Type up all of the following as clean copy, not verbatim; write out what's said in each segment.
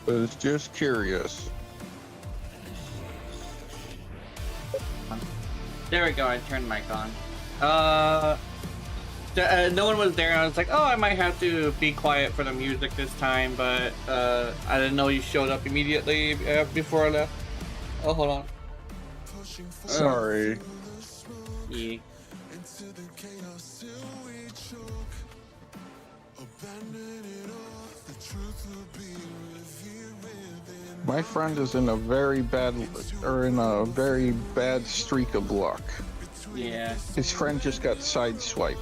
Was just curious. There we go, I turned mic on. No one was there, and I was like, oh, I might have to be quiet for the music this time, but I didn't know you showed up immediately before I left. Oh, hold on. Sorry. Yeah. My friend is in a very bad streak of luck. Yeah. His friend just got sideswiped.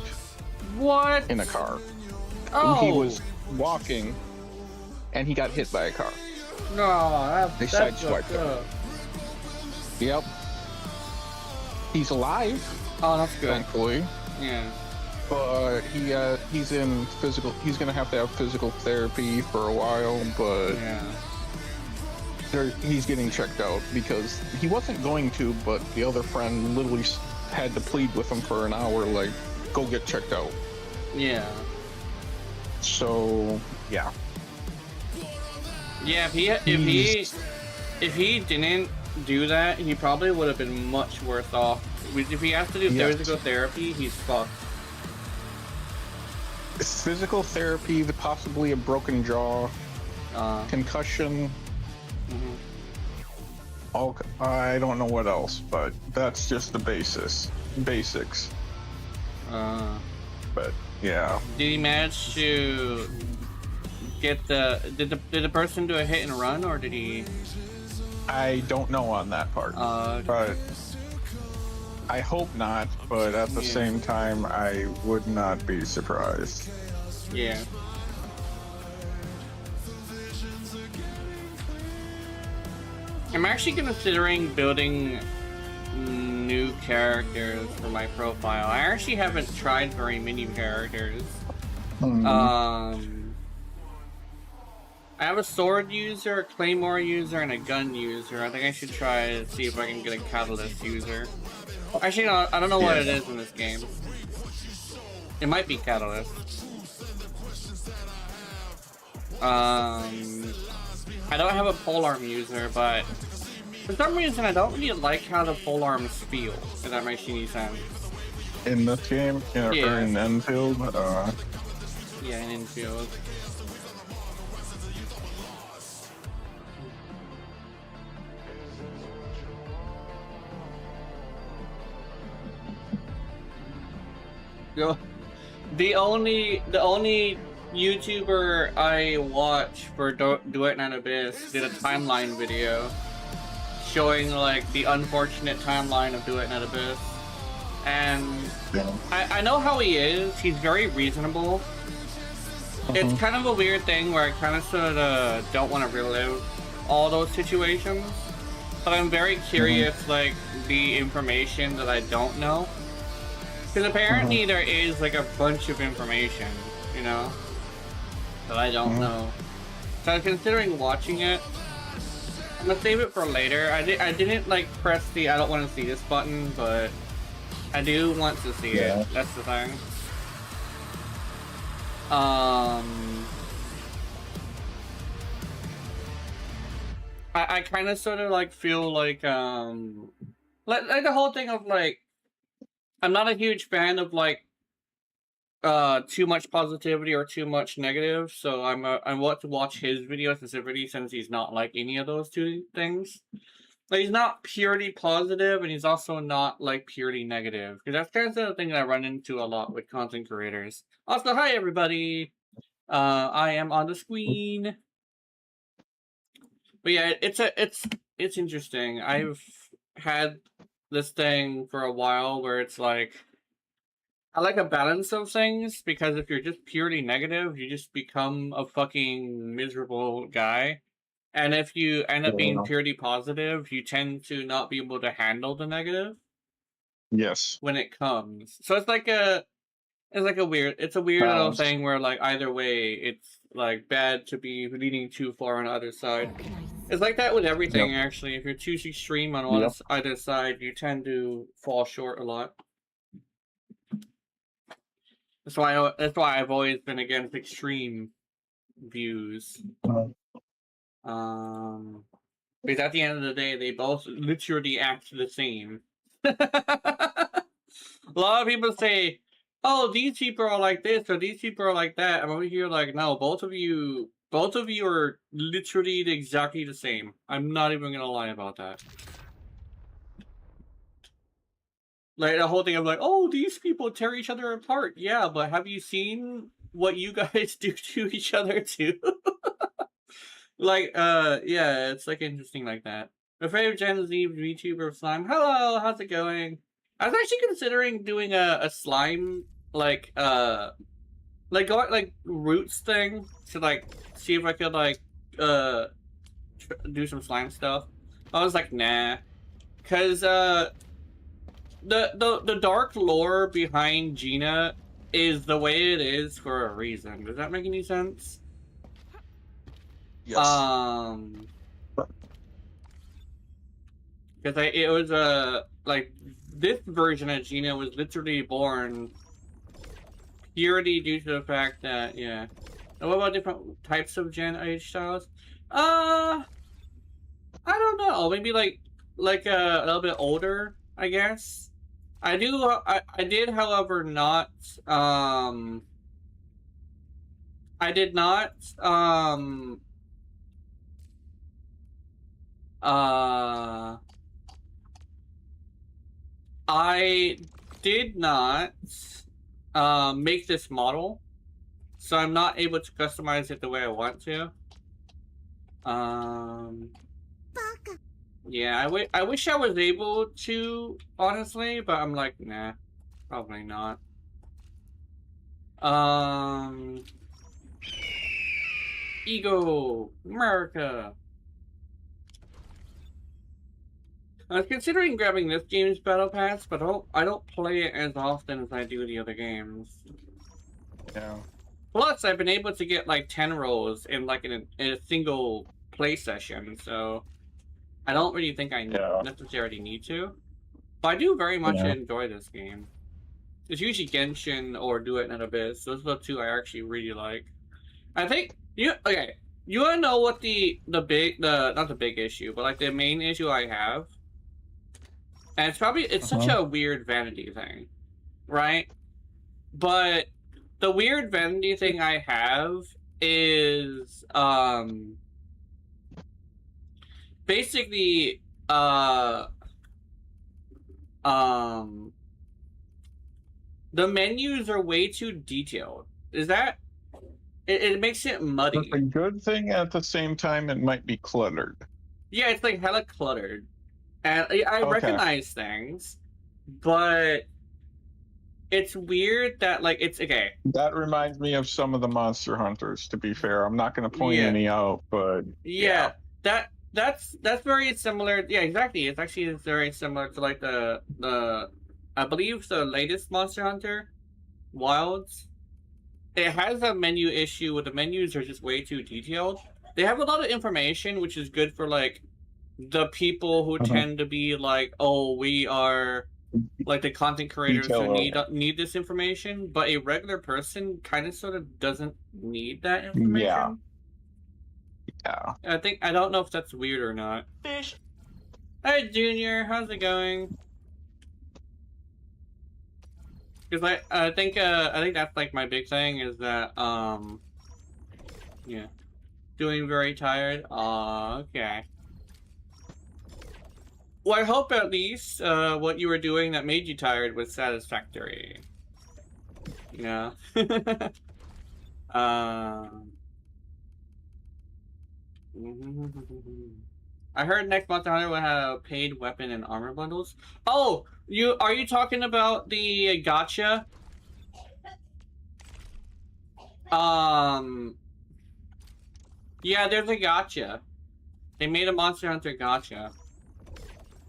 What? In a car. Oh. He was walking, and he got hit by a car. No, they sideswiped him. Yep. He's alive. Oh, that's good. Thankfully. Yeah. But he's in physical. He's gonna have to have physical therapy for a while, but yeah. He's getting checked out because he wasn't going to, but the other friend literally had to plead with him for an hour, like, go get checked out. Yeah. So yeah. Yeah, if he didn't do that, he probably would have been much worse off. If he has to do physical therapy, he's fucked. Physical therapy, possibly a broken jaw, concussion. I don't know what else, but that's just the basics. But yeah. Did he manage to get did the person do a hit and run, or did he? I don't know on that part. But I hope not, but at the same time, I would not be surprised. Yeah. I'm actually considering building new characters for my profile. I actually haven't tried very many characters. I have a sword user, a claymore user, and a gun user. I think I should try to see if I can get a catalyst user. Actually, no, I don't know what it is in this game. It might be catalyst. I don't have a polearm user, but for some reason I don't really like how the polearms feel, if that makes any sense. In this game? Or in Endfield? Yeah, in Endfield. The only YouTuber I watch for Duet and Abyss did a timeline video showing like the unfortunate timeline of Duet and Abyss, and I know how he is. He's very reasonable. It's kind of a weird thing where I kind of sort of don't want to relive all those situations, but I'm very curious, like the information that I don't know. Because apparently there is like a bunch of information, you know, that I don't know. So I'm considering watching it. I'm gonna save it for later. I didn't like press the I don't want to see this button, but I do want to see it. That's the thing. I kind of sort of like feel like like the whole thing of like, I'm not a huge fan of like too much positivity or too much negative, so I want to watch his video specifically since he's not like any of those two things. Like, he's not purely positive, and he's also not like purely negative, because that's kind of the thing that I run into a lot with content creators. Also, hi everybody, I am on the screen. But yeah, it's interesting. I've had this thing for a while where it's like, I like a balance of things, because if you're just purely negative, you just become a fucking miserable guy. And if you end up being purely positive, you tend to not be able to handle the negative. Yes. When it comes. So it's like a weird little thing where like either way, it's like bad to be leaning too far on the other side. It's like that with everything, actually. If you're too extreme on either side, you tend to fall short a lot. That's why I've always been against extreme views. Because at the end of the day, they both literally act the same. A lot of people say, "Oh, these people are like this, or these people are like that." I'm over here like, no, both of you are literally exactly the same. I'm not even gonna lie about that. Like the whole thing of like, "Oh, these people tear each other apart." Yeah, but have you seen what you guys do to each other too? Like, yeah, it's like interesting like that. My favorite Gen Z VTuber Slime. Hello, how's it going? I was actually considering doing a slime like going like roots thing to like see if I could like do some slime stuff. I was like, nah, cause the dark lore behind Gina is the way it is for a reason. Does that make any sense? Yes. Because it was like this version of Gina was literally born purely due to the fact that and what about different types of Gen age styles? I don't know. Maybe like a little bit older, I guess. I did, however, not I did not I did not make this model, so I'm not able to customize it the way I want to. Yeah, I wish I was able to, honestly, but I'm like, nah, probably not. Ego, America. I was considering grabbing this game's battle pass, but I don't play it as often as I do the other games. Yeah. Plus, I've been able to get like 10 rolls in like in a single play session, so I don't really think I necessarily need to. But I do very much enjoy this game. It's usually Genshin or Do It in Abyss. Those are the two I actually really like. I think you wanna know what not the big issue, but like the main issue I have? And it's such a weird vanity thing, right? But the weird vanity thing I have is basically the menus are way too detailed. Is that it makes it muddy. It's a good thing. At the same time, it might be cluttered. Yeah, it's like hella cluttered. And I recognize things, but it's weird that like it's okay. That reminds me of some of the Monster Hunters, to be fair. I'm not gonna point any out, but that's very similar. Yeah, exactly. It's actually very similar to like the I believe the latest Monster Hunter Wilds. It has a menu issue where the menus are just way too detailed. They have a lot of information, which is good for like the people who tend to be like, oh, we are like the content creators who need this information, but a regular person kind of sort of doesn't need that information. Yeah. I don't know if that's weird or not. Fish. Hey, Junior, how's it going? Because I think that's like my big thing is that doing very tired. Okay. Well, I hope at least what you were doing that made you tired was satisfactory. Yeah. I heard next Monster Hunter will have paid weapon and armor bundles. Oh, are you talking about the gacha? Yeah, there's a gacha. They made a Monster Hunter gacha.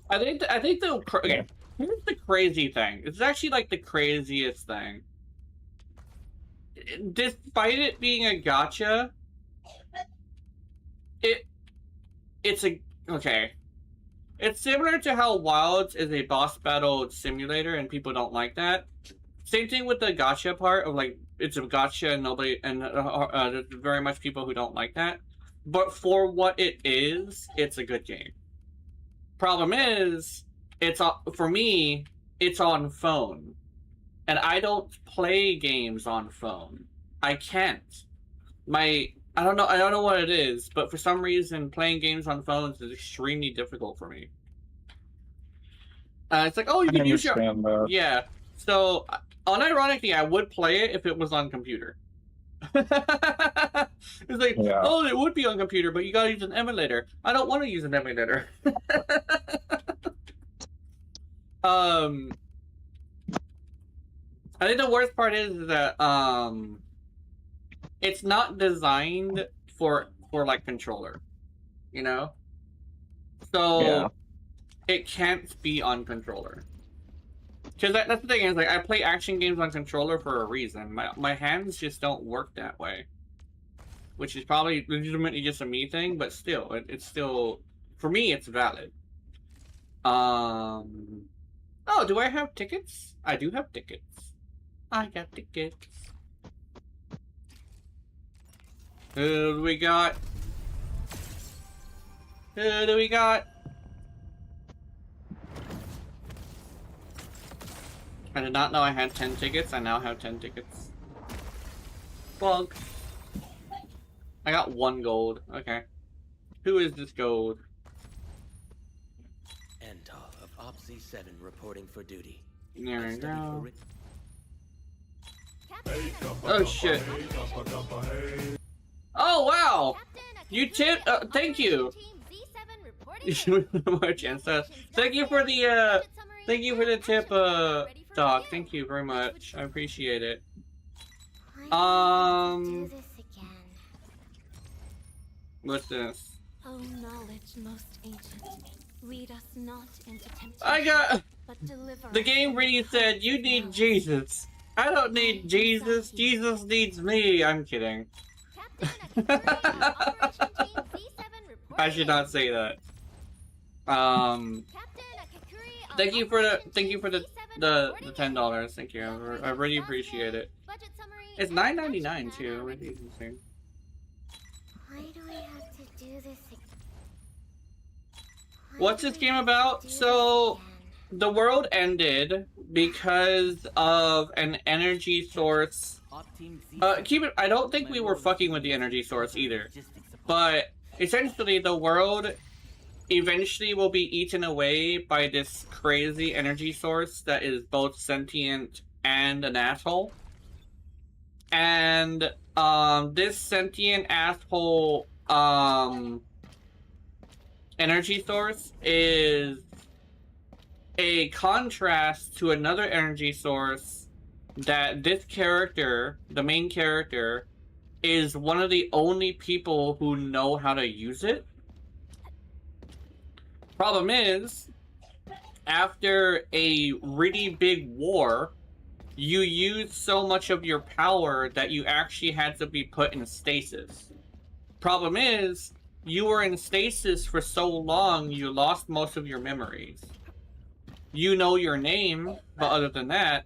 I think here's the crazy thing. It's actually like the craziest thing. Despite it being a gacha, it's similar to how Wilds is a boss battle simulator and people don't like that. Same thing with the gacha part of like it's a gacha and there's very much people who don't like that. but for what it is, it's a good game. Problem is, for me, it's on phone, and I don't play games on phone. I can't. I don't know what it is, but for some reason, playing games on phones is extremely difficult for me. It's like, oh, you can use your... that. Yeah. So, unironically, I would play it if it was on computer. It's like, yeah. Oh, it would be on computer, but you gotta use an emulator. I don't want to use an emulator. I think the worst part is that it's not designed for like controller, you know? So yeah. It can't be on controller. Because that's the thing is, like, I play action games on controller for a reason. My hands just don't work that way. Which is probably legitimately just a me thing, but still, it's still, for me, it's valid. Oh, do I have tickets? I do have tickets. I got tickets. Who do we got? Who do we got? I did not know I had 10 tickets. I now have 10 tickets. Bug. I got 1 gold. Okay. Who is this gold? Endfield of Opsy 7 reporting for duty. There we go. Oh shit. Oh wow! You tip. Thank you. More chance. Thank you for the thank you for the tip, Doc. Thank you very much. I appreciate it. What's this? Oh, knowledge most ancient, lead us not into temptation. I got. But deliver the game reading said you need Jesus. I don't need Jesus. Jesus needs me. I'm kidding. I should not say that. Thank you for the $10. Thank you. I really appreciate it. It's $9.99 too. Really interesting. Why do I have to do this? What's this game about? So the world ended because of an energy source. I don't think we were fucking with the energy source either. But essentially the world eventually will be eaten away by this crazy energy source that is both sentient and an asshole. And this sentient asshole energy source is a contrast to another energy source that this character, the main character, is one of the only people who know how to use it. Problem is, after a really big war, you used so much of your power that you actually had to be put in stasis. Problem is, you were in stasis for so long, you lost most of your memories. You know your name, but other than that,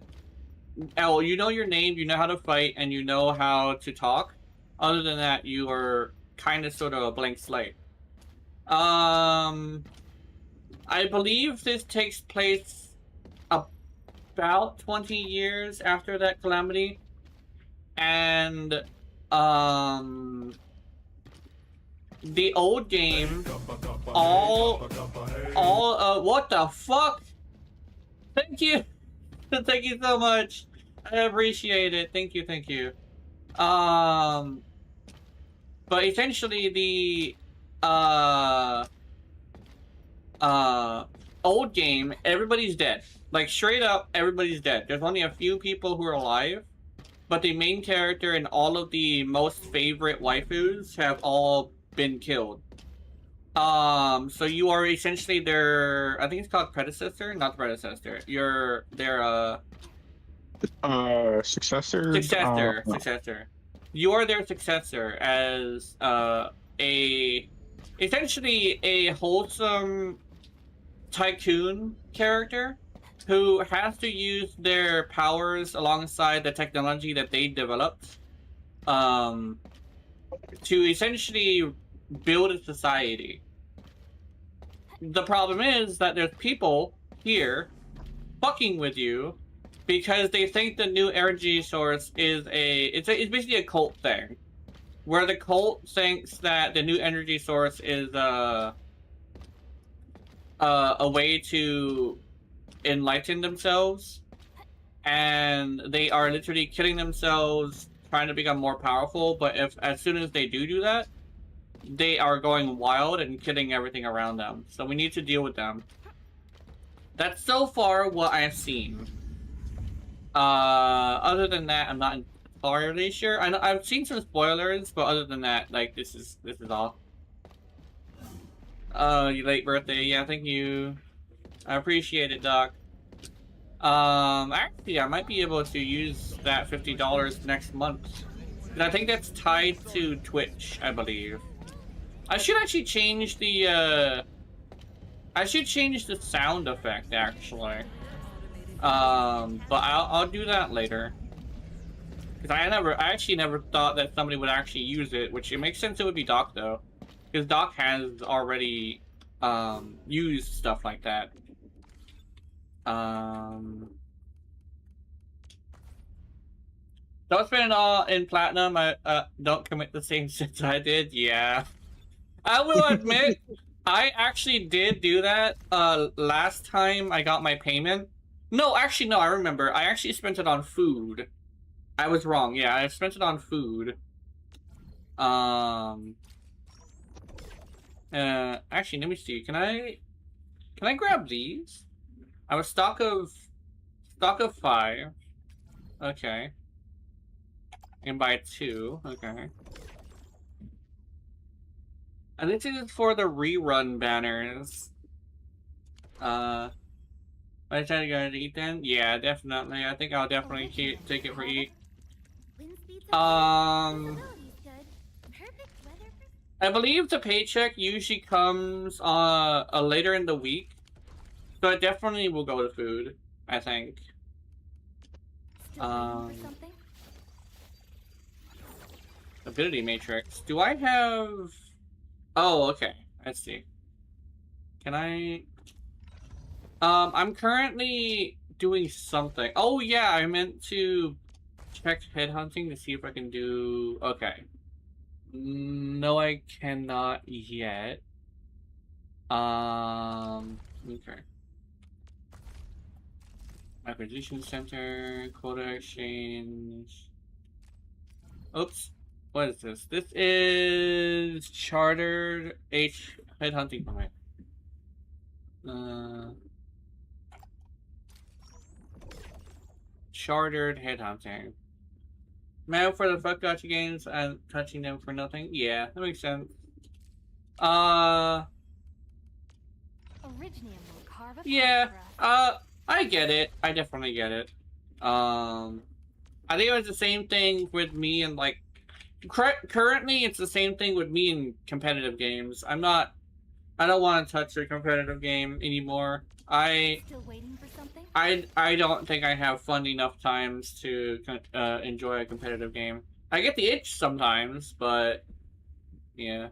you know your name, you know how to fight, and you know how to talk. Other than that, you are kind of sort of a blank slate. I believe this takes place about 20 years after that calamity. And, the old game, what the fuck? Thank you! Thank you so much! I appreciate it. Thank you, thank you. But essentially the, old game, everybody's dead. Like, straight up, everybody's dead. There's only a few people who are alive, but the main character and all of the most favorite waifus have all been killed. So you are essentially their, I think it's called predecessor? Not predecessor. You're their, successor? Successor. You are their successor as, essentially a wholesome tycoon character who has to use their powers alongside the technology that they developed to essentially build a society. The problem is that there's people here fucking with you because they think the new energy source is it's basically a cult thing, where the cult thinks that the new energy source is a way to enlighten themselves, and they are literally killing themselves trying to become more powerful. But as soon as they do that, they are going wild and killing everything around them. So we need to deal with them. That's so far what I've seen. Other than that, I'm not entirely sure. I know I've seen some spoilers, but other than that, like, this is all. You late birthday. Yeah, thank you. I appreciate it, Doc. Actually, I might be able to use that $50 next month. I think that's tied to Twitch, I believe. I should actually change the, I should change the sound effect, actually. But I'll do that later. Because I actually never thought that somebody would actually use it, which it makes sense it would be Doc, though. Because Doc has already, used stuff like that. Don't spend it all in platinum. Don't commit the same sins I did. Yeah. I will admit, I actually did do that, last time I got my payment. No, actually, no, I remember. I actually spent it on food. I was wrong. Yeah, I spent it on food. Actually, let me see. Can I grab these? I have a stock of 5. Okay. And buy 2. Okay. And this is for the rerun banners. I try to go to eat then? Yeah, definitely. I think I'll definitely take it for eat. I believe the paycheck usually comes later in the week. So I definitely will go to food, I think. Ability matrix. Do I have... Oh, okay. I see. Can I... I'm currently doing something. Oh, yeah, I meant to check headhunting to see if I can do... Okay. No, I cannot yet. Okay. Acquisition Center, quota exchange. Oops. What is this? This is chartered headhunting permit. Chartered headhunting. Man for the fuck gotcha games and touching them for nothing. Yeah, that makes sense. Yeah. I get it. I definitely get it. I think it was the same thing with me and like. Currently, it's the same thing with me in competitive games. I don't want to touch a competitive game anymore. Still waiting for something? I don't think I have fun enough times to enjoy a competitive game. I get the itch sometimes, but yeah.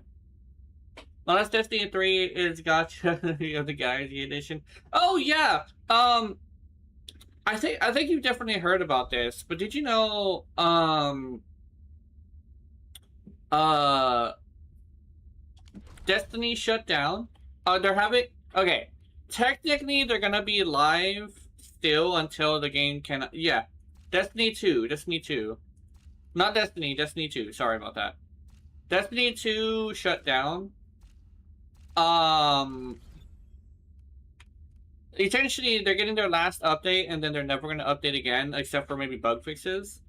Last Destiny 3 is gotcha of the Galaxy Edition. Oh yeah. I think you've definitely heard about this, but did you know Destiny shut down? They're having... Okay. Technically, they're gonna be live still until the game can... Yeah. Destiny 2. Destiny 2. Not Destiny. Destiny 2. Sorry about that. Destiny 2 shut down. Essentially, they're getting their last update, and then they're never gonna update again, except for maybe bug fixes.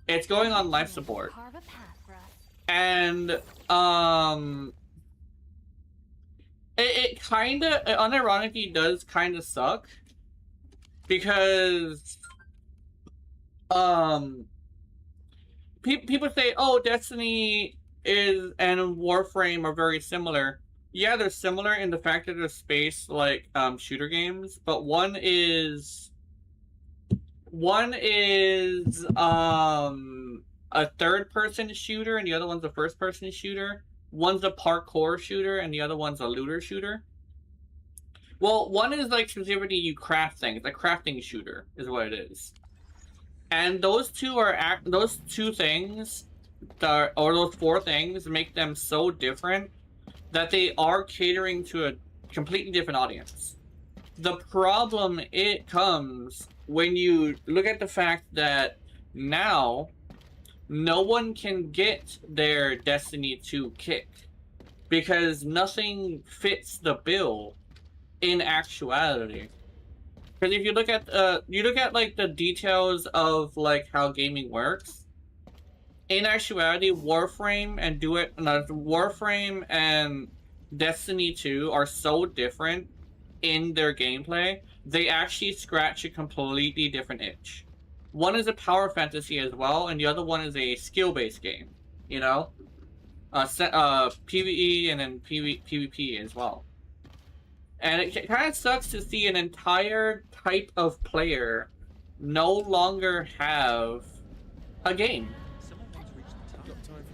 It's going on life support. And, it kinda, unironically does kinda suck. Because, people say, oh, Destiny and Warframe are very similar. Yeah, they're similar in the fact that they're space, like, shooter games, but one is, a third-person shooter, and the other one's a first-person shooter. one's a parkour shooter and the other one's a looter shooter. Well, one is like specifically you craft things. A crafting shooter is what it is. And those two things, or those 4 things, make them so different that they are catering to a completely different audience. The problem it comes when you look at the fact that now no one can get their Destiny 2 kick because nothing fits the bill in actuality. Because if you look at like the details of like how gaming works, in actuality, Warframe and Destiny 2 are so different in their gameplay. They actually scratch a completely different itch. One is a power fantasy as well, and the other one is a skill-based game. You know, PvE and then PvP as well. And it kind of sucks to see an entire type of player no longer have a game.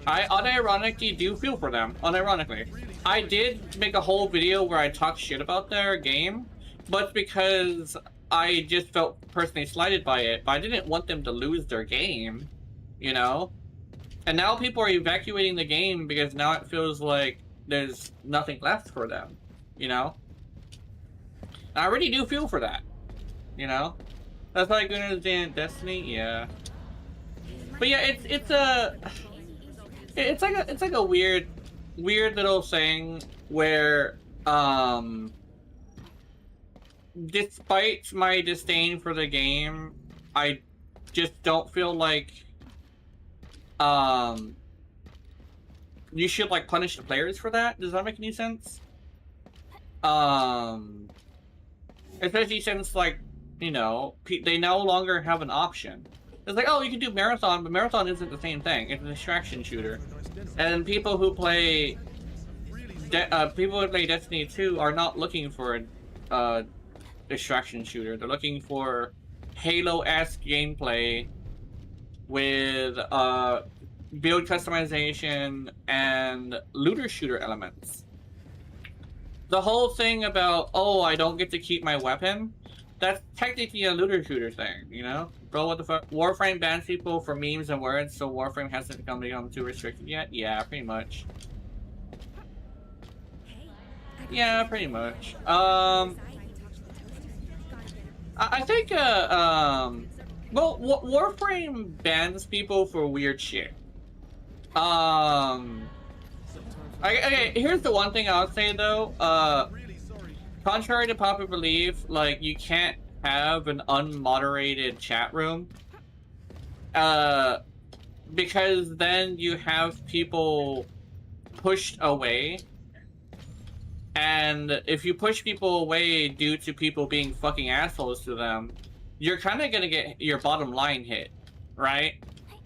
I unironically do feel for them, unironically. I did make a whole video where I talked shit about their game, but because I just felt personally slighted by it, but I didn't want them to lose their game, you know? And now people are evacuating the game because now it feels like there's nothing left for them, you know? I really do feel for that, you know? That's why I couldn't understand Destiny, yeah. But yeah, it's like a weird little thing where, despite my disdain for the game, I just don't feel like, you should like punish the players for that. Does that make any sense? Especially since, like, you know, they no longer have an option. It's like, oh, you can do Marathon, but Marathon isn't the same thing. It's a distraction shooter. And people who play Destiny 2 are not looking for a distraction shooter. They're looking for Halo-esque gameplay with build customization and looter shooter elements. The whole thing about, oh, I don't get to keep my weapon, that's technically a looter shooter thing, you know? Bro, what the fuck? Warframe bans people for memes and words, so Warframe hasn't become too restricted yet? Yeah, pretty much. Yeah, pretty much. I think, well, Warframe bans people for weird shit. Okay, here's the one thing I'll say though. Contrary to popular belief, like, you can't have an unmoderated chat room. Because then you have people pushed away. And if you push people away due to people being fucking assholes to them, you're kind of gonna get your bottom line hit, right?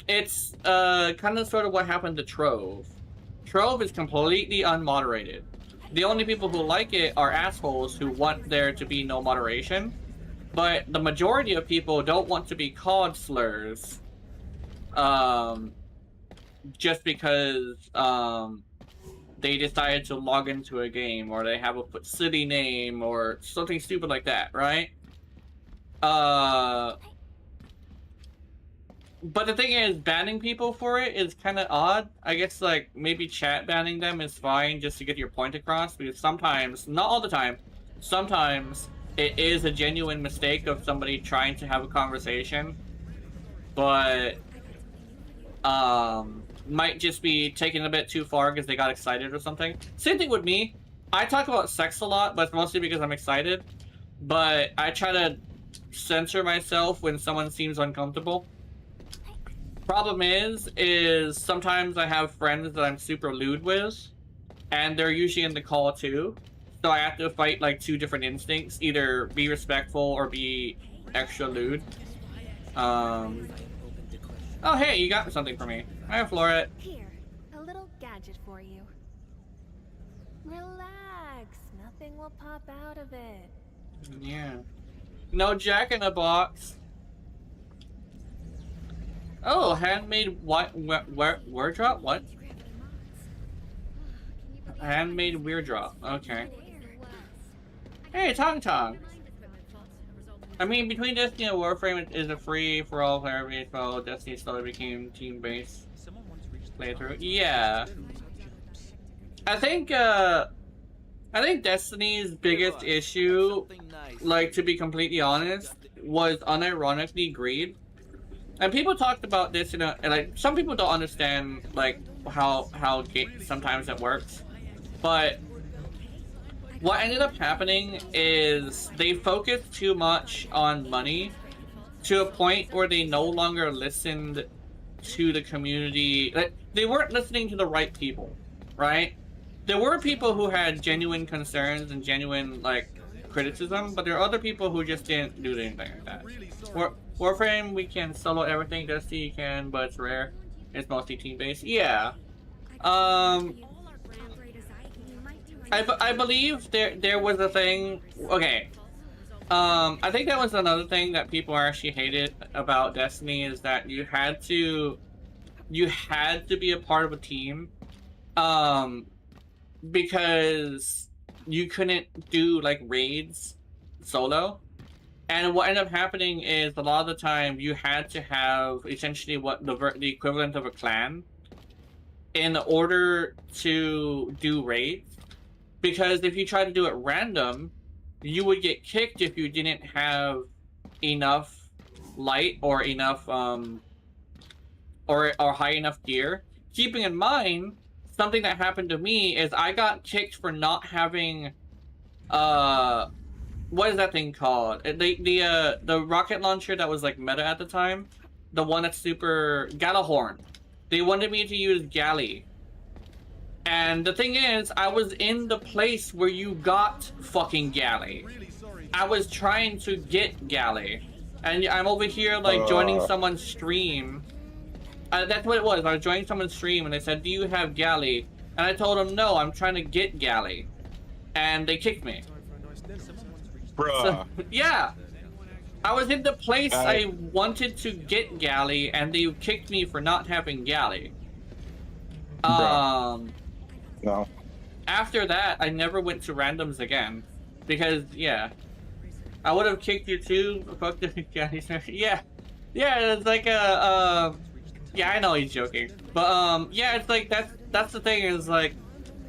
It's kind of sort of what happened to Trove. Trove is completely unmoderated. The only people who like it are assholes who want there to be no moderation. But the majority of people don't want to be called slurs. Just because they decided to log into a game, or they have a city name, or something stupid like that, right? But the thing is, banning people for it is kind of odd. I guess, like, maybe chat banning them is fine just to get your point across, because sometimes, not all the time, sometimes it is a genuine mistake of somebody trying to have a conversation, but might just be taken a bit too far because they got excited or something. Same thing with me. I talk about sex a lot, but it's mostly because I'm excited, but I try to censor myself when someone seems uncomfortable. Problem is sometimes I have friends that I'm super lewd with, and they're usually in the call too. So I have to fight like 2 different instincts, either be respectful or be extra lewd. Oh hey, you got something for me. Hi, Floret. Here, a little gadget for you. Relax, nothing will pop out of it. Yeah. No Jack in a Box. Oh, handmade word drop? What? Handmade weird drop. Okay. Hey, Tong Tong. I mean, between Destiny and Warframe, is a free for all player base, while Destiny slowly became team-based playthrough. Yeah. I think Destiny's biggest issue, like, to be completely honest, was unironically greed. And people talked about this in a, like, some people don't understand, like, how sometimes it works. But what ended up happening is they focused too much on money to a point where they no longer listened to the community. Like, they weren't listening to the right people, right? There were people who had genuine concerns and genuine, like, criticism, but there are other people who just didn't do anything like that. Warframe, we can solo everything. Destiny, you can, but it's rare. It's mostly team-based. Yeah. I believe there was a thing. Okay. I think that was another thing that people actually hated about Destiny, is that you had to be a part of a team. Because you couldn't do, like, raids solo. And what ended up happening is, a lot of the time, you had to have essentially what the equivalent of a clan in order to do raids. Because if you tried to do it random, you would get kicked if you didn't have enough light or enough or high enough gear. Keeping in mind, something that happened to me is I got kicked for not having what is that thing called? The rocket launcher that was, like, meta at the time, the one that's super Galahorn. They wanted me to use Galley. And the thing is, I was in the place where you got fucking Galley. I was trying to get Galley. And I'm over here, like, joining someone's stream. That's what it was. I was joining someone's stream and they said, "Do you have Galley?" And I told them, "No, I'm trying to get Galley." And they kicked me. Bruh. So, yeah. I was in the place I wanted to get Galley and they kicked me for not having Galley. No. After that, I never went to randoms again. Because, yeah. I would have kicked you too. Fuck the Galley. Yeah. Yeah, it's like a, yeah, I know he's joking. But, yeah, it's like, that's the thing, is like,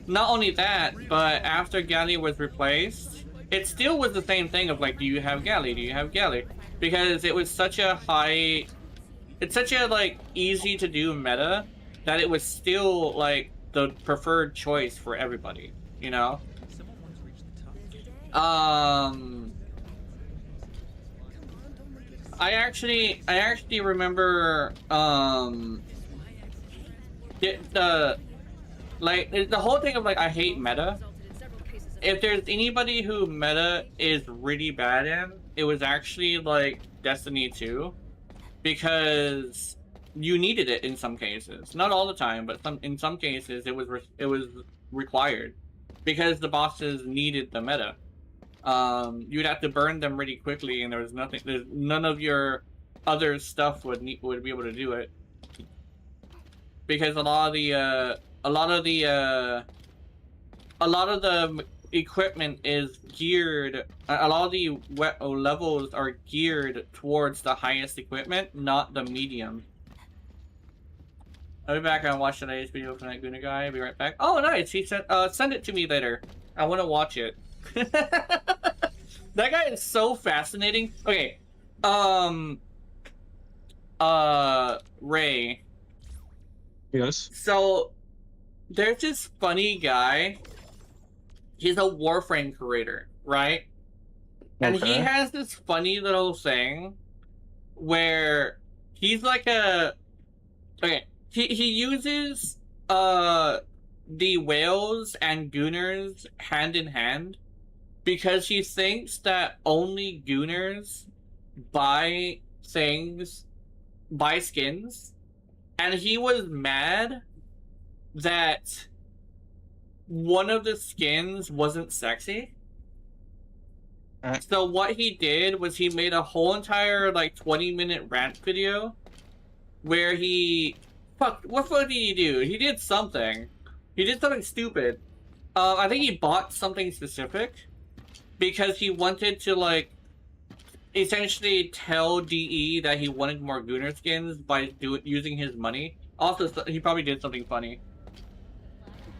not only that, but after Galley was replaced, it still was the same thing of, like, do you have Galley? Do you have Galley? Because it was such a high, it's such a, like, easy to do meta that it was still, like, the preferred choice for everybody, you know? I actually remember, the whole thing of, like, I hate meta. If there's anybody who meta is really bad in, it was actually, like, Destiny 2. Because you needed it in some cases. Not all the time, but in some cases it was required. Because the bosses needed the meta. You'd have to burn them really quickly, and there's none of your other stuff would be able to do it. Because a lot of the equipment is geared, a lot of the levels are geared towards the highest equipment, not the medium. I'll be back and watch the latest video from that Guna guy. I'll be right back. Oh, nice! He said, send it to me later. I want to watch it. That guy is so fascinating. Okay, Ray. Yes. So, there's this funny guy. He's a Warframe creator, right? And he has this funny little thing where he's like a... Okay, he uses the whales and gooners hand in hand because he thinks that only gooners buy skins, and he was mad that one of the skins wasn't sexy. So what he did was he made a whole entire, like, 20-minute rant video where he... what did he do? He did something. He did something stupid. I think he bought something specific because he wanted to like essentially tell DE that he wanted more Gunner skins by using his money. Also, he probably did something funny.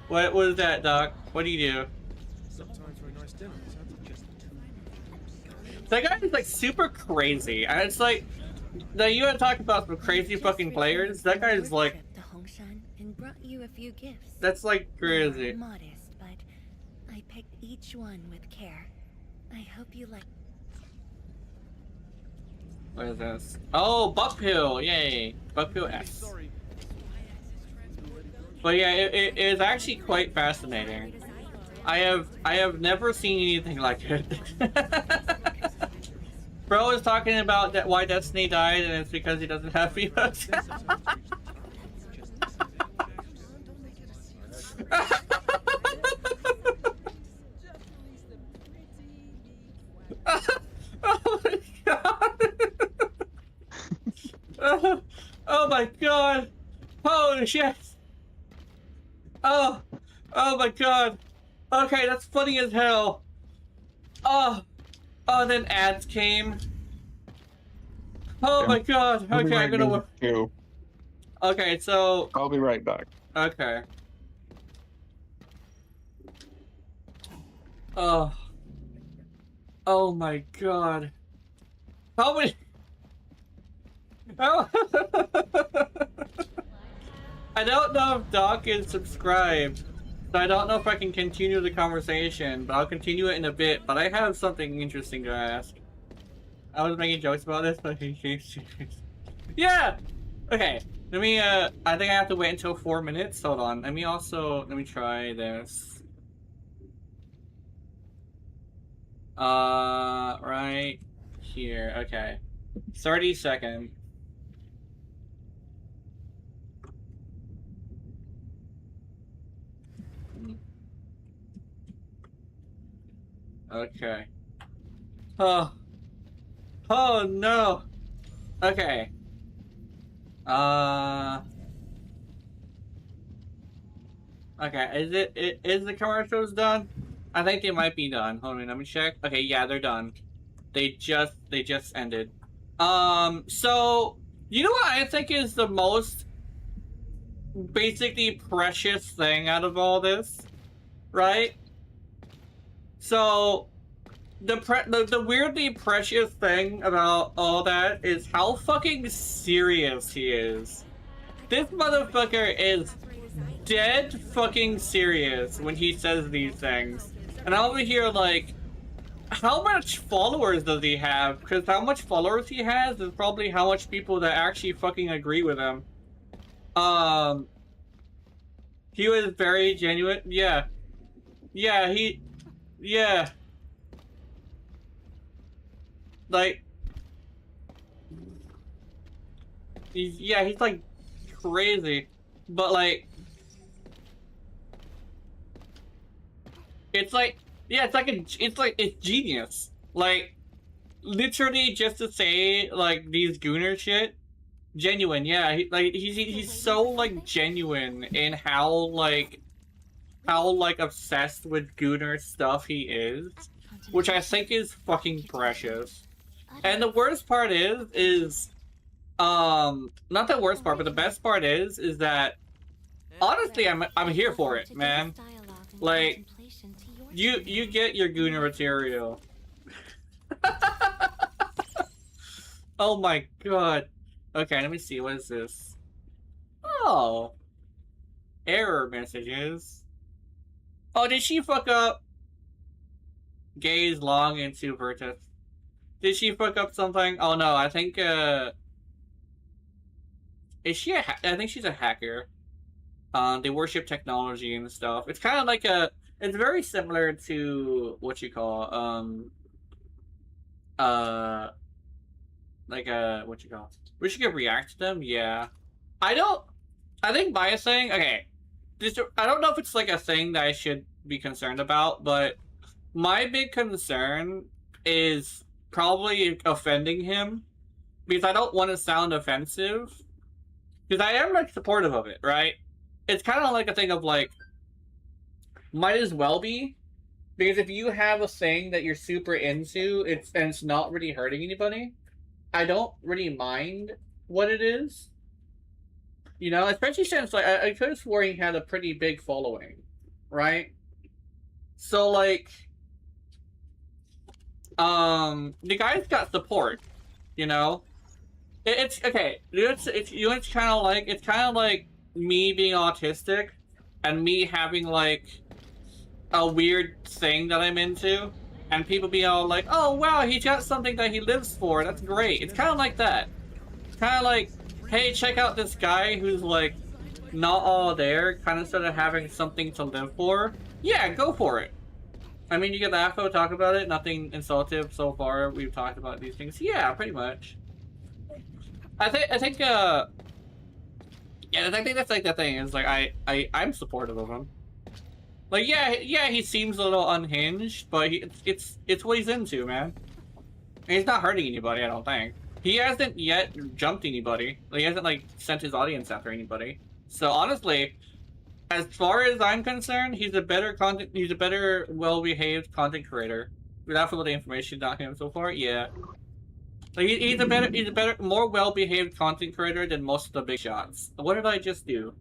What was that, Doc? What do you do? That guy is like super crazy, and it's like, now you want to talk about some crazy fucking players? That guy is like, To Hongshan and brought you a few gifts. that's like crazy. Modest, but I picked each one with care. I hope you like. What is this? Oh, Buckpill! Yay! Buckpill S. But yeah, it is actually quite fascinating. I have never seen anything like it. Bro is talking about that why Destiny died, and it's because he doesn't have V-Bucks. Oh my god! Oh my god! Holy shit! Oh my god! Okay, that's funny as hell. Oh, then ads came. Oh my god! I'll be Okay, right I'm gonna. with you. Okay, so I'll be right back. okay. Oh. Oh my god. How many? Oh. I don't know if Doc is subscribed, so I don't know if I can continue the conversation, but I'll continue it in a bit. But I have something interesting to ask. I was making jokes about this, but yeah. Okay. Let me. I think I have to wait until 4 minutes. Hold on. Let me try this. Right here. Okay. 30 seconds. Okay. Oh. Oh no. Okay. Okay. Is the commercials done? I think they might be done. Hold on, let me check. Okay, yeah, they're done. They just ended. So you know what I think is the most basically precious thing out of all this, right? So the weirdly precious thing about all that is how fucking serious he is. This motherfucker is dead fucking serious when he says these things. And I'm over here like, how much followers does he have? Because how much followers he has is probably how much people that actually fucking agree with him. He was very genuine. Yeah. Yeah, yeah. Like, he's like crazy. But like, it's like, yeah, it's genius. Like, literally just to say like these Gunner shit, genuine. Yeah, he's so like genuine in how obsessed with Gunner stuff he is, which I think is fucking precious. And the worst part is not the worst part, but the best part is that honestly I'm here for it, man. Like, you get your Gunner material. Oh my god. Okay, let me see, what is this? Oh. Error messages. Oh, did she fuck up? Gaze long into Vertex. Did she fuck up something? Oh no, I think is she I think she's a hacker. They worship technology and stuff. It's kind of like it's very similar to what you call what you call, we should react to them. Yeah, I think biasing, okay, I don't know if it's like a thing that I should be concerned about, but my big concern is probably offending him, because I don't want to sound offensive, because I am like supportive of it, right? It's kind of like a thing of like, Might as well be. Because if you have a thing that you're super into, and it's not really hurting anybody, I don't really mind what it is. You know, especially since like I could have sworn he had a pretty big following, right? So like, the guy's got support, you know. It's okay. It's kind of like me being autistic, and me having like a weird thing that I'm into, and people being all like, "Oh wow, he's got something that he lives for. That's great." It's kind of like that. It's kind of like, hey, check out this guy who's like not all there, kind of sort of having something to live for. Yeah, go for it. I mean, you get the FOO talk about it. Nothing insultive so far. We've talked about these things. Yeah, pretty much. I think yeah, I think that's like the thing. Is like I'm supportive of him. Like yeah, he seems a little unhinged, but it's what he's into, man. And he's not hurting anybody, I don't think. He hasn't yet jumped anybody. Like, he hasn't like sent his audience after anybody. So honestly, as far as I'm concerned, he's a better well-behaved content creator. Without all the information about him so far, yeah. Like he's a better, more well-behaved content creator than most of the big shots. What did I just do?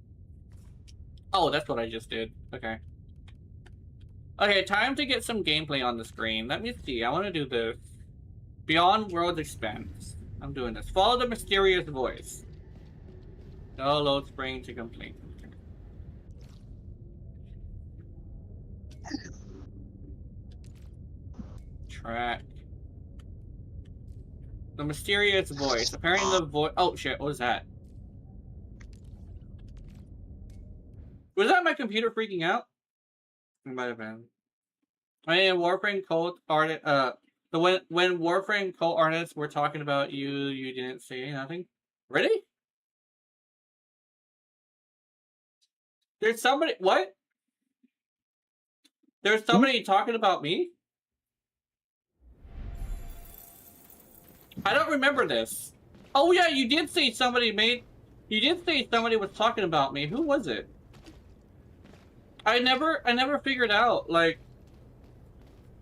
Oh, that's what I just did. Okay. Okay, time to get some gameplay on the screen. Let me see. I want to do this. Beyond World's Expense. I'm doing this. Follow the mysterious voice. No load spring to complete. Track. The mysterious voice. Apparently the voice. Oh shit! What was that? Was that my computer freaking out? It might have been. I mean, Warframe cult artist. When Warframe cult artists were talking about you, you didn't say nothing. Really? There's somebody. What? There's somebody talking about me? I don't remember this. Oh yeah, you did say somebody made. You did say somebody was talking about me. Who was it? I never figured out. Like,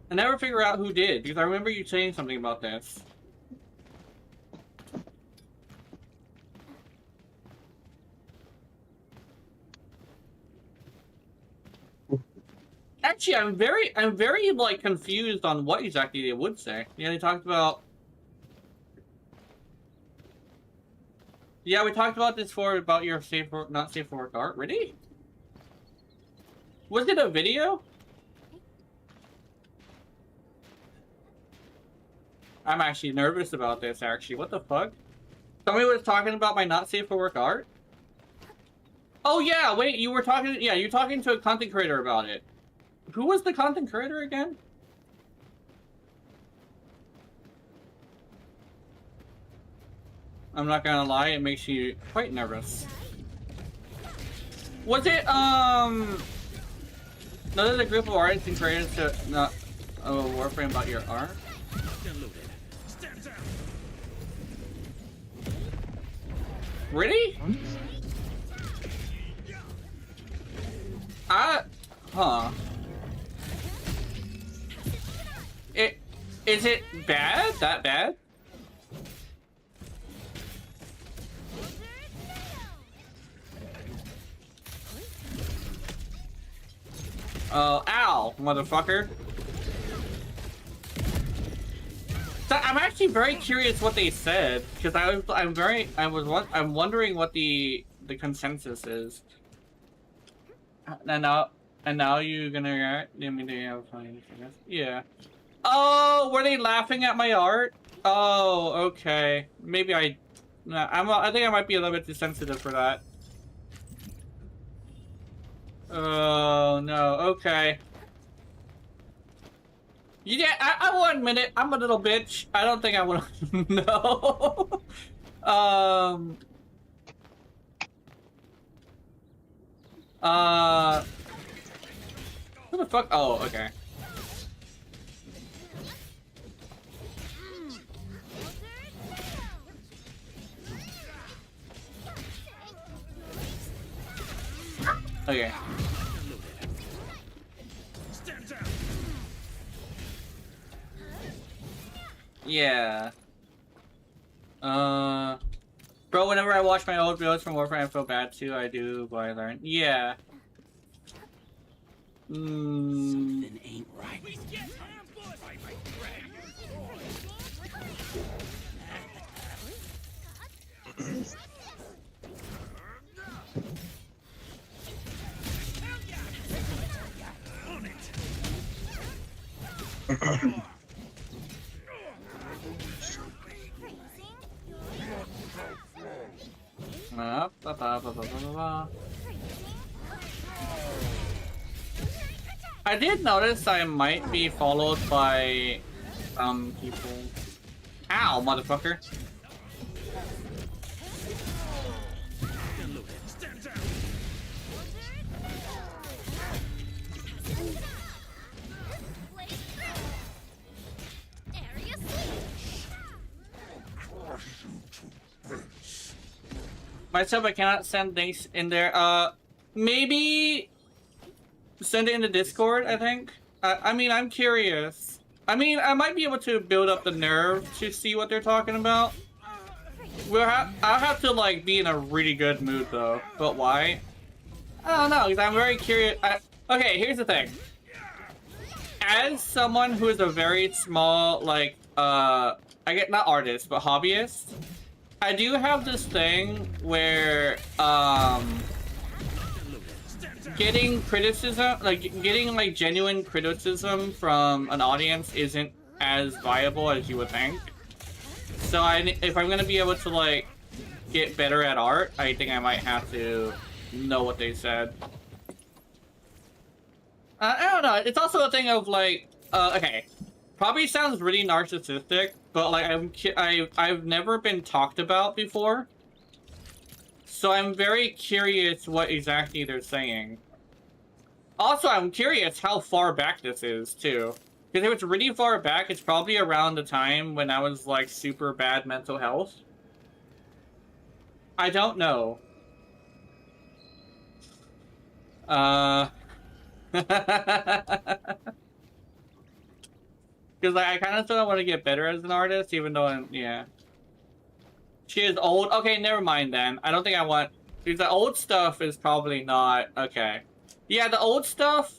I never figured out who did, because I remember you saying something about this. Actually, I'm very like confused on what exactly they would say. Yeah, they talked about. Yeah, we talked about this about your safe for not safe for work art. Really? Was it a video? I'm actually nervous about this. Actually, what the fuck? Somebody was talking about my not safe for work art. Oh yeah, wait, you were talking. Yeah, you're talking to a content creator about it. Who was the content creator again? I'm not gonna lie, it makes you quite nervous. Was it, there's a group of artists and creators to not Warframe about your art? Really? Huh. Is it bad? That bad? Ow, motherfucker. So I'm actually very curious what they said, because I'm wondering what the consensus is. And now you're gonna yeah. Oh, were they laughing at my art? Oh, okay. Maybe I think I might be a little bit too sensitive for that. Oh no, okay. Yeah, I will admit it, I'm a little bitch. I don't think I wanna no. What the fuck? Oh, okay. Okay. Yeah. Bro, whenever I watch my old videos from Warframe, I feel bad too. I do, but I learn. Yeah. Something ain't right. I did notice I might be followed by people. Ow, motherfucker. Myself, I cannot send things in there. Maybe send it in the Discord, I think. I mean, I'm curious. I mean, I might be able to build up the nerve to see what they're talking about. I'll have to, like, be in a really good mood, though. But why? I don't know, because I'm very curious. Okay, here's the thing. As someone who is a very small, like, I get, not artist, but hobbyist, I do have this thing where, getting criticism, like, getting, like, genuine criticism from an audience isn't as viable as you would think. So if I'm gonna be able to, like, get better at art, I think I might have to know what they said. I don't know, it's also a thing of, like, okay, probably sounds really narcissistic, but, like, I've never been talked about before. So I'm very curious what exactly they're saying. Also, I'm curious how far back this is, too. Because if it's really far back, it's probably around the time when I was, like, super bad mental health. I don't know. Because like, I kind of still want to get better as an artist, even though yeah. She is old. Okay, never mind then. I don't think I want... Because the old stuff is probably not... Okay. Yeah, the old stuff,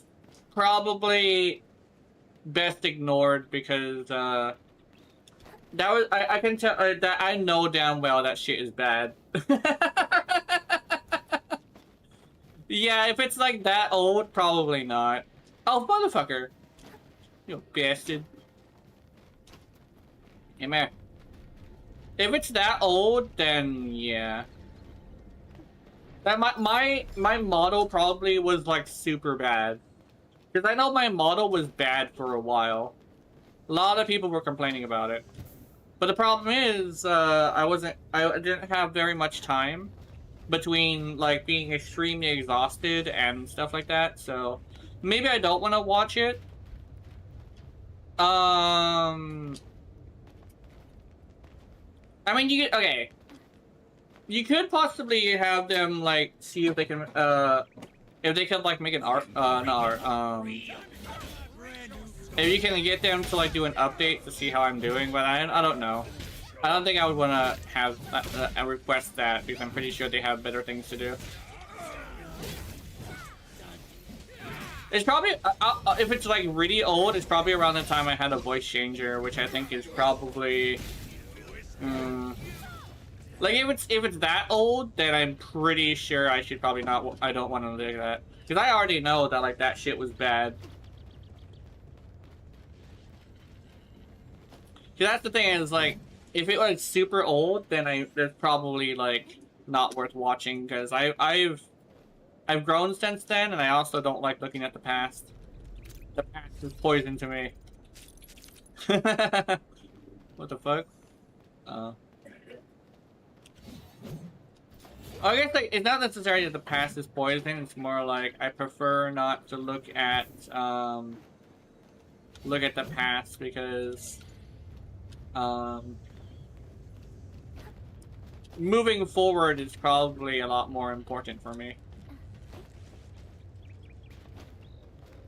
probably best ignored because, that was... I can tell... that I know damn well that shit is bad. Yeah, if it's like that old, probably not. Oh, motherfucker. You bastard. Come here. If it's that old, then yeah. That my model probably was like super bad. Because I know my model was bad for a while. A lot of people were complaining about it. But the problem is, I didn't have very much time between like being extremely exhausted and stuff like that, so maybe I don't want to watch it. I mean, okay. You could possibly have them like see if they can like make an art, if you can get them to like do an update to see how I'm doing, but I don't know. I don't think I would want to have request that because I'm pretty sure they have better things to do. It's probably if it's like really old, it's probably around the time I had a voice changer, which I think is probably like if it's that old, then I'm pretty sure I should probably not. I don't want to do that because I already know that like that shit was bad. So that's the thing is like. If it was super old, then it's probably like not worth watching because I've grown since then, and I also don't like looking at the past. The past is poison to me. What the fuck? I guess like it's not necessarily that the past is poison. It's more like I prefer not to look at the past because moving forward is probably a lot more important for me.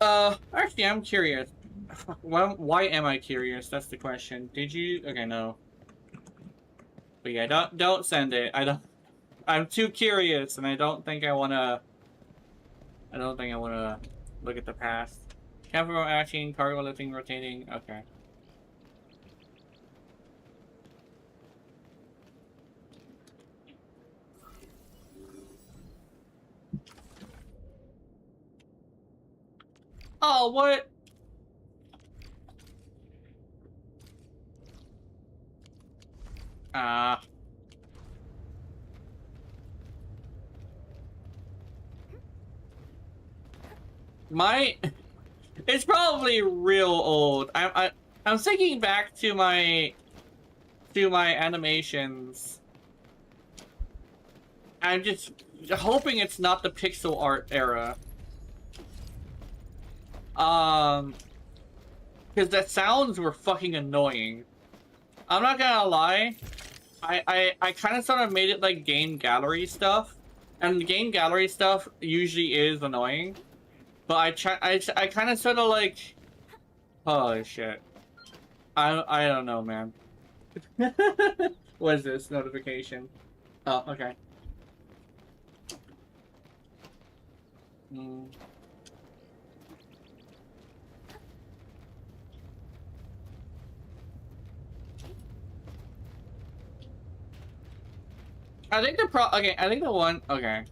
Actually, I'm curious. Why am I curious? That's the question. Did you? Okay, no. But yeah, don't send it. I'm too curious, and I don't think I wanna look at the past. Camera acting, cargo lifting, rotating. Okay. Oh, what? It's probably real old. I'm thinking back to my animations. I'm just hoping it's not the pixel art era. Because the sounds were fucking annoying. I'm not gonna lie. I kind of sort of made it like game gallery stuff, and the game gallery stuff usually is annoying. But I kind of sort of like, holy shit. I don't know, man. What is this notification? Oh, okay. I think the one. Okay.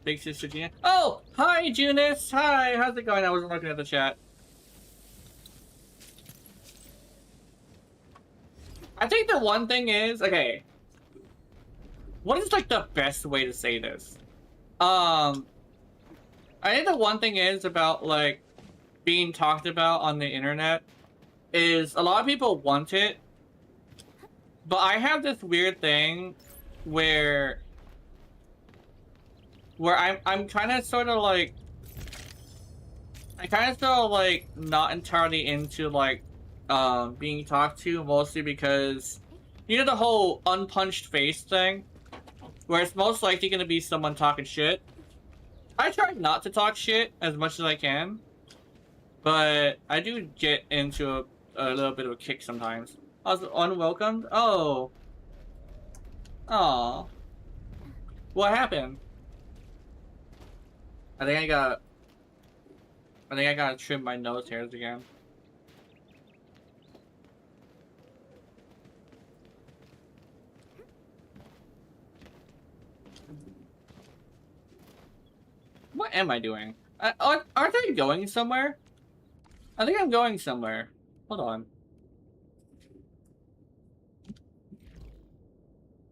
Big sister Gina. Oh, hi, Junis. Hi, how's it going? I wasn't looking at the chat. I think the one thing is, okay. What is like the best way to say this? I think the one thing is about like being talked about on the internet is a lot of people want it, but I have this weird thing where I'm kind of sort of like not entirely into like being talked to, mostly because you know the whole unpunched face thing, where it's most likely going to be someone talking shit. I try not to talk shit as much as I can, but I do get into a little bit of a kick sometimes. I was unwelcomed? Oh. Aw. What happened? I think I gotta trim my nose hairs again. What am I doing? Aren't I going somewhere? I think I'm going somewhere. Hold on.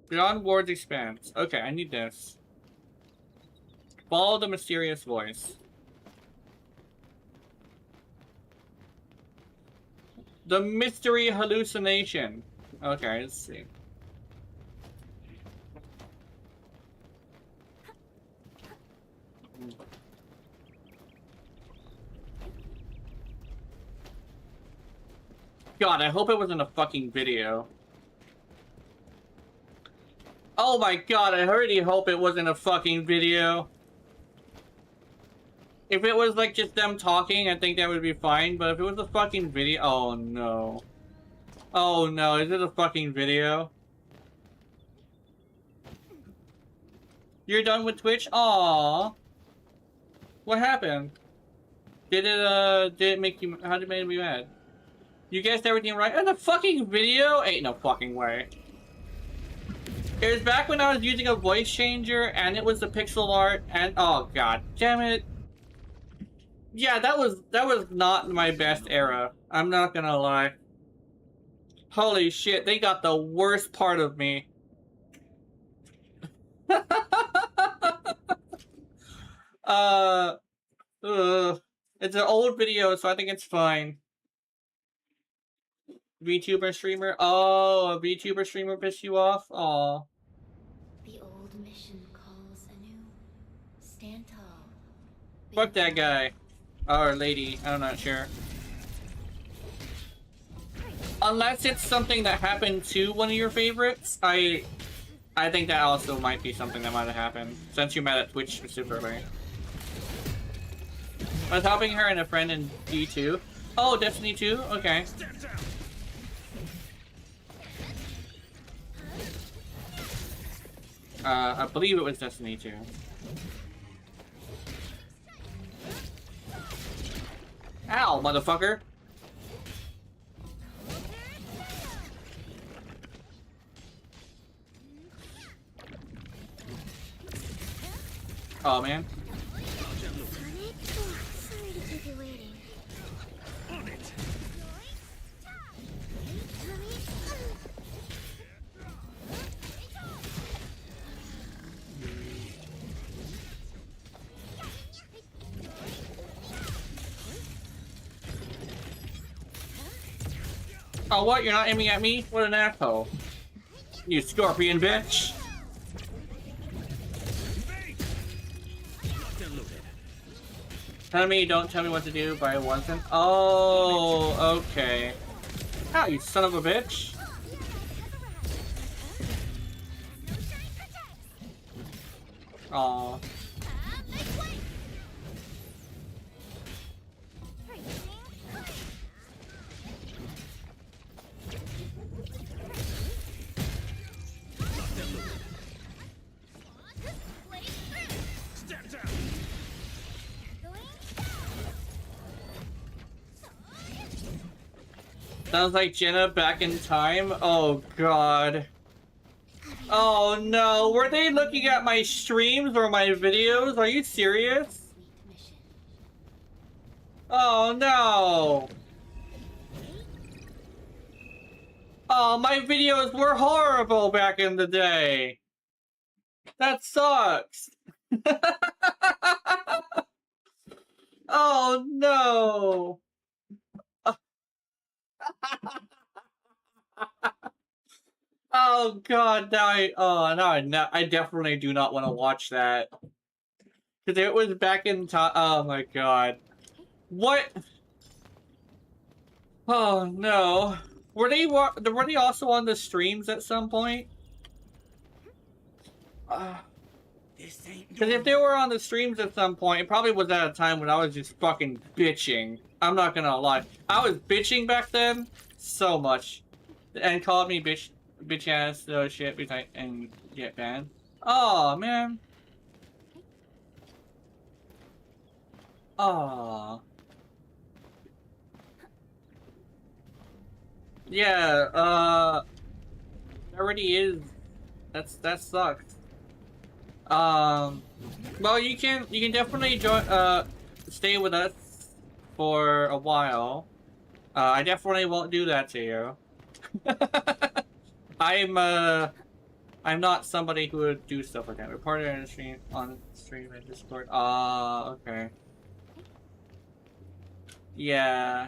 Beyond Ward's Expanse. Okay, I need this. Follow the mysterious voice. The mystery hallucination. Okay, let's see. God, I hope it wasn't a fucking video. Oh my god, I already hope it wasn't a fucking video. If it was like just them talking, I think that would be fine, but if it was a fucking video— oh no. Oh no, is it a fucking video? You're done with Twitch? Aww. What happened? Did it make you— how did it make me mad? You guessed everything right? And the fucking video? Ain't no fucking way. It was back when I was using a voice changer and it was the pixel art and— oh god damn it. Yeah, that was not my best era. I'm not gonna lie. Holy shit, they got the worst part of me. It's an old video, so I think it's fine. VTuber streamer? Oh, a VTuber streamer pissed you off? Aw. The old mission calls anew. Stand tall. Fuck that guy. Or lady, I'm not sure. Unless it's something that happened to one of your favorites, I think that also might be something that might have happened, since you met at Twitch specifically. I was helping her and a friend in D2. Oh, Destiny 2? Okay. I believe it was Destiny 2. Ow, motherfucker! Oh, man. Sorry to keep you waiting. Oh, what? You're not aiming at me? What an asshole. You scorpion bitch! Tell me, don't tell me what to do, but I wasn't. Oh, okay. Ah, you son of a bitch. Aw. Sounds like Jenna back in time. Oh god. Oh no, were they looking at my streams or my videos? Are you serious? Oh no. Oh, my videos were horrible back in the day. That sucks. Oh no. Oh god, now I definitely do not want to watch that. Cause it was back in time. Oh my god. What? Oh no. Were they also on the streams at some point? Because if they were on the streams at some point, it probably was at a time when I was just fucking bitching. I'm not gonna lie. I was bitching back then so much. And called me bitch ass shit and get banned. Oh man. Oh. Yeah, it already is. That sucks. Well, you can definitely join, stay with us for a while. I definitely won't do that to you. I'm not somebody who would do stuff like that. Reported on stream and Discord. Okay. Yeah.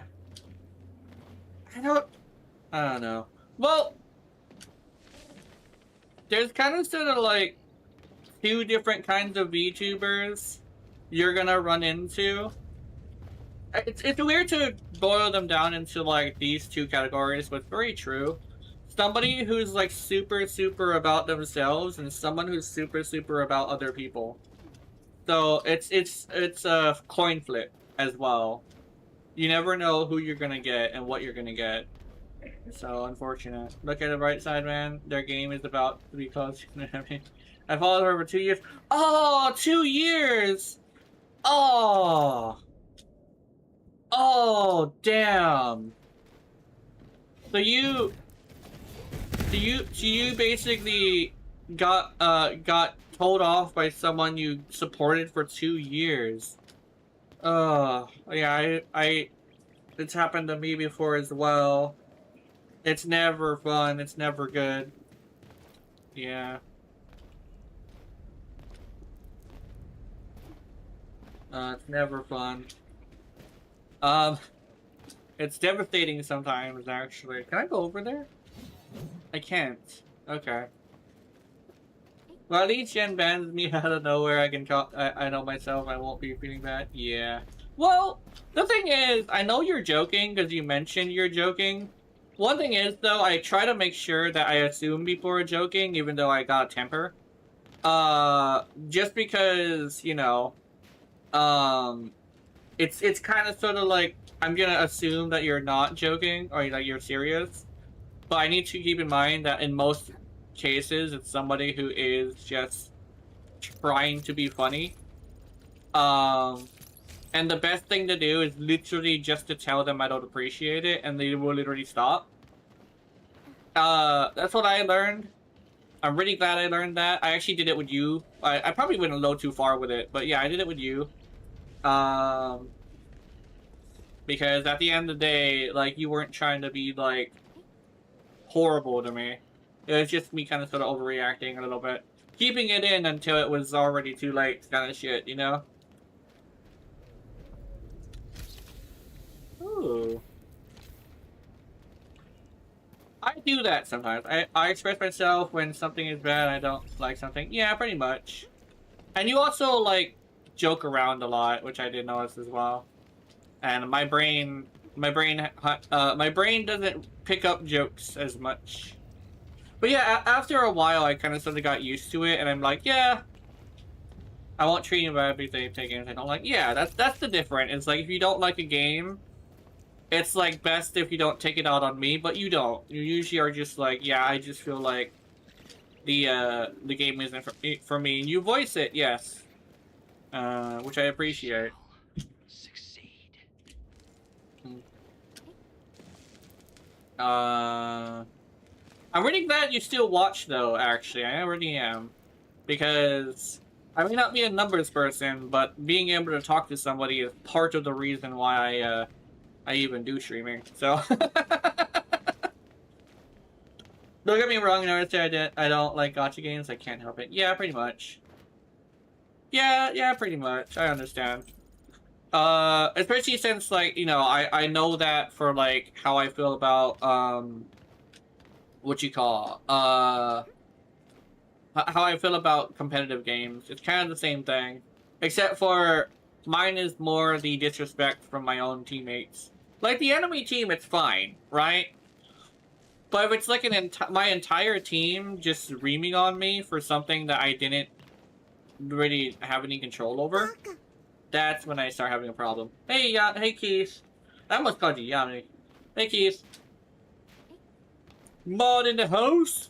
I don't know. Well, there's kind of sort of like two different kinds of VTubers you're gonna run into. It's weird to boil them down into like these two categories, but it's very true. Somebody who's like super about themselves, and someone who's super about other people. So it's a coin flip as well. You never know who you're gonna get and what you're gonna get. So unfortunate. Look at the right side, man. Their game is about to be closed. You know what I mean? I followed her for 2 years. Oh, 2 years! Oh! Oh, damn. So you basically got told off by someone you supported for 2 years. Yeah, it's happened to me before as well. It's never fun, it's never good. Yeah. It's never fun. It's devastating sometimes, actually. Can I go over there? I can't. Okay. Well, at least Jen bans me out of nowhere. I can talk. I know myself. I won't be feeling bad. Yeah. Well, the thing is, I know you're joking because you mentioned you're joking. One thing is, though, I try to make sure that I assume before joking, even though I got a temper. Just because, you know, it's kind of sort of like, I'm gonna assume that you're not joking or that you're serious, but I need to keep in mind that in most cases it's somebody who is just trying to be funny. And the best thing to do is literally just to tell them I don't appreciate it, and they will literally stop. That's what I learned. I'm really glad I learned that. I actually did it with you. I probably went a little too far with it, but yeah, I did it with you. Because at the end of the day, like, you weren't trying to be, like, horrible to me. It was just me kind of sort of overreacting a little bit. Keeping it in until it was already too late kind of shit, you know? Ooh. I do that sometimes. I express myself when something is bad, I don't like something. Yeah, pretty much. And you also, like, joke around a lot, which I did notice as well. And my brain doesn't pick up jokes as much. But yeah, after a while, I kind of sort of got used to it, and I'm like, yeah, I won't treat you about everything taken. I'm like, yeah, that's the difference. It's like, if you don't like a game, it's like best if you don't take it out on me, but you don't. You usually are just like, yeah, I just feel like the game isn't for me, and you voice it, yes, which I appreciate. I'm really glad you still watch, though, actually. I really am. Because I may not be a numbers person, but being able to talk to somebody is part of the reason why I even do streaming. So, don't get me wrong, I don't like gacha games. I can't help it. Yeah, pretty much. Yeah, pretty much. I understand. Especially since, like, you know, I know that for, like, how I feel about, how I feel about competitive games. It's kind of the same thing. Except for, mine is more the disrespect from my own teammates. Like, the enemy team, it's fine, right? But if it's like my entire team just reaming on me for something that I didn't really have any control over, that's when I start having a problem. Hey, hey Keith. I almost called you Yami. Hey Keith. Mod in the house?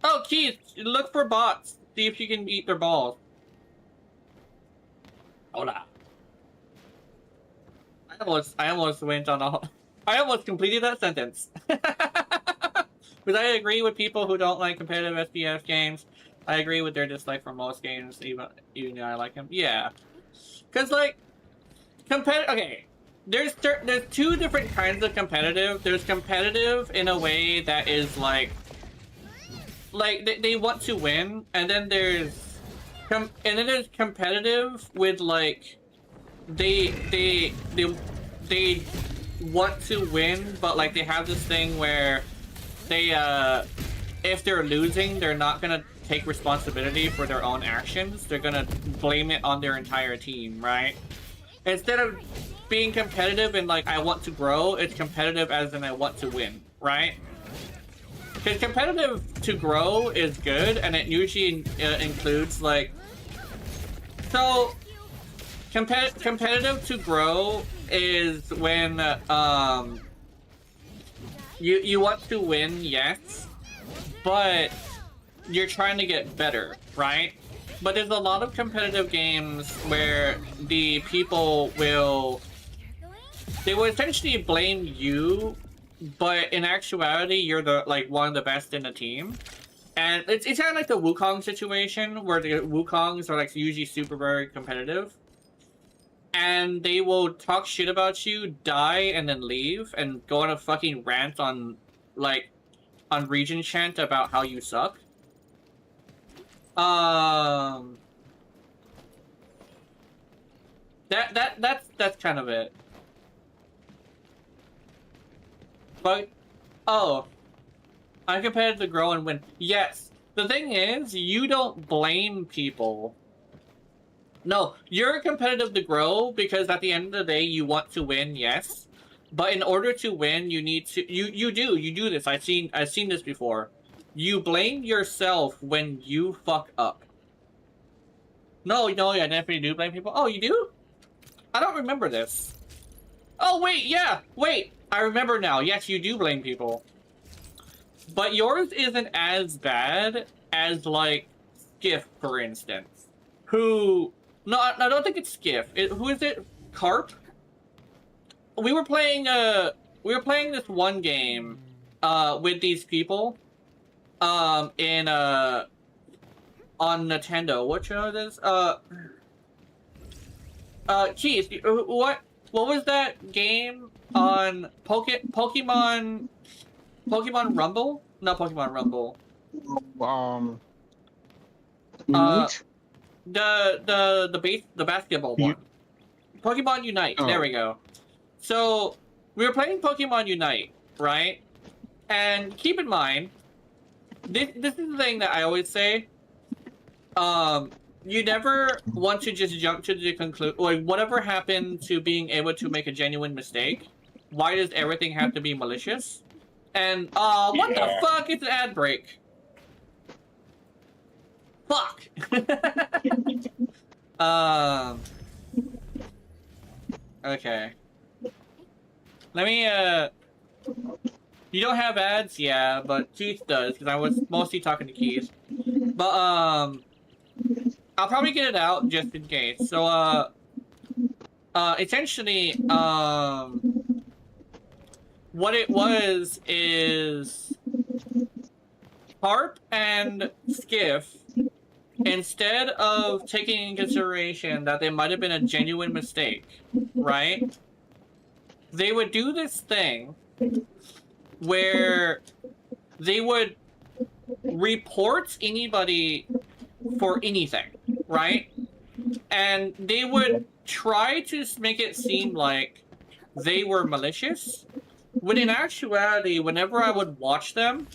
Oh, Keith, look for bots. See if you can eat their balls. Hola. I almost went on a... I almost completed that sentence. But I agree with people who don't like competitive FPS games. I agree with their dislike for most games, even though I like them. Yeah. Because, like, okay, there's two different kinds of competitive. There's competitive in a way that is, like they want to win, and then there's competitive with, like, they want to win, but, like, they have this thing where they, if they're losing, they're not gonna take responsibility for their own actions. They're gonna blame it on their entire team, right? Instead of being competitive and, like, I want to grow, it's competitive as in I want to win, right? Because competitive to grow is good, and it usually includes, like... So, competitive to grow is when, you want to win, yes, but you're trying to get better, right? But there's a lot of competitive games where the people will essentially blame you, but in actuality, you're one of the best in the team. And it's kind of like the Wukong situation, where the Wukongs are, like, usually super very competitive. And they will talk shit about you, die, and then leave, and go on a fucking rant on, like, on Region Chant about how you suck. That's kind of it. But, oh, I'm competitive to grow and win. Yes, the thing is, you don't blame people. No, you're competitive to grow because at the end of the day, you want to win, yes. But in order to win, you need to, you do this. I've seen this before. You blame yourself when you fuck up. No, I definitely do blame people. Oh, you do? I don't remember this. Oh, wait, yeah, wait. I remember now. Yes, you do blame people. But yours isn't as bad as, like, Skiff, for instance. Who... No, I don't think it's Skiff. Who is it? Carp? We were playing this one game, with these people, on Nintendo. What channel is this? Keith, what was that game on Pokemon Rumble? Not Pokemon Rumble. The basketball one. Pokemon Unite. Oh. There we go. So we were playing Pokemon Unite, right? And keep in mind, this is the thing that I always say. You never want to just jump to the conclusion. Like, whatever happened to being able to make a genuine mistake? Why does everything have to be malicious? And, what the fuck? It's an ad break. Fuck! Okay. Let me, you don't have ads? Yeah, but Keith does, because I was mostly talking to Keith. But, I'll probably get it out just in case. So, essentially, what it was is Harp and Skiff, instead of taking in consideration that there might have been a genuine mistake, right? They would do this thing where they would report anybody for anything, right? And they would try to make it seem like they were malicious, when in actuality, whenever I would watch them,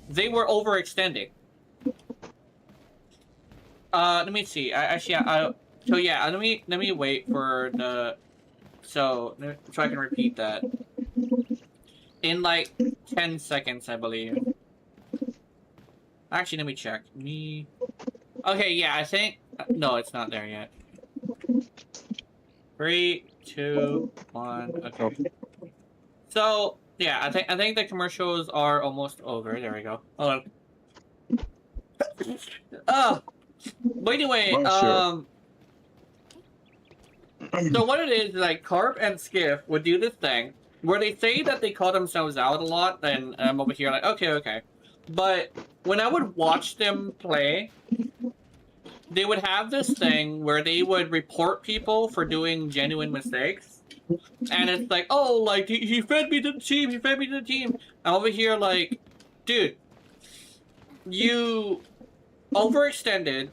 they were overextending. Let me see. So yeah, let me wait for the. So I can repeat that in like 10 seconds, I believe. Actually, let me check. Okay, yeah, I think no, it's not there yet. 3, 2, 1. Okay. So yeah, I think the commercials are almost over. There we go. Hold on. But anyway, so what it is, like, Carp and Skiff would do this thing where they say that they call themselves out a lot, and I'm over here like, okay. But when I would watch them play, they would have this thing where they would report people for doing genuine mistakes. And it's like, oh, like, he fed me to the team, I'm over here like, dude, you overextended,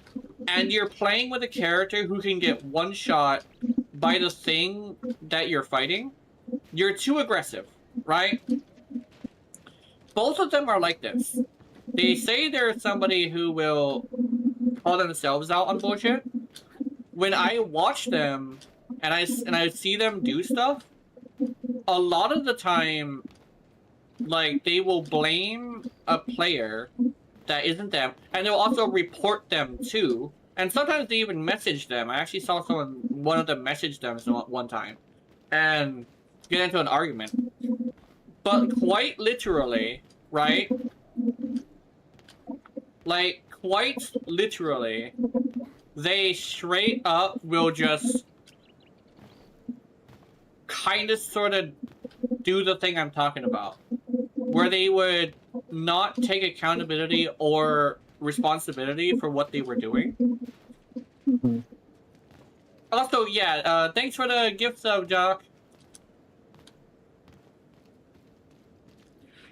and you're playing with a character who can get one shot by the thing that you're fighting. You're too aggressive, right? Both of them are like this. They say they're somebody who will call themselves out on bullshit. When I watch them and I see them do stuff, a lot of the time, like, they will blame a player that isn't them, and they'll also report them too. And sometimes they even message them. I actually saw one of them message them one time, and get into an argument. But quite literally, right? Like, quite literally, they straight up will just kind of sort of do the thing I'm talking about, where they would not take accountability or responsibility for what they were doing. Mm-hmm. Also, yeah, thanks for the gift sub, Jock.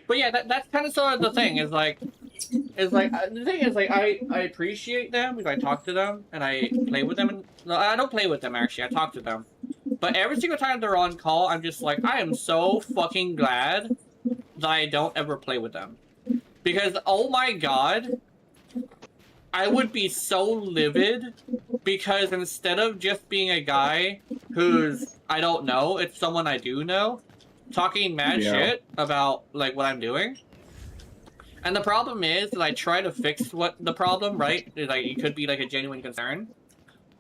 But yeah, that's kind of sort of the thing, is like, the thing is, like, I appreciate them if I talk to them and I play with them. No, I don't play with them, actually, I talk to them. But every single time they're on call, I'm just like, I am so fucking glad that I don't ever play with them. Because, oh my god, I would be so livid, because instead of just being a guy who's, I don't know, it's someone I do know, talking mad shit about, like, what I'm doing. And the problem is that I try to fix what the problem, right? Like, it could be, like, a genuine concern.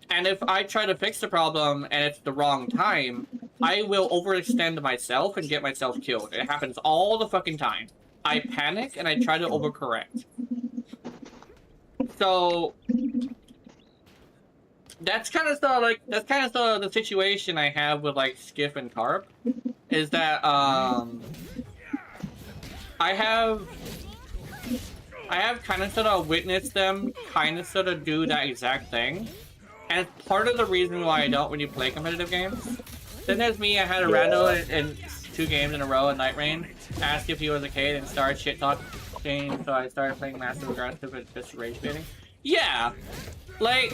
And if I try to fix the problem and it's the wrong time, I will overextend myself and get myself killed. It happens all the fucking time. I panic and I try to overcorrect. So that's kind of the situation I have with like Skiff and Carp, is that I have kind of sort of witnessed them kind of sort of do that exact thing, and it's part of the reason why I don't really play competitive games. Then there's me. I had a rando in 2 games in a row in Night Rain, asked if he was okay, and started shit talking, so I started playing massive aggressive and just rage baiting. Yeah, like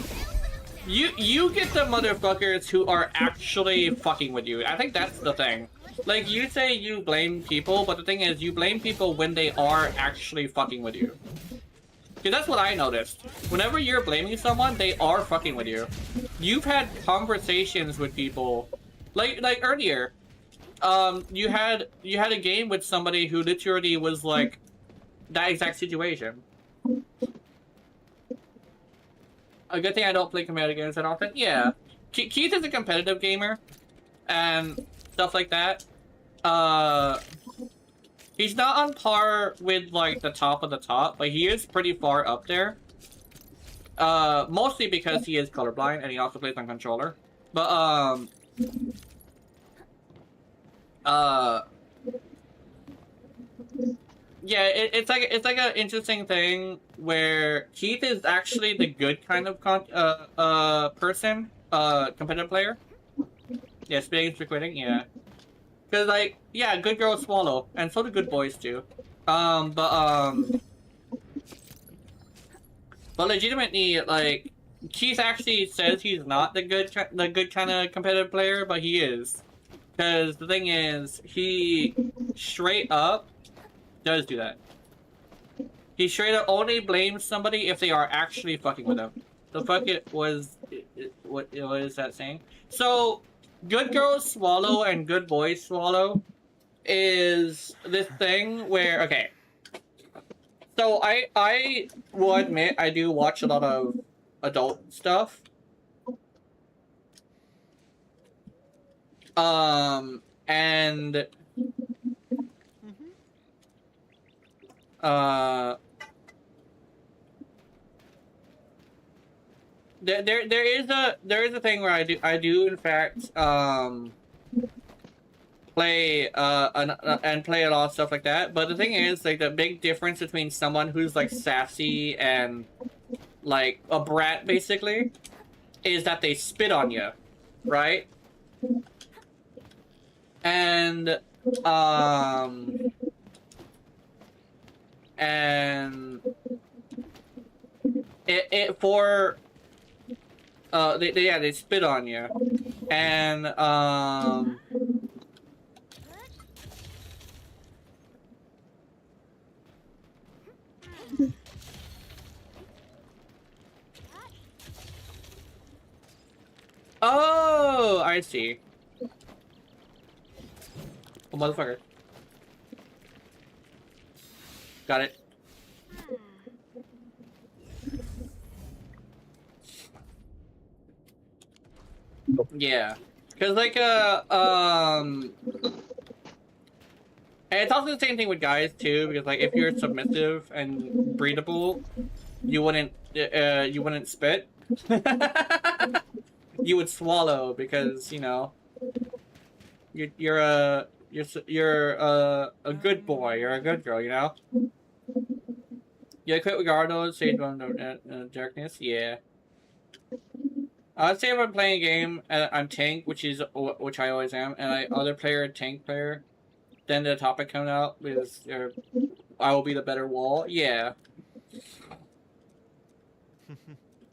you get the motherfuckers who are actually fucking with you. I think that's the thing. Like, you say you blame people, but the thing is, you blame people when they are actually fucking with you. Because that's what I noticed. Whenever you're blaming someone, they are fucking with you. You've had conversations with people, like earlier. You had a game with somebody who literally was like that exact situation. A good thing I don't play competitive games that often. Yeah, Keith is a competitive gamer, and stuff like that. He's not on par with like the top of the top, but he is pretty far up there. Mostly because he is colorblind and he also plays on controller. But yeah, it's like an interesting thing where Keith is actually the good kind of person, competitive player. Yeah, spitting for quitting, yeah. Cause like, yeah, good girls swallow, and so do good boys too. But legitimately, like, Keith actually says he's not the good kind of competitive player, but he is. Cause the thing is, he straight up does do that. He straight up only blames somebody if they are actually fucking with them. The fuck it was, what is that saying? So, good girls swallow and good boys swallow is this thing where, okay. So I will admit I do watch a lot of adult stuff. And there is a thing where I do in fact play and play a lot of stuff like that. But the thing is, like, the big difference between someone who's like sassy and like a brat basically is that they spit on you, right? And it for they spit on you, and oh, I see. Oh, motherfucker. Got it. Yeah. Cause like, and it's also the same thing with guys too, because like, if you're submissive and breedable, you wouldn't spit. You would swallow because, you know, you're a good boy, you're a good girl, you know? Yeah, quit regardless, save on darkness, yeah. I'd say if I'm playing a game and I'm tank, which I always am, and other player tank player, then the topic comes out is I will be the better wall. Yeah.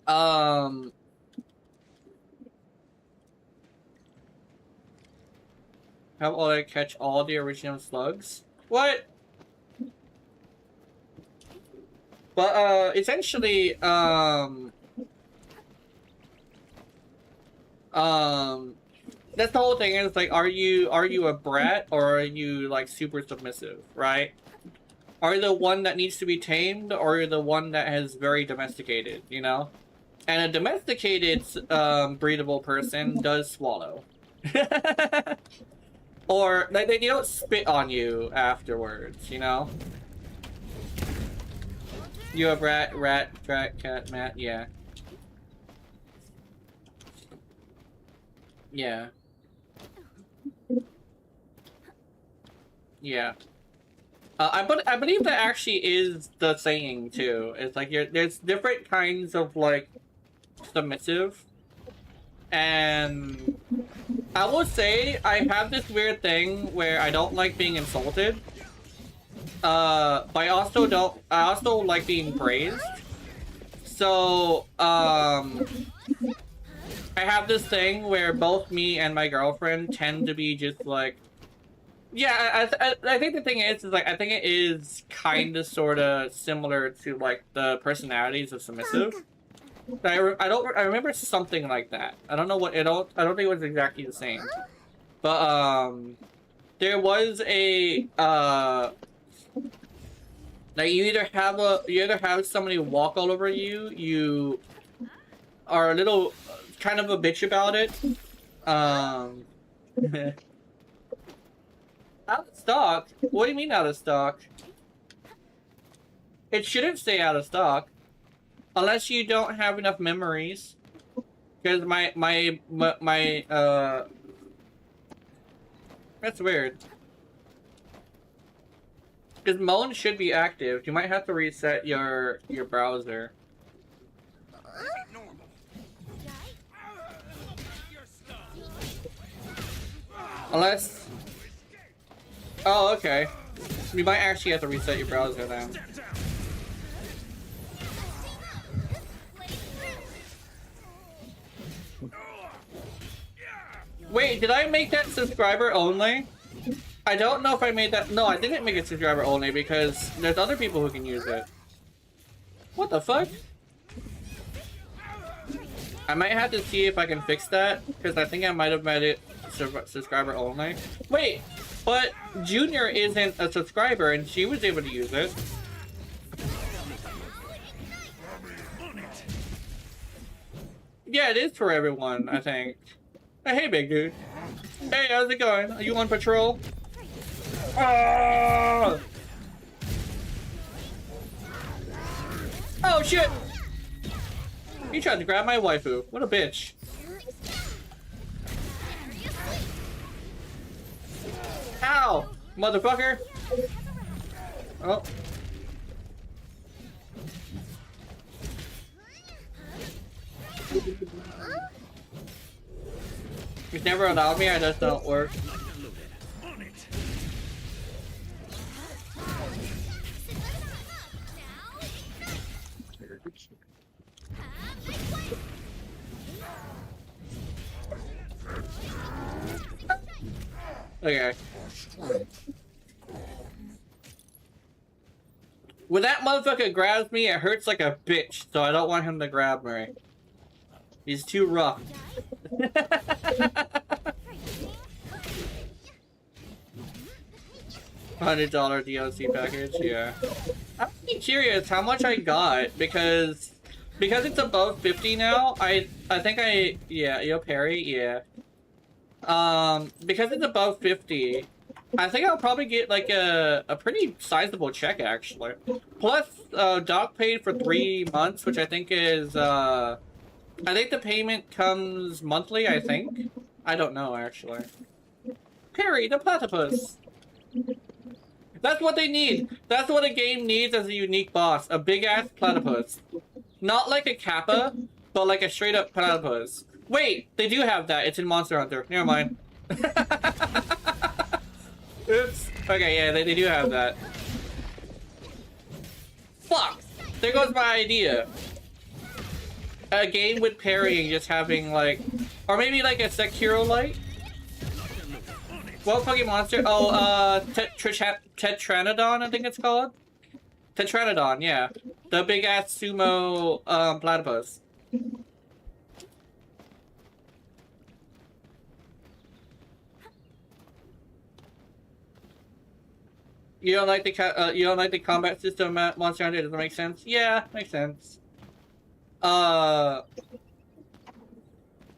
How will I catch all the original slugs? What? But essentially, that's the whole thing. Is like, are you a brat or are you like super submissive, right? Are you the one that needs to be tamed or are you the one that has very domesticated, you know? And a domesticated breedable person does swallow. Or like they don't spit on you afterwards, you know? You have rat, cat, mat, yeah. Yeah. Yeah. I believe that actually is the saying too. It's like there's different kinds of like submissive, and I will say I have this weird thing where I don't like being insulted. But I also like being praised. So I have this thing where both me and my girlfriend tend to be just like, yeah, I think the thing is like, I think it is kind of sort of similar to like the personalities of submissive. I remember something like that. I don't know what I don't think it was exactly the same. But there was a like you either have somebody walk all over you, you are a little kind of a bitch about it. Out of stock? What do you mean out of stock? It shouldn't stay out of stock. Unless you don't have enough memories. Because that's weird. Because Moan should be active. You might have to reset your browser. Unless... Oh, okay. You might actually have to reset your browser then. Wait, did I make that subscriber only? I don't know if I made that. No, I didn't make it subscriber only because there's other people who can use it. What the fuck? I might have to see if I can fix that because I think I might have made it subscriber only. Wait, but Junior isn't a subscriber and she was able to use it. Yeah, it is for everyone, I think. Hey, big dude. Hey, how's it going? Are you on patrol? Oh, oh shit! He tried to grab my waifu. What a bitch. Ow! Motherfucker! Oh. He's never allowed me, I just don't work. Okay. When that motherfucker grabs me, it hurts like a bitch, so I don't want him to grab me. He's too rough. $100 DLC package, yeah. I'm curious how much I got because it's above 50 now. I think yeah, yo Perry, yeah. Because it's above 50, I think I'll probably get like a pretty sizable check actually. Plus, Doc paid for 3 months, which I think is I think the payment comes monthly, I think. I don't know, actually. Perry, the platypus! That's what they need! That's what a game needs as a unique boss. A big-ass platypus. Not like a kappa, but like a straight-up platypus. Wait! They do have that. It's in Monster Hunter. Never mind. Oops. Okay, yeah, they do have that. Fuck! There goes my idea. A game with parrying, just having like, or maybe like a Sekiro light. What fucking monster? Oh, Tetranodon, I think it's called. Tetranodon, yeah, the big ass sumo platypus. You don't like the combat system at Monster Hunter? Does that make sense? Yeah, makes sense. Yeah,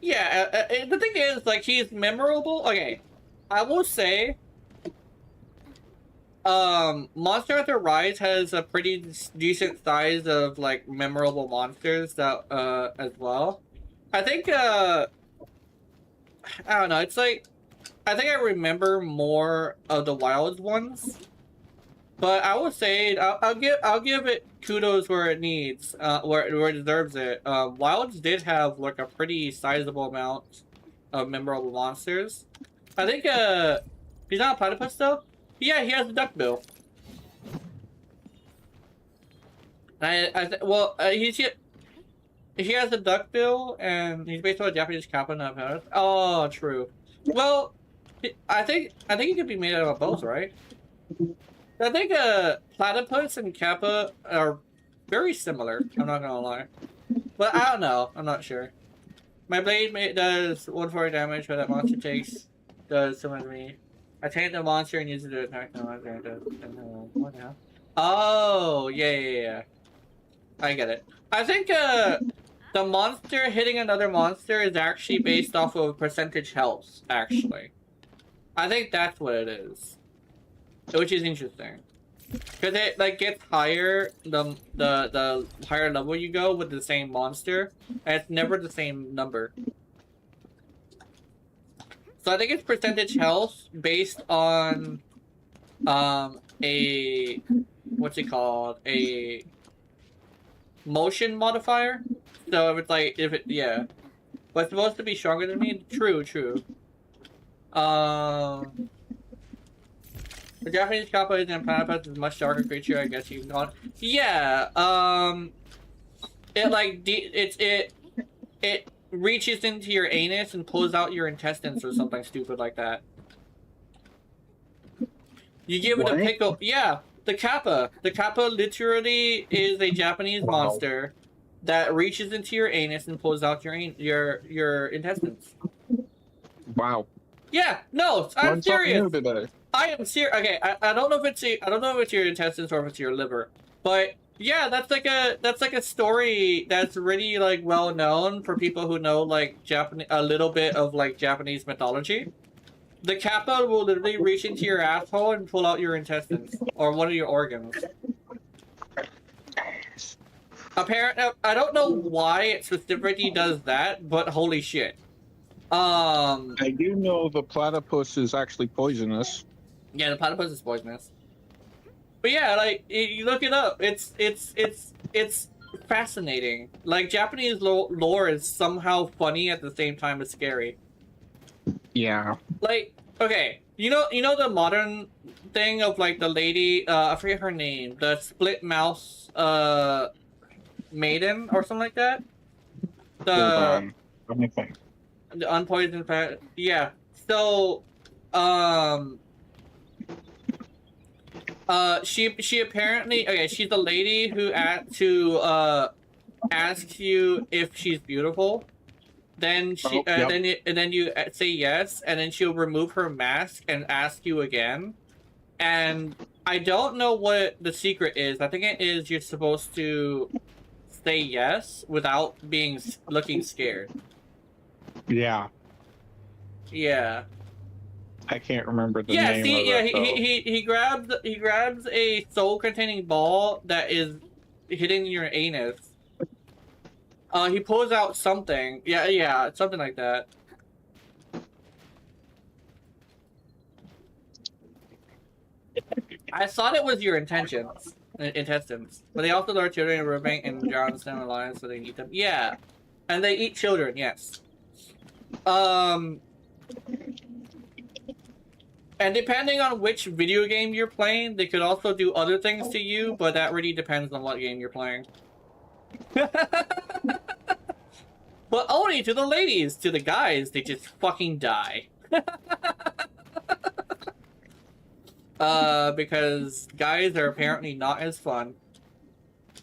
the thing is, like, he's memorable. Okay, I will say, Monster Hunter Rise has a pretty decent size of, like, memorable monsters that, as well. I think, I don't know, it's like, I think I remember more of the Wilds ones. But I would say I'll give it kudos where it needs, where it deserves it. Wilds did have like a pretty sizable amount of memorable monsters. I think he's not a platypus though. Yeah, he has a duckbill. He has a duckbill and he's based on a Japanese kappa, not a Oh, true. Well, I think he could be made out of both, right? I think platypus and kappa are very similar. I'm not gonna lie, but I don't know. I'm not sure. My blade does 140 damage, but that monster does so much to me. I take the monster and use it to attack the monster. What now? Oh yeah. I get it. I think the monster hitting another monster is actually based off of percentage health. Actually, I think that's what it is. Which is interesting, because it like gets higher the higher level you go with the same monster, and it's never the same number. So I think it's percentage health based on a what's it called, a motion modifier. So if it yeah, but it's supposed to be stronger than me. True. The Japanese kappa is in platypus is a much darker creature, I guess you can call it. Yeah, it like it reaches into your anus and pulls out your intestines or something stupid like that. You give it a pickle. Yeah, the kappa. The kappa literally is a Japanese monster that reaches into your anus and pulls out your intestines. Wow. Yeah, no, I'm serious. Today. I am serious. Okay, I don't know if it's your intestines or if it's your liver, but yeah, that's like a story that's really like well known for people who know like a little bit of like Japanese mythology. The kappa will literally reach into your asshole and pull out your intestines or one of your organs. Apparently, I don't know why it specifically does that, but holy shit. I do know the platypus is actually poisonous. Yeah, the platypus is poisonous. But yeah, like you look it up. It's fascinating. Like Japanese lore is somehow funny at the same time as scary. Yeah. Like, okay, you know the modern thing of like the lady, I forget her name, the split mouse maiden or something like that. Let me think. The unpoisoned fat. Yeah. So, she apparently, okay, she's a lady who asks you if she's beautiful. Then then you say yes, and then she'll remove her mask and ask you again. And I don't know what the secret is. I think it is you're supposed to say yes without looking scared. Yeah. Yeah. I can't remember the name see, of yeah, it. he grabs a soul-containing ball that is hitting your anus. He pulls out something. Yeah, something like that. I thought it was your intestines, but they also lure children in Burbank and drown them alive, so they eat them. Yeah, and they eat children. Yes. And depending on which video game you're playing, they could also do other things to you, but that really depends on what game you're playing. But only to the ladies. To the guys, they just fucking die. Because guys are apparently not as fun.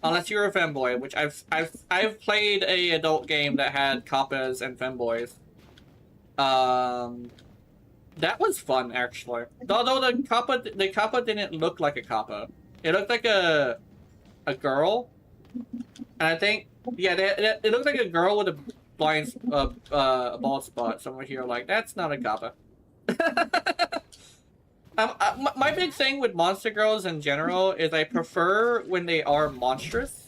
Unless you're a femboy, which I've played a adult game that had kappas and femboys. That was fun, actually. Although the kappa didn't look like a kappa. It looked like a girl. And I think, yeah, it looks like a girl with a blind, a bald spot somewhere here. Like, that's not a kappa. My big thing with monster girls in general is I prefer when they are monstrous.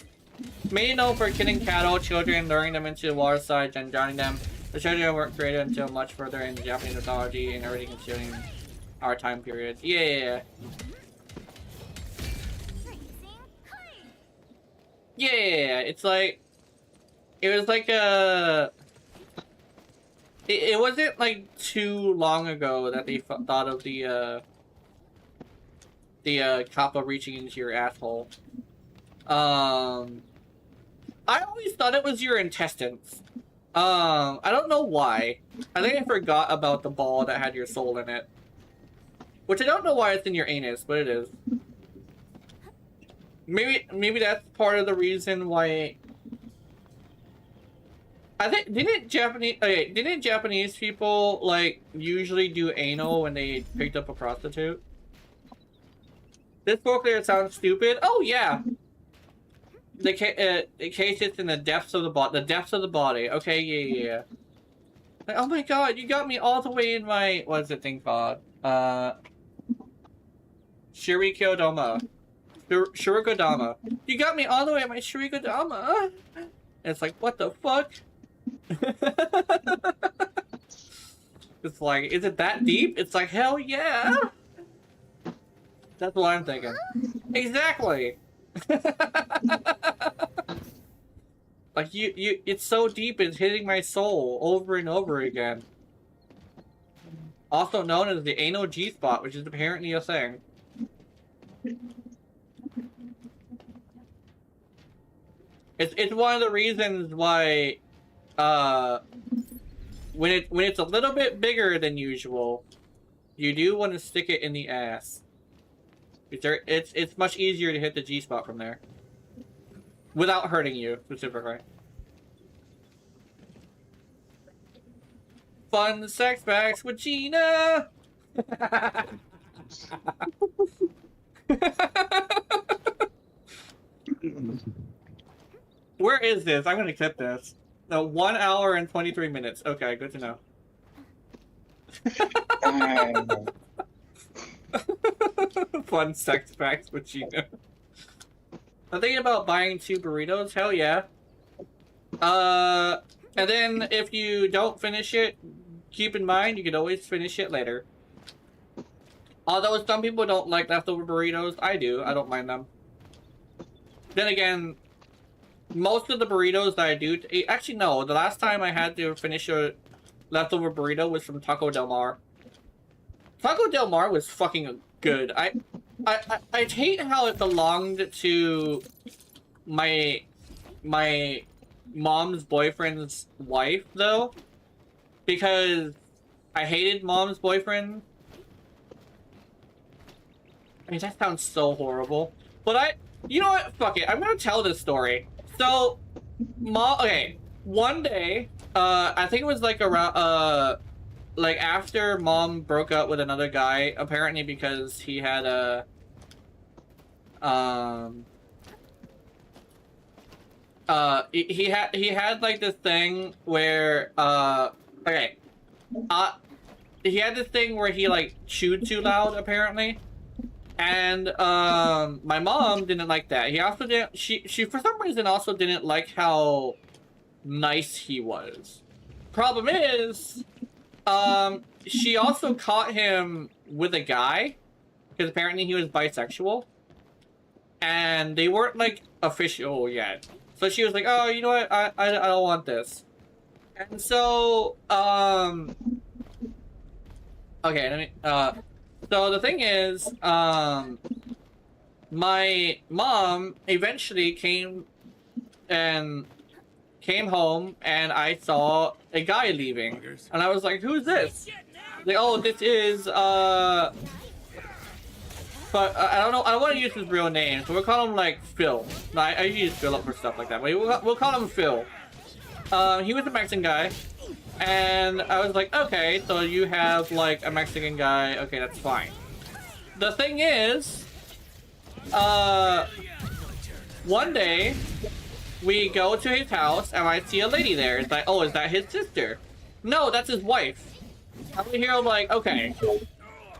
Mainly known for killing cattle, children, luring them into the water side, and drowning them. The children weren't created until much further in Japanese mythology and everything concerning our time period. Yeah. Yeah, it's like... It was like a... It wasn't like too long ago that they thought of the kappa reaching into your asshole. I always thought it was your intestines. I don't know why. I think I forgot about the ball that had your soul in it. Which I don't know why it's in your anus, but it is. Maybe that's part of the reason why... I think, didn't Japanese people, like, usually do anal when they picked up a prostitute? This folklore sounds stupid. Oh, yeah! The case is in the depths of the body. Okay, yeah. Like, oh my god, you got me all the way in my... What is the thing called? Shirikodama. Shirikodama. You got me all the way in my Shirikodama. And it's like, what the fuck? It's like, is it that deep? It's like, hell yeah! That's what I'm thinking. Exactly! Like, it's so deep, it's hitting my soul over and over again. Also known as the anal G-spot, which is apparently a thing. It's one of the reasons why, when it's a little bit bigger than usual, you do want to stick it in the ass. It's much easier to hit the G-spot from there. Without hurting you, specifically. Fun sex facts with Gina! Where is this? I'm gonna clip this. No, 1 hour and 23 minutes. Okay, good to know. Fun sex facts with Gina. I'm thinking about buying 2 burritos. Hell yeah. And then if you don't finish it, keep in mind you can always finish it later. Although some people don't like leftover burritos, I do. I don't mind them. Then again, most of the burritos that I do... Actually, no. The last time I had to finish a leftover burrito was from Taco Del Mar. Taco Del Mar was fucking good. I hate how it belonged to my mom's boyfriend's wife, though. Because I hated mom's boyfriend. I mean, that sounds so horrible. But you know what? Fuck it. I'm gonna tell this story. So, okay. One day, I think it was like around, like after mom broke up with another guy, apparently because he had a, he had like this thing where, okay. He had this thing where he like chewed too loud, apparently. And my mom didn't like that. He also didn't. She for some reason also didn't like how nice he was. Problem is, she also caught him with a guy because apparently he was bisexual, and they weren't like official yet. So she was like, "Oh, you know what? I don't want this." And so okay, let me so the thing is, my mom eventually came home, and I saw a guy leaving, and I was like, "Who's this?" Like, "Oh, this is but I don't know. I don't want to use his real name, so we'll call him like Phil. No, I use Philip for stuff like that. But we'll call him Phil. He was a Mexican guy. And I was like, okay, so you have like a Mexican guy, okay, that's fine. The thing is, one day, we go to his house, and I see a lady there. It's like, oh, is that his sister? No, that's his wife. I'm here like, okay,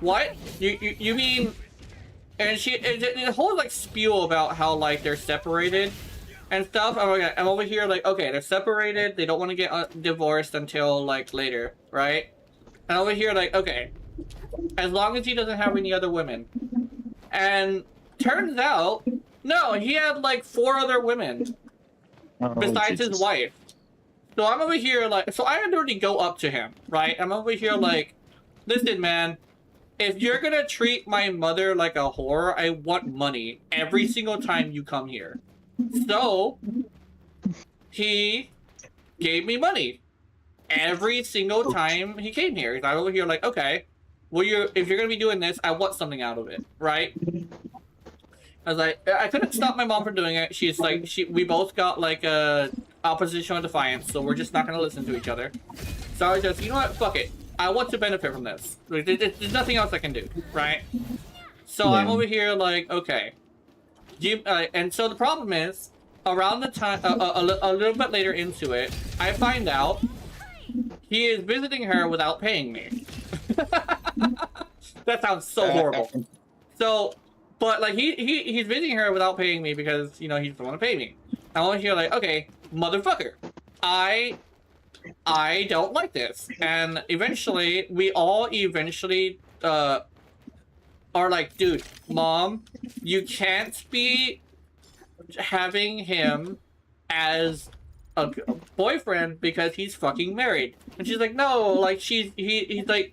what? You mean? And the whole like spiel about how like they're separated and stuff. I'm over here like, okay, they're separated. They don't want to get divorced until like later, right? And over here like, okay, as long as he doesn't have any other women. And turns out, no, he had like 4 other women besides Jesus. his wife. So I'm over here like, so I already go up to him, right? I'm over here like, listen, man, if you're gonna treat my mother like a whore, I want money every single time you come here. So he gave me money every single time he came here. I'm over here like, okay, well, if you're gonna be doing this, I want something out of it, right? I was like, I couldn't stop my mom from doing it. She's like, we both got like a opposition of defiance, so we're just not gonna listen to each other. So I was just, you know what, fuck it. I want to benefit from this. There's nothing else I can do, right? So I'm over here like, okay. And so the problem is, around the time, a little bit later into it, I find out he is visiting her without paying me. That sounds so horrible. So, but like he's visiting her without paying me because, you know, he doesn't want to pay me. I'm over here like, okay, motherfucker, I don't like this. And eventually, we all are like, dude, mom, you can't be having him as a boyfriend because he's fucking married. And she's like, no, like he's like,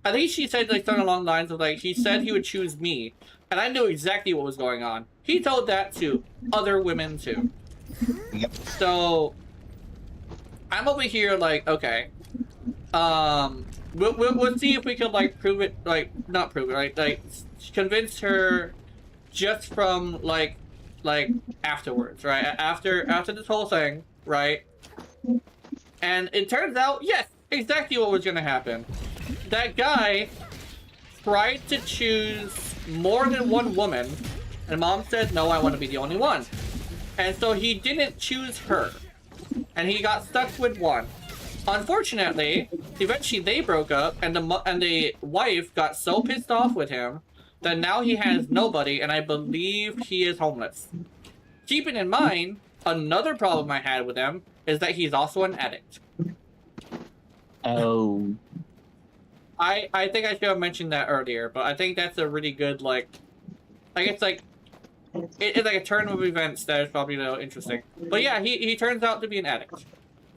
I think she said like something along the lines of like, he said he would choose me. And I knew exactly what was going on. He told that to other women too. Yep. So I'm over here like, okay, we'll see if we can like prove it, like not prove it, like convince her just from like afterwards, right? After this whole thing, right? And it turns out, yes, exactly what was gonna happen. That guy tried to choose more than one woman, and mom said, no, I want to be the only one. And so he didn't choose her, and he got stuck with one. Unfortunately, eventually they broke up, and the wife got so pissed off with him that now he has nobody, and I believe he is homeless. Keeping in mind, another problem I had with him is that he's also an addict. Oh. I think I should have mentioned that earlier, but I think that's a really good, like it's like, it's like a turn of events that is probably a little interesting. But yeah, he turns out to be an addict.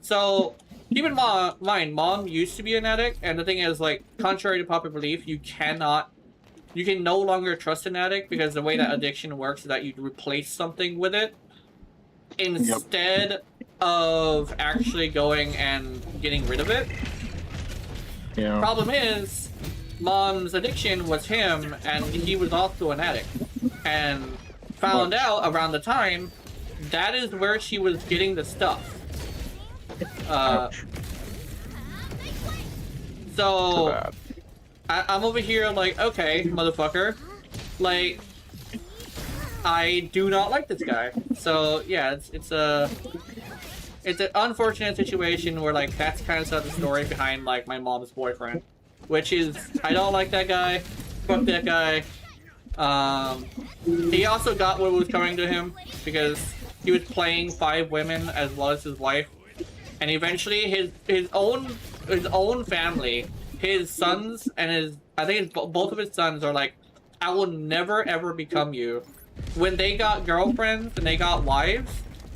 So, keep in mind, mom used to be an addict, and the thing is, like, contrary to popular belief, you can no longer trust an addict because the way that addiction works is that you replace something with it instead of actually going and getting rid of it. Yeah. Problem is, mom's addiction was him, and he was also an addict. And found out around the time, that is where she was getting the stuff. So, I'm over here like, okay, motherfucker. Like, I do not like this guy. So, yeah, it's an unfortunate situation where, like, that's kind of the story behind, like, my mom's boyfriend. Which is, I don't like that guy. Fuck that guy. He also got what was coming to him because he was playing 5 women as well as his wife. And eventually his own family, his sons and I think both of his sons are like, I will never ever become you. When they got girlfriends and they got wives,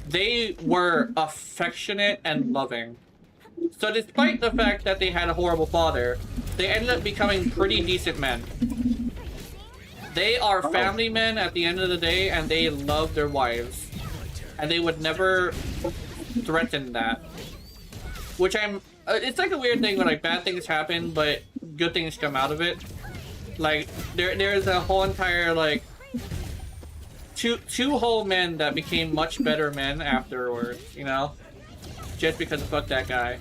they were affectionate and loving. So despite the fact that they had a horrible father, they ended up becoming pretty decent men. They are family men at the end of the day, and they love their wives. And they would never threaten that. Which it's like a weird thing when like bad things happen, but good things come out of it. Like, there's a whole entire, like, two whole men that became much better men afterwards, you know? Just because fuck that guy.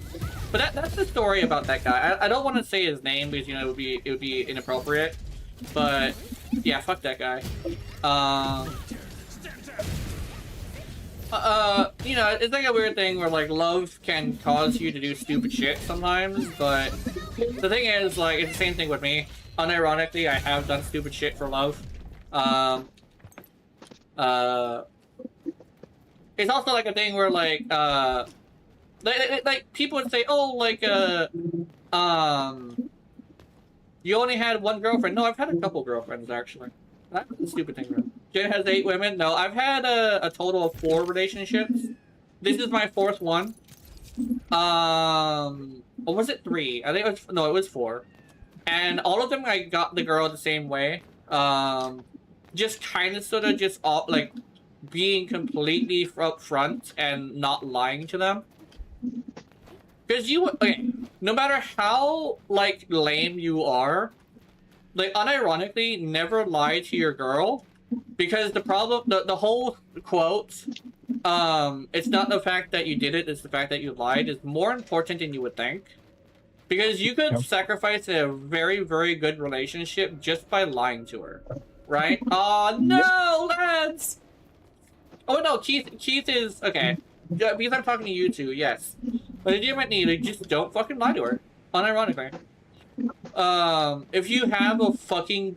But that's the story about that guy. I don't want to say his name because, you know, it would be inappropriate. But yeah, fuck that guy. You know, it's like a weird thing where like love can cause you to do stupid shit sometimes, but the thing is, like, it's the same thing with me. Unironically, I have done stupid shit for love. It's also like a thing where like people would say, oh, like you only had one girlfriend. No, I've had a couple girlfriends actually. That's a stupid thing, man. Jen has 8 women. No, I've had a total of 4 relationships. This is my 4th one. Or was it 3? I think it was, no, it was 4. And all of them, I got the girl the same way. Just kind of sort of just all, like, being completely upfront and not lying to them. Because okay, no matter how, like, lame you are, like, unironically, never lie to your girl. Because the problem, the whole quote, it's not the fact that you did it, it's the fact that you lied, is more important than you would think. Because you could sacrifice a very, very good relationship just by lying to her. Right? Oh, no, lads! Oh, no, Keith is, okay. Because I'm talking to you two, yes. But legitimately, like, just don't fucking lie to her. Unironically. If you have a fucking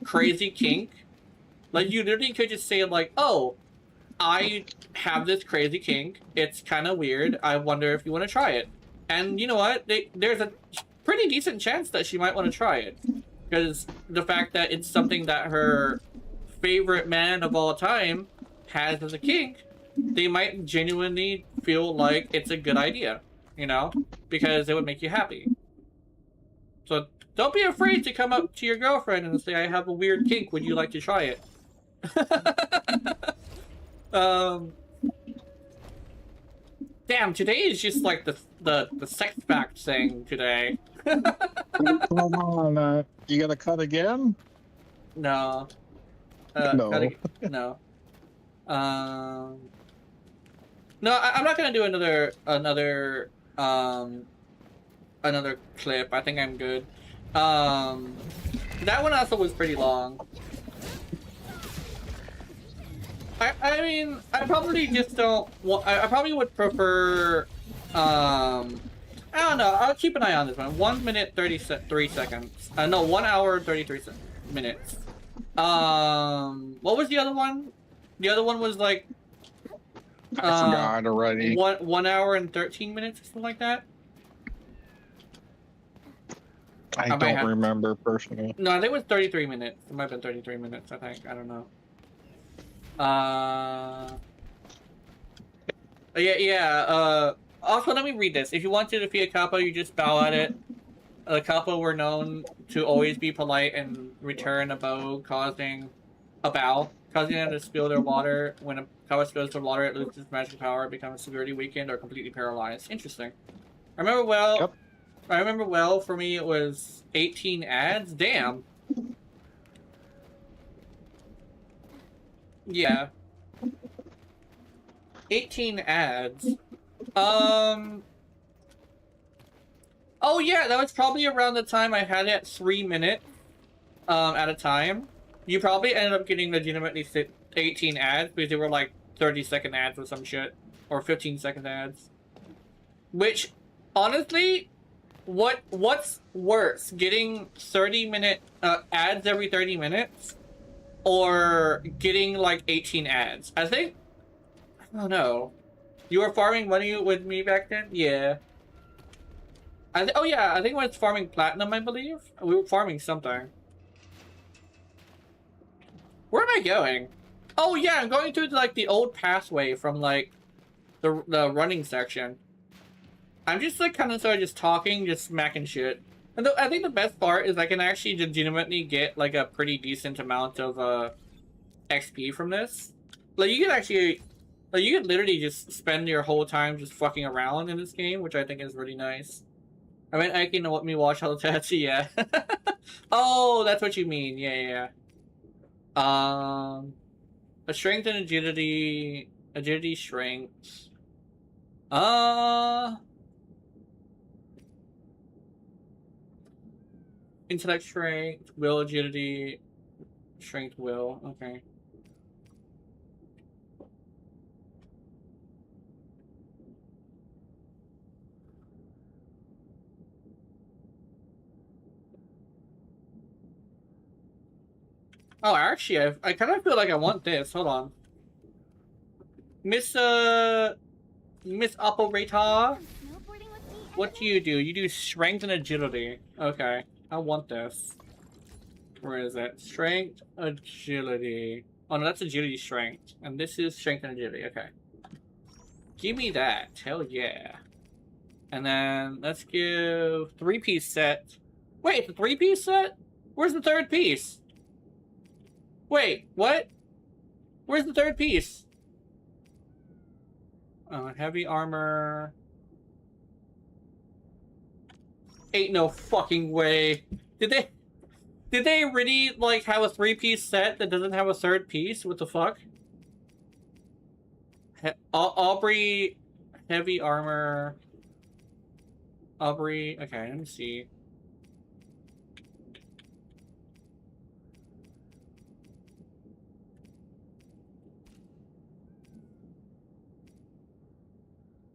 crazy kink, like, you literally could just say, like, oh, I have this crazy kink. It's kind of weird. I wonder if you want to try it. And you know what? There's a pretty decent chance that she might want to try it. Because the fact that it's something that her favorite man of all time has as a kink, they might genuinely feel like it's a good idea. You know? Because it would make you happy. So don't be afraid to come up to your girlfriend and say, I have a weird kink. Would you like to try it? Damn, today is just like the sex fact thing today. Come on, you gotta cut again? No. No. No. No, I'm not gonna do another clip. I think I'm good. That one also was pretty long. I mean, I probably just don't. Well, I probably would prefer. I don't know. I'll keep an eye on this one. 1 minute 33 seconds. No, 1 hour and 33 minutes. What was the other one? The other one was like. I forgot already. 1 hour and 13 minutes or something like that. I don't remember personally. No, I think it was 33 minutes. It might have been 33 minutes. I think. I don't know. Also, let me read this. If you want to defeat a Kappa, you just bow at it. The Kappa were known to always be polite and return a bow, causing them to spill their water. When a Kappa spills their water, it loses its magic power, becomes severely weakened, or completely paralyzed. Interesting. I remember well. Yep. I remember well. For me, it was 18 ads. Damn. Yeah. 18 ads. Oh yeah, that was probably around the time I had it at 3 minutes at a time. You probably ended up getting legitimately 18 ads because they were like 30-second ads or some shit. Or 15-second ads. Which, honestly, what's worse? Getting 30-minute ads every 30 minutes? Or getting like 18 ads? I think, I don't know. You were farming money with me back then? Yeah. Oh yeah, I think I was farming platinum, I believe. We were farming something. Where am I going? Oh yeah, I'm going through like the old pathway from like the running section. I'm just like kind of sort of just talking, just smacking shit. And I think the best part is I can actually legitimately get like a pretty decent amount of XP from this. Like you could actually, like you could literally just spend your whole time just fucking around in this game, which I think is really nice. I mean, I can let me watch how to yeah. Oh, that's what you mean. Yeah. A strength and agility strength. Intellect, strength, will, agility, strength, will. Okay. Oh, actually, I kind of feel like I want this. Hold on. Miss Operator, Snowboarding with me, what do you do? You do strength and agility. Okay, I want this. Where is it? Strength, agility. Oh no, that's agility strength. And this is strength and agility. Okay. Give me that. Hell yeah. And then let's give 3-piece set. Wait, the 3-piece set? Where's the 3rd piece? Wait, what? Where's the 3rd piece? Heavy armor. Ain't no fucking way. Did they really like have a 3-piece set that doesn't have a 3rd piece? What the fuck? Aubrey, heavy armor. Aubrey, okay, let me see.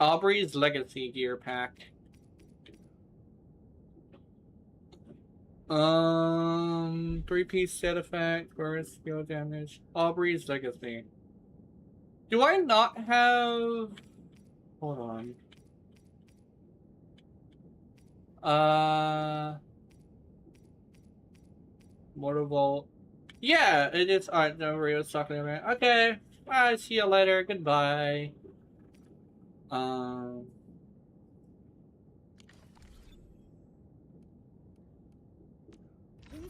Aubrey's legacy gear pack. 3-piece set effect, burst, skill damage. Aubrey's legacy. Do I not have... Hold on. Motorvolt. Yeah, it is. Alright, no, Rio's talking about. Okay, I see you later. Goodbye. Wind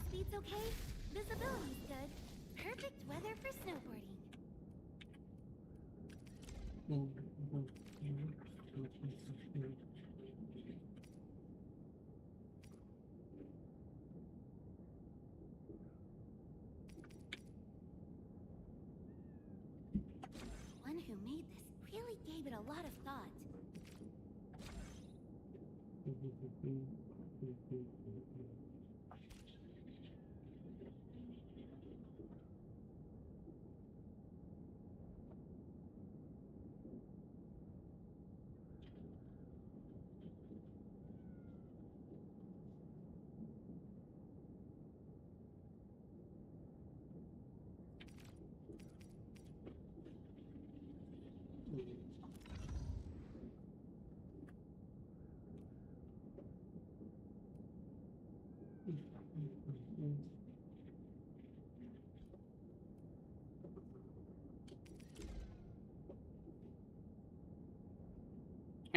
speed's okay. Visibility's good. Perfect weather for snowboarding. One who made this really gave it a lot of thought.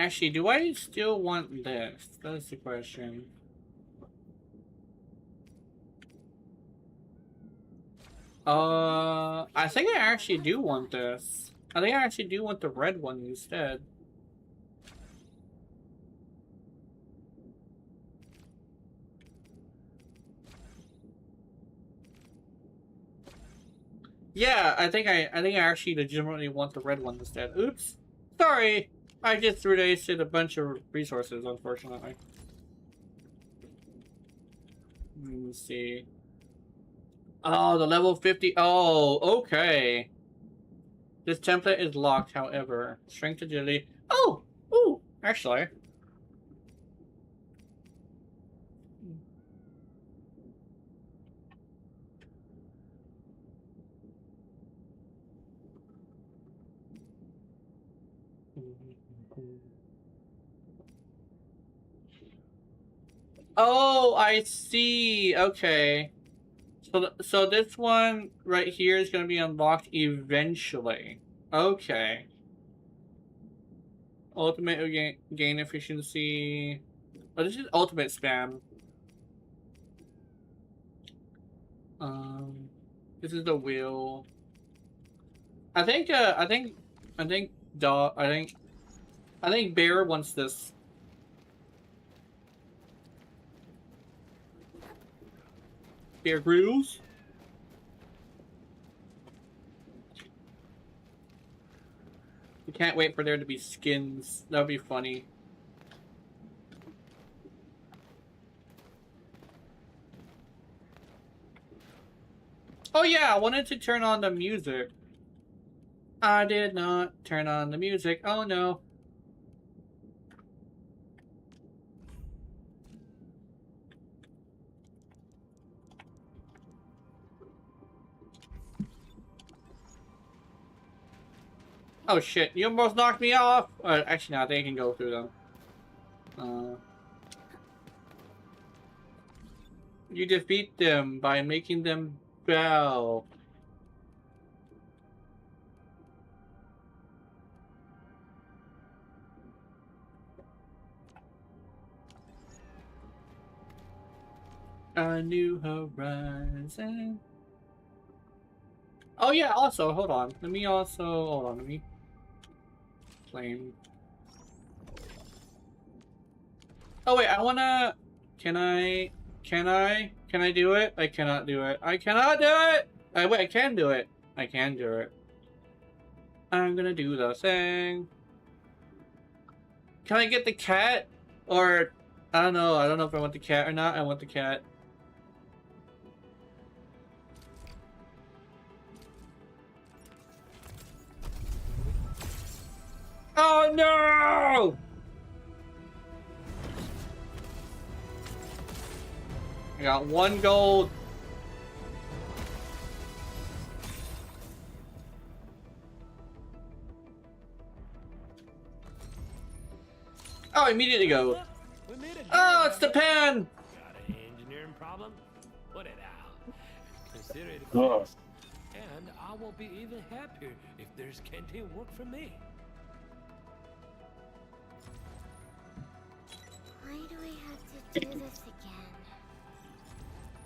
Actually, do I still want this? That's the question. I think I actually do want this. I think I actually do want the red one instead. Yeah, I think I actually legitimately want the red one instead. Oops. Sorry. I just wasted a bunch of resources, unfortunately. Let me see. Oh, the level 50. Oh, okay. This template is locked, however. Strength agility. Oh! Ooh! Actually. Oh, I see. Okay. So this one right here is going to be unlocked eventually. Okay. Ultimate gain efficiency. Oh, this is ultimate spam. This is the wheel. I think Bear wants this. Bear Grylls. We can't wait for there to be skins. That would be funny. Oh yeah, I wanted to turn on the music. I did not turn on the music. Oh no. Oh shit, you almost knocked me off! Actually, no, they can go through them. You defeat them by making them bow. A new horizon. Oh yeah, also, hold on. Let me claim. Oh wait, I wanna... Can I do it? I cannot do it. I cannot do it! Wait, I can do it. I can do it. I'm gonna do the thing. Can I get the cat? Or, I don't know. I don't know if I want the cat or not. I want the cat. Oh no! I got 1 gold. Oh, immediately go. Oh, it's the pen! Got an engineering problem? Put it out. Consider it Oh. fixed. And I will be even happier if there's canteen work for me. Why do we have to do this again?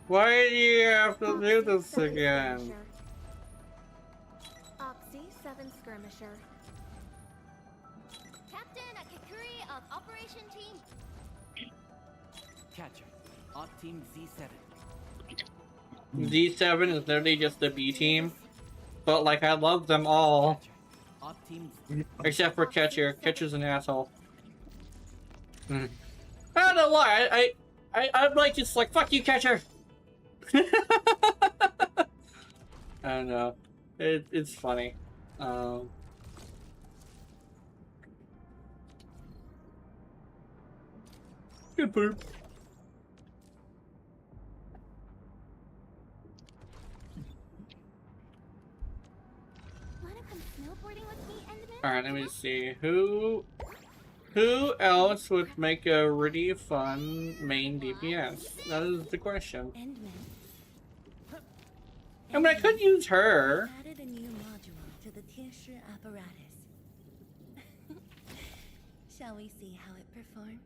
Why do you have to do this again? Oxy 7 Skirmisher. Captain Akakuri of Operation Team. Catcher, Op Team Z7. Z7 is literally just the B team. But like, I love them all. Catcher, Op Team Except for Catcher. Catcher's an asshole. I don't know why. I'm like, just like, fuck you, Catcher! I don't know. It's funny. Good poop. Wanna come snowboarding with me, Endman? Alright, let me see. Who else would make a really fun main DPS? That is the question. Endman. I mean, I could use her. Added a new module to the Tiershi apparatus. Shall we see how it performs?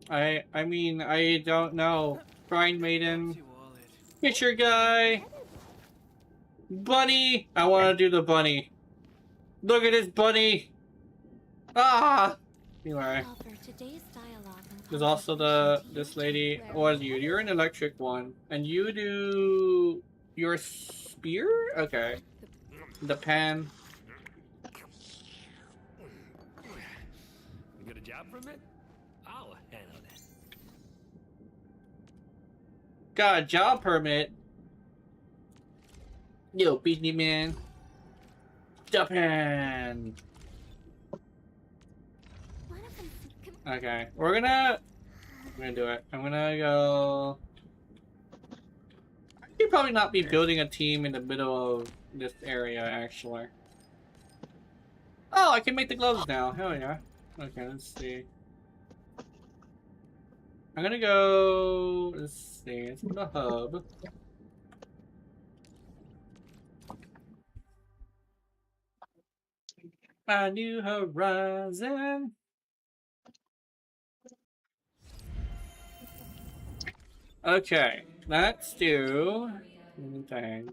I mean, I don't know. Grind Maiden. Pitcher guy. Bunny! I want to do the bunny. Look at this bunny! Ah! Anyway. Offer today's dialogue and There's also this lady. What are you? You're an electric one. And you do... your spear? Okay. The pen. You get a job from it? I'll handle that. Got a job permit. Yo, Beanie Man. Japan. Okay, I'm gonna do it. I'm gonna go. I should probably not be building a team in the middle of this area, actually. Oh, I can make the gloves now. Hell yeah. Okay, let's see. I'm gonna go. Let's see. Let's go to hub. A new horizon. Okay, let's do. Thing.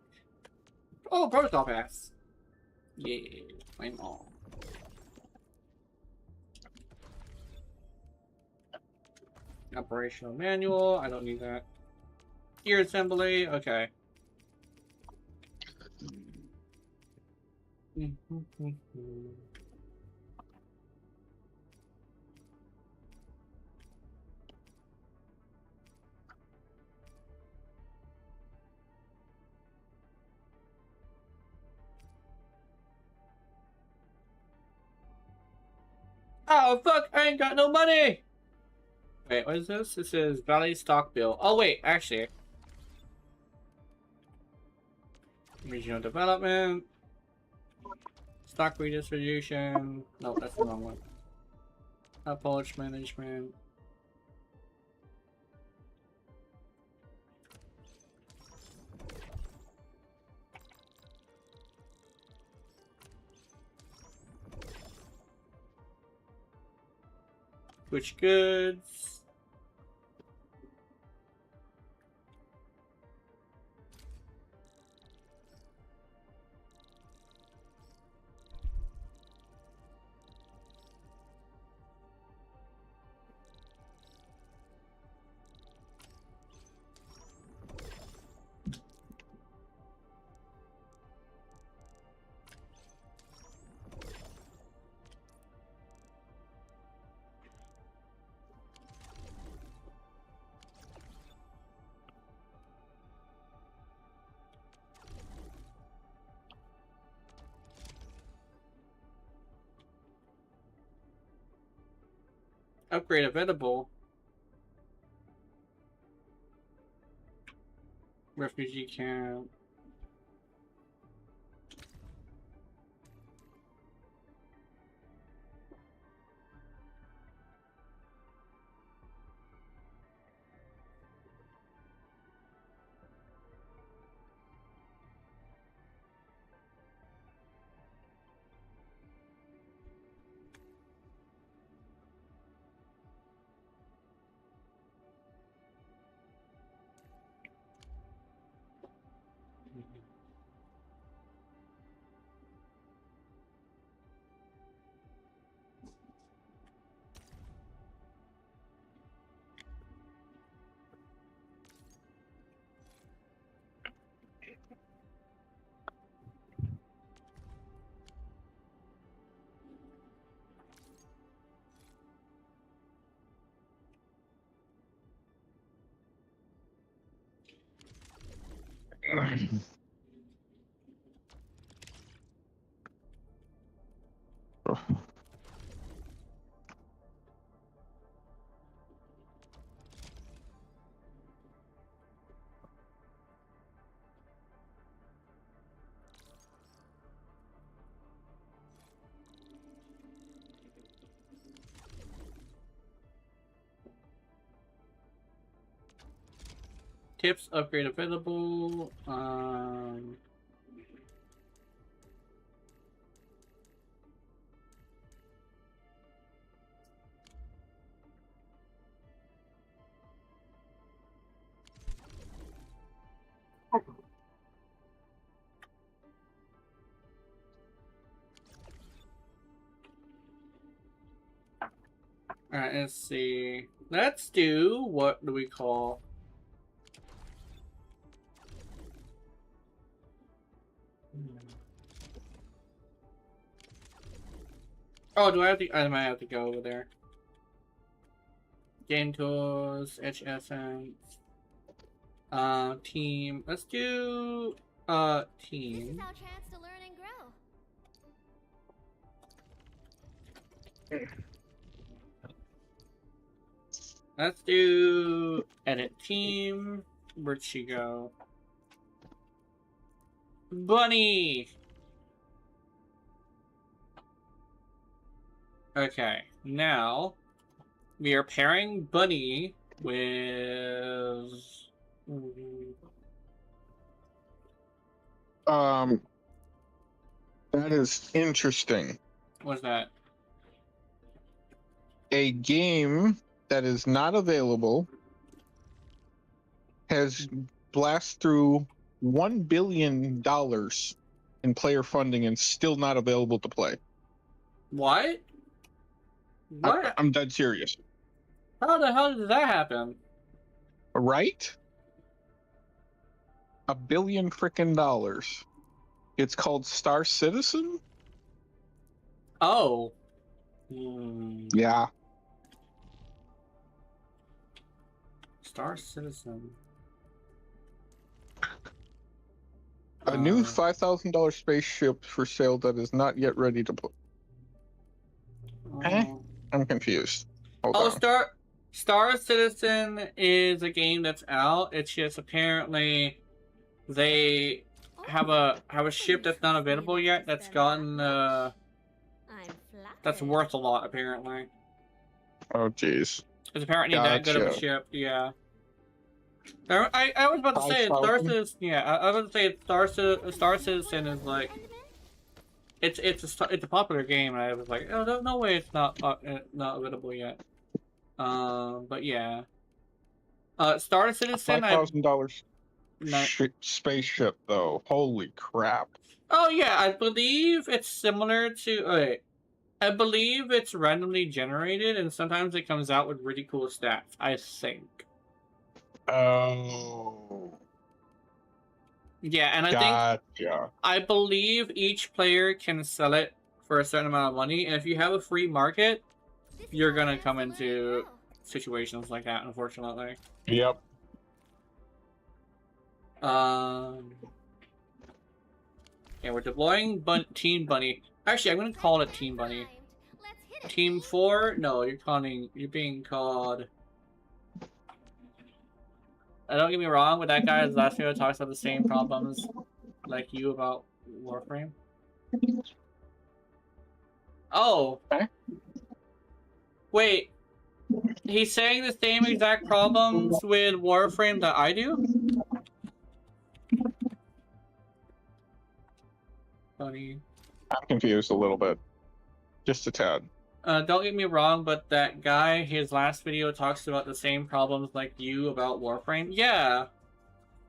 Oh, protocol pass. Yeah, I'm all. Operational manual. I don't need that. Gear assembly. Okay. Oh fuck! I ain't got no money. Wait, what is this? This is Valley Stock Bill. Oh wait, actually. Regional development. Stock redistribution. No, that's the wrong one. Polish management. Which goods? Upgrade available. Refugee camp. Tips upgrade available. Alright, let's see. Let's do, what do we call? Oh, do I have to? I might have to go over there. Game tools, Edge Essence, team. Let's do This team. is our chance to learn and grow. Let's do edit team. Where'd she go? Bunny. Okay, now we are pairing Bunny with. That is interesting. What's that? A game that is not available has blast through $1 billion in player funding and still not available to play. What? What? I'm dead serious. How the hell did that happen? Right? $1 billion frickin' dollars. It's called Star Citizen? Oh. Yeah. Star Citizen. A new $5,000 spaceship for sale that is not yet ready to play. I'm confused. Hold on. Star Citizen is a game that's out. It's just apparently they have a ship that's not available yet that's gotten that's worth a lot apparently. Oh jeez. It's apparently that good of a ship, yeah. I was about to say Star Citizen, yeah. I was about to say Star Citizen is like it's a popular game, and I was like, oh, no way it's not available yet. But yeah. Star Citizen. $5,000 spaceship though. Holy crap! Oh yeah, I believe it's similar to. Wait, I believe it's randomly generated, and sometimes it comes out with really cool stats. I think. Oh. Yeah, and I believe each player can sell it for a certain amount of money, and if you have a free market, you're gonna come into situations like that, unfortunately. Yep. Yeah, we're deploying Team Bunny. Actually, I'm gonna call it Team Bunny. Team 4? No, you're being called. Don't get me wrong, but that guy's last video talks about the same problems like you about Warframe. Oh. Okay. Wait. He's saying the same exact problems with Warframe that I do? Funny. I'm confused a little bit. Just a tad. Don't get me wrong, but that guy, his last video talks about the same problems like you about Warframe. Yeah.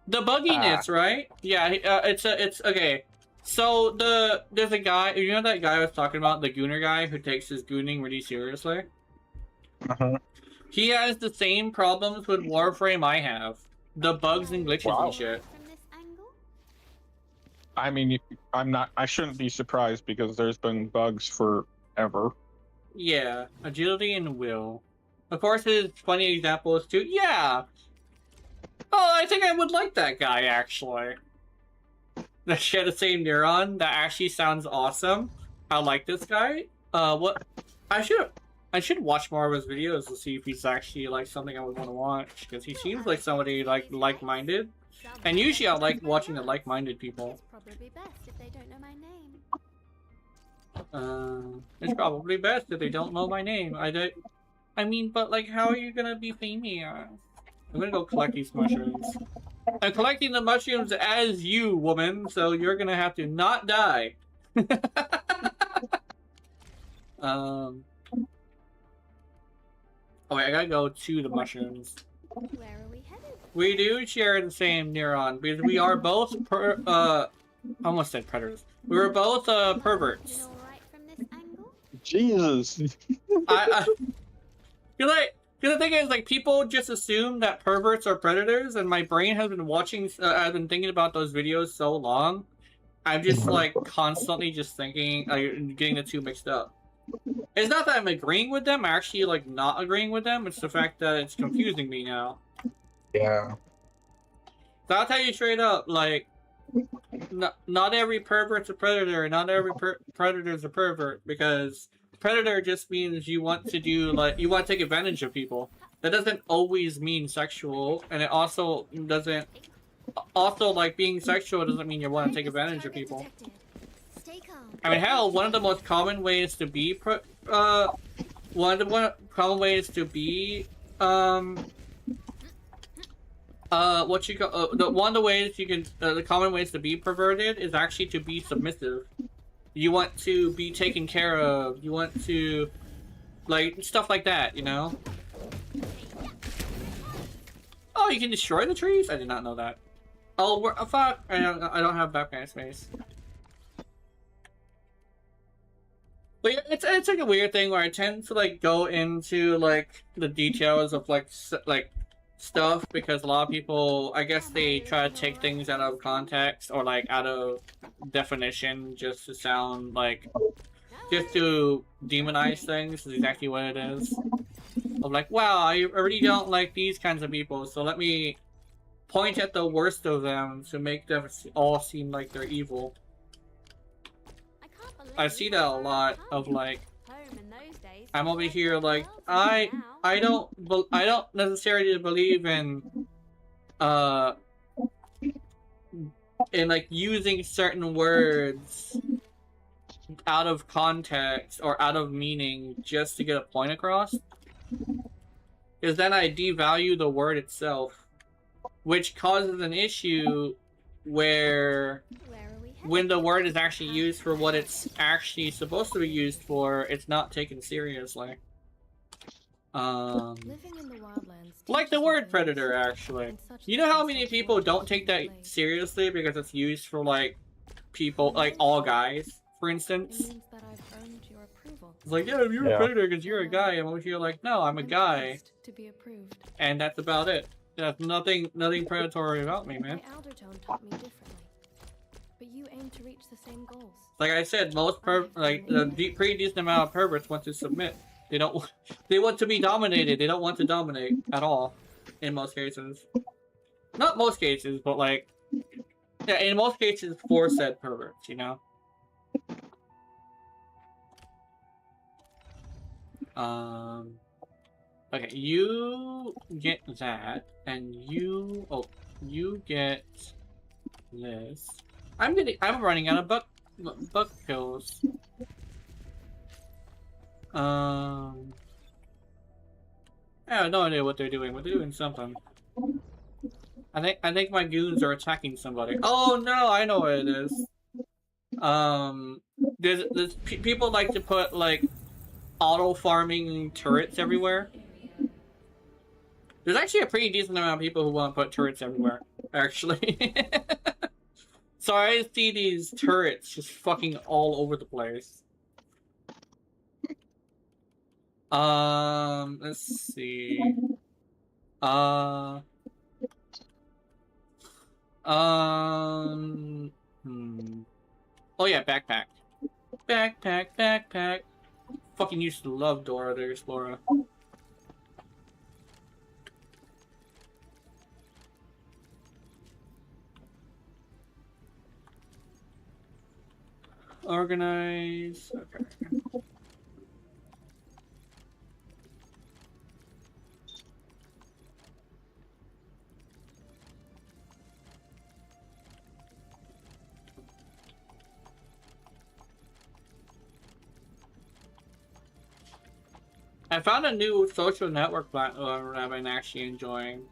The bugginess, right? Yeah, it's okay. So there's a guy, you know that guy I was talking about, the gooner guy who takes his gooning really seriously? Uh-huh. He has the same problems with Warframe I have. The bugs and glitches and shit. I mean, I shouldn't be surprised because there's been bugs forever. Yeah, agility and will. Of course, his funny example is too. Yeah. Oh, I think I would like that guy actually. The share the same neuron. That actually sounds awesome. I like this guy. What? I should watch more of his videos to see if he's actually like something I would want to watch, because he seems like somebody like-minded. And usually I like watching the like-minded people. It's probably best if they don't know my name. It's probably best if they don't know my name. I mean, but like, how are you gonna be famous? I'm gonna go collect these mushrooms. I'm collecting the mushrooms as you, woman, so you're gonna have to not die. Oh wait, I gotta go to the mushrooms. Where are we headed? We do share the same neuron, because we are both I almost said predators. We were both perverts. All right from this angle? Jesus. The thing is, like, people just assume that perverts are predators, and my brain has been watching. I've been thinking about those videos so long. I'm just like constantly just thinking, getting the two mixed up. It's not that I'm agreeing with them. I'm actually like not agreeing with them. It's the fact that it's confusing me now. Yeah. So I'll tell you straight up, like, not every pervert's a predator, not every predator's a pervert, because predator just means you want to do, like, you want to take advantage of people. That doesn't always mean sexual, and it also doesn't, like, being sexual doesn't mean you want to take advantage of people. Stay calm. I mean, hell, one of the most common ways to be, one of the common ways to be, one of the ways you can, the common ways to be perverted is actually to be submissive. You want to be taken care of. You want to, like, stuff like that, you know? Oh, you can destroy the trees? I did not know that. Oh, fuck! I don't have background space. But yeah, it's like a weird thing where I tend to like go into like the details of like stuff, because a lot of people, I guess, they try to take things out of context or like out of definition just to sound like, just to demonize things is exactly what it is. I'm like, wow, I already don't like these kinds of people, so let me point at the worst of them to make them all seem like they're evil. I see that a lot of like, I'm over here like, I don't necessarily believe in like using certain words out of context or out of meaning just to get a point across. Because then I devalue the word itself, which causes an issue where when the word is actually used for what it's actually supposed to be used for, it's not taken seriously. Like the word predator, actually. You know how many people don't take that seriously because it's used for, like, people, like, all guys, for instance? It's like, yeah, you're a predator because you're a guy, and when you're like, no, I'm a guy. And that's about it. There's nothing predatory about me, man. But you aim to reach the same goals. Like I said, most pretty decent amount of perverts want to submit. They don't. They want to be dominated. They don't want to dominate at all. In most cases, not most cases, but like, yeah, in most cases for said perverts, you know. Okay, you get that, and you get this. I'm running out of buck pills. I have no idea what they're doing, but they're doing something. I think my goons are attacking somebody. Oh no, I know what it is. There's people like to put like auto farming turrets everywhere. There's actually a pretty decent amount of people who want to put turrets everywhere, actually. So I see these turrets just fucking all over the place. Let's see. Oh yeah, backpack. Backpack. Fucking used to love Dora the Explorer. Organize. Okay. I found a new social network platform I've been actually enjoying.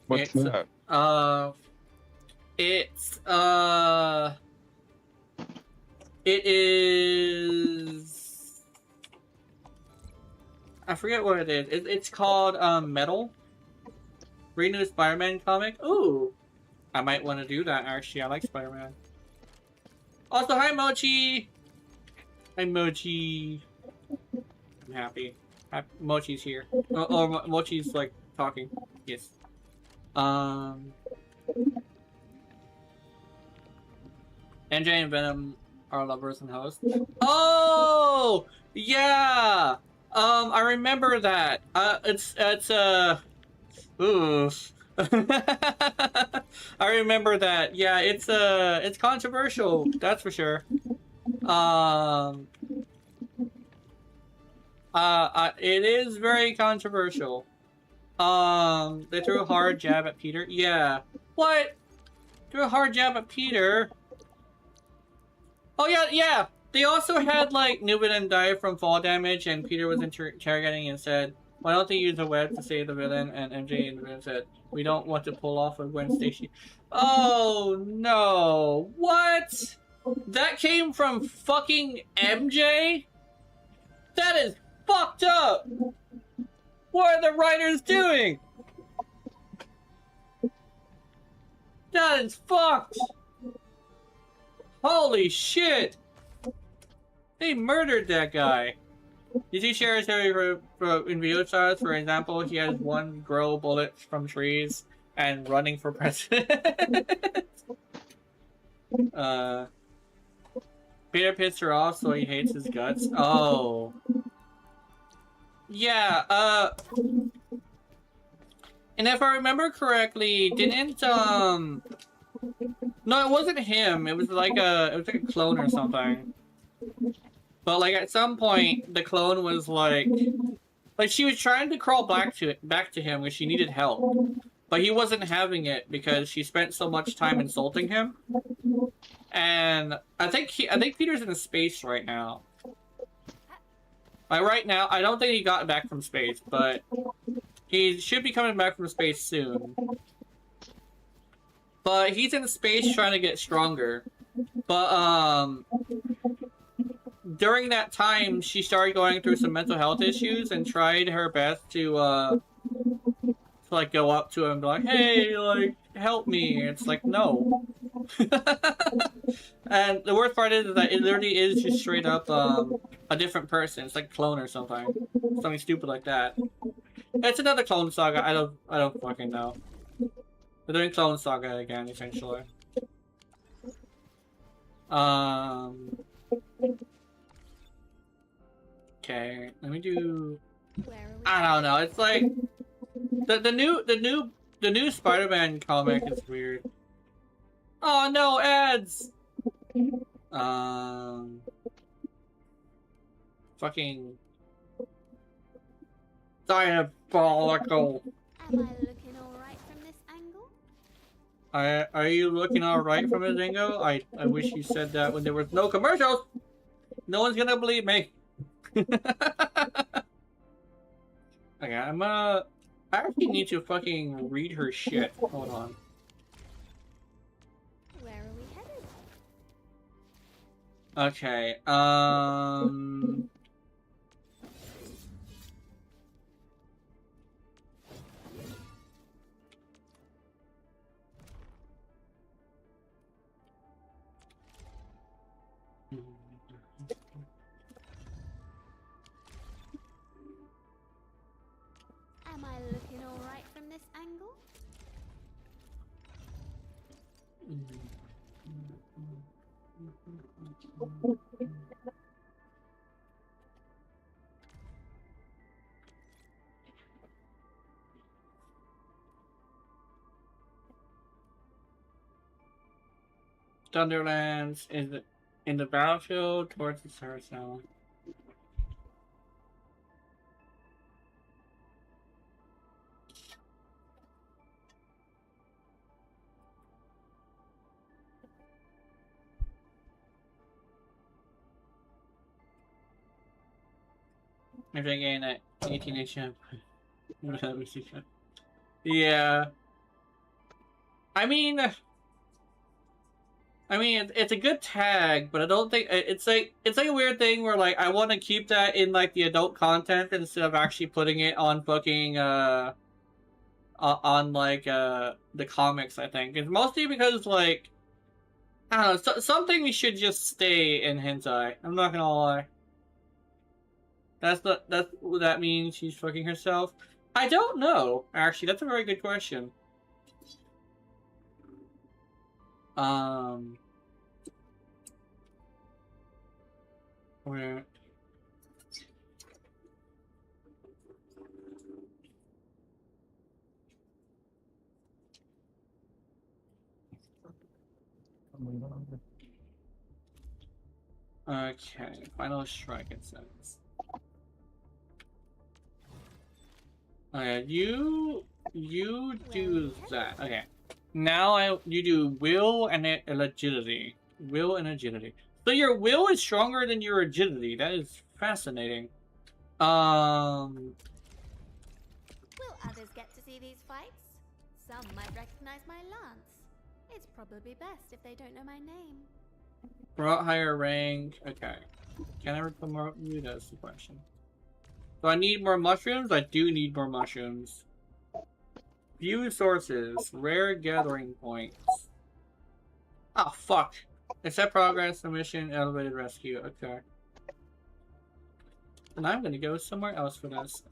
What's that? It is... I forget what it is. It's called, Metal. Read new Spider-Man comic. Ooh! I might want to do that, actually. I like Spider-Man. Also, hi, Mochi! Hi, Mochi. I'm happy. Mochi's here. Oh, Mochi's, like, talking. Yes. NJ and Venom are lovers and hosts. Oh! Yeah! I remember that. Ooh. I remember that. Yeah, it's controversial, that's for sure. It is very controversial. They threw a hard jab at Peter. Yeah. What? Threw a hard jab at Peter? Oh yeah. They also had, like, Nuvidan die from fall damage, and Peter was interrogating and said, why don't they use a web to save the villain? And MJ and Nuvidan said, we don't want to pull off a Gwen Stacy. Oh, no. What? That came from fucking MJ? That is fucked up! What are the writers doing? That is fucked! Holy shit! They murdered that guy. Did he share his theory in video stars? For example, he has one grow bullets from trees and running for president. Peter pissed her off, so he hates his guts. Oh. Yeah, and if I remember correctly, didn't, no, it wasn't him. It was like a clone or something. But, like, at some point, the clone was like she was trying to crawl back to him because she needed help. but he wasn't having it because she spent so much time insulting him. And I think Peter's in a space right now. Like right now, I don't think he got back from space, but he should be coming back from space soon. But he's in space trying to get stronger. But during that time, she started going through some mental health issues and tried her best to like go up to him and be like, hey, like, help me. It's like, no. And the worst part is that it literally is just straight up a different person. It's like a clone or something. Something stupid like that. It's another Clone Saga. I don't fucking know. They're doing Clone Saga again, essentially. Okay, let me do. I don't know. It's like the new Spider-Man comic is weird. Oh no, ads. Fucking diabolical. Am I looking alright from this angle? Are you looking alright from this angle? I wish you said that when there was no commercials. No one's gonna believe me. Okay, I actually need to fucking read her shit. Hold on. Where are we headed? Okay, Am I looking alright from this angle? Thunderlands is in the battlefield towards the Sarah Zone. If I gain at 18 champ. Yeah. I mean, it's a good tag, but I don't think it's like a weird thing where like I want to keep that in like the adult content instead of actually putting it on fucking on like the comics. I think it's mostly because like I don't know, something should just stay in hentai. I'm not gonna lie. That's what that means. She's fucking herself. I don't know. Actually, that's a very good question. Where? Okay, final strike it says. Okay, you do that. Okay. Now you do will and agility. Will and agility. So your will is stronger than your agility. That is fascinating. Will others get to see these fights? Some might recognize my lance. It's probably best if they don't know my name. Brought higher rank. Okay. Can I promote you? That's the question. Do I need more mushrooms? I do need more mushrooms. View sources. Rare gathering points. Oh, fuck. Accept progress, mission, elevated rescue. Okay. And I'm gonna go somewhere else for this.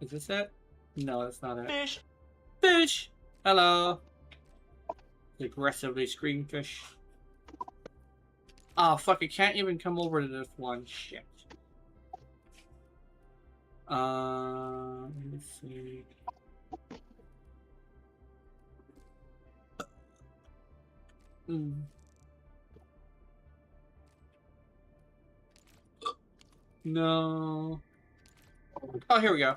Is this it? No, that's not it. Fish! Fish! Hello! Aggressively scream fish. Oh, fuck, I can't even come over to this one. Shit. Let's see. No. Oh, here we go.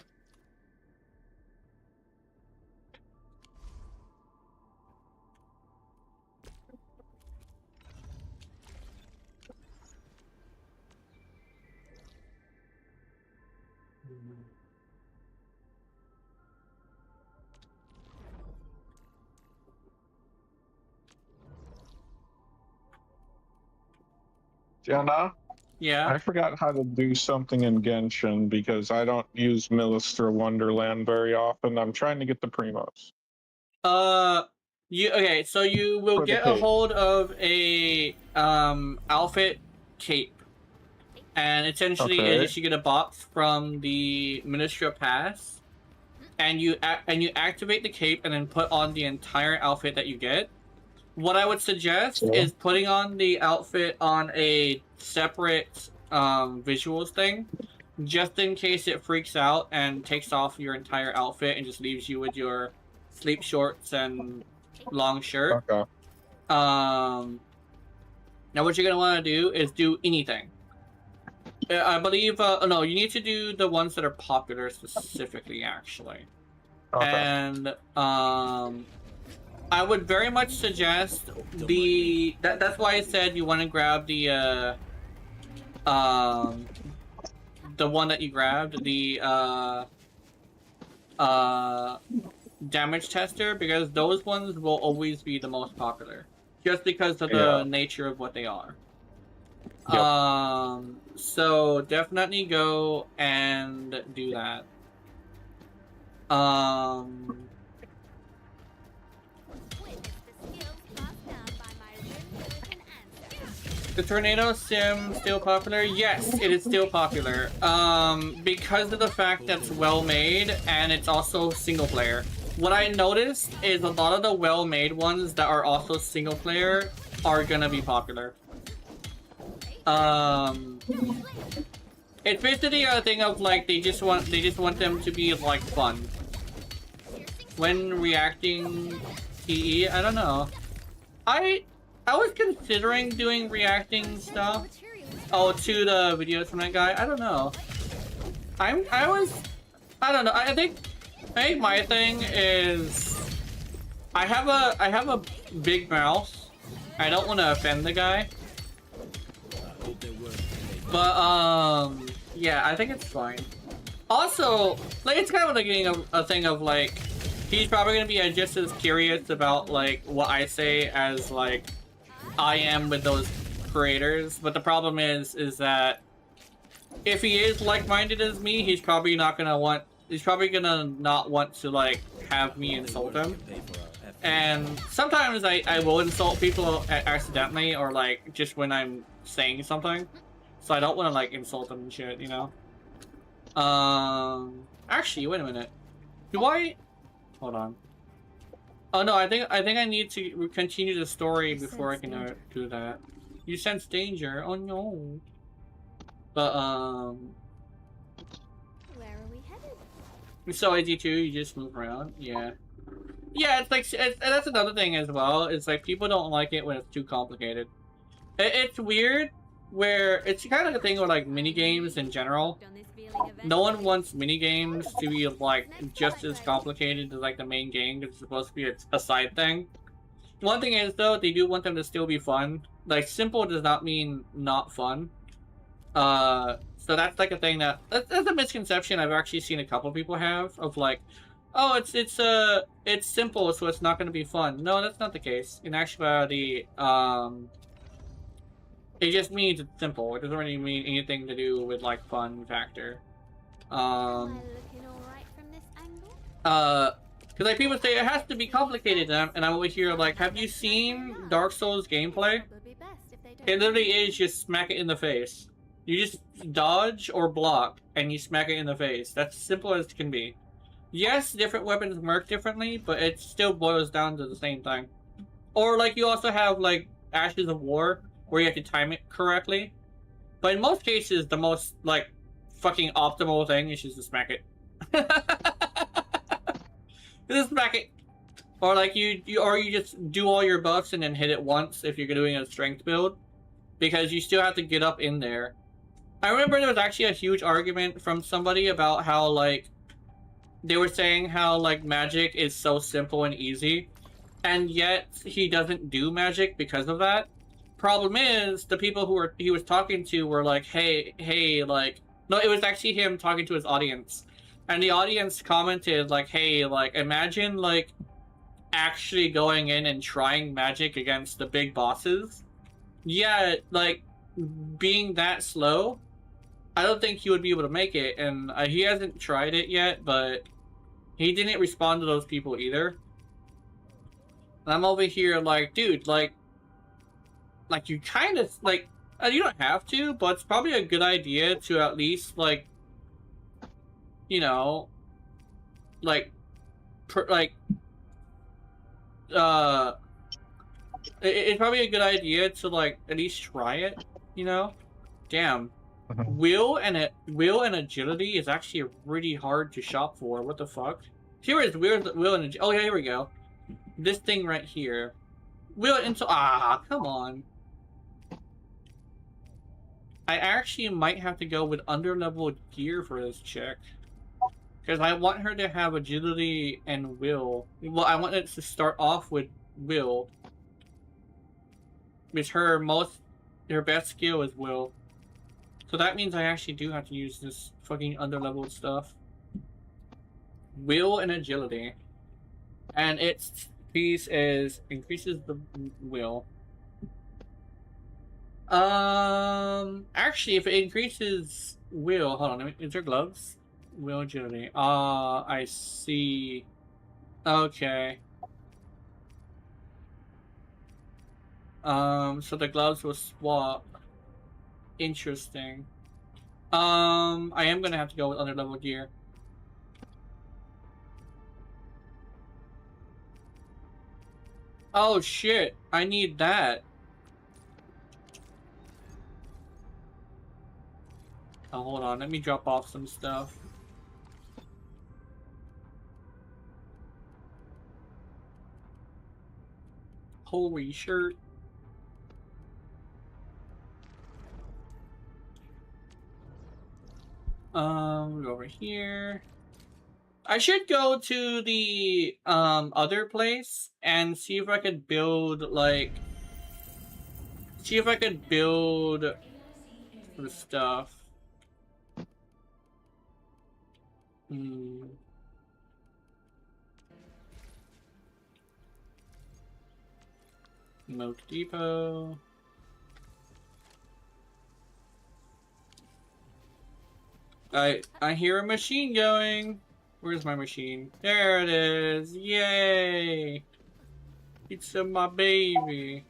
Jenna, Yeah. I forgot how to do something in Genshin because I don't use Millistra Wonderland very often. I'm trying to get the Primos. Okay, so you will For the get a cape. hold of a outfit cape. And essentially Okay. is you get a box from the Ministra Pass, and you activate the cape and then put on the entire outfit that you get. What I would suggest is putting on the outfit on a separate visuals thing, just in case it freaks out and takes off your entire outfit and just leaves you with your sleep shorts and long shirt. Okay. Now what you're gonna want to do is do anything. I believe, no, you need to do the ones that are popular specifically, actually. Okay. And, I would very much suggest that's why I said you want to grab the one that you grabbed, the, damage tester, because those ones will always be the most popular. Just because of the nature of what they are. Yep. So definitely go and do that. The Tornado Sim still popular? Yes, it is still popular. Because of the fact that it's well made and it's also single player. What I noticed is a lot of the well made ones that are also single player are gonna be popular. It's basically a thing of like they just want them to be like fun. When reacting TE, I don't know. I was considering doing reacting stuff. Oh, to the videos from that guy. I don't know. I don't know. I think my thing is I have a big mouth. I don't want to offend the guy. But yeah, I think it's fine. Also, like it's kind of like getting a thing of like he's probably gonna be just as curious about like what I say as like I am with those creators. But the problem is that if he is like-minded as me, he's probably gonna not want to like have me insult him. And sometimes I will insult people accidentally or like just when I'm saying something. So I don't want to like insult them and shit, you know? Actually, wait a minute. Do I... Hold on. Oh no, I think I need to continue the story before I can do that. You sense danger? Oh no. But, Where are we headed? So ID2, you just move around? Yeah. Yeah, it's like, that's another thing as well. It's like, people don't like it when it's too complicated. It's weird. Where it's kind of a thing with like mini games in general. No one wants mini games to be like just as complicated as like the main game. It's supposed to be a side thing. One thing is though, they do want them to still be fun. Like simple does not mean not fun. So that's like a thing that's a misconception I've actually seen a couple people have of like, oh, it's simple, so it's not going to be fun. No, that's not the case. In actuality, it just means it's simple. It doesn't really mean anything to do with like fun factor. Am I looking alright from this angle? Because like people say it has to be complicated, and I'm over here like, have you seen Dark Souls gameplay? It literally is just smack it in the face. You just dodge or block, and you smack it in the face. That's simple as it can be. Yes, different weapons work differently, but it still boils down to the same thing. Or like you also have like Ashes of War, where you have to time it correctly. But in most cases, the most, like, fucking optimal thing is just to smack it. Just smack it. Or, like, you just do all your buffs and then hit it once if you're doing a strength build. Because you still have to get up in there. I remember there was actually a huge argument from somebody about how, like, they were saying how, like, magic is so simple and easy. And yet, he doesn't do magic because of that. Problem is, the people he was talking to were like, hey, like, No, it was actually him talking to his audience. And the audience commented, like, hey, like, imagine, like, actually going in and trying magic against the big bosses. Yeah, like, being that slow, I don't think he would be able to make it. And he hasn't tried it yet, but he didn't respond to those people either. And I'm over here like, dude, like you kind of, like, you don't have to, but it's probably a good idea to at least, like, you know, like, it's probably a good idea to, like, at least try it, you know? Damn. Will and agility is actually really hard to shop for. What the fuck? Here is will and agility. Oh yeah, here we go. This thing right here. Will and come on. I actually might have to go with underleveled gear for this chick. Because I want her to have agility and will. Well, I want it to start off with will. Because her best skill is will. So that means I actually do have to use this fucking underleveled stuff. Will and agility. And its piece is increases the will. Actually, if it increases will, hold on, is there gloves? Will agility. I see. Okay. So the gloves will swap. Interesting. I am gonna have to go with underlevel gear. Oh shit, I need that. Oh, hold on, let me drop off some stuff. Holy shirt. Go over here. I should go to the other place and see if I could build, like, the stuff. Milk Depot. I hear a machine going. Where's my machine? There it is. Yay! It's my baby.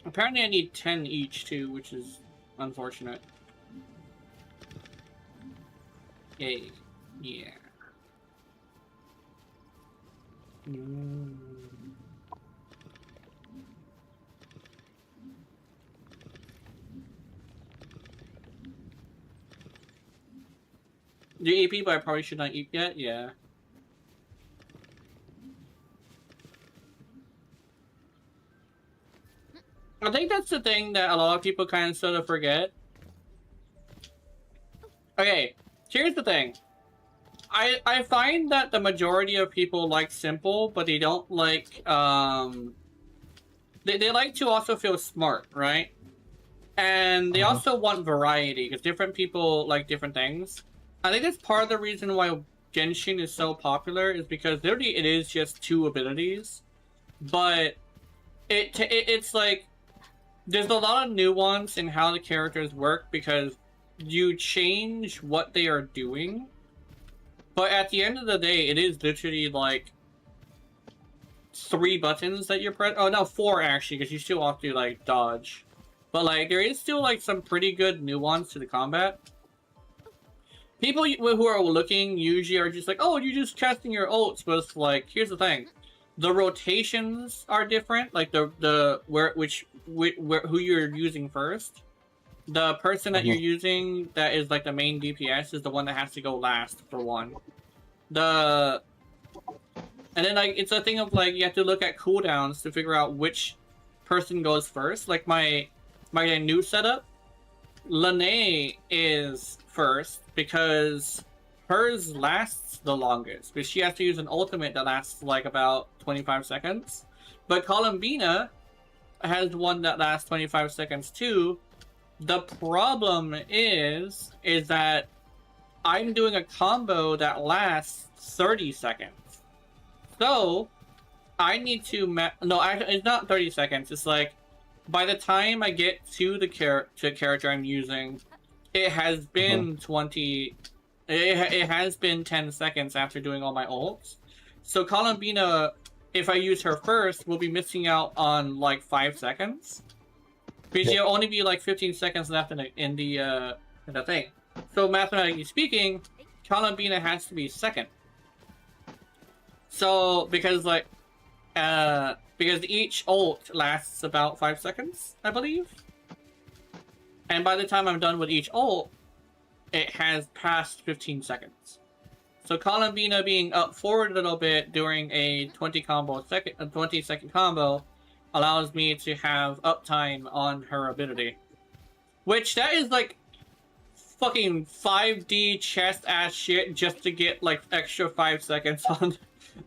Apparently I need 10 each too, which is unfortunate. Yay. Yeah. The AP, but I probably should not eat yet? Yeah. I think that's the thing that a lot of people kind of sort of forget. Okay, here's the thing. I find that the majority of people like simple, but they don't like, they like to also feel smart, right? And they also want variety, because different people like different things. I think that's part of the reason why Genshin is so popular, is because literally it is just 2 abilities. But it's like, there's a lot of nuance in how the characters work because you change what they are doing. But at the end of the day, it is literally like 3 buttons that you're pressing. Oh, no, 4 actually, because you still have to, like, dodge. But, like, there is still, like, some pretty good nuance to the combat. People who are looking usually are just like, oh, you're just casting your ults. But it's like, here's the thing. The rotations are different, like who you're using first. The person that you're using that is like the main DPS is the one that has to go last for one. And And then like it's a thing of like you have to look at cooldowns to figure out which person goes first. Like my new setup, Lene is first because hers lasts the longest, because she has to use an ultimate that lasts like about 25 seconds. But Columbina has one that lasts 25 seconds too. The problem is that I'm doing a combo that lasts 30 seconds. So I need to no, it's not 30 seconds. It's like by the time I get to the character I'm using, it has been 20. It has been 10 seconds after doing all my ults. So Columbina, if I use her first, will be missing out on like 5 seconds. Because you'll only be like 15 seconds left in the thing. So mathematically speaking, Columbina has to be second. So because like because each ult lasts about 5 seconds, I believe. And by the time I'm done with each ult, it has passed 15 seconds. So Columbina being up forward a little bit during a 20 second combo allows me to have uptime on her ability. Which that is like fucking 5D chest ass shit just to get like extra 5 seconds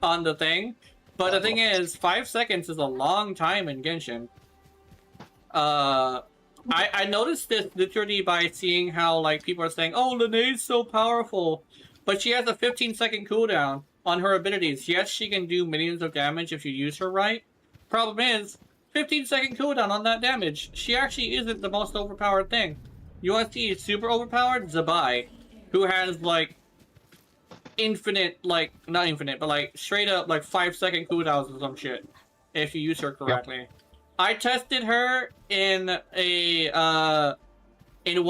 on the thing. But the thing is, 5 seconds is a long time in Genshin. I noticed this literally by seeing how like people are saying, oh, Lene's so powerful. But she has a 15-second cooldown on her abilities. Yes, she can do millions of damage if you use her right. Problem is, 15-second cooldown on that damage. She actually isn't the most overpowered thing. You want to see super overpowered? Zabai, who has like infinite, like, not infinite, but like straight up like 5-second cooldowns or some shit if you use her correctly. Yep. I tested her in one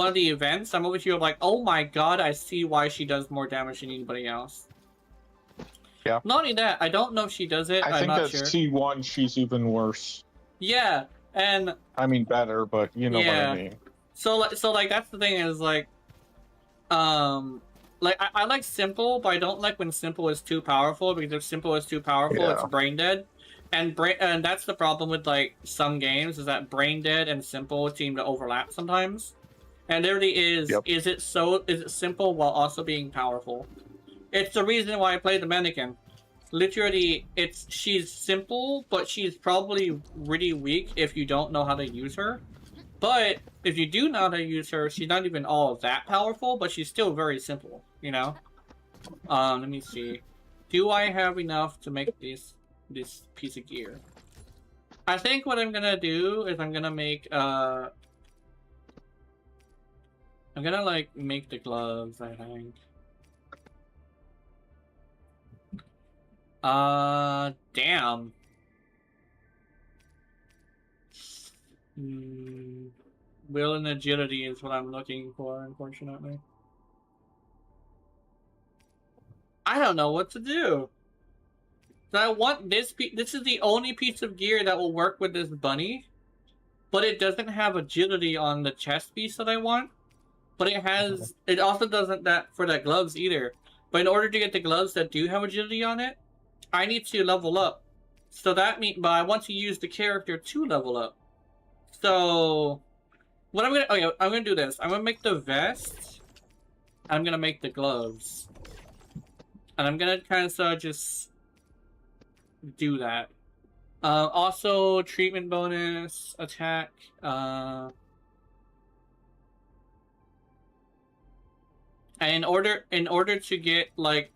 of the events. I'm over here like, oh my god, I see why she does more damage than anybody else. Yeah. Not only that, I don't know if she does it. I think not that sure. C1 she's even worse. Yeah, and I mean better, but you know what I mean. So like that's the thing is like, like I like simple, but I don't like when simple is too powerful, because if simple is too powerful, it's brain dead. And that's the problem with like some games, is that brain dead and simple seem to overlap sometimes. And there really is, is it simple while also being powerful? It's the reason why I play the mannequin. Literally, she's simple, but she's probably really weak if you don't know how to use her. But if you do know how to use her, she's not even all that powerful, but she's still very simple, you know? Let me see. Do I have enough to make this piece of gear? I think what I'm gonna do is I'm gonna make, I'm gonna, like, make the gloves, I think. Damn. Will and agility is what I'm looking for, unfortunately. I don't know what to do. So I want this this is the only piece of gear that will work with this bunny, but it doesn't have agility on the chest piece that I want. But it also doesn't that for the gloves either. But in order to get the gloves that do have agility on it, I need to level up. So that means, but I want to use the character to level up. So what I'm gonna do this. I'm gonna make the vest. I'm gonna make the gloves. And I'm gonna kind of just do that. Also treatment bonus, attack, and in order to get like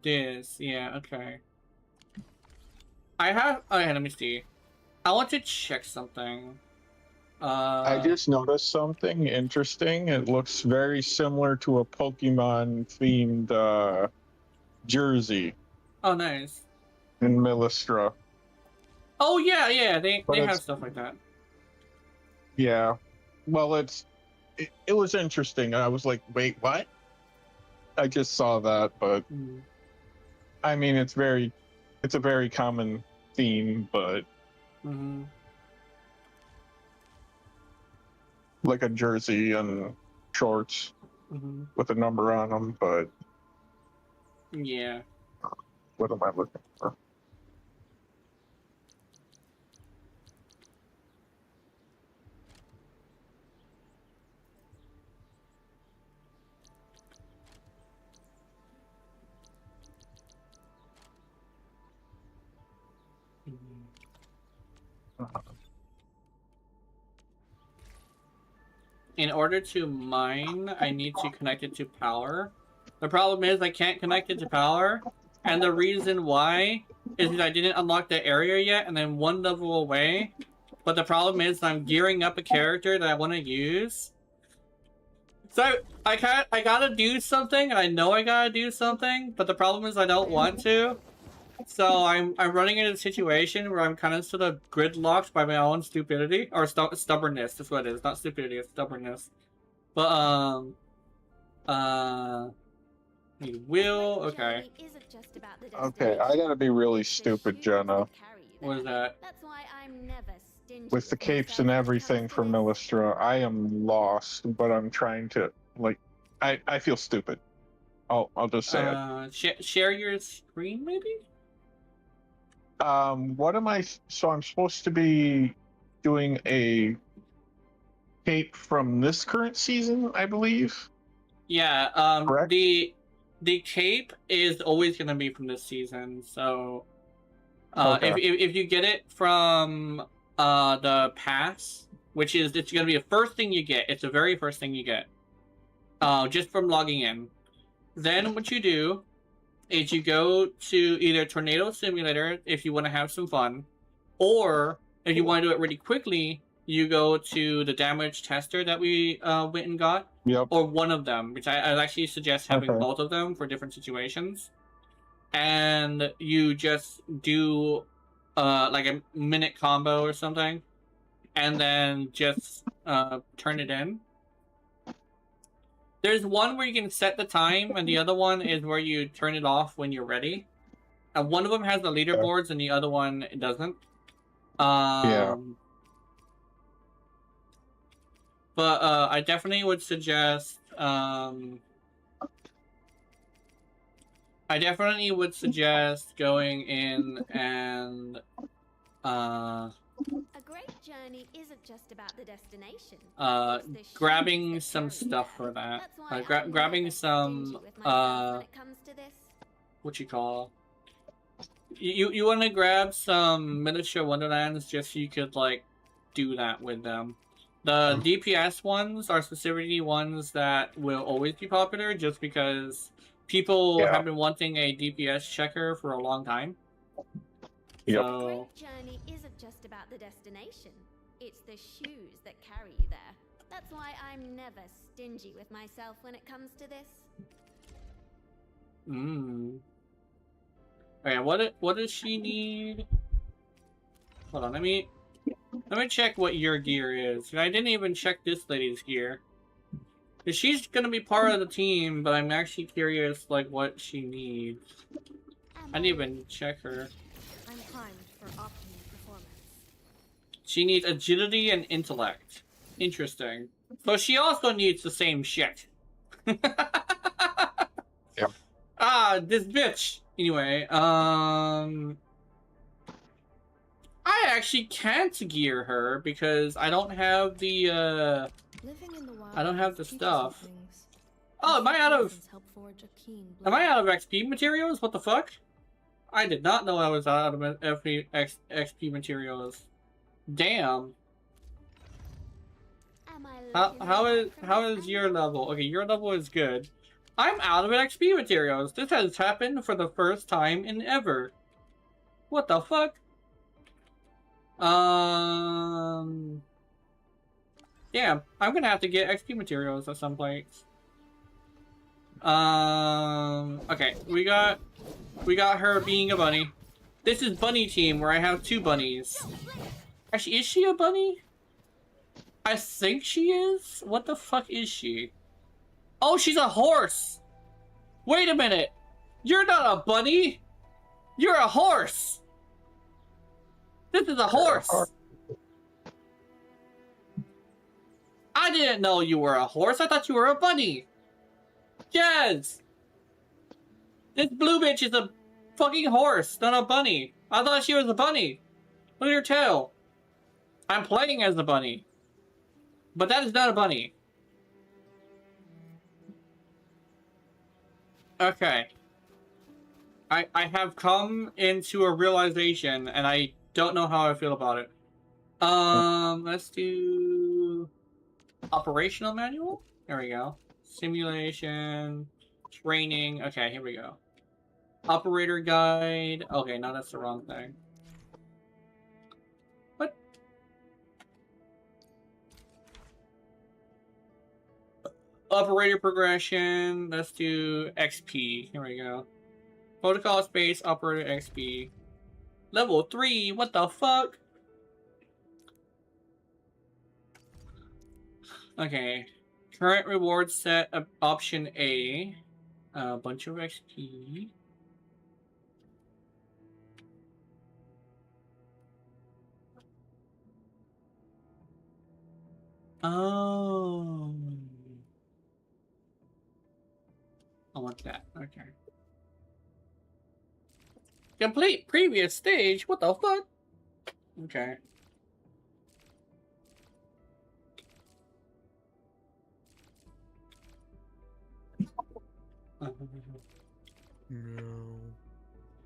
this, yeah, okay. Okay, let me see. I want to check something. I just noticed something interesting. It looks very similar to a Pokemon-themed jersey. Oh, nice. In Millistra. Oh, yeah, they have stuff like that. Yeah. Well, it was interesting. I was like, wait, what? I just saw that, but... I mean, it's a very common theme, but... Like a jersey and shorts with a number on them, but... Yeah. What am I looking for? In order to mine, I need to connect it to power. The problem is I can't connect it to power, and the reason why is that I didn't unlock the area yet, and then one level away. But the problem is I'm gearing up a character that I want to use. So I gotta do something. I know I gotta do something, but the problem is I don't want to. So I'm running into a situation where I'm kind of sort of gridlocked by my own stupidity or stubbornness. That's what it is. Not stupidity, it's stubbornness. But you will. Okay. Okay, I gotta be really stupid, Jenna. What is that? That's why I'm never stingy With the capes and everything for Millistra, I am lost, but I'm trying to like. I feel stupid. I'll just say it. Share your screen, maybe. What am I? So I'm supposed to be doing a cape from this current season, I believe. Yeah. Correct? The cape is always gonna be from this season. So, Okay. if you get it from the pass, which is it's gonna be the first thing you get. It's the very first thing you get. Just from logging in. Then what you do is you go to either Tornado Simulator if you want to have some fun, or if you want to do it really quickly, you go to the damage tester that we went and got, Yep. or one of them, which I actually suggest having Okay. both of them for different situations. And you just do like a minute combo or something, and then just turn it in. There's one where you can set the time, and the other one is where you turn it off when you're ready. And one of them has the leaderboards, and the other one doesn't. Yeah. But I definitely would suggest. I definitely would suggest going in and. A great journey isn't just about the destination. Grabbing some stuff for that. Grabbing some what you call. You want to grab some miniature wonderlands just so you could like do that with them. The DPS ones are specifically ones that will always be popular just because people have been wanting a DPS checker for a long time. Yep. A great journey isn't just about the destination. It's the shoes that carry you there. That's why I'm never stingy with myself when it comes to this. Okay, what does she need? Hold on, let me check what your gear is. I didn't even check this lady's gear. She's gonna be part of the team, but I'm actually curious like what she needs. I didn't even check her. I'm primed for optimum performance. She needs agility and intellect. Interesting. So she also needs the same shit. Yep. Ah, this bitch. Anyway, I actually can't gear her because I don't have the I don't have the stuff. Oh, am I out of XP materials? What the fuck? I did not know I was out of XP materials. Damn. How is your level? Okay, your level is good. I'm out of XP materials. This has happened for the first time in ever. What the fuck? Yeah, I'm gonna have to get XP materials at some point. Okay, we got her being a bunny. This is bunny team where I have two bunnies. Actually, is she a bunny? I think she is. What the fuck is she? Oh, she's a horse. Wait a minute. You're not a bunny. You're a horse. This is a horse. I didn't know you were a horse. I thought you were a bunny. Yes. This blue bitch is a fucking horse, not a bunny. I thought she was a bunny. Look at her tail. I'm playing as the bunny. But that is not a bunny. Okay. I have come into a realization, and I don't know how I feel about it. Let's do operational manual. There we go. Simulation, training. Okay, here we go. Operator guide. Okay, no, that's the wrong thing. What? Operator progression. Let's do XP. Here we go. Protocol space, operator XP. Level 3, what the fuck? Okay. Current reward set of option A. A bunch of XP. Oh. I want that. Okay. Complete previous stage? What the fuck? Okay.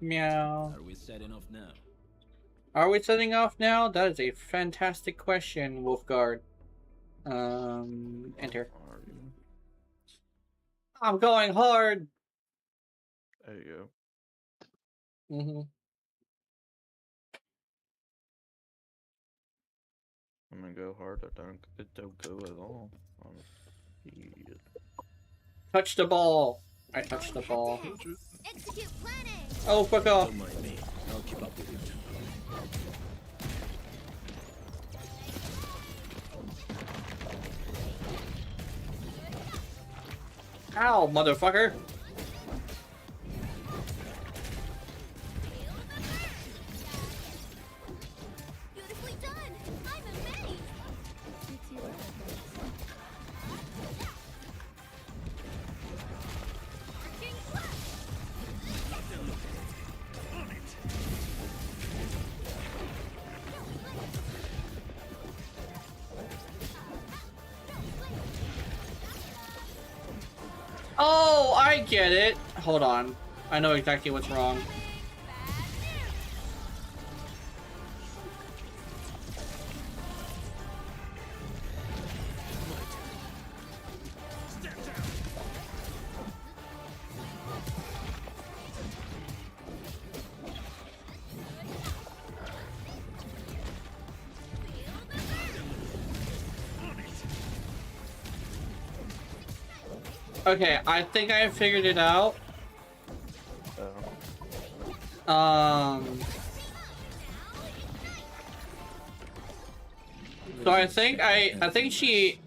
Meow. Are we setting off now? Are we setting off now? That is a fantastic question, Wolfguard. Enter. I'm going hard! There you go. I'm gonna go hard. It don't go at all. Yeah. Touch the ball. I touched the ball. Execute planning. Oh, fuck off. Don't mind me. I'll keep up with you. Ow, motherfucker. Beautifully done. I'm amazed. Working well. Oh, I get it. Hold on. I know exactly what's wrong. Okay, I think I figured it out. So I think she...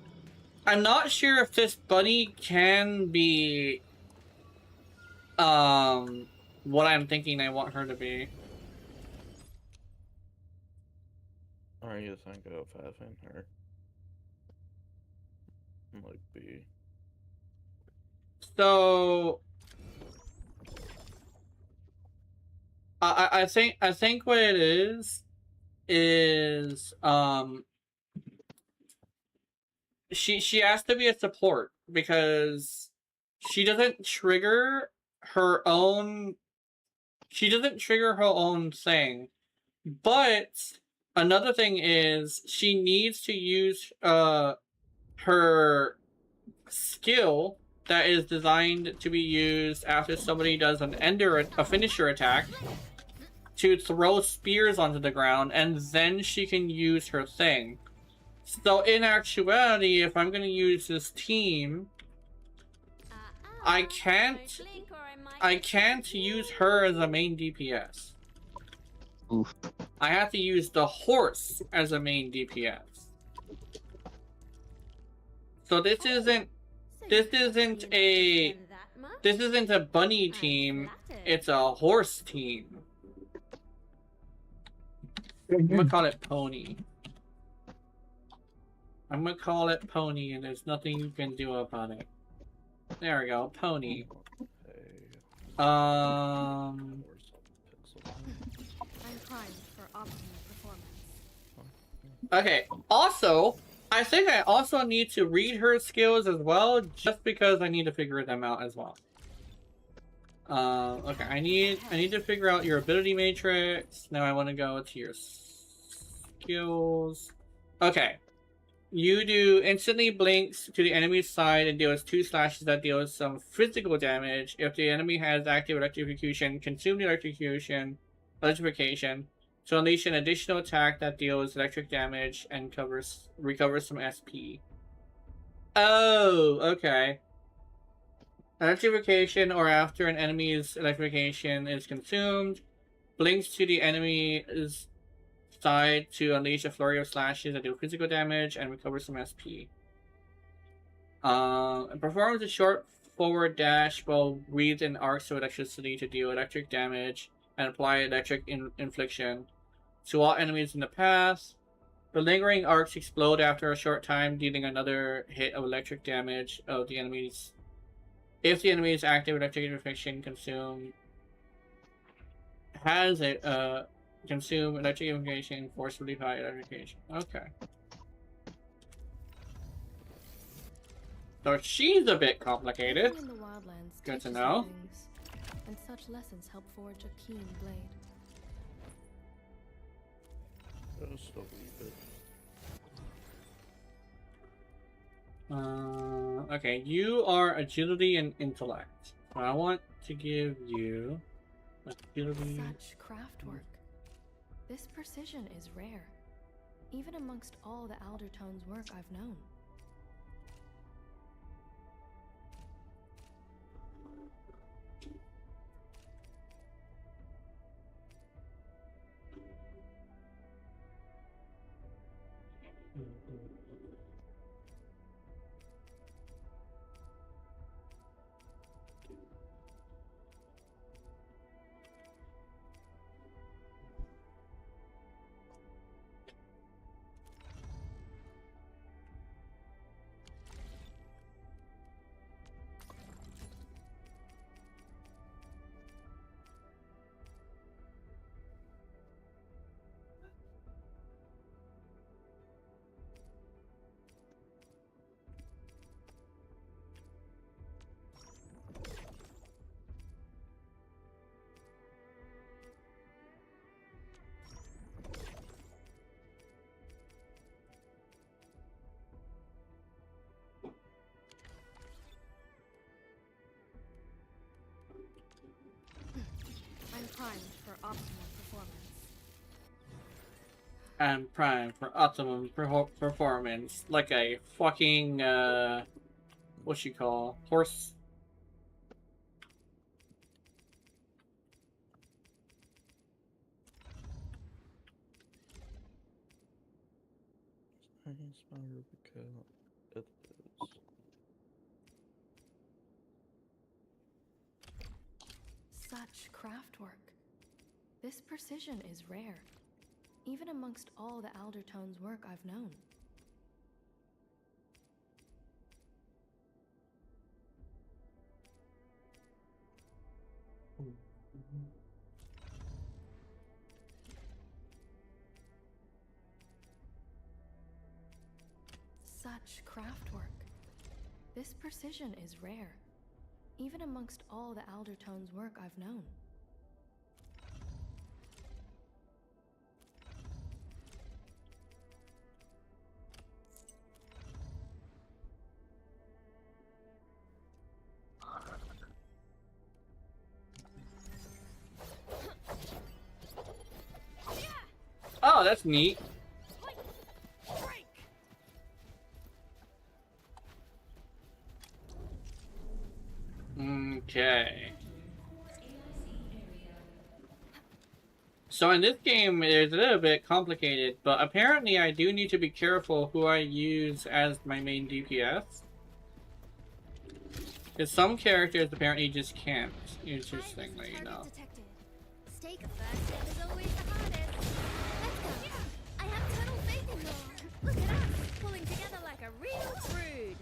I'm not sure if this bunny can be... what I'm thinking I want her to be. Or you think of having her like be... So I think what it is she has to be a support because she doesn't trigger her own thing. But another thing is she needs to use her skill that is designed to be used after somebody does a finisher attack to throw spears onto the ground, and then she can use her thing. So in actuality, if I'm gonna use this team, I can't use her as a main DPS. Oof. I have to use the horse as a main DPS. So this isn't a bunny team, it's a horse team. I'm gonna call it Pony. I'm gonna call it Pony, and there's nothing you can do about it. There we go, Pony. Okay, also, I think I also need to read her skills as well, just because I need to figure them out as well. Okay, I need to figure out your ability matrix. Now I want to go to your skills. Okay. You do instantly blinks to the enemy's side and deals 2 slashes that deals some physical damage. If the enemy has active electrocution, consume the electrification to unleash an additional attack that deals electric damage and recovers some SP. Oh, okay. Electrification, or after an enemy's electrification is consumed, blinks to the enemy's side to unleash a flurry of slashes that do physical damage and recover some SP. It performs a short forward dash while breathed in arcs of electricity to deal electric damage and apply electric infliction to all enemies in the path. The lingering arcs explode after a short time, dealing another hit of electric damage of the enemies. If the enemy's active electric infliction consume consume electric infliction, forcibly by electrification. Okay. So she's a bit complicated. In the wildlands Good to teaches know. things, and such lessons help forge a keen blade. Just a wee bit. Okay, you are agility and intellect. So I want to give you agility. Such craftwork. This precision is rare, even amongst all the Aldertone's work I've known. I'm primed for optimal performance. I'm primed for optimum performance, like a fucking what you call horse. It is. Such craftwork. This precision is rare, even amongst all the Aldertone's work I've known. Such craftwork. This precision is rare, even amongst all the Aldertone's work I've known. Oh, that's neat. Okay. So in this game, it's a little bit complicated, but apparently I do need to be careful who I use as my main DPS. Because some characters apparently just can't. Interestingly, you know. Stake a first hit is always the hardest. Let's go. I have total faith in you. Look at us, pulling together like a real brood.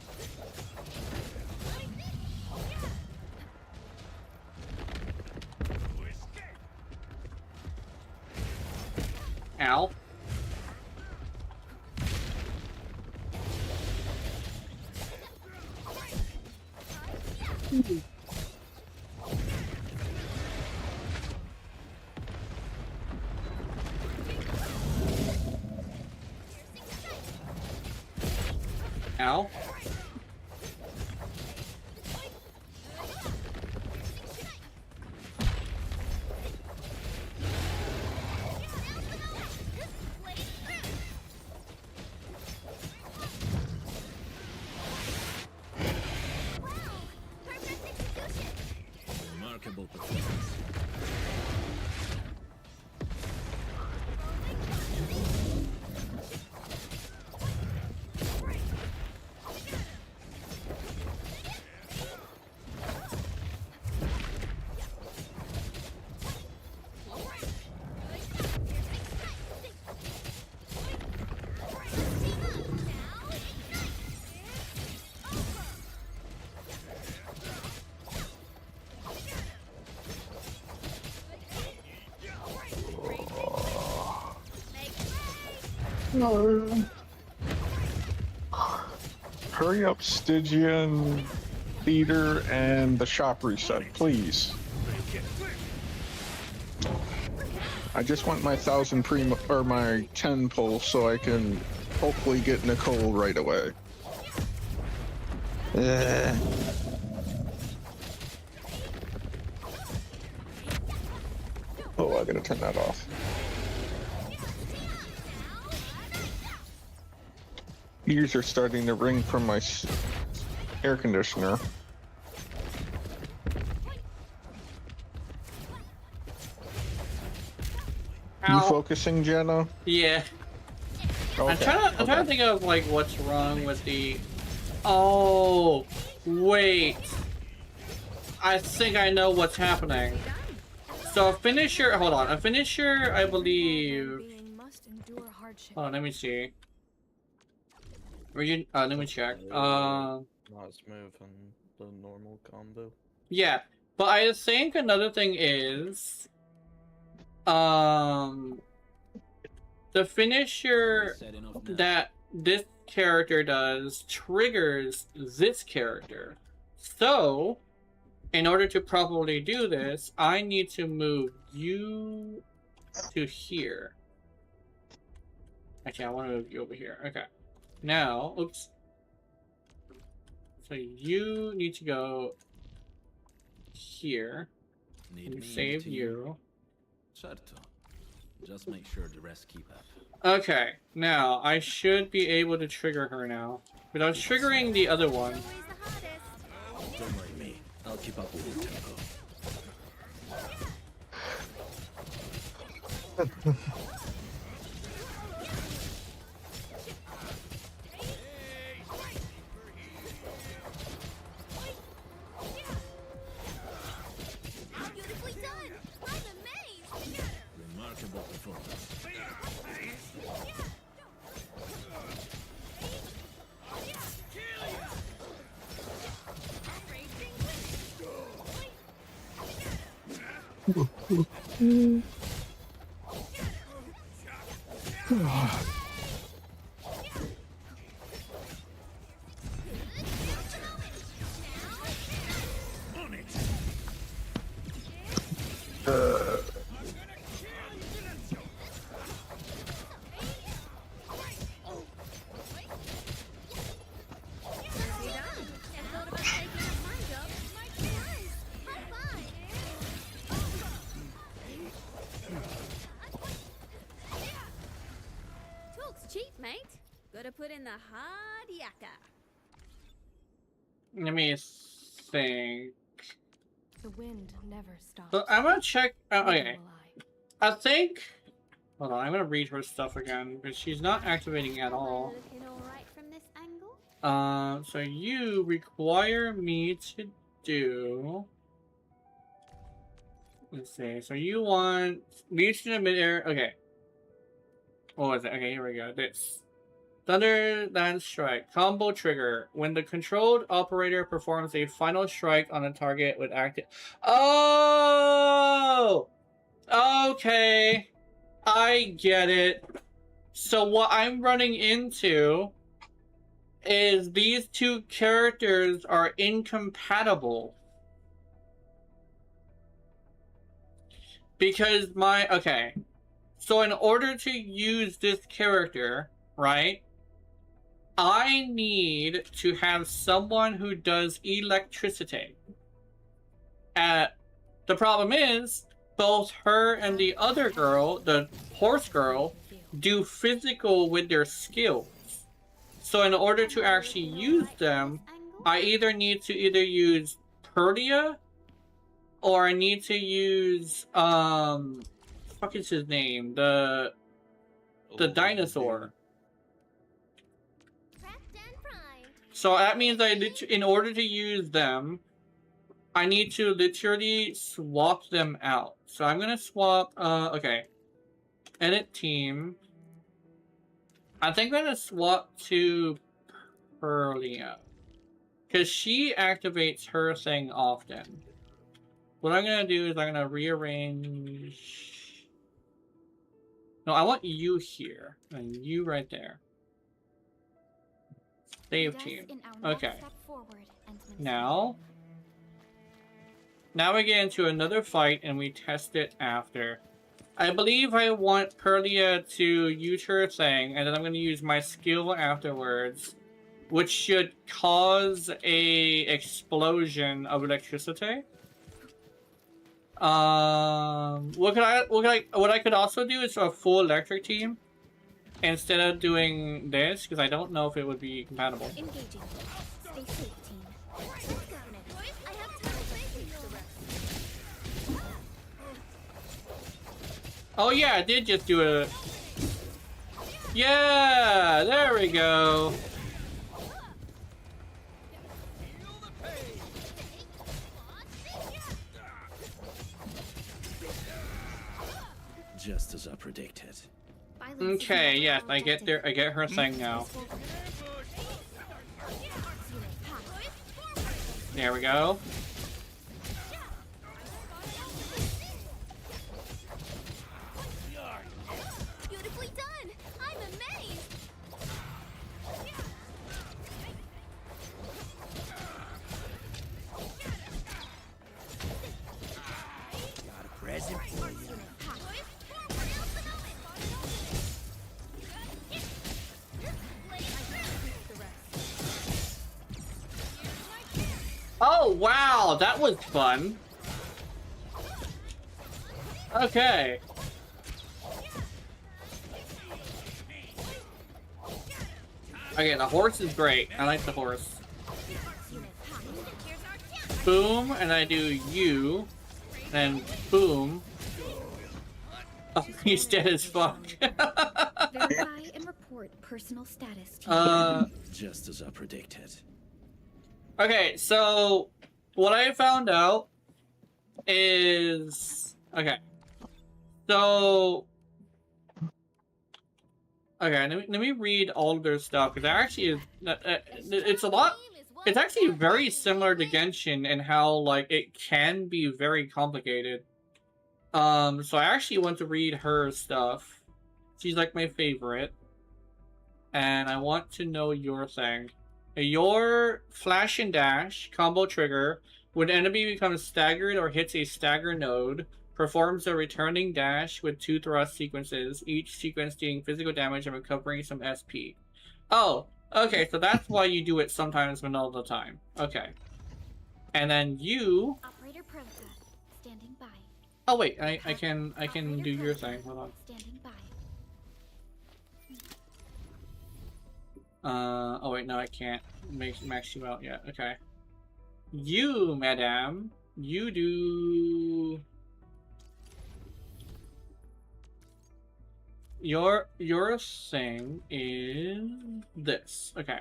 Ow. Ow. Remarkable performance. Hurry up, Stygian, Theater, and the shop reset, please. I just want my 1,000 primo or my 10 pull so I can hopefully get Nicole right away. Oh, I gotta turn that off. Ears are starting to ring from my air conditioner. You focusing, Jenna? Yeah. Okay. I'm trying to think of like what's wrong with the. Oh, wait. I think I know what's happening. So a finisher. Hold on. A finisher, I believe. Oh, let me see. Let me check. Not smooth and the normal combo. Yeah, but I think another thing is, the finisher that this character does triggers this character. So, in order to properly do this, I need to move you to here. Actually, I want to move you over here. Okay. Now, oops. So you need to go here. And save you. Certo. Just make sure the rest keep up. Okay, now I should be able to trigger her now. But I was triggering the other one. Don't worry me. I'll keep up with your tempo. Remarkable performance. Cheap, mate. Gotta put in the hard yakka. Let me think. The wind never stops. So I'm gonna check. Okay. Neither will I think. Hold on, I'm gonna read her stuff again because she's not activating at all. Looking all right from this angle? So you require me to do. Let's see. So you want reach in the midair. Okay. What was it? Okay, here we go. This. Thunderland Strike. Combo trigger. When the controlled operator performs a final strike on a target with active... Oh! Okay. I get it. So what I'm running into is these two characters are incompatible Because okay. So in order to use this character, right, I need to have someone who does electricity. The problem is, both her and the other girl, the horse girl, do physical with their skills. So in order to actually use them, I either need to use Perdia, or I need to use fuck is his name? The dinosaur. So that means in order to use them, I need to literally swap them out. So I'm gonna swap, okay. Edit team. I think I'm gonna swap to Perlia. Because she activates her thing often. What I'm gonna do is I'm gonna rearrange... No, I want you here. And you right there. Save team. Okay. Now we get into another fight and we test it after. I believe I want Perlia to use her thing, and then I'm going to use my skill afterwards, which should cause a explosion of electricity. What I could also do is a full electric team instead of doing this, because I don't know if it would be compatible. Engaging. Stay safe, team. Let's go. I have total faith in the rest. Oh yeah, I did just do a... Yeah, there we go. Just as I predicted. Okay, yes, I get her thing now. There we go. Beautifully done. I'm amazed. Got a present for you. Oh wow, that was fun. Okay. Okay, the horse is great. I like the horse. Boom, and I do you. Then boom. Oh, he's dead as fuck. Verify and report personal status to Just as I predicted. Okay, so what I found out is so let me read all of their stuff, because actually is it's a lot. It's actually very similar to Genshin in how like it can be very complicated. So I actually want to read her stuff. She's like my favorite, and I want to know your thing. Your flash and dash combo trigger, when an enemy becomes staggered or hits a stagger node, performs a returning dash with 2 thrust sequences, each sequence dealing physical damage and recovering some SP. Oh, okay, so that's why you do it sometimes but not all the time. Okay. And then you... Operator Prosa, standing by. Oh wait, I can do your thing. Hold on. Standing by. Oh wait, no, I can't max you out yet. Okay. You, madame, you do... Your thing is this. Okay.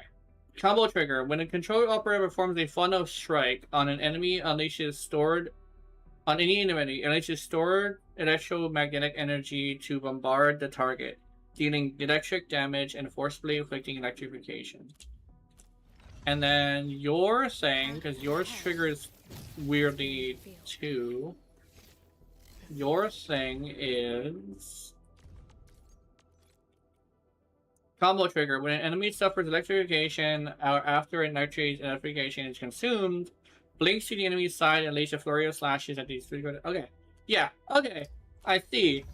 Combo trigger. When a controller operator performs a funnel strike on an enemy, unleashes stored electromagnetic energy to bombard the target, dealing electric damage and forcibly inflicting electrification. And then your thing, because yours triggers weirdly too. Your thing is combo trigger. When an enemy suffers electrification after a nitrate electrification is consumed, blinks to the enemy's side and lays a flurry of slashes at these three. Okay. Yeah, okay. I see.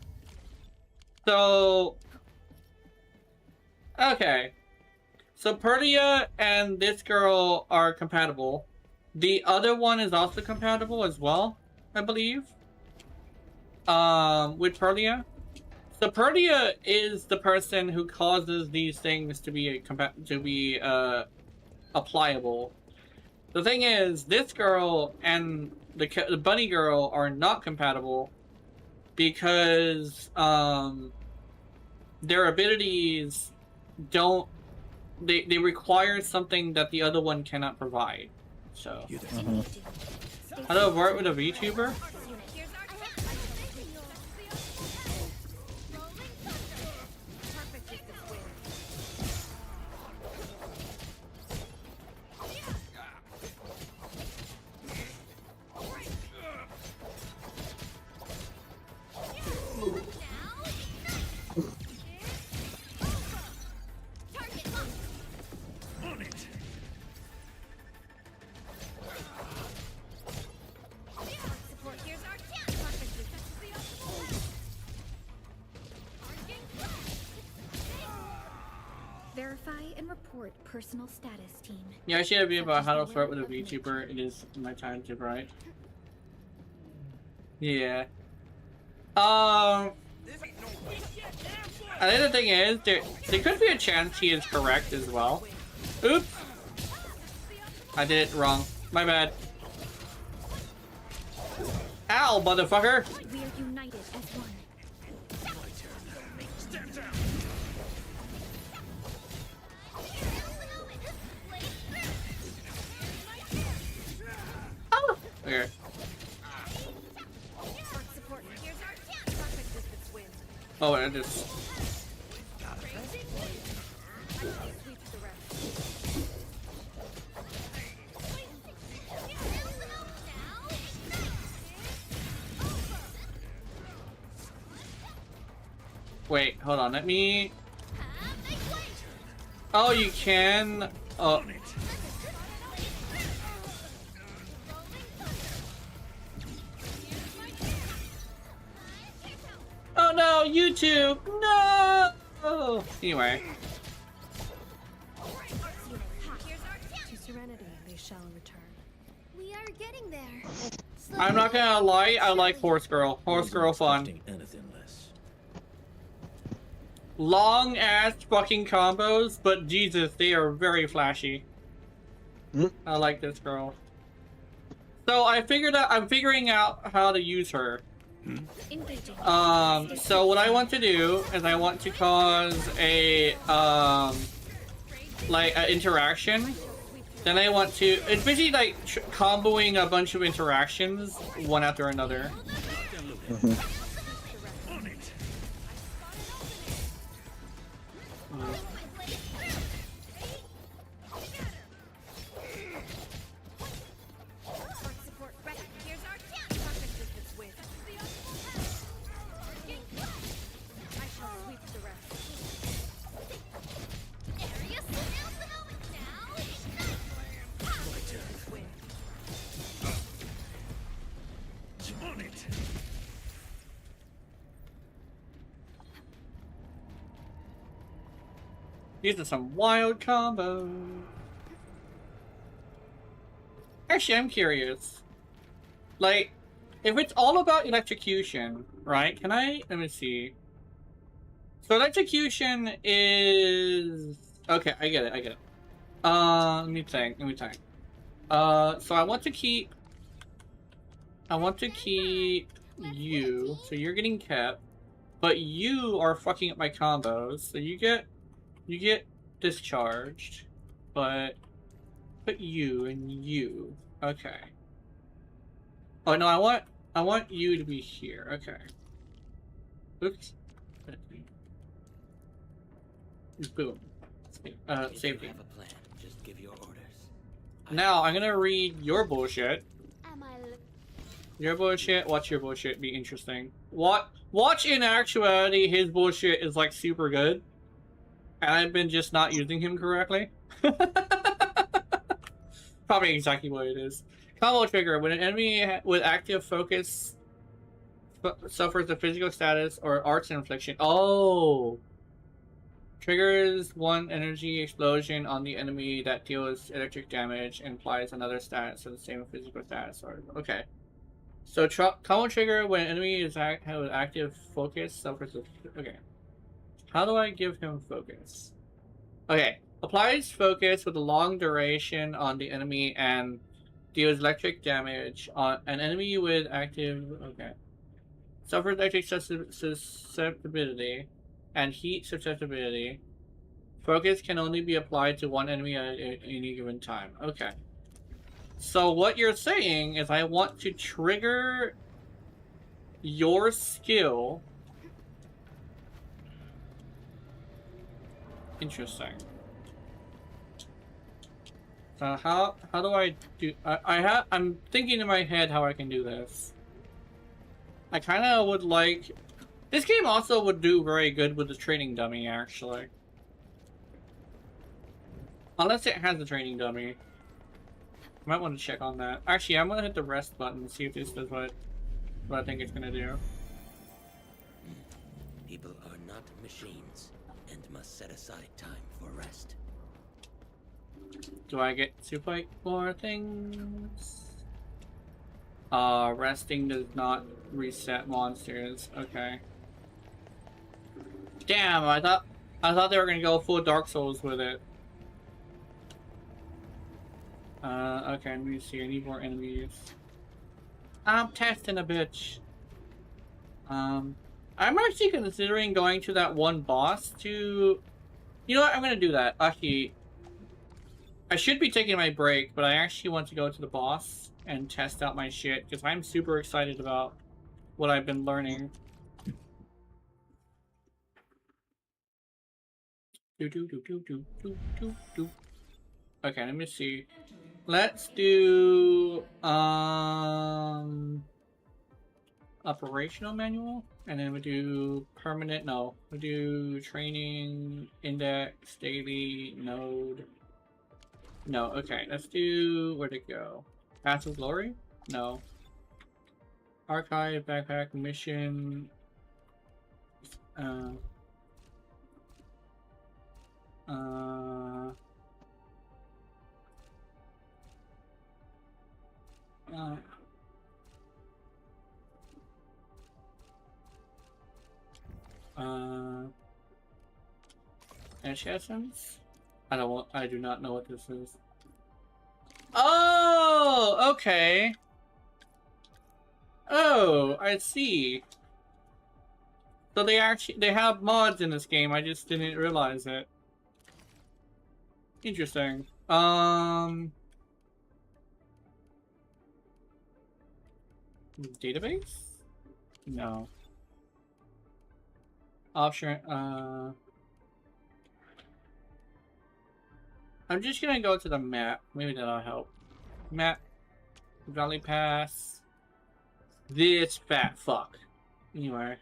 So... Okay. So Perdia and this girl are compatible. The other one is also compatible as well, I believe. With Perdia. So Perdia is the person who causes these things to be applicable. The thing is, this girl and the bunny girl are not compatible because their abilities don't. They require something that the other one cannot provide. So, how to work with a VTuber? Verify and report personal status, team. Yeah, I should have been about how to flirt with a VTuber. It is my time to write. Yeah. I think the thing is, there could be a chance he is correct as well. Oops! I did it wrong. My bad. Ow, motherfucker! We are united as one. Okay. Oh, I just... Wait, hold on, let me... Oh, you can... Oh... Oh no, YouTube! No! Anyway. To serenity they shall return. We are getting there. I'm not gonna lie, I like Horse Girl. Horse Girl fun. Anything less. Long ass fucking combos, but Jesus, they are very flashy. I like this girl. So I'm figuring out how to use her. So what I want to do is I want to cause a, like, an interaction. Then I want to, it's basically like comboing a bunch of interactions, one after another. These are some wild combos. Actually, I'm curious. Like, if it's all about electrocution, right? Can I... Let me see. So electrocution is... Okay, I get it. Let me think. So I want to keep you. So you're getting kept. But you are fucking up my combos. So you get discharged, but put you and you. Okay. Oh no, I want you to be here. Okay. Oops. Boom. Safety. Have a plan. Just give your orders. Now I'm gonna read your bullshit. Am I Your bullshit. Watch your bullshit be interesting. Watch in actuality, his bullshit is like super good. And I've been just not using him correctly. Probably exactly what it is. Combo trigger. When an enemy with active focus suffers a physical status or arts infliction. Oh! Triggers one energy explosion on the enemy that deals electric damage and applies another status to the same physical status. Or okay. So combo trigger when enemy is have active focus suffers a... Okay. How do I give him focus? Okay. Applies focus with a long duration on the enemy and deals electric damage on an enemy with active... Okay. Suffers electric susceptibility and heat susceptibility. Focus can only be applied to one enemy at any given time. Okay. So what you're saying is I want to trigger your skill. Interesting. So how do I do? I'm thinking in my head how I can do this. I kind of would like. This game also would do very good with the training dummy, actually. Unless it has a training dummy. Might want to check on that. Actually, I'm gonna hit the rest button and see if this does what I think it's gonna do. People are not machines and must set aside time for rest. Do I get to fight more things? Resting does not reset monsters. Okay. Damn, I thought they were gonna go full Dark Souls with it. Okay, let me see. I need more enemies. I'm testing a bitch. I'm actually considering going to that one boss to... You know what? I'm gonna do that. Actually, I should be taking my break, but I actually want to go to the boss and test out my shit, because I'm super excited about what I've been learning. Okay, let me see. Let's do operational manual, and then we do permanent. No, we do training, index, daily, node. No, okay. Let's do where'd it go? Path of Glory? No. Archive, backpack, mission. Ash Essence? I do not know what this is. Oh, okay. Oh, I see. So they have mods in this game, I just didn't realize it. Interesting. Database? No. Option, I'm just gonna go to the map. Maybe that'll help. Map. Valley Pass. This fat fuck. Anyway.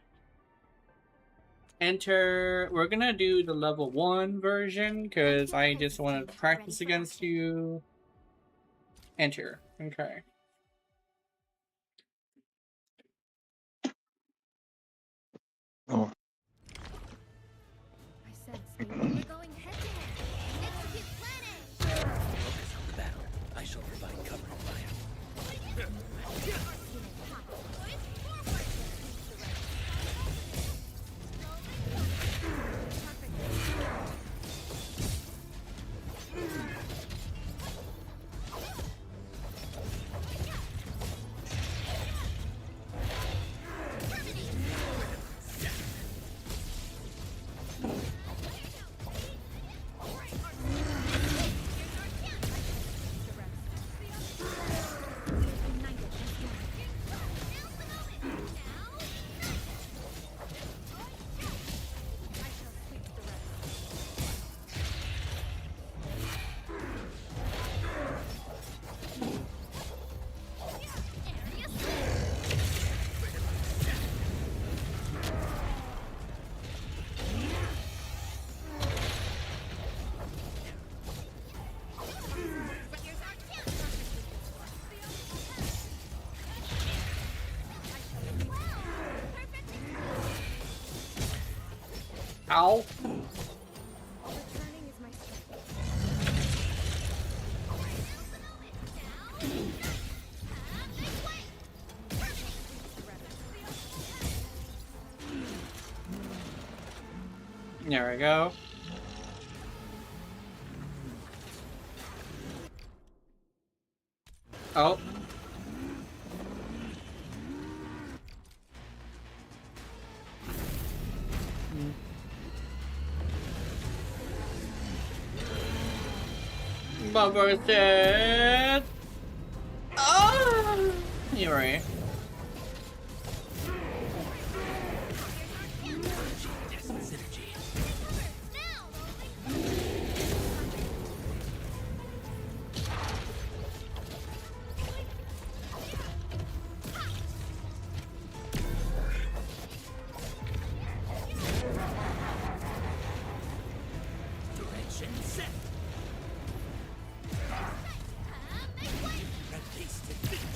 Enter. We're gonna do the level 1 version because I just want to practice against you. Enter. Okay. Oh. I said speed. We're going head to head. Execute planning. Focus on the battle. I shall provide cover and fire. Ow. Returning is my strength. There we go. Oh. Bumper said. Oh, you're right. Direction set. A taste of victory.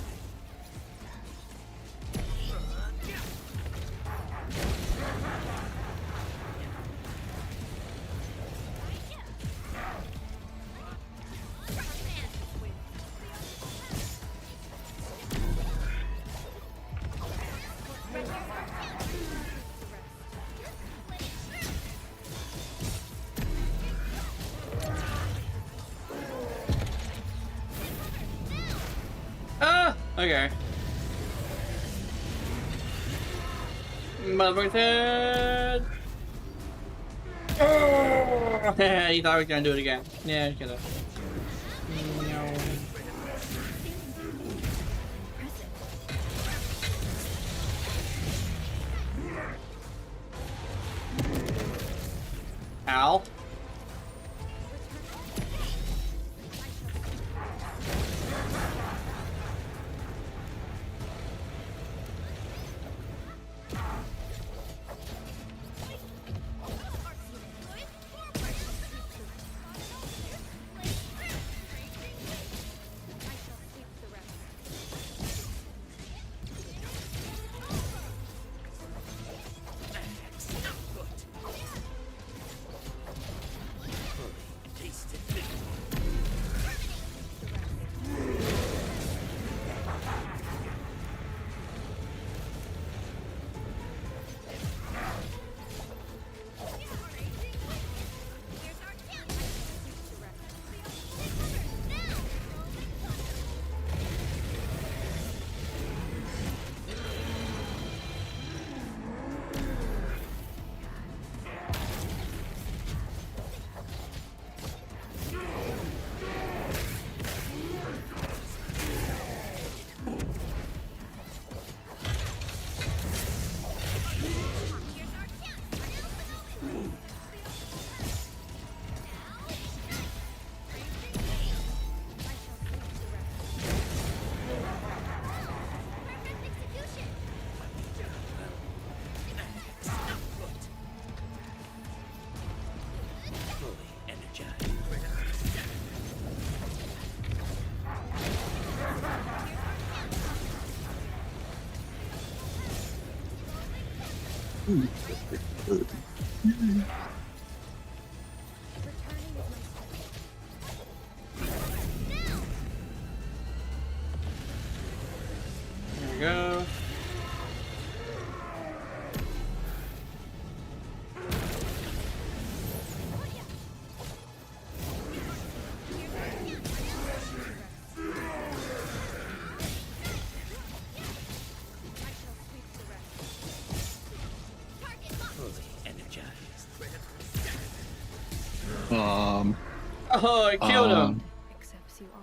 Ah, okay. Motherfucking head. Oh, he thought I was gonna do it again. Yeah, he's gonna. No. Ow. There we go. Oh, I killed him. Accepts you all.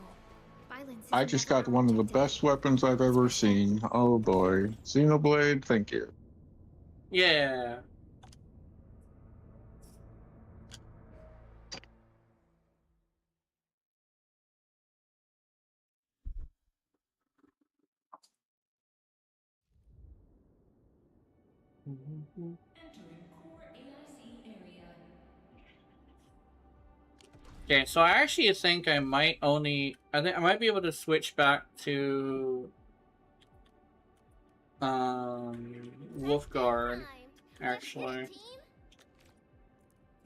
Violence is I just got never one of the objective. best weapons I've ever seen. Oh boy. Xenoblade, thank you. Yeah. Okay, so I actually think I might I think I might be able to switch back to Wolfguard, actually.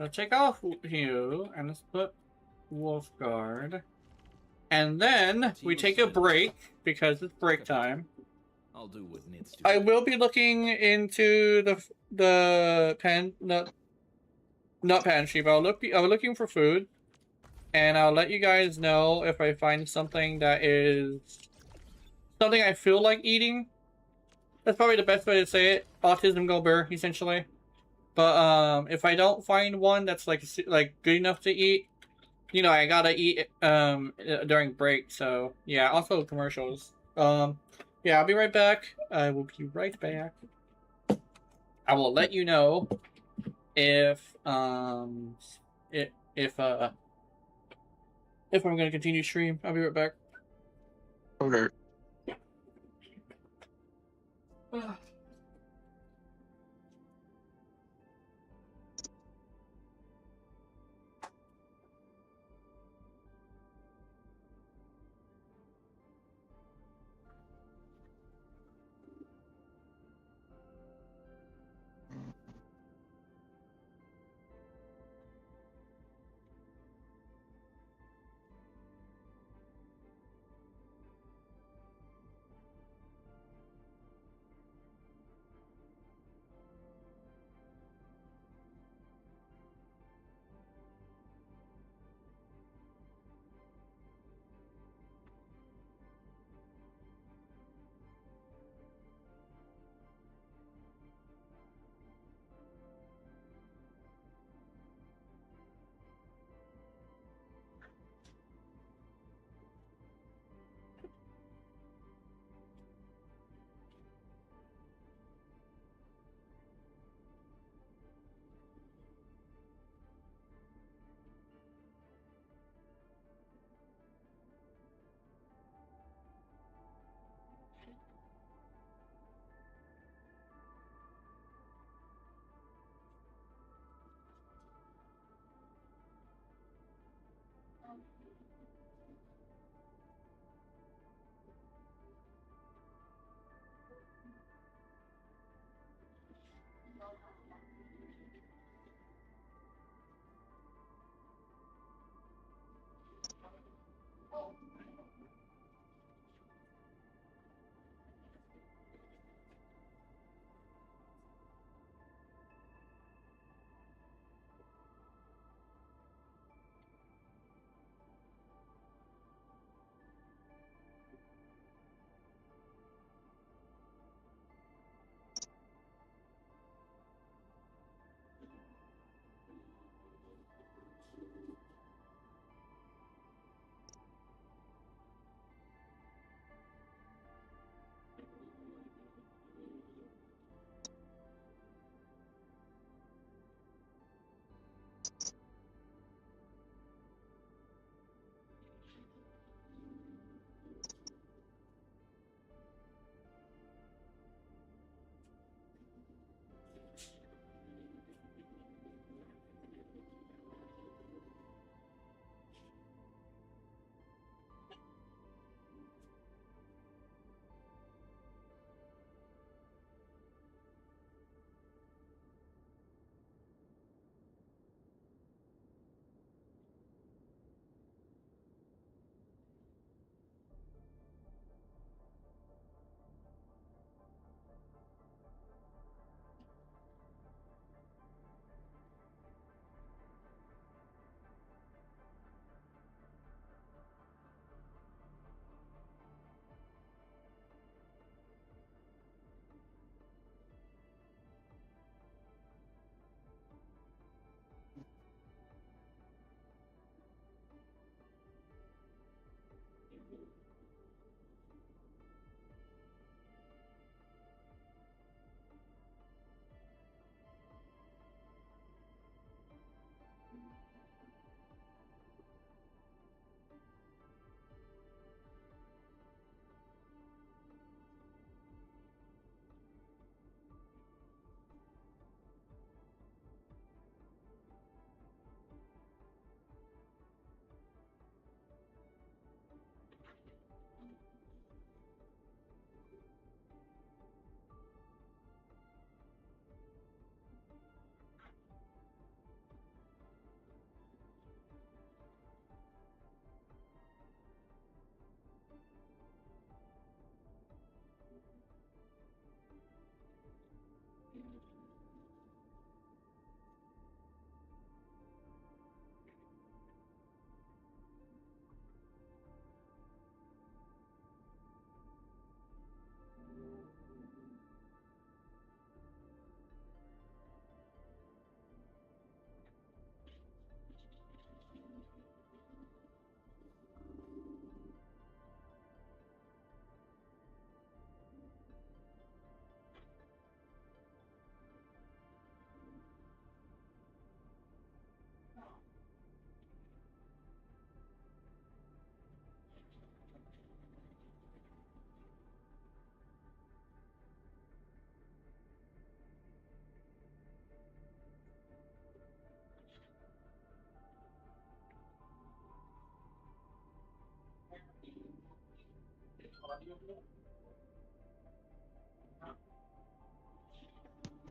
So take off Hugh and let's put Wolfguard. And then we take a break because it's break time. I'll do what needs to I be will be looking into the not pantry, but I'll looking for food, and I'll let you guys know if I find something that is something I feel like eating. That's probably the best way to say it. Autism go bear, essentially. But if I don't find one that's like good enough to eat, you know, I gotta eat during break. So yeah. Also commercials. Yeah, I'll be right back. I will be right back. I will let you know if if I'm gonna continue stream. I'll be right back. Okay.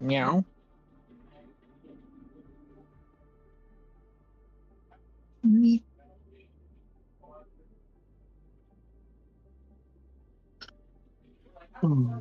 Meow. Hmm.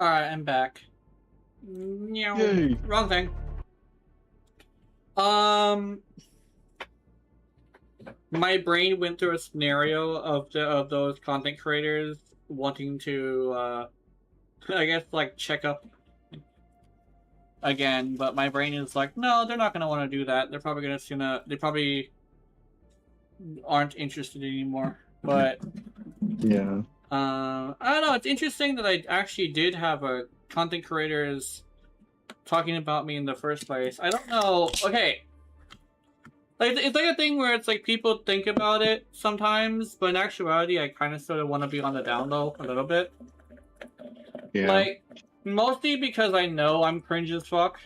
Alright, I'm back. Meow. Yay. Wrong thing. My brain went through a scenario of those content creators wanting to, I guess, like, check up again, but my brain is like, no, they're not gonna want to do that. They're probably they probably aren't interested anymore. But Yeah. I don't know. It's interesting that I actually did have a content creators talking about me in the first place. I don't know. Okay. Like, it's like a thing where it's like people think about it sometimes, but in actuality, I kind of sort of want to be on the down low a little bit. Yeah. Like, mostly because I know I'm cringe as fuck.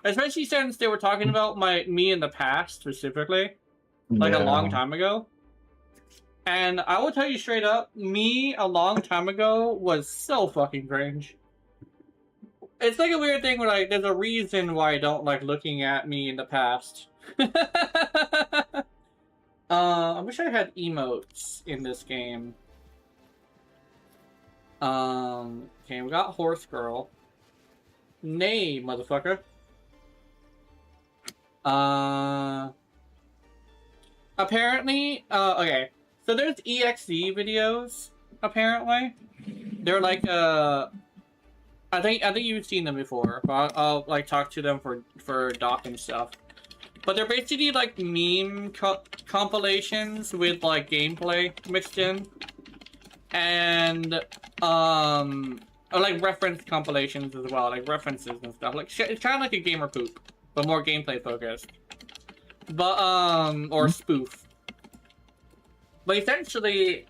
Especially since they were talking about me in the past, specifically. Like, a long time ago. And I will tell you straight up, me a long time ago was so fucking cringe. It's like a weird thing where, like, there's a reason why I don't like looking at me in the past. I wish I had emotes in this game. Okay, we got Horse Girl. Nay, motherfucker. Apparently, okay. So there's EXE videos, apparently. They're like, I think you've seen them before, but I'll like talk to them for doc and stuff. But they're basically like meme compilations with like gameplay mixed in, and or like reference compilations as well, like references and stuff. Like it's kind of like a gamer poop, but more gameplay focused. But or spoof. But essentially,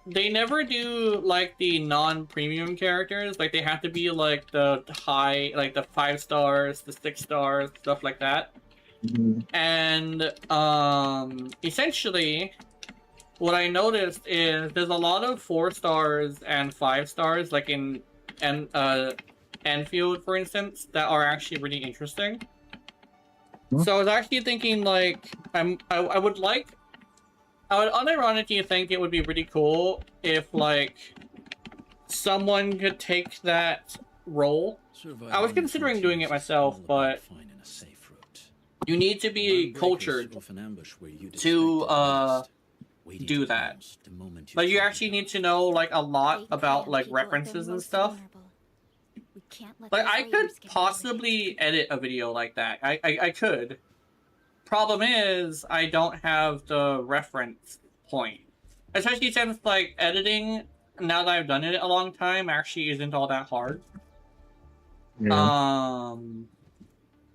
they never do like the non-premium characters. Like they have to be like the high, like the 5 stars, the 6 stars, stuff like that. And essentially, what I noticed is there's a lot of 4 stars and 5 stars, like in Endfield, for instance, that are actually really interesting. So I was actually thinking, like, I would unironically think it would be really cool if, like, someone could take that role. I was considering doing it myself, but you need to be cultured to do that. Like, you actually need to know, like, a lot about, like, references and stuff. Like, I could possibly edit a video like that. I could. Problem is, I don't have the reference point. Especially since, like, editing, now that I've done it a long time, actually isn't all that hard. Yeah.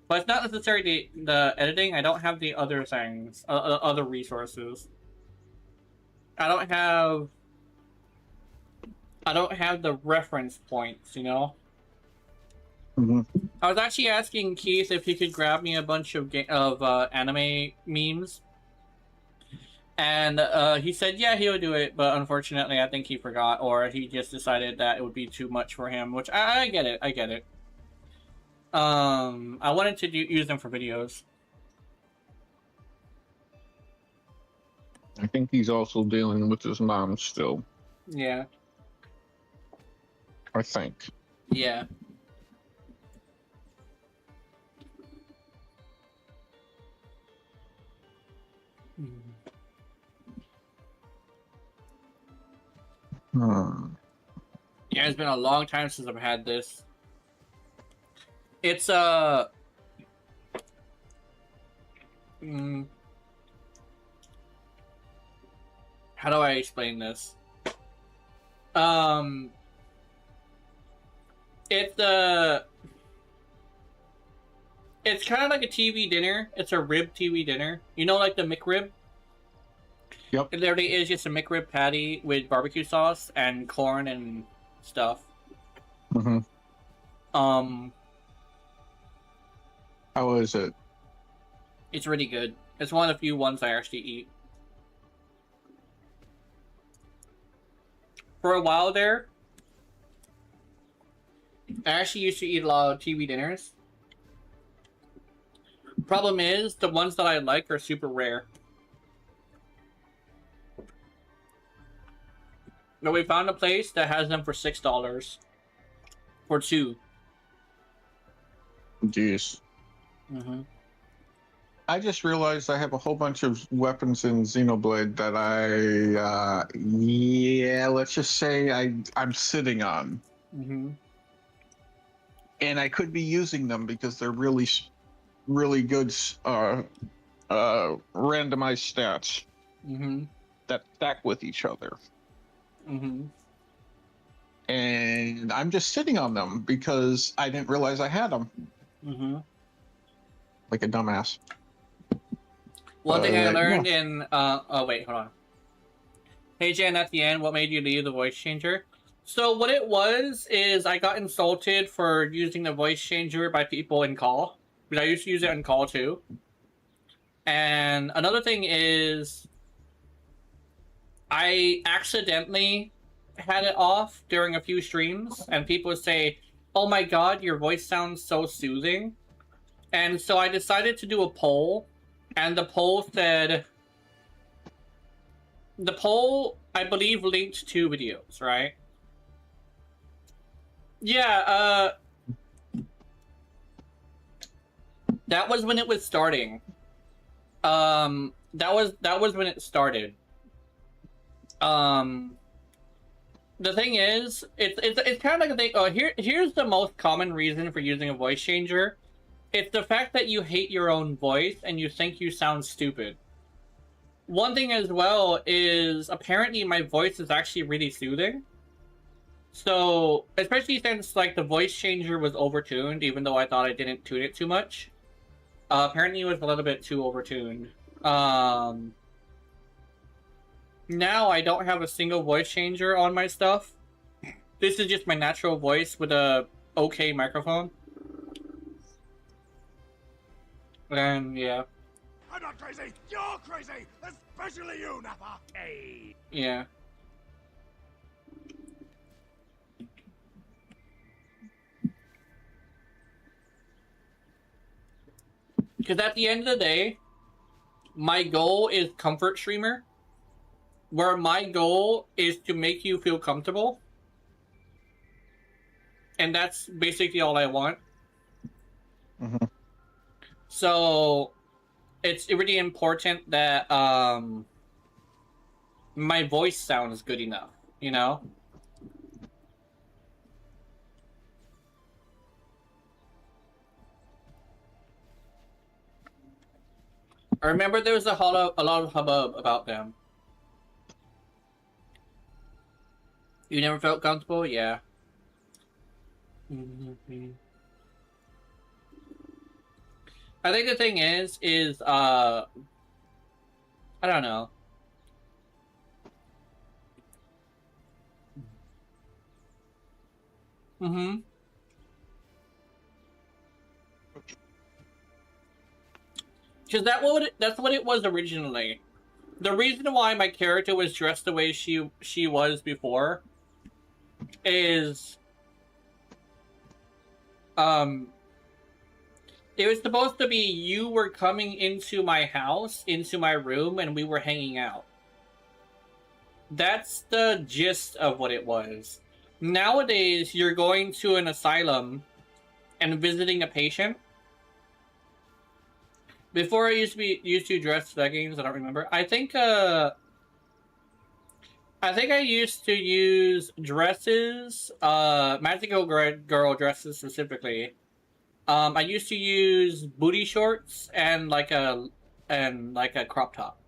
But it's not necessarily the editing. I don't have the other things, other resources. I don't have the reference points, you know? I was actually asking Keith if he could grab me a bunch of anime memes. And he said, yeah, he would do it, but unfortunately, I think he forgot, or he just decided that it would be too much for him, which I get it, I get it. I wanted to use them for videos. I think he's also dealing with his mom still. Yeah. I think. Yeah. Yeah, it's been a long time since I've had this. It's how do I explain this? It's kind of like a TV dinner. It's a rib TV dinner. You know, like the McRib? Yep. It literally is just a McRib patty with barbecue sauce and corn and stuff. How is it? It's really good. It's one of the few ones I actually eat. For a while there, I actually used to eat a lot of TV dinners. Problem is, the ones that I like are super rare. But we found a place that has them for $6 for 2. Jeez. I just realized I have a whole bunch of weapons in Xenoblade that let's just say I'm sitting on. And I could be using them because they're really good randomized stats that stack with each other. And I'm just sitting on them because I didn't realize I had them. Like a dumbass. One thing I learned in oh wait, hold on. Hey Jen, at the end, what made you leave the voice changer? So what it was is I got insulted for using the voice changer by people in call. Because I used to use it in call too. And another thing is I accidentally had it off during a few streams, and people would say, oh my god, your voice sounds so soothing. And so I decided to do a poll, and the poll said... The poll, I believe, linked 2 videos, right? Yeah, that was when it was starting. That was when it started. The thing is, it's kind of like a thing. Oh, here's the most common reason for using a voice changer. It's the fact that you hate your own voice and you think you sound stupid. One thing as well is apparently my voice is actually really soothing. So, especially since like the voice changer was overtuned, even though I thought I didn't tune it too much. Apparently it was a little bit too overtuned. Now I don't have a single voice changer on my stuff. This is just my natural voice with a okay microphone. And yeah. I'm not crazy! You're crazy! Especially you, Nappa! Hey! Yeah. Because at the end of the day, my goal is comfort streamer, where my goal is to make you feel comfortable. And that's basically all I want. Mm-hmm. So it's really important that my voice sounds good enough, you know? I remember there was a lot of hubbub about them. You never felt comfortable? Yeah. I think the thing is I don't know. Mm-hmm. Because that's what it was originally. The reason why my character was dressed the way she was before is it was supposed to be you were coming into my house, into my room, and we were hanging out. That's the gist of what it was. Nowadays, you're going to an asylum and visiting a patient. Before I used to dress leggings. I don't remember. I think I used to use dresses, magical girl dresses specifically. I used to use booty shorts and like a crop top.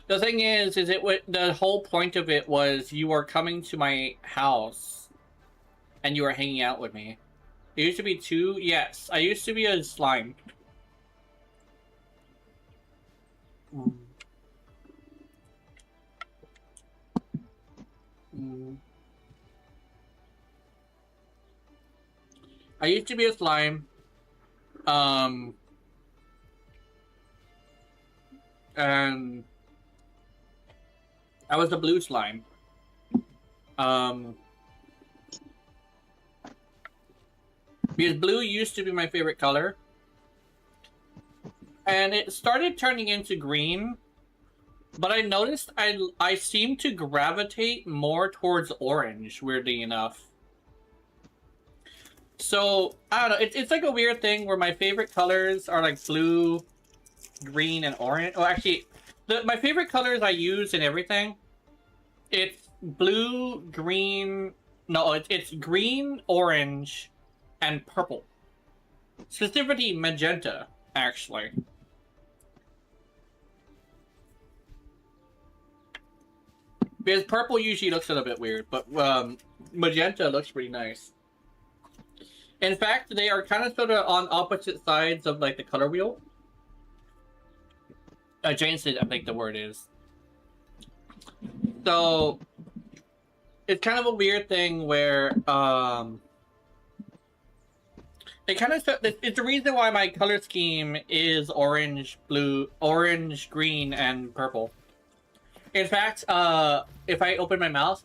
The thing is the whole point of it was you were coming to my house, and you were hanging out with me. It used to be two. Yes, I used to be a slime. I used to be a slime. And I was a blue slime. Because blue used to be my favorite color. And it started turning into green, but I noticed I seem to gravitate more towards orange, weirdly enough. So, I don't know, it's like a weird thing where my favorite colors are like blue, green, and orange. Oh, actually, my favorite colors I use in everything, it's blue, green, no, it's green, orange, and purple. Specifically magenta, actually. Because purple usually looks a little bit weird, but magenta looks pretty nice. In fact, they are kind of sort of on opposite sides of like the color wheel. Adjacent, I think the word is. So it's kind of a weird thing where it kind of it's the reason why my color scheme is orange, blue, orange, green, and purple. In fact, if I open my mouth,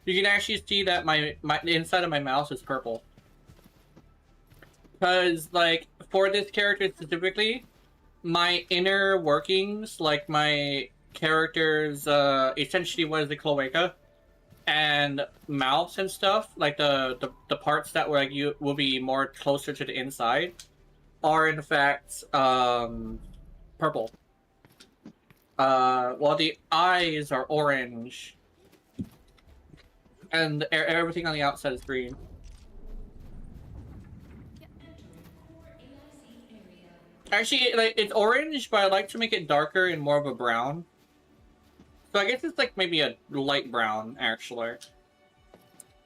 you can actually see that the inside of my mouth is purple. Because, like, for this character specifically, my inner workings, like my character's, essentially what is the cloaca, and mouths and stuff, like the parts that were, like, you will be more closer to the inside, are in fact, purple. While the eyes are orange, and everything on the outside is green. Actually, like, it's orange, but I like to make it darker and more of a brown. So I guess it's like maybe a light brown, actually.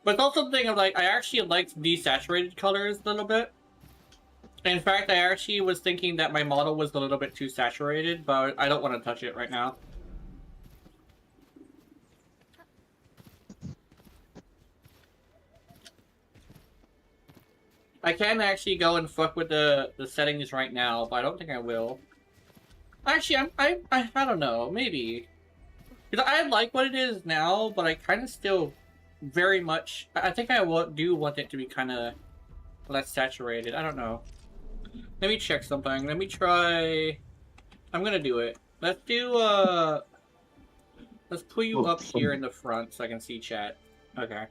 But it's also the thing of like, I actually like desaturated colors a little bit. In fact, I actually was thinking that my model was a little bit too saturated, but I don't want to touch it right now. I can actually go and fuck with the settings right now, but I don't think I will. Actually, I don't know, maybe. Because I like what it is now, but I kind of still very much... I think I do want it to be kind of less saturated. I don't know. Let me check something. Let me try. I'm gonna do it. Let's do, let's put you up here in the front so I can see chat. Okay.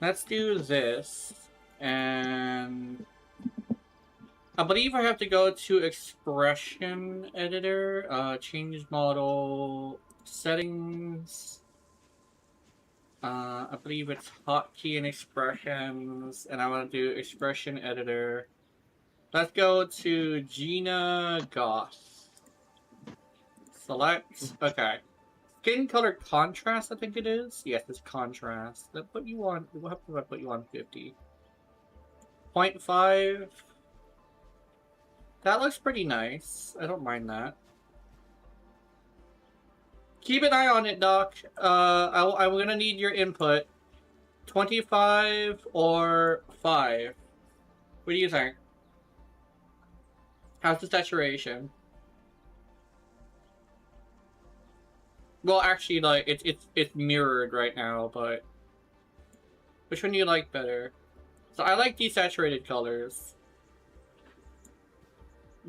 Let's do this. And I believe I have to go to expression editor, change model, settings. I believe it's hotkey and expressions, and I want to do expression editor. Let's go to Gina Goss. Select. Okay. Skin color contrast, I think it is. Yes, it's contrast. Let's put you on. What happens if I put you on 50? 0.5. That looks pretty nice. I don't mind that. Keep an eye on it, Doc. I'm gonna need your input. 25 or 5. What do you think? How's the saturation? Well, actually, like it's mirrored right now, but which one do you like better? So I like desaturated colors.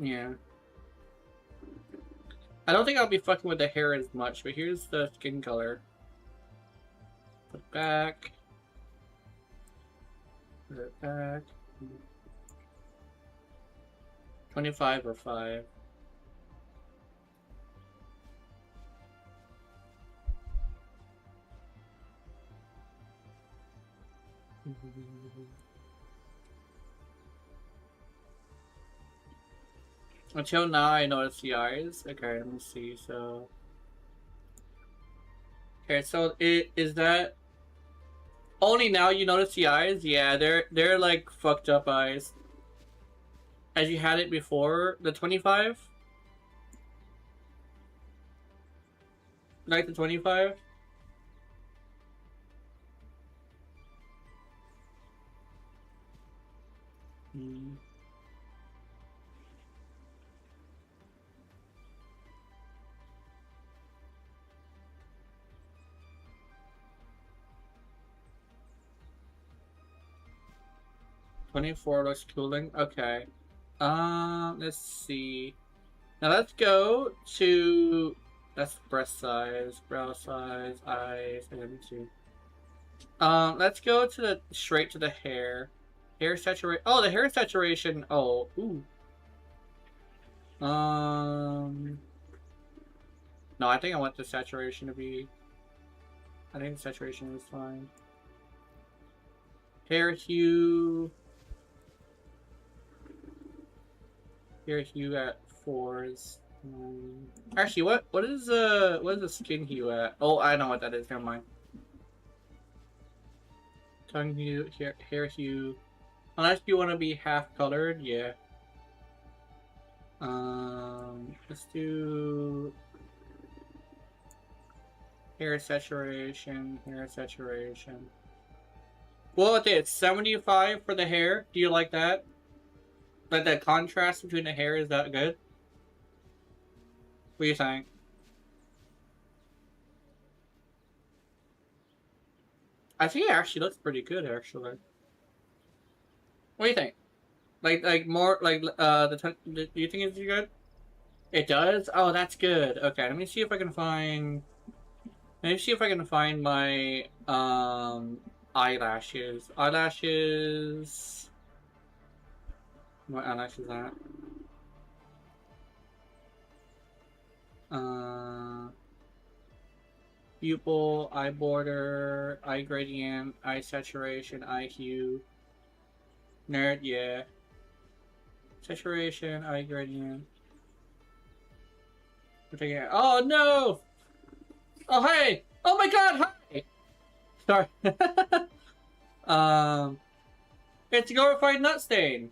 Yeah. I don't think I'll be fucking with the hair as much, but here's the skin color. Put it back. Put it back. 25 or 5. Until now, I noticed the eyes. Okay, let me see. So, okay, so is that only now you notice the eyes? Yeah, they're like fucked up eyes. As you had it before, the 25. Like the 25. Hmm. $24 looks cooling. Okay. Let's see. Now let's go to that's breast size, brow size, eyes, and two. Let's go to the straight to the hair. Hair saturation. Oh, the hair saturation. Oh, ooh. No, I think I want the saturation to be. I think the saturation is fine. Hair hue. Hair hue at 4s. Actually, what is the skin hue at? Oh, I know what that is. Never mind. Tongue hue, hair hue. Unless you want to be half colored, yeah. Let's do hair saturation. Hair saturation. Well, it's 75 for the hair. Do you like that? Like the contrast between the hair, is that good? What do you think? I think it actually looks pretty good, actually. What do you think? Like more like do you think it's good? It does? Oh, that's good. Okay, let me see if I can find. Let me see if I can find my eyelashes. Eyelashes. What eyelashes are that? Pupil, eye border, eye gradient, eye saturation, eye hue. Nerd, yeah. Saturation, eye gradient. Oh no! Oh hey! Oh my god, hi! Sorry. It's a glorified nut stain.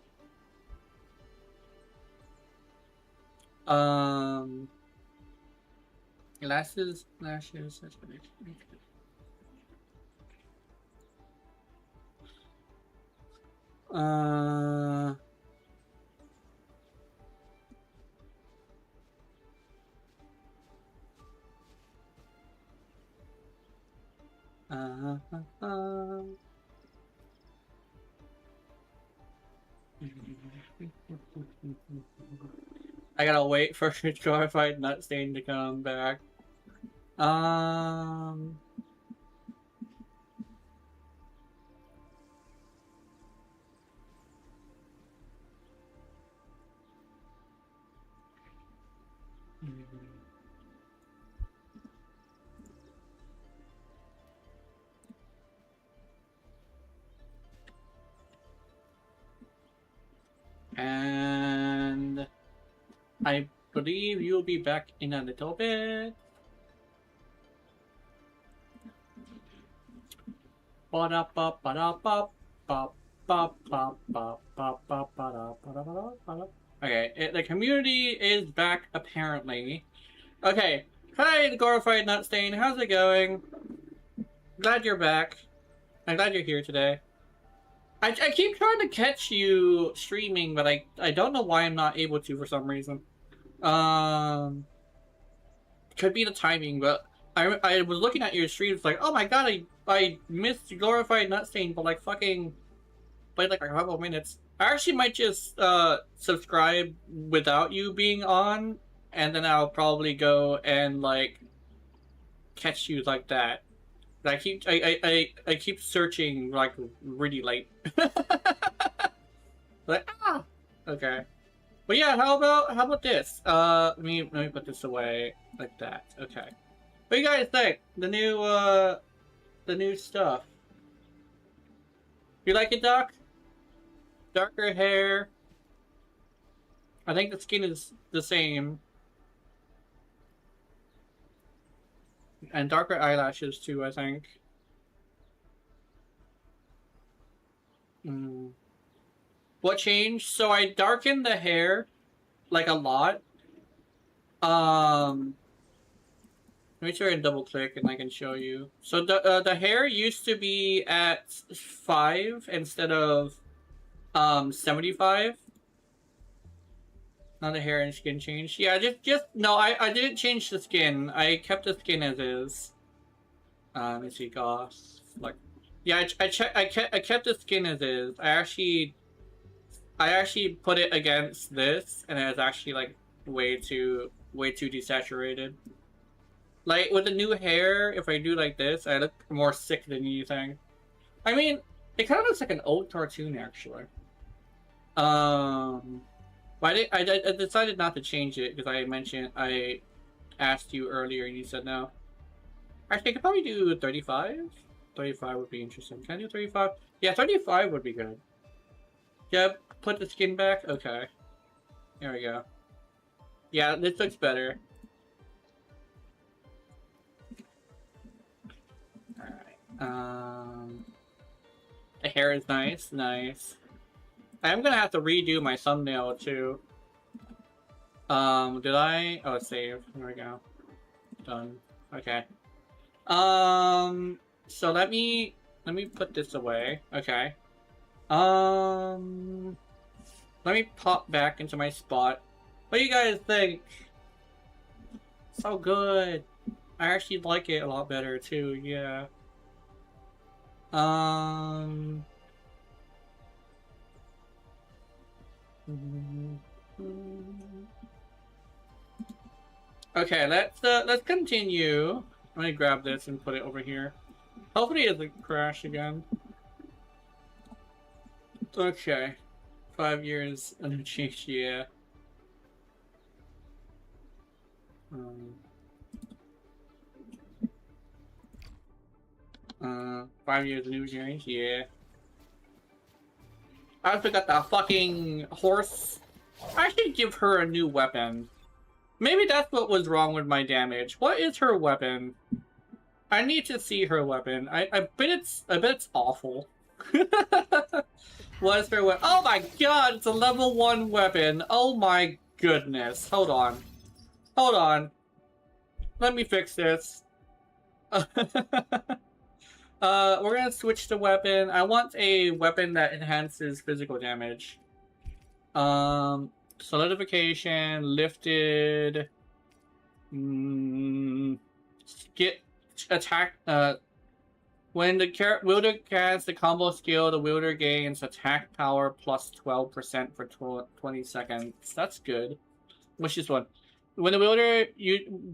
Lashes, saturation. I gotta wait for glorified Nutstain to come back. And I believe you'll be back in a little bit. Okay, the community is back apparently. Okay, hi glorified Nutstain, how's it going? Glad you're back. I'm glad you're here today. I keep trying to catch you streaming, but I don't know why I'm not able to for some reason. Could be the timing, but I was looking at your streams like, oh my god, I missed glorified Nutstain, but like fucking played like a couple of minutes. I actually might just subscribe without you being on, and then I'll probably go and like catch you like that. I keep searching like really late. Like okay. But yeah, how about this? Let me put this away like that. Okay. What do you guys think? The new stuff. You like it, Doc? Darker hair. I think the skin is the same. And darker eyelashes too, I think. What changed? So I darkened the hair like a lot. Let me try and double click and I can show you. So the hair used to be at 5 instead of 75. Now the hair and skin changed. Yeah, just no, I didn't change the skin. I kept the skin as is. Let me see, goss. Like, yeah, I kept the skin as is. I actually put it against this, and it's actually like way too desaturated. Like with the new hair, if I do like this, I look more sick than anything. I mean, it kind of looks like an old cartoon actually. But I decided not to change it because I asked you earlier and you said no. Actually, I could probably do 35. 35 would be interesting. Can I do 35? Yeah, 35 would be good. Yep, put the skin back. Okay. There we go. Yeah, this looks better. Alright. The hair is nice. Nice. I'm gonna have to redo my thumbnail too. Did I? Oh, save. There we go. Done. Okay. So let me put this away. Okay. Let me pop back into my spot. What do you guys think? So good. I actually like it a lot better too. Yeah. Okay, let's continue. Let me grab this and put it over here. Hopefully it doesn't crash again. Okay. 5 years unchanged, yeah. 5 years new change, yeah. I forgot the fucking horse. I should give her a new weapon. Maybe that's what was wrong with my damage. What is her weapon? I need to see her weapon. I bet it's awful. What is her weapon? Oh my god, it's a level 1 weapon. Oh my goodness. Hold on. Hold on. Let me fix this. We're gonna switch the weapon. I want a weapon that enhances physical damage. Solidification, lifted, skip, attack, When the wielder casts the combo skill, the wielder gains attack power plus 12% for 20 seconds. That's good. Which is one. When the wielder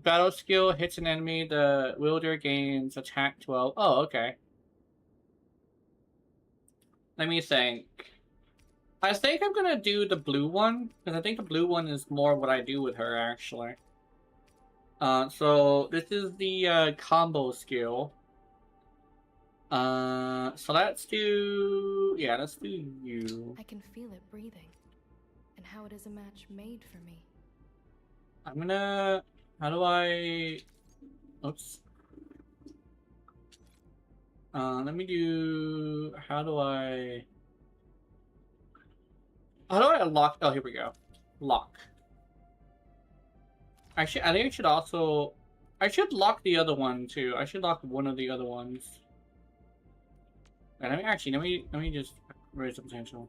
battle skill hits an enemy, the wielder gains attack 12. Oh, okay. Let me think. I think I'm gonna do the blue one, because I think the blue one is more what I do with her, actually. So this is the combo skill. So let's do... Yeah, let's do you. I can feel it breathing, and how it is a match made for me. I'm gonna... How do I... Oops. Let me do... How do I lock... Oh, here we go. Lock. Actually, I think I should also... I should lock the other one, too. I should lock one of the other ones. Let me just raise the potential.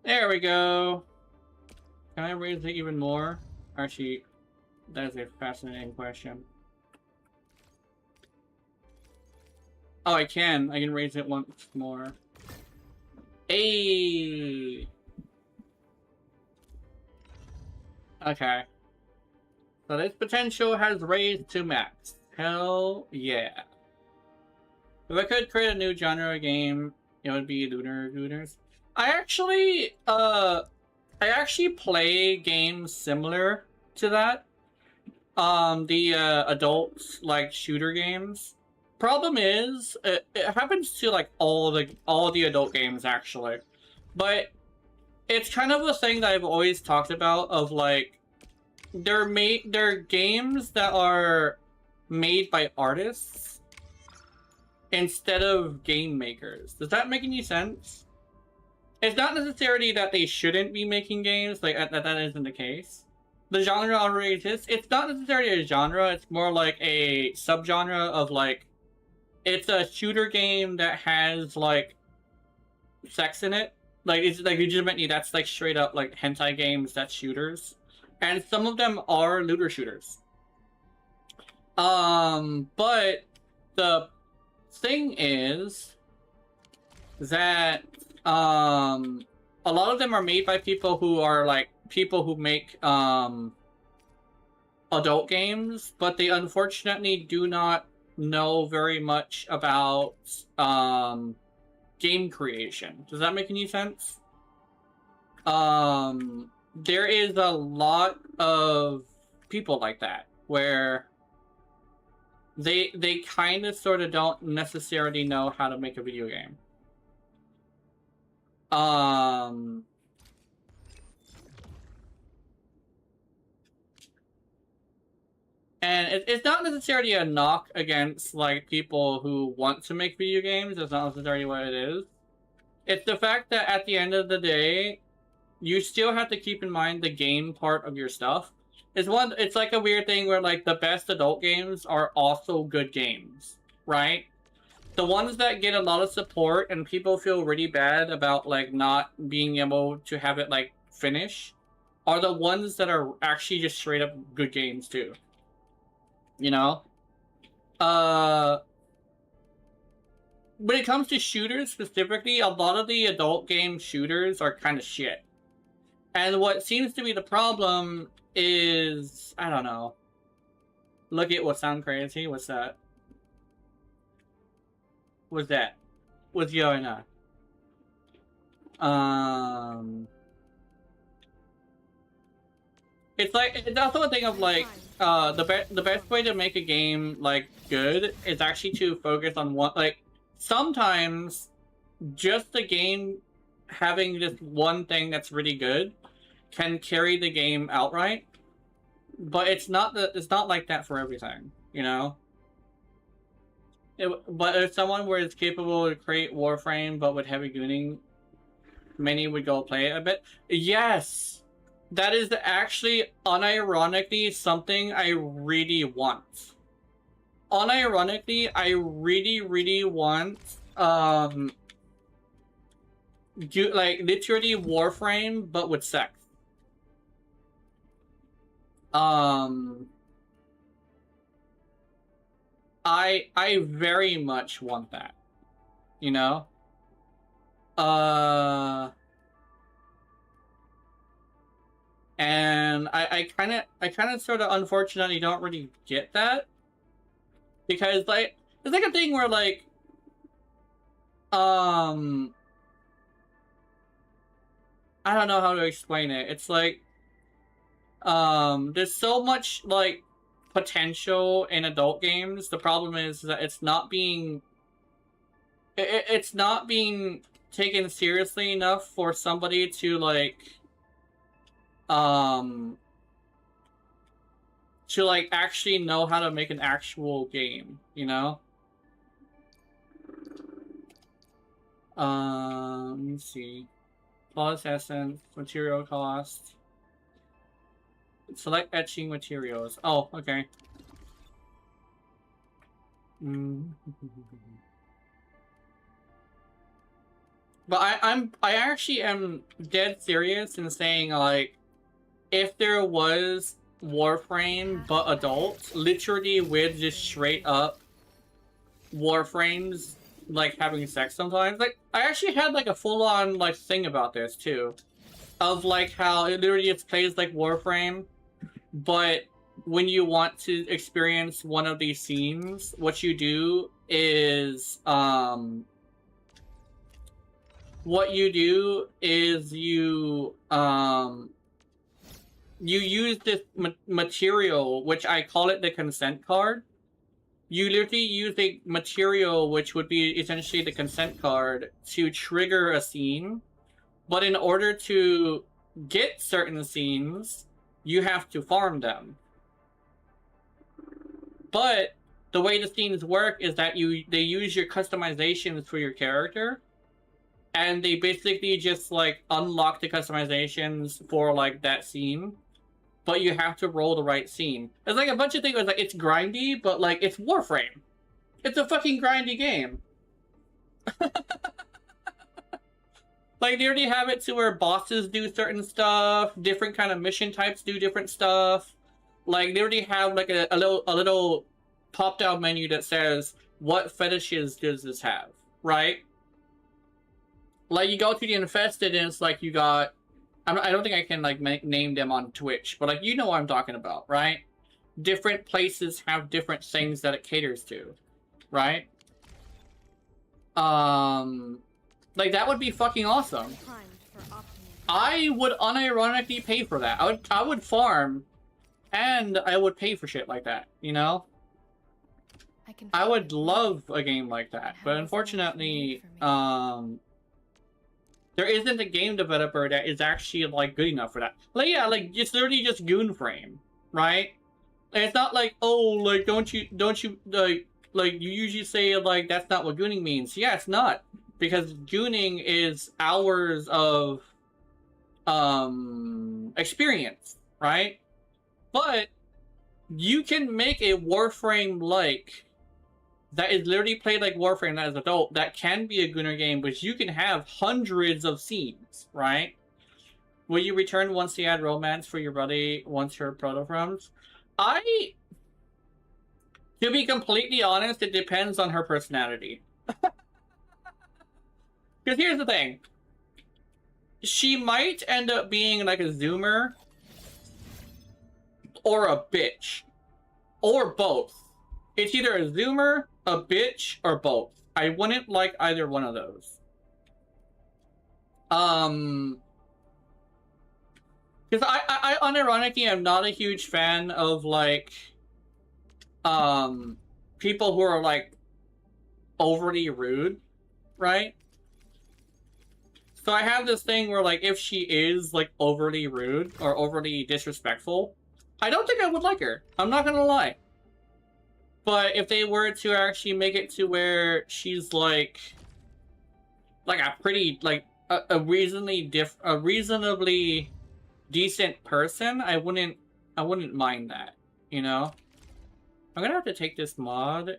There we go. Can I raise it even more? Actually, that is a fascinating question. Oh, I can raise it once more. Hey. Okay. So this potential has raised to max. Hell yeah. If I could create a new genre game, it would be Lunar Gooners. I actually play games similar to that. The adults like shooter games. Problem is, it happens to like all the adult games actually, but it's kind of a thing that I've always talked about of like they're games that are made by artists instead of game makers. Does that make any sense? It's not necessarily that they shouldn't be making games, like that isn't the case. The genre already exists. It's not necessarily a genre, it's more like a subgenre of like, it's a shooter game that has like sex in it. Like it's like legitimately that's like straight up like hentai games that's shooters. And some of them are looter shooters. But the thing is that a lot of them are made by people who are like people who make adult games, but they unfortunately do not know very much about game creation. Does that make any sense? There is a lot of people like that where they kind of sort of don't necessarily know how to make a video game. And it's not necessarily a knock against like people who want to make video games. That's not necessarily what it is. It's the fact that at the end of the day, you still have to keep in mind the game part of your stuff. It's like a weird thing where like the best adult games are also good games, right? The ones that get a lot of support and people feel really bad about like not being able to have it like finish are the ones that are actually just straight up good games too. You know? When it comes to shooters specifically, a lot of the adult game shooters are kind of shit. And what seems to be the problem is, I don't know. Look at what sound crazy. What's that? What's that? What's going on? It's like, it's also a thing of like, the best way to make a game like good is actually to focus on one, like sometimes just the game having this one thing that's really good can carry the game outright, but it's not like that for everything, you know. But if someone was capable to create Warframe but with heavy gooning, many would go play it a bit. Yes. That is actually, unironically, something I really want. Unironically, I really, really want, like literally Warframe but with sex. I very much want that, you know? And I kind of sort of unfortunately don't really get that, because like it's like a thing where like I don't know how to explain it. It's like there's so much like potential in adult games. The problem is that it's not being taken seriously enough for somebody to like actually know how to make an actual game, you know? Let me see. Flawless essence, material cost. Select etching materials. Oh, okay. But I actually am dead serious in saying, like, if there was Warframe but adult, literally with just straight up Warframes like having sex sometimes. Like, I actually had like a full-on like thing about this too, of like how it literally just plays like Warframe, but when you want to experience one of these scenes, what you do is you use this material, which I call it the consent card. You literally use a material, which would be essentially the consent card, to trigger a scene. But in order to get certain scenes, you have to farm them. But the way the scenes work is that they use your customizations for your character, and they basically just like unlock the customizations for like that scene. But you have to roll the right scene. It's like a bunch of things. Like, it's grindy, but like it's Warframe. It's a fucking grindy game. Like, they already have it to where bosses do certain stuff, different kind of mission types do different stuff. Like, they already have like a little pop-down menu that says, what fetishes does this have, right? Like, you go to the Infested and it's like you got, I don't think I can like name them on Twitch, but like, you know what I'm talking about, right? Different places have different things that it caters to, right? Like, that would be fucking awesome. I would unironically pay for that. I would farm, and I would pay for shit like that, you know? I would love a game like that, but unfortunately, there isn't a game developer that is actually like good enough for that. Like, yeah, like it's literally just Goon Frame, right? And it's not like, oh, like don't you like you usually say like that's not what gooning means. Yeah, it's not, because gooning is hours of experience, right? But you can make a Warframe like that is literally played like Warframe as an adult, that can be a Gunner game, but you can have hundreds of scenes, right? Will you return once you add romance for your buddy once your proto-frums? To be completely honest, it depends on her personality. Because here's the thing. She might end up being like a Zoomer, or a bitch, or both. It's either a Zoomer, a bitch, or both. I wouldn't like either one of those. Because I unironically am not a huge fan of like people who are like overly rude, right? So I have this thing where like if she is like overly rude or overly disrespectful, I don't think I would like her. I'm not gonna lie. But if they were to actually make it to where she's like a pretty like a reasonably decent person, I wouldn't mind that, you know? I'm gonna have to take this mod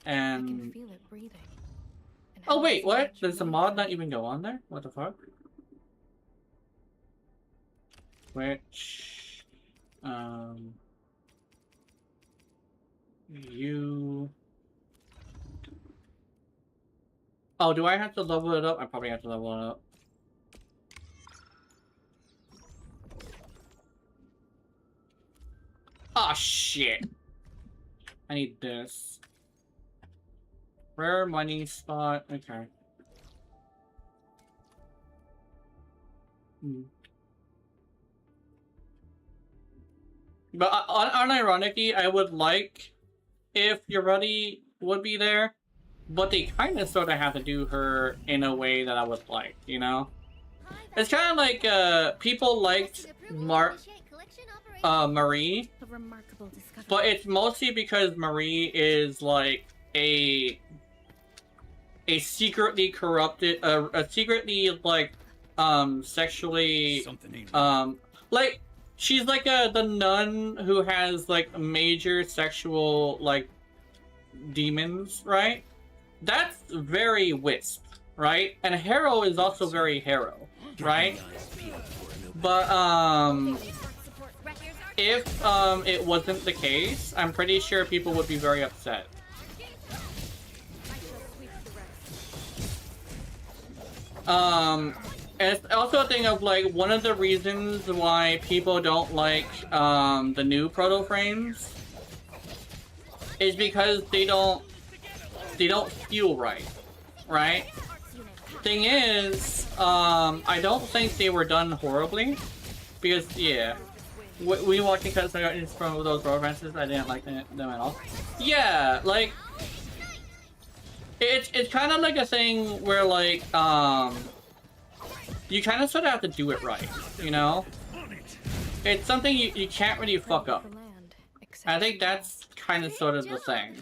and I can feel it breathing. Oh wait, what? Does the mod not even go on there? What the fuck? Which, you... Oh, do I have to level it up? I probably have to level it up. Oh shit. I need this. Rare money spot. Okay. But unironically, I would like if Yurati would be there, but they kind of sort of have to do her in a way that I would like, you know? It's kind of like people liked Marie, but it's mostly because Marie is like a secretly corrupted, a secretly like sexually like she's like the nun who has like major sexual like demons, right? That's very Wisp, right? And Harrow is also very Harrow, right? But if it wasn't the case, I'm pretty sure people would be very upset. And it's also a thing of like one of the reasons why people don't like the new proto frames is because they don't feel right, right? Thing is, I don't think they were done horribly, because yeah, we watching cutscenes from those romances, I didn't like them at all. Yeah, like it's kind of like a thing where like you kind of sort of have to do it right, you know? It's something you can't really fuck up. I think that's kind of sort of the thing.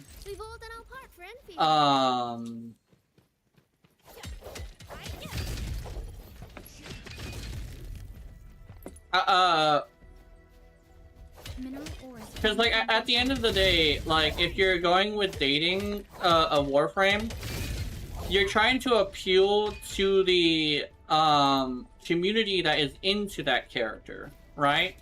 Because like at the end of the day, like if you're going with dating a Warframe, you're trying to appeal to the community that is into that character, right?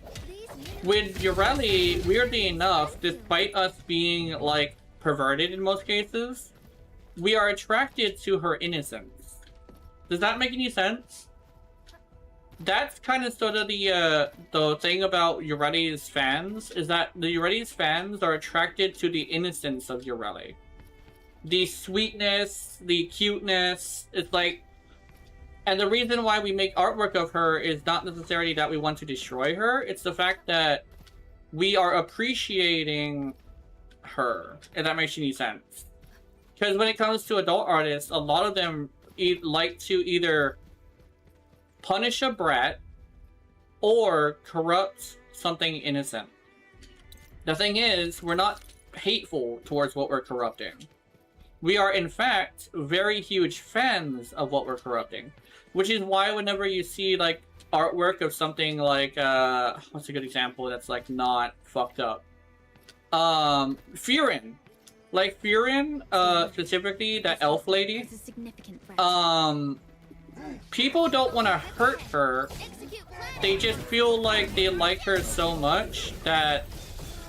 With Yoreli, weirdly enough, despite us being like perverted in most cases, we are attracted to her innocence. Does that make any sense? That's kind of sort of the thing about Yoreli's fans, is that the Yoreli's fans are attracted to the innocence of Yoreli. The sweetness, the cuteness, it's like... And the reason why we make artwork of her is not necessarily that we want to destroy her, it's the fact that we are appreciating her, if that makes any sense. Because when it comes to adult artists, a lot of them like to either punish a brat or corrupt something innocent. The thing is, we're not hateful towards what we're corrupting. We are, in fact, very huge fans of what we're corrupting. Which is why whenever you see, like, artwork of something like, what's a good example that's, like, not fucked up? Furin. Like, Furin, specifically, that elf lady, people don't want to hurt her. They just feel like they like her so much that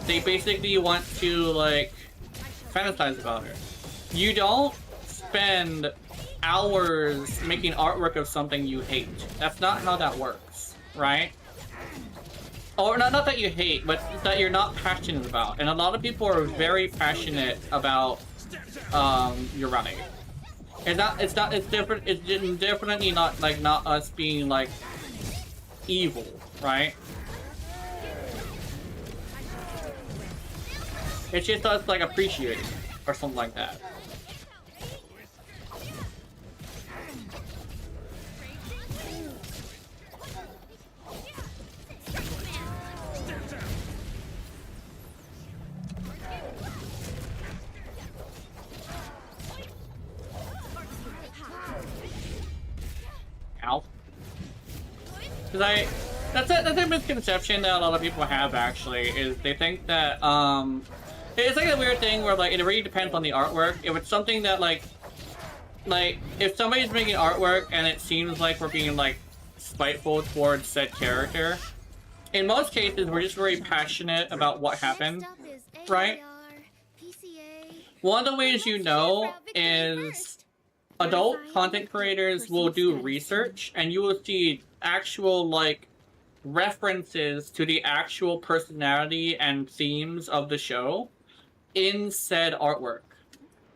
they basically want to, like, fantasize about her. You don't spend hours making artwork of something you hate. That's not how that works, right? Or not that you hate, but that you're not passionate about. And a lot of people are very passionate about Yoreli. It's definitely not like not us being like evil, right? It's just us like appreciating or something like that. Ow. Because that's a misconception that a lot of people have, actually, is they think that, it's like a weird thing where, like, it really depends on the artwork. If it's something that, like, like, if somebody's making artwork and it seems like we're being, like, spiteful towards said character, in most cases, we're just very passionate about what happened, right? One of the ways you know is adult content creators will do research and you will see actual, like, references to the actual personality and themes of the show in said artwork.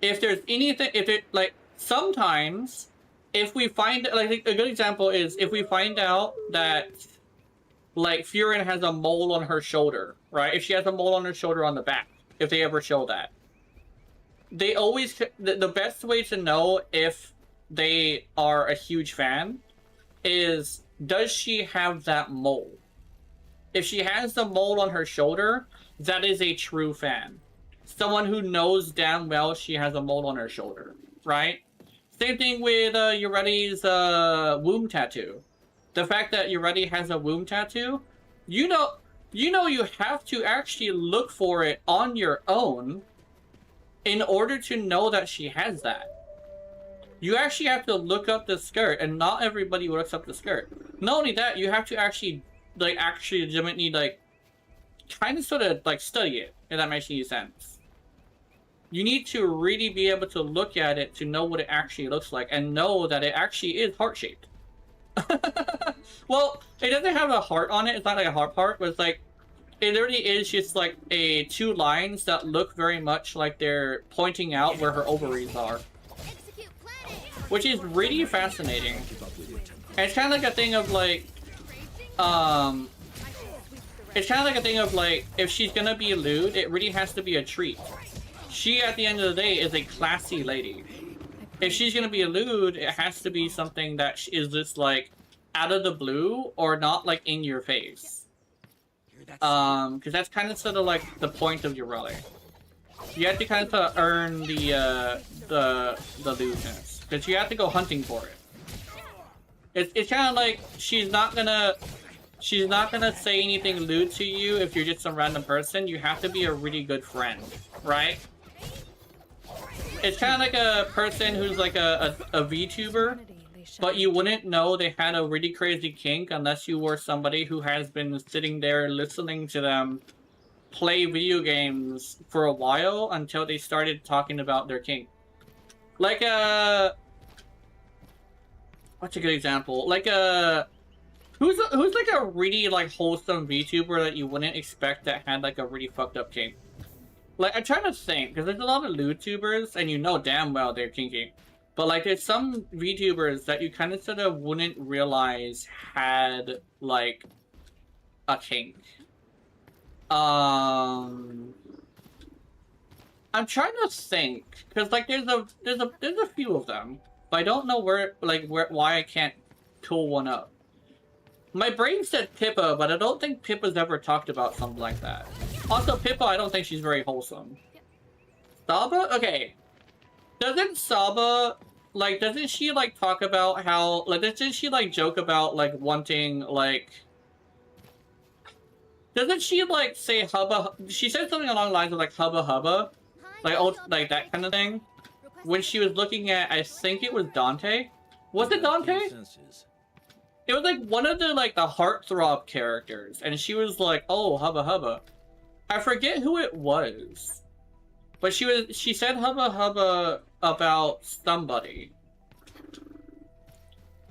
If there's anything, if it, like, sometimes, if we find, like, a good example is if we find out that, like, Furin has a mole on her shoulder, right? If she has a mole on her shoulder on the back, if they ever show that. They always, the best way to know if they are a huge fan is, does she have that mole? If she has the mole on her shoulder, that is a true fan. Someone who knows damn well she has a mole on her shoulder, right? Same thing with Ureti's womb tattoo. The fact that Ureti has a womb tattoo, you know you have to actually look for it on your own in order to know that she has that. You actually have to look up the skirt, and not everybody looks up the skirt. Not only that, you have to actually legitimately, like, kind of sort of, like, study it, if that makes any sense. You need to really be able to look at it to know what it actually looks like, and know that it actually is heart-shaped. Well, it doesn't have a heart on it, it's not like a heart part, but it's like, it literally is just like two lines that look very much like they're pointing out where her ovaries are. Which is really fascinating. And it's kind of like a thing of like, it's kind of like a thing of like, if she's gonna be lewd, it really has to be a treat. She, at the end of the day, is a classy lady. If she's gonna be a lewd, it has to be something that is just like, out of the blue, or not like in your face. Because that's kind of sort of like the point of your rally. You have to kind of earn the lewdness, because you have to go hunting for it. It's kind of like she's not gonna say anything lewd to you if you're just some random person. You have to be a really good friend, right? It's kind of like a person who's like a VTuber, but you wouldn't know they had a really crazy kink unless you were somebody who has been sitting there listening to them play video games for a while until they started talking about their kink. Like what's a good example? Like who's like a really like wholesome VTuber that you wouldn't expect that had like a really fucked up kink? Like, I'm trying to think, because there's a lot of lewd-tubers, and you know damn well they're kinky. But, like, there's some VTubers that you kind of sort of wouldn't realize had, like, a kink. I'm trying to think, because, like, there's a few of them, but I don't know why I can't pull one up. My brain said Pippa, but I don't think Pippa's ever talked about something like that. Also, Pippa, I don't think she's very wholesome. Saba? Okay. Doesn't Saba, like, doesn't she, like, talk about how, like, doesn't she, like, joke about, like, wanting, like... Doesn't she, like, say hubba... She said something along the lines of, like, hubba hubba? Like, oh, like, that kind of thing? When she was looking at, I think it was Dante? Was it Dante? It was, like, one of the, like, the heartthrob characters. And she was like, oh, hubba hubba. I forget who it was. But she said hubba hubba about somebody.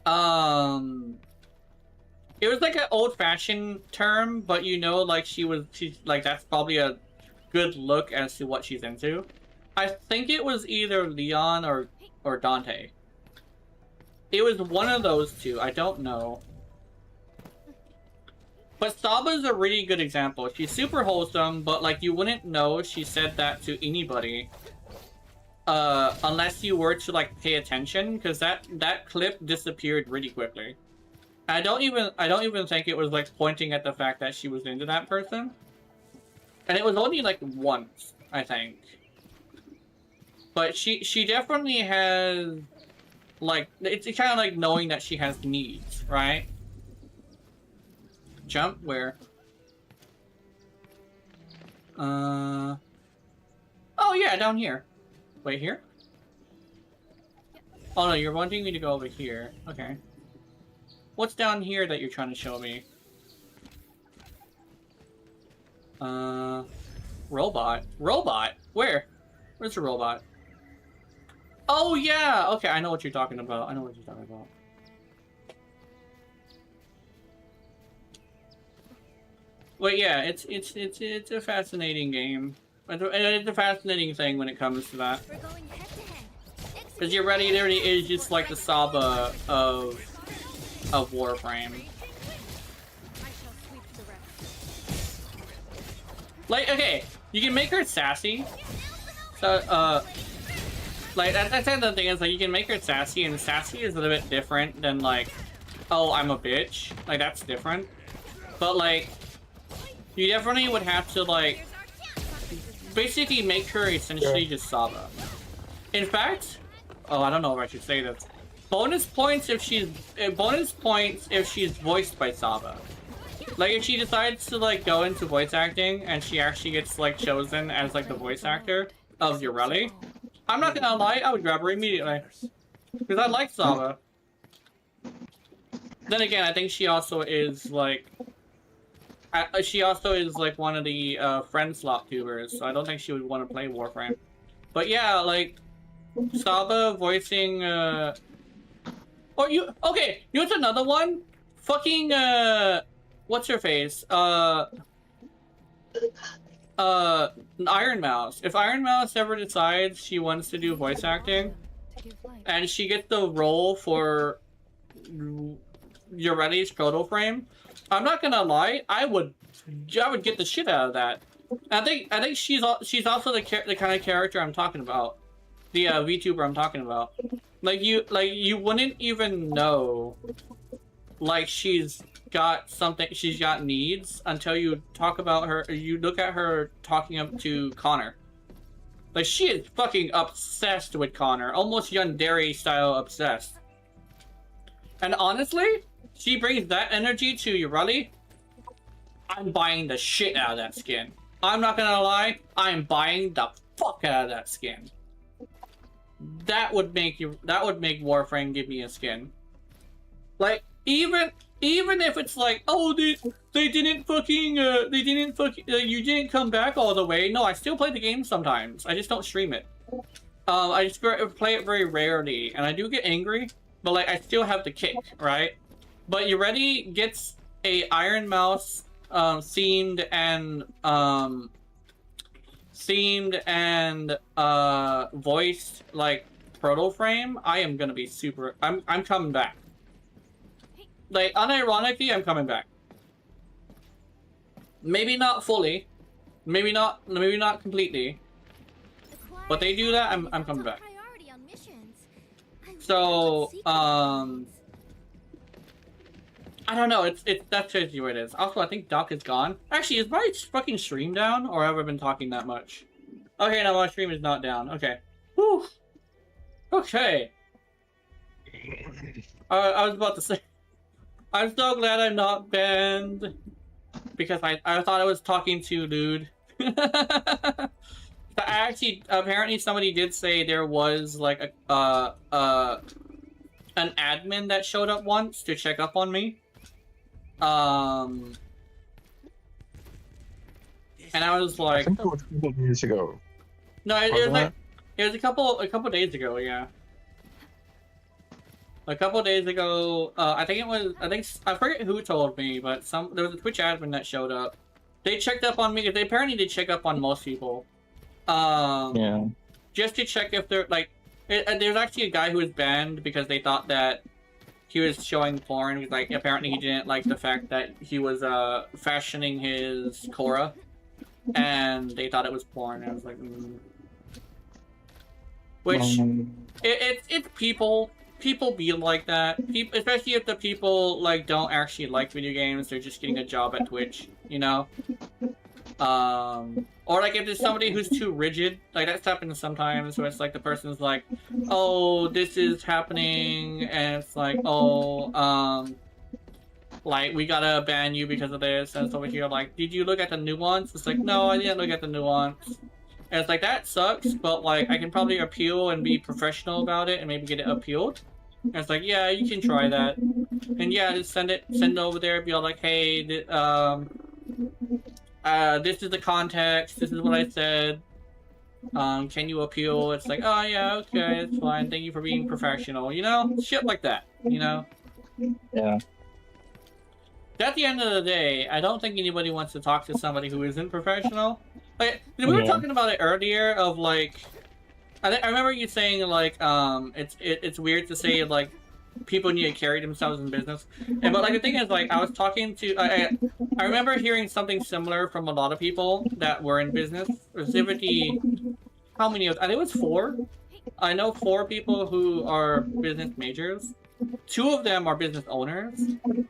It was like an old-fashioned term, but you know, like she's like, that's probably a good look as to what she's into. I think it was either Leon or Dante. It was one of those two, I don't know. But Saba's a really good example. She's super wholesome, but like you wouldn't know she said that to anybody. Unless you were to like pay attention, because that clip disappeared really quickly. I don't even think it was like pointing at the fact that she was into that person. And it was only like once, I think. But she definitely has like, it's kind of like knowing that she has needs, right? Jump where? Oh yeah, down here. Wait, here? Oh no, you're wanting me to go over here. Okay. What's down here that you're trying to show me? Robot. Robot? Where? Where's the robot? Oh yeah! Okay, I know what you're talking about. I know what you're talking about. But yeah, it's a fascinating game. It's a fascinating thing when it comes to that. Because you're ready, there it is just like the Saba of Warframe. Like, okay, you can make her sassy. So, like, that's the thing is, like, you can make her sassy, and sassy is a little bit different than, like, oh, I'm a bitch. Like, that's different. But, like, you definitely would have to, like, basically make her essentially just Saba. In fact, oh, I don't know if I should say this. Bonus points if she's voiced by Saba. Like, if she decides to, like, go into voice acting and she actually gets, like, chosen as, like, the voice actor of Yoreli, I'm not gonna lie, I would grab her immediately. Because I like Saba. Then again, I think she also is, like, one of the friend slot tubers, so I don't think she would want to play Warframe. But yeah, like, Saba voicing, okay, you know what's another one? Fucking, what's her face? Iron Mouse. If Iron Mouse ever decides she wants to do voice acting, and she gets the role for Yoreli's Proto Frame, I'm not gonna lie, I would get the shit out of that. I think she's also the kind of character I'm talking about, the VTuber I'm talking about. Like you wouldn't even know, like she's got needs until you talk about her. You look at her talking up to Connor. Like, she is fucking obsessed with Connor, almost Yandere style obsessed. And honestly, she brings that energy to Yoreli. I'm buying the shit out of that skin. I'm not gonna lie, I'm buying the fuck out of that skin. That would make Warframe give me a skin. Like, even if it's like, oh, they didn't fucking, you didn't come back all the way. No, I still play the game sometimes. I just don't stream it. I just play it very rarely, and I do get angry, but like, I still have the kick, right? But Yoreli gets a Iron Mouse, themed and voiced, like, Proto Frame. I am gonna be super, I'm coming back. Like, unironically, I'm coming back. Maybe not fully. Maybe not completely. But they do that, I'm coming back. So, I don't know, that's crazy what it is. Also, I think Doc is gone. Actually, is my fucking stream down, or have I been talking that much? Okay, no, my stream is not down. Okay. Whew. Okay. I was about to say, I'm so glad I'm not banned, because I thought I was talking too lewd. Actually, apparently somebody did say there was like an admin that showed up once to check up on me. And I was like, I think that was a couple of years ago. No, it was a couple days ago, yeah. A couple days ago, I forget who told me, but there was a Twitch admin that showed up. They checked up on me, because apparently they check up on most people. Yeah. Just to check if they're, like, there's actually a guy who was banned because they thought that he was showing porn. Like, apparently he didn't like the fact that he was, fashioning his Korra. And they thought it was porn, and I was like, Which, it's people be like that. Especially if the people, like, don't actually like video games, they're just getting a job at Twitch, you know? Or, like, if there's somebody who's too rigid, like, that's happened sometimes, where it's like the person's like, oh, this is happening, and it's like, oh, like, we gotta ban you because of this, and it's over here, like, did you look at the nuance? It's like, no, I didn't look at the nuance. And it's like, that sucks, but like I can probably appeal and be professional about it and maybe get it appealed. And it's like, yeah, you can try that. And yeah, just send it over there, be all like, hey, this is the context, this is what I said. Can you appeal? It's like, oh yeah, okay, it's fine. Thank you for being professional. You know, shit like that. You know. Yeah. At the end of the day, I don't think anybody wants to talk to somebody who isn't professional. Like, we were talking about it earlier. Of like, I remember you saying like, it's weird to say like, people need to carry themselves in business. And but like the thing is, like, I was talking to, I remember hearing something similar from a lot of people that were in business. Specifically, how many of, I think it was 4. I know 4 people who are business majors. 2 of them are business owners,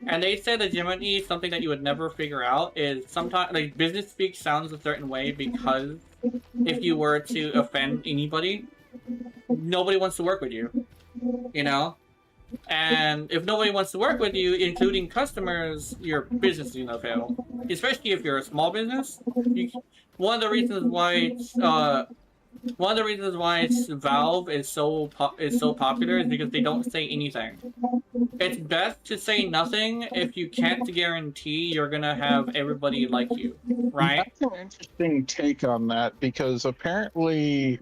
and they said legitimately something that you would never figure out is sometimes like business speak sounds a certain way because if you were to offend anybody, nobody wants to work with you, you know. And if nobody wants to work with you, including customers, your business is gonna fail. Especially if you're a small business. One of the reasons why Valve is so popular is because they don't say anything. It's best to say nothing if you can't guarantee you're gonna have everybody like you, right? That's an interesting take on that, because apparently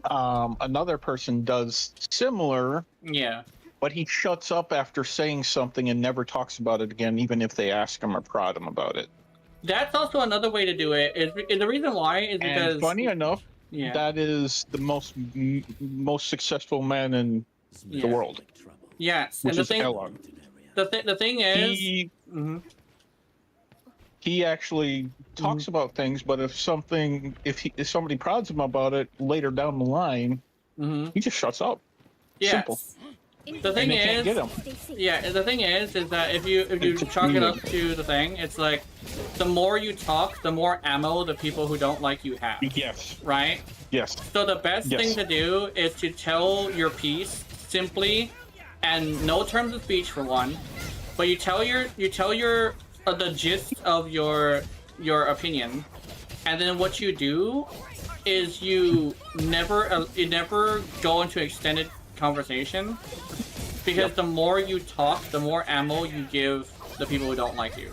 another person does similar. Yeah. But he shuts up after saying something and never talks about it again, even if they ask him or prod him about it. That's also another way to do it. Is the reason why is because, and funny enough, that is the most successful man in the world. Yes, which and is Kellogg. The thing is, he actually talks about things, but if somebody prods him about it later down the line, he just shuts up. Yes. Simple. The thing is, the thing is that if you chalk it up to the thing, it's like the more you talk, the more ammo the people who don't like you have. Yes. Right? Yes. So the best thing to do is to tell your piece simply, and no terms of speech for one, but you tell the gist of your opinion, and then what you do is you never go into extended conversation, because the more you talk, the more ammo you give the people who don't like you,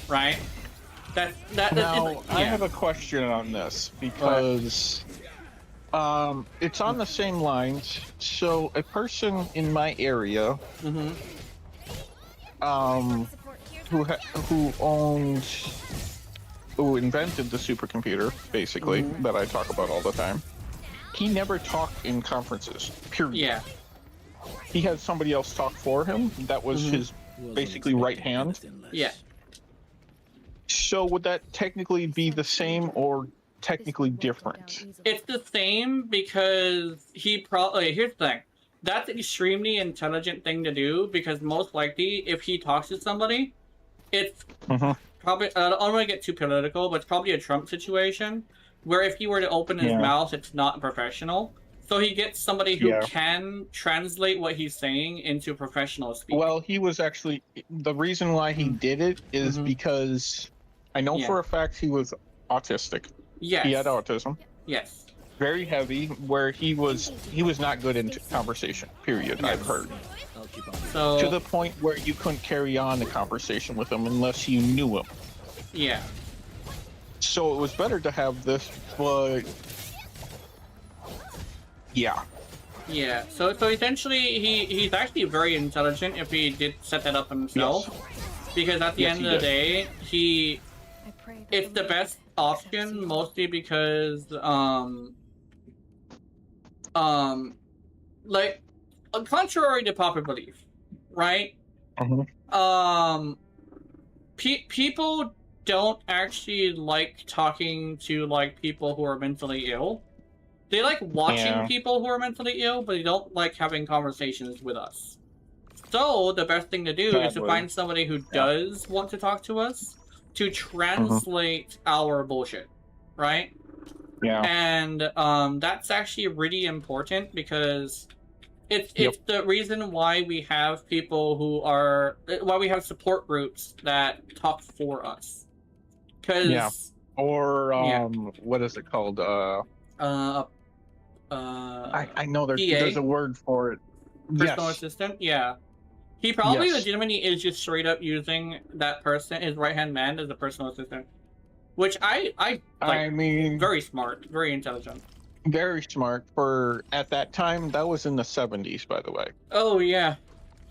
right? Now, I have a question on this, because it's on the same lines. So a person in my area who invented the supercomputer, basically, that I talk about all the time, he never talked in conferences, period. Yeah. He had somebody else talk for him. That was his basically right hand. Yeah. So would that technically be the same or technically different? It's the same, because he probably, here's the thing. That's an extremely intelligent thing to do, because most likely if he talks to somebody, it's probably, I don't want to get too political, but it's probably a Trump situation, where if he were to open his mouth, it's not professional. So he gets somebody who can translate what he's saying into professional speak. Well, he was actually, the reason why he did it is because I know for a fact he was autistic. Yes. He had autism. Yes. Very heavy, where he was not good in conversation, period, I've heard. So, to the point where you couldn't carry on the conversation with him unless you knew him. Yeah. So it was better to have this, but yeah. Yeah. So essentially, he's actually very intelligent if he did set that up himself, because at the end of the day, it's the best option, mostly because like, contrary to popular belief, right? People don't actually like talking to like people who are mentally ill. They like watching people who are mentally ill, but they don't like having conversations with us. So the best thing to do is to find somebody who does want to talk to us, to translate our bullshit, right? Yeah. And that's actually really important, because it's the reason why we have people why we have support groups that talk for us. Because or Yeah. what is it called? I I know there's a word for it. Personal Yes. assistant. Yeah. He probably Yes. legitimately is just straight up using that person, his right-hand man, as a personal assistant. Which I like, I mean, very smart, very intelligent. very smart for at that time. That was in the 70s, by the way. Oh yeah.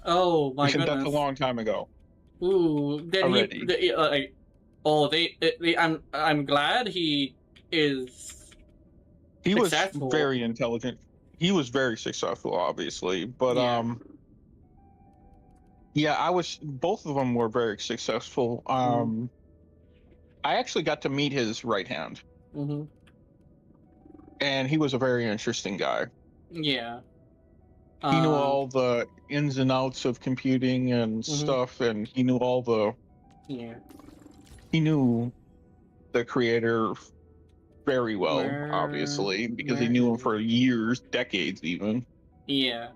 Oh my That's goodness. a long time ago. Ooh, then already. I'm glad he is. He successful. was very intelligent. He was very successful, obviously, but Yeah. yeah, both of them were very successful. I actually got to meet his right hand, Mm-hmm. and he was a very interesting guy. Yeah. He knew all the ins and outs of computing and stuff, and he knew all the. Yeah. He knew the creator very well, obviously, because he knew him for years, decades, even. Yeah.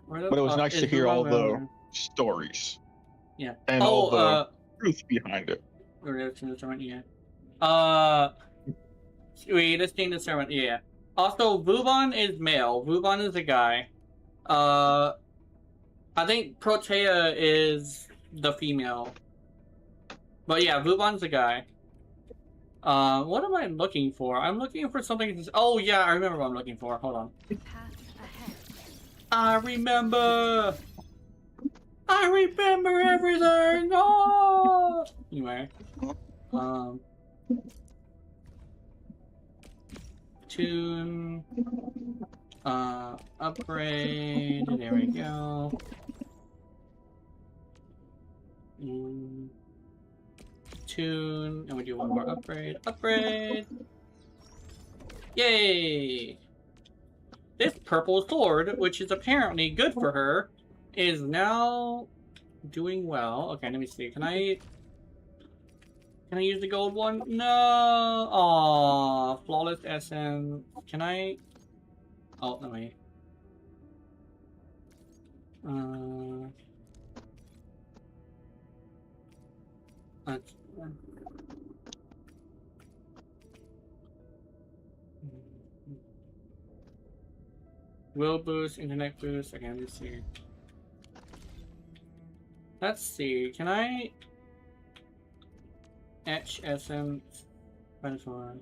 But it was nice to hear all the stories. Yeah. And all the truth behind it. Yeah. Wait, let's change the servant. Yeah. Also, Vubon is male. Vubon is a guy. I think Protea is the female. But yeah, Vubon's a guy. What am I looking for? I'm looking for something. Oh yeah, I remember what I'm looking for. Hold on. I remember. I remember everything. Oh. Anyway. Tune. Upgrade. There we go. Tune, and we do one more upgrade. Upgrade! Yay! This purple sword, which is apparently good for her, is now doing well. Okay, let me see. Can I use the gold one? No! Aw, flawless essence. Can I? Oh, let me. Let's. Will boost, internet boost. Okay, let's see. Let's see. Can I etch essence? Transform.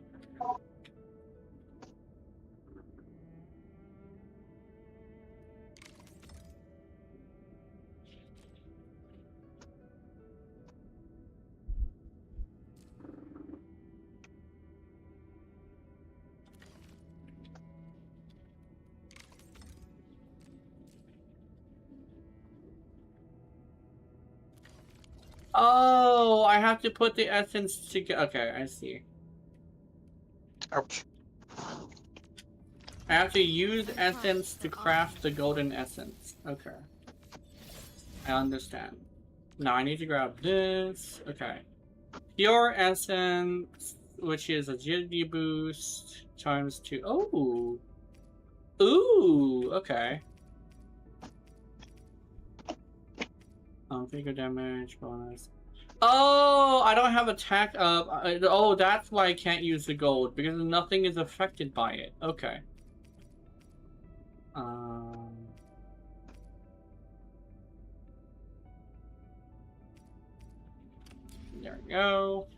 Oh, I have to put the essence together. Okay, I see. Ouch. I have to use essence to craft the golden essence. Okay. I understand. Now I need to grab this. Okay. Pure essence, which is agility boost times 2. Oh. Ooh, okay. Figure damage bonus. Oh, I don't have attack up. Oh, that's why I can't use the gold, because nothing is affected by it. Okay. There we go.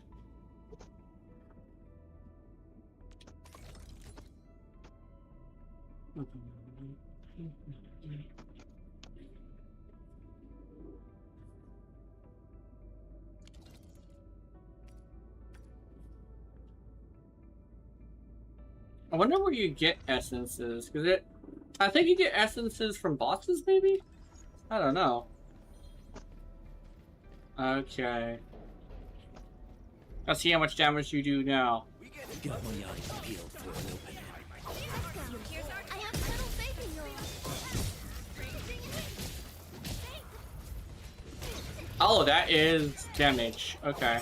I wonder where you get essences, because I think you get essences from bosses, maybe? I don't know. Okay. Let's see how much damage you do now. Got my eyes peeled for an opening. I have total faith in you. Oh, that is damage. Okay.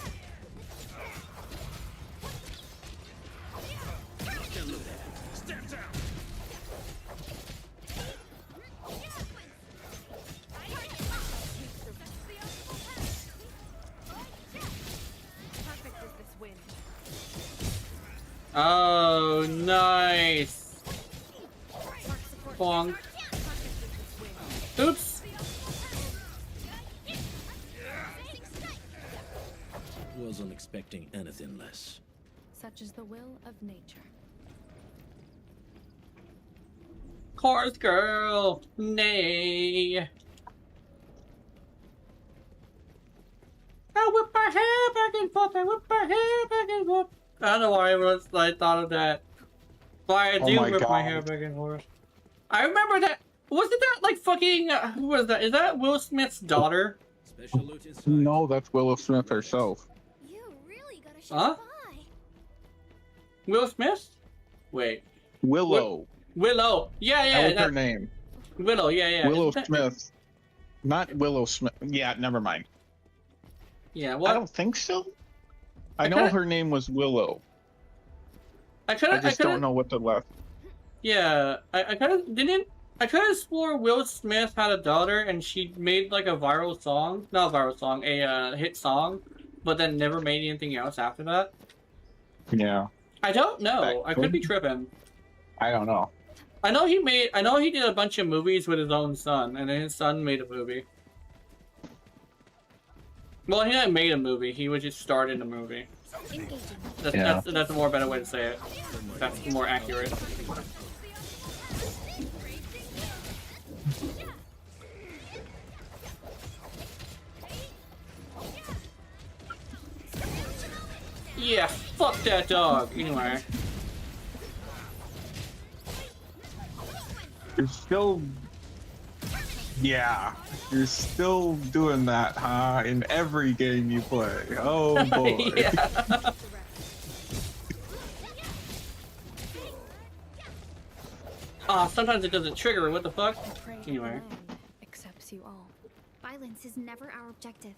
Oh, nice. Bonk. Oops. Wasn't expecting anything less. Such is the will of nature. Course girl. Nay. I whip my hair back and forth. I whip my hair back and forth. I don't know why I thought of that. Why I do whip my hair back and forth. I remember that. Wasn't that like fucking? Who was that? Is that Will Smith's daughter? Special loot inside. No, that's Willow Smith herself. You really gotta show Huh? by. Will Smith? Wait. Willow. Willow. Yeah, yeah. That was her name. Willow. Yeah, yeah. Willow Isn't that- Smith. Not Willow Smith. Yeah, never mind. Yeah. I What? don't think so. I know her name was Willow. I I just don't know what the left. Yeah. I kind of didn't. I kind of swore Will Smith had a daughter and she made like a viral song. Not a viral song. A hit song. But then never made anything else after that. Yeah. I don't know. I could be could- tripping. I don't know. I know he did a bunch of movies with his own son, and then his son made a movie. Well, he didn't made a movie. He was just starred in a movie. Engaging. That's a more better way to say it. That's more accurate. Yeah, fuck that dog. Anyway. You're still. Yeah. You're still doing that, huh? In every game you play. Oh boy. Yeah. Sometimes it doesn't trigger. What the fuck? Pray the Anyway. land accepts you all. Violence is never our objective.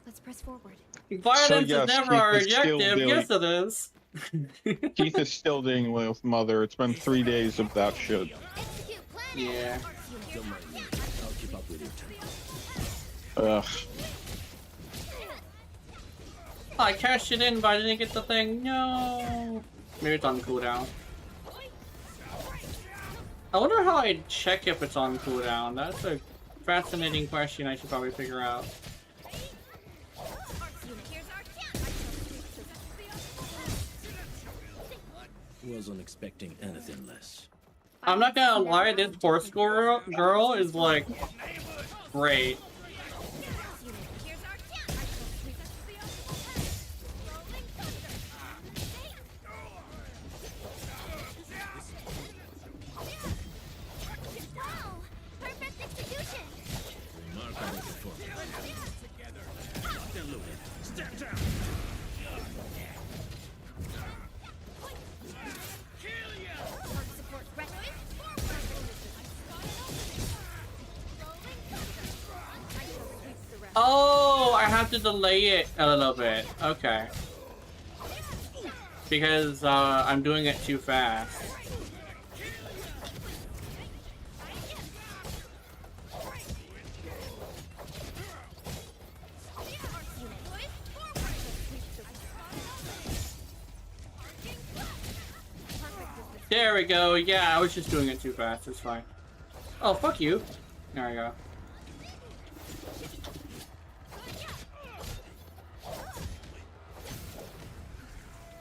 Let's press forward. Violence yes, is never Keith our is still objective. doing- Yes, it is. Keith is still dealing with Mother. It's been 3 days of that shit. Execute plan. Yeah. Don't mind me. I'll keep up with you. Ugh. I cashed it in, but I didn't get the thing. No. Maybe it's on cooldown. I wonder how I check if it's on cooldown. That's a fascinating question I should probably figure out. Wasn't expecting anything less. I'm not gonna lie, this horse girl is like great. Wow! Perfect execution! Remarkable performance. Step down! Support ready. Oh, I have to delay it a little bit. Okay. Because I'm doing it too fast. There we go. Yeah, I was just doing it too fast. It's fine. Oh, fuck you. There we go.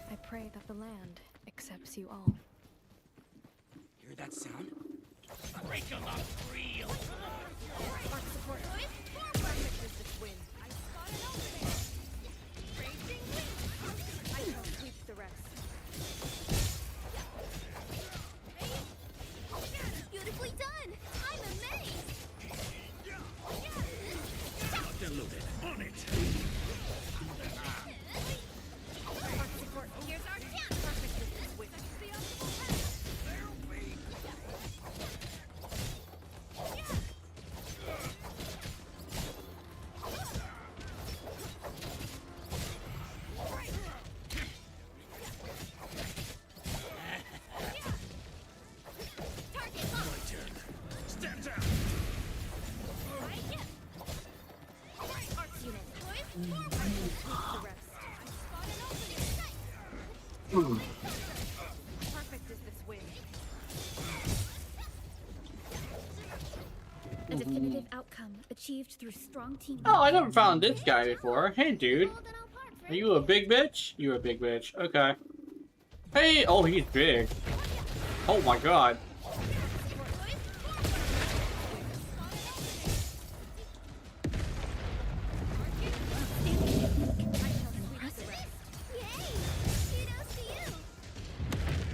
I pray that the land accepts you all. Hear that sound? Break 'em up real. Beautifully done! I'm amazed! Locked and loaded. On it! Here's our chance! Step down! A definitive outcome achieved through strong teamwork. Oh, I never found this guy before. Hey, dude. Are you a big bitch? You're a big bitch. Okay. Hey! Oh, he's big. Oh my god.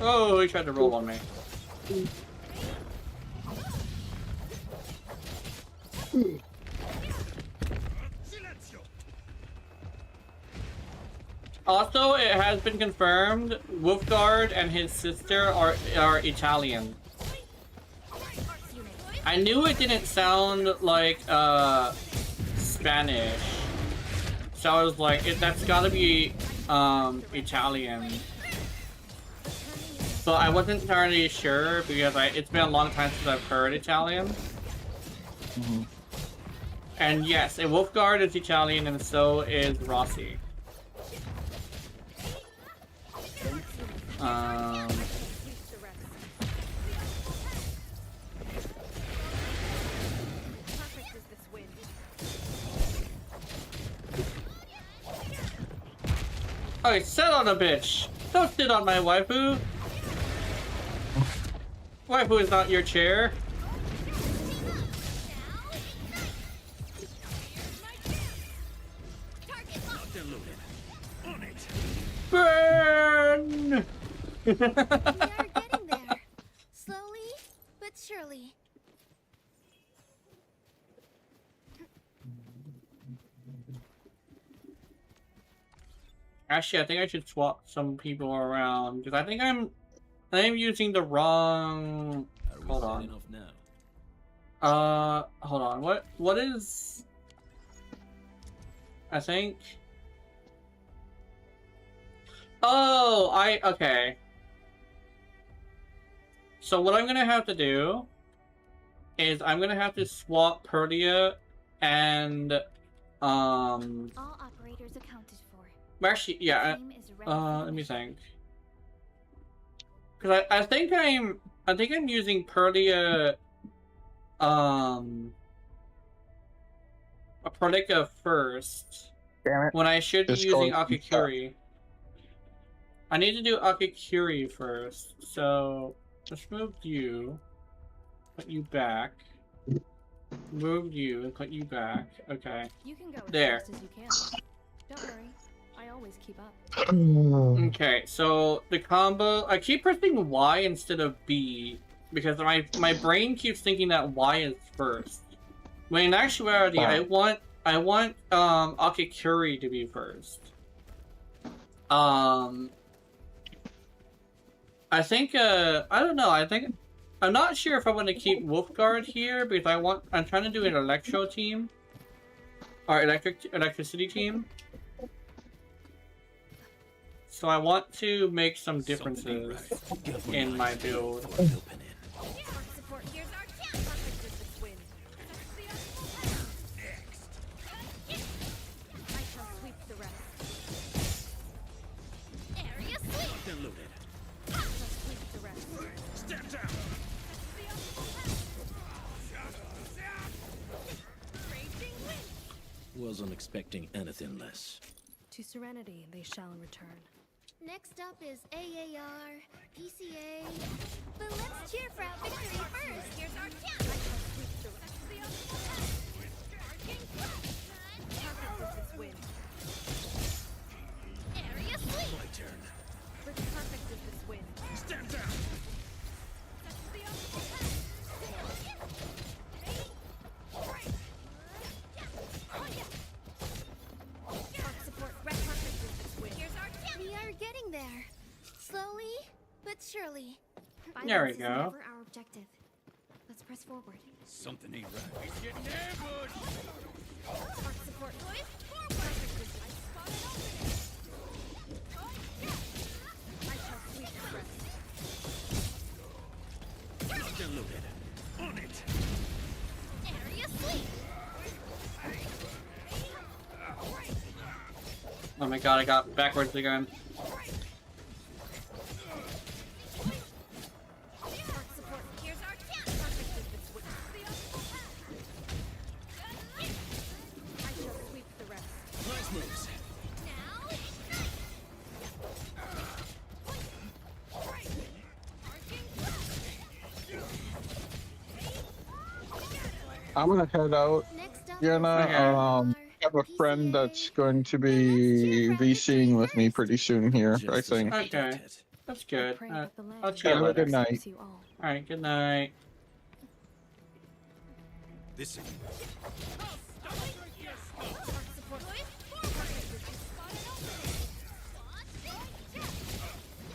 Oh, he tried to roll on me. Also, it has been confirmed, Wolfguard and his sister are Italian. I knew it didn't sound like Spanish, so I was like, that's gotta be Italian. But I wasn't entirely sure because it's been a long time since I've heard Italian. Mm-hmm. And yes, a Wolfguard is Italian, and so is Rossi. Okay, sit on a bitch! Don't sit on my waifu! Waifu is not your chair. Burn! We are getting there. Slowly, but surely. Actually, I think I should swap some people around because I think I'm using the wrong. Hold on. Hold on. What is? I think. Oh, okay. So what I'm gonna have to do is I'm gonna have to swap Perdia and All operators accounted for. Actually, yeah. Let me think. Because I think I'm using Perdia Perdica first. Damn it. When I should be Just using go- Akikuri. I need to do Akikuri first. So let's move you. Put you back. Move you and put you back. Okay. You can go as There. fast as you can. Don't worry, I always keep up. Okay, so the combo, I keep pressing Y instead of B because my brain keeps thinking that Y is first. When in actuality, I want Akikuri to be first. I think I don't know. I'm not sure if I want to keep Wolfguard here because I'm trying to do an Electro team or electricity team. So I want to make some differences in my build. Support, here's our chance. Perfect with this win. Next. I shall sweep the rest. Area sweep. I shall sweep the rest. Step down. Raging wind. Wasn't expecting anything less. To Serenity they shall return. Next up is AAR, PCA. But let's cheer for our victory first. Here's our chance. I shall sweep the rest. Perfect with this win. Area sweep. My turn. Perfect with this win. Step down. Support, red perfect with this win. Here's our chance. We are getting there. Slowly, but surely. There we Violence is go. never our objective. Let's press forward. Something ain't right. He's getting ambushed. Support, boys. Forward. Perfect with this. I shall sweep the rest. Still loaded. On it. Area sweep. Oh my god, I got backwards again. Support, here's our chance. Perfect with this win. I'm gonna head out. Next up You're is not, AAR, I have a friend PCA. that's going to But let's be cheer for our victory VCing with me first. pretty soon here, I Just as I think. Okay, predicted. that's I good. pray that the I'll land see you Have a later. good night. accepts you all. All right, good night. This is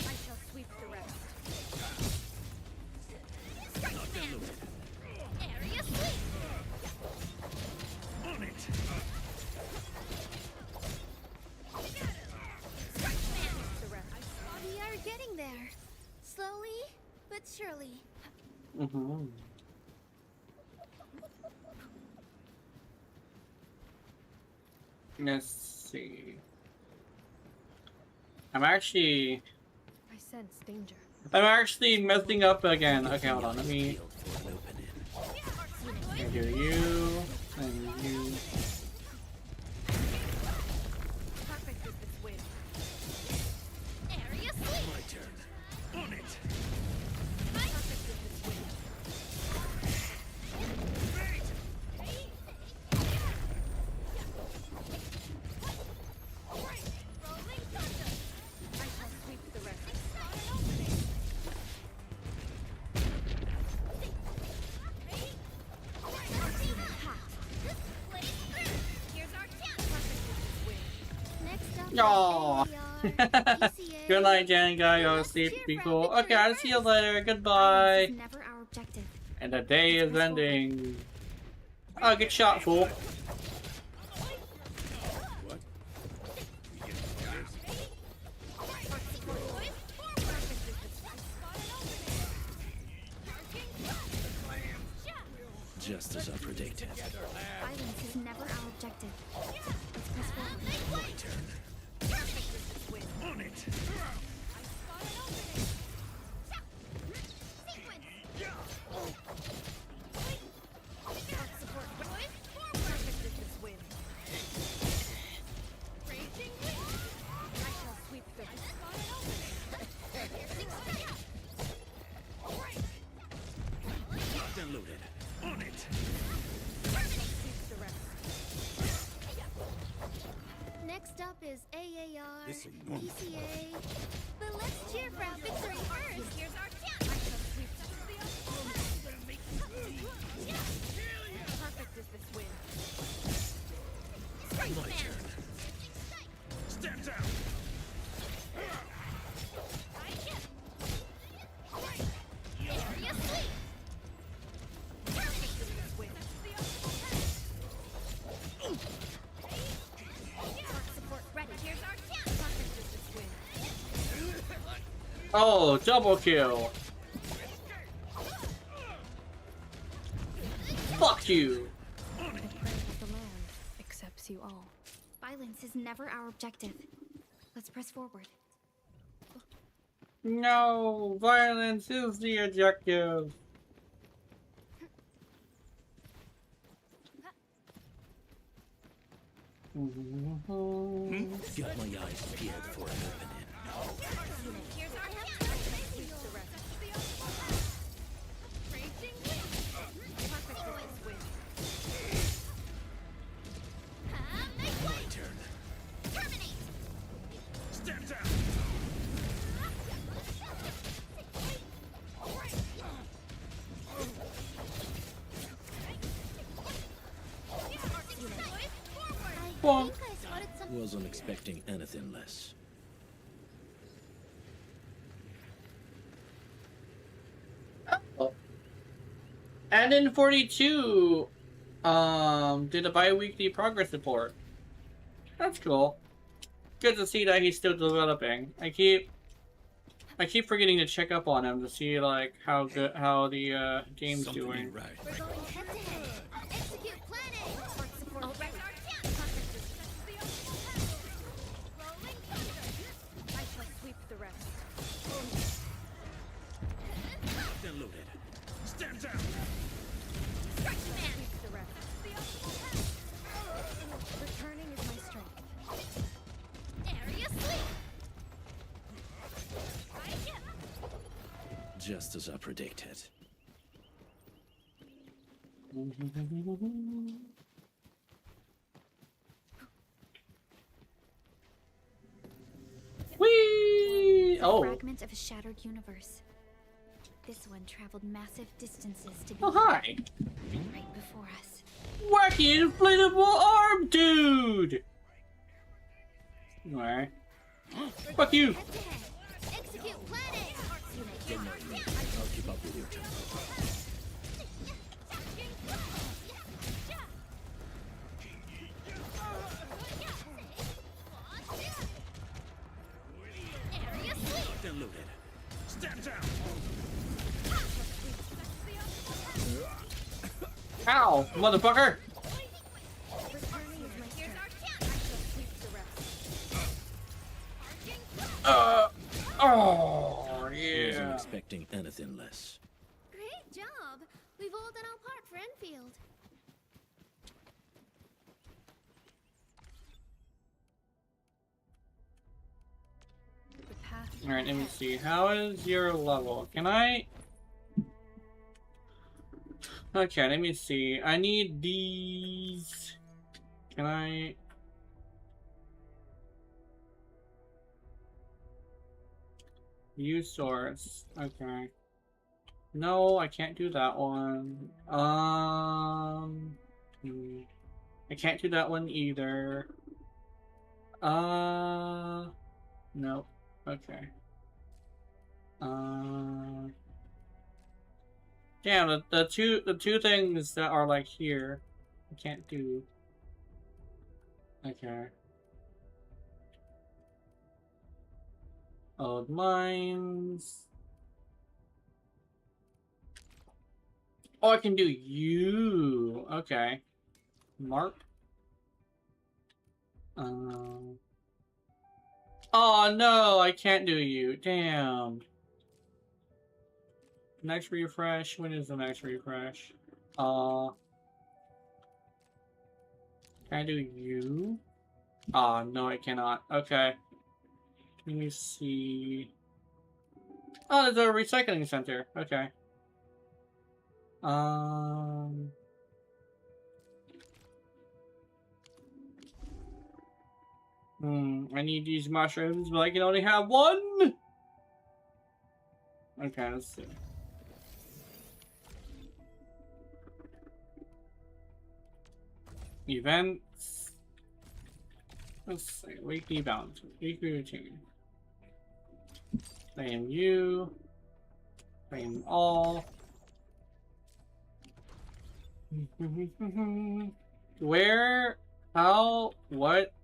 I shall sweep the rest. Area sweep. on it. The rest. We are getting there. Slowly, but surely. Mm-hmm. Let's see. I'm actually I sense danger. messing up again. Okay, hold on. Let me Field for an opening. do you and you. Perfect with this win. Area sweep. My turn. On it. Perfect with this win. Rolling thunder. I shall sweep the rest. Here's our chance. Next up is Aw. AAR, PCA. Good night, Jen. Gotta go to sleep. Be cool. Okay, I'll see you later. Goodbye. This is never our objective. And the day is ending. Oh, get shot, fool. Just as I predicted. Violence is never our objective. Let's press forward. My turn. On it. Locked and loaded. On it. Next up is AAR, This is PCA. But let's cheer for our victory first. Here's our chance. I shall sweep Perfect is this win. My turn. Stand down. Area sweep. Perfect is this win. Support ready. Here's our chance. Perfect is this win. Oh, double kill. Fuck you. I pray that the land accepts you all. Violence is never our objective. Let's press forward. No, violence is the objective. Got my eyes peeled for an opening. Here's our sweep the rest. Raging wind. Perfect is this win. My turn. Terminate. Stand down. Bonk. I think I spotted something. Wasn't expecting anything less. And in 42, did a bi-weekly progress report. That's cool. Good to see that he's still developing. I keep forgetting to check up on him to see like how the game's Something doing. ain't right. We're going head to head. Execute plan A. Support ready. Perfect is rolling thunder. I shall sweep the rest. Locked and loaded. Stand down. Strike man. Sweep the rest. Returning is my strength. Area sweep. Just as I predicted. Whee! A Oh. fragment of a shattered universe. This one traveled massive distances to be Oh, hi. right before us. Wacky inflatable arm dude! Alright. Fuck you! Head to head. Execute plan A. Don't worry, I'll keep up with your turn. Area sweep. Diluted. Stand down! Ow, motherfucker! Here's our chance. I shall sweep the rest. Oh, Wasn't yeah. expecting anything less. Great job. We've all done our part for Enfield. The path. Alright, let me see. How is your level? Can I... Okay, let me see. I need these... Can I... Use source. Okay. No, I can't do that one. I can't do that one either. Nope. Okay. Damn, the two things that are like here, I can't do. Okay. Old mines. Oh, I can do you. Okay. Mark. Oh no, I can't do you. Damn. Next refresh. When is the next refresh? Can I do you? No, I cannot. Okay. Let me see. Oh, there's a recycling center. Okay. I need these mushrooms, but I can only have one. Okay, let's see. Events. Let's see. Weekly bounty. Weekly routine. Claim you. Claim all. Where? How? What?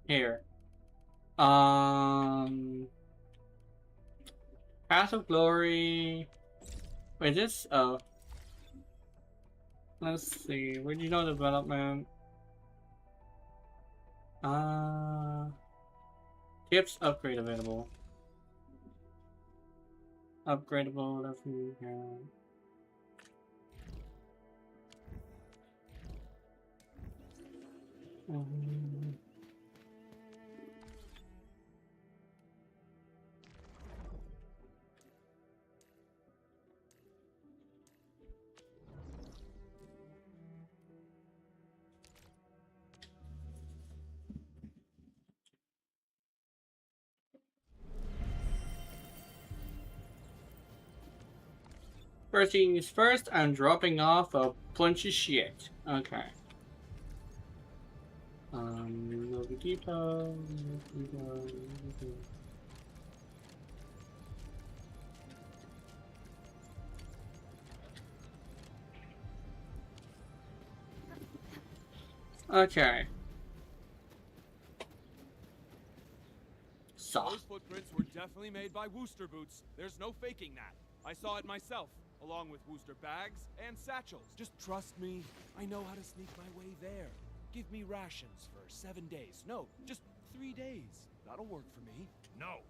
Here. Path of Glory. Wait, this? Oh. Let's see. Regional development. Tips upgrade available. Upgradable, that's what we have. First things first, I'm dropping off a bunch of shit. Okay. Local depot. Okay. So. Those footprints were definitely made by Wooster boots. There's no faking that. I saw it myself, along with Wooster bags and satchels. Just trust me. I know how to sneak my way there. Give me rations for 7 days. No, just 3 days. That'll work for me. No.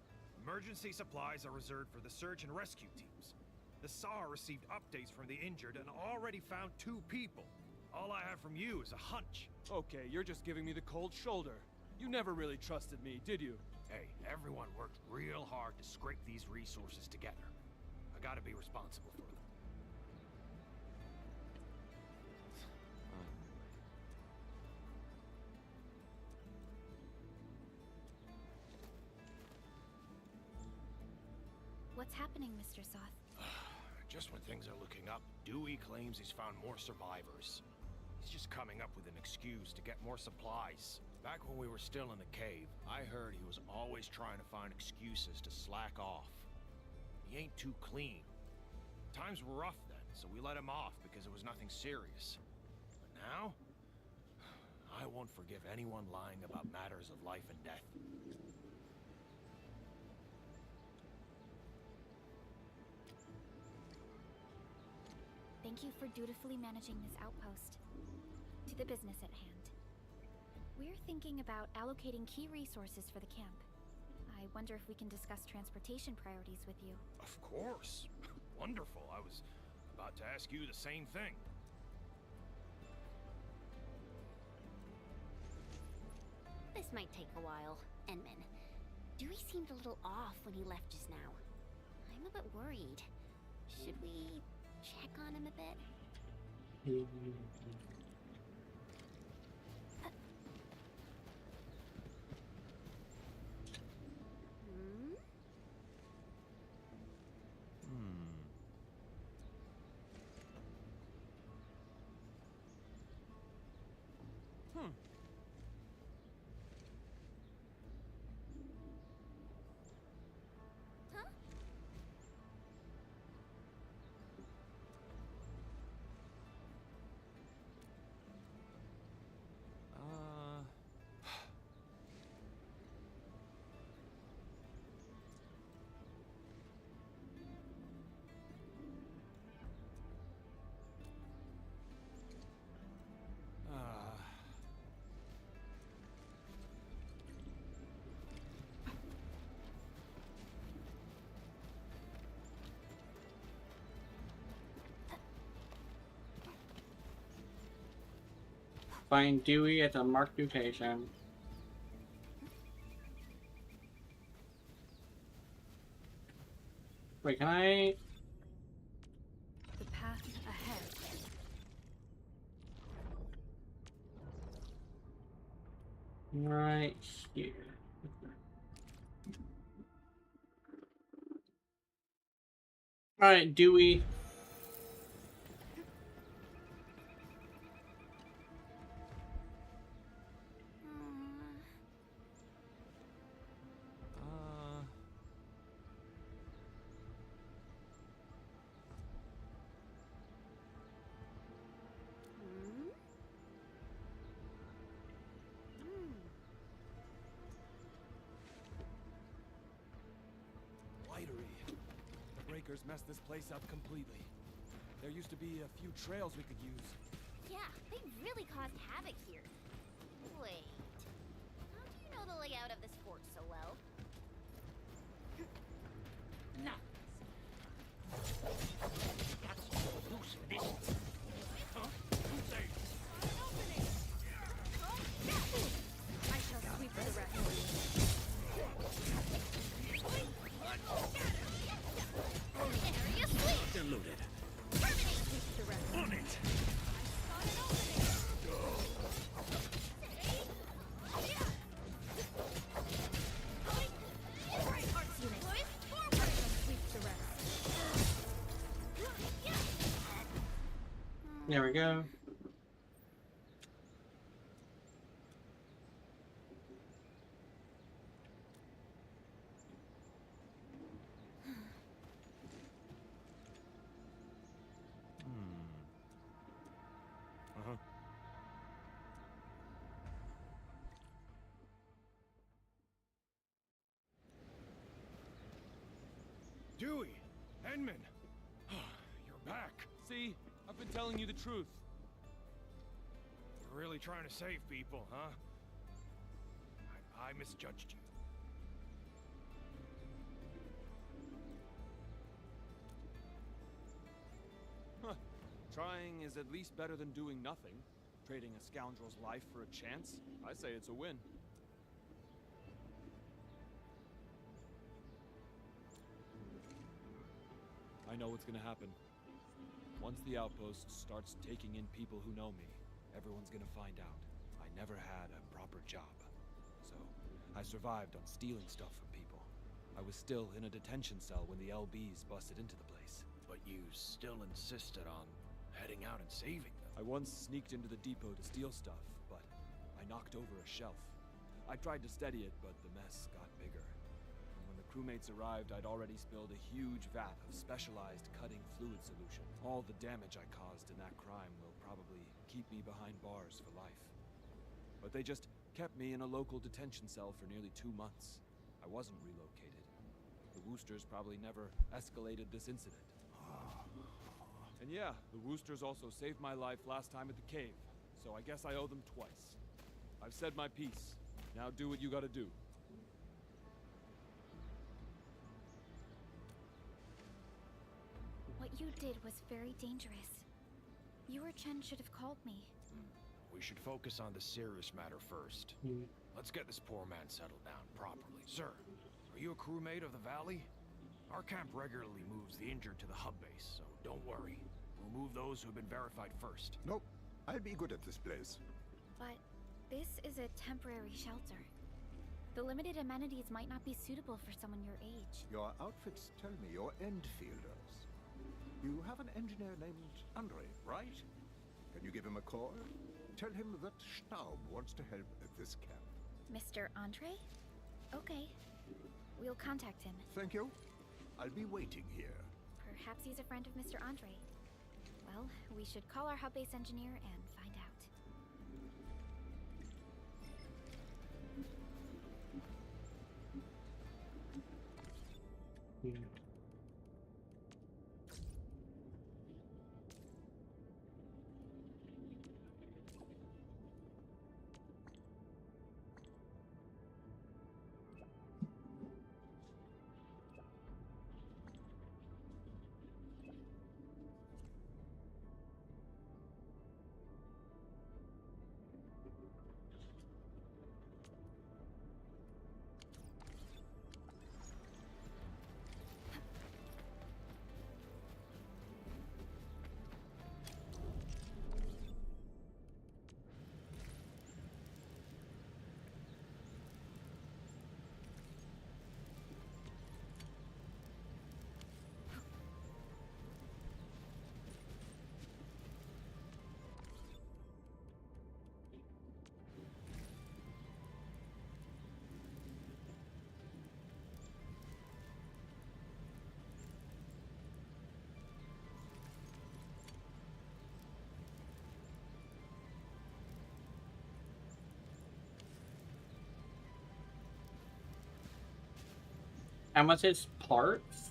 Emergency supplies are reserved for the search and rescue teams. The SAR received updates from the injured and already found 2 people. All I have from you is a hunch. Okay, you're just giving me the cold shoulder. You never really trusted me, did you? Hey, everyone worked real hard to scrape these resources together. I gotta be responsible for them. What's happening, Mr. Soth? Just when things are looking up, Dewey claims he's found more survivors. He's just coming up with an excuse to get more supplies. Back when we were still in the cave, I heard he was always trying to find excuses to slack off. He ain't too clean. Times were rough then, so we let him off because it was nothing serious. But now, I won't forgive anyone lying about matters of life and death. Thank you for dutifully managing this outpost. To the business at hand. We're thinking about allocating key resources for the camp. I wonder if we can discuss transportation priorities with you. Of course. Wonderful. I was about to ask you the same thing. This might take a while, Endman. Dewey seemed a little off when he left just now. I'm a bit worried. Should we check on him a bit? Find Dewey at the marked location. Wait, can I? The path ahead. Right here. Alright, Dewey. Messed this place up completely. There used to be a few trails we could use. Yeah, they really caused havoc here. Wait, how do you know the layout of this fort so well? No. Who's this? Huh? Who's they? I shall sweep the rest. They're loaded. On it. There we go. Dewey! Endman! You're back! See? I've been telling you the truth. You're really trying to save people, huh? I misjudged you. Huh. Trying is at least better than doing nothing. Trading a scoundrel's life for a chance? I say it's a win. I know what's gonna happen. Once the outpost starts taking in people who know me, everyone's gonna find out I never had a proper job. So, I survived on stealing stuff from people. I was was still in a detention cell when the LBs busted into the place. But you still insisted on heading out and saving them. I once sneaked into the depot to steal stuff, but I knocked over a shelf. I tried to steady it, but the mess got bigger. And when the crewmates arrived, I'd already spilled a huge vat of specialized cutting fluid solution. All the damage I caused in that crime will probably keep me behind bars for life. But they just kept me in a local detention cell for nearly 2 months. I wasn't relocated. The Woosters probably never escalated this incident. And yeah, the Woosters also saved my life last time at the cave, so I guess I owe them twice. I've said my piece. Now do what you gotta do. What you did was very dangerous. You or Chen should have called me. We should focus on the serious matter first. Let's get this poor man settled down properly. Sir, are you a crewmate of the Valley? Our camp regularly moves the injured to the hub base, so don't worry. We'll move those who have been verified first. Nope. I'll be good at this place. But this is a temporary shelter. The limited amenities might not be suitable for someone your age. Your outfits tell me you're Endfielders. You have an engineer named Andre, right? Can you give him a call? Tell him that Staub wants to help at this camp. Mr. Andre? Okay. We'll contact him. Thank you. I'll be waiting here. Perhaps he's a friend of Mr. Andre. Well, we should call our hub base engineer and find out. How much is parts?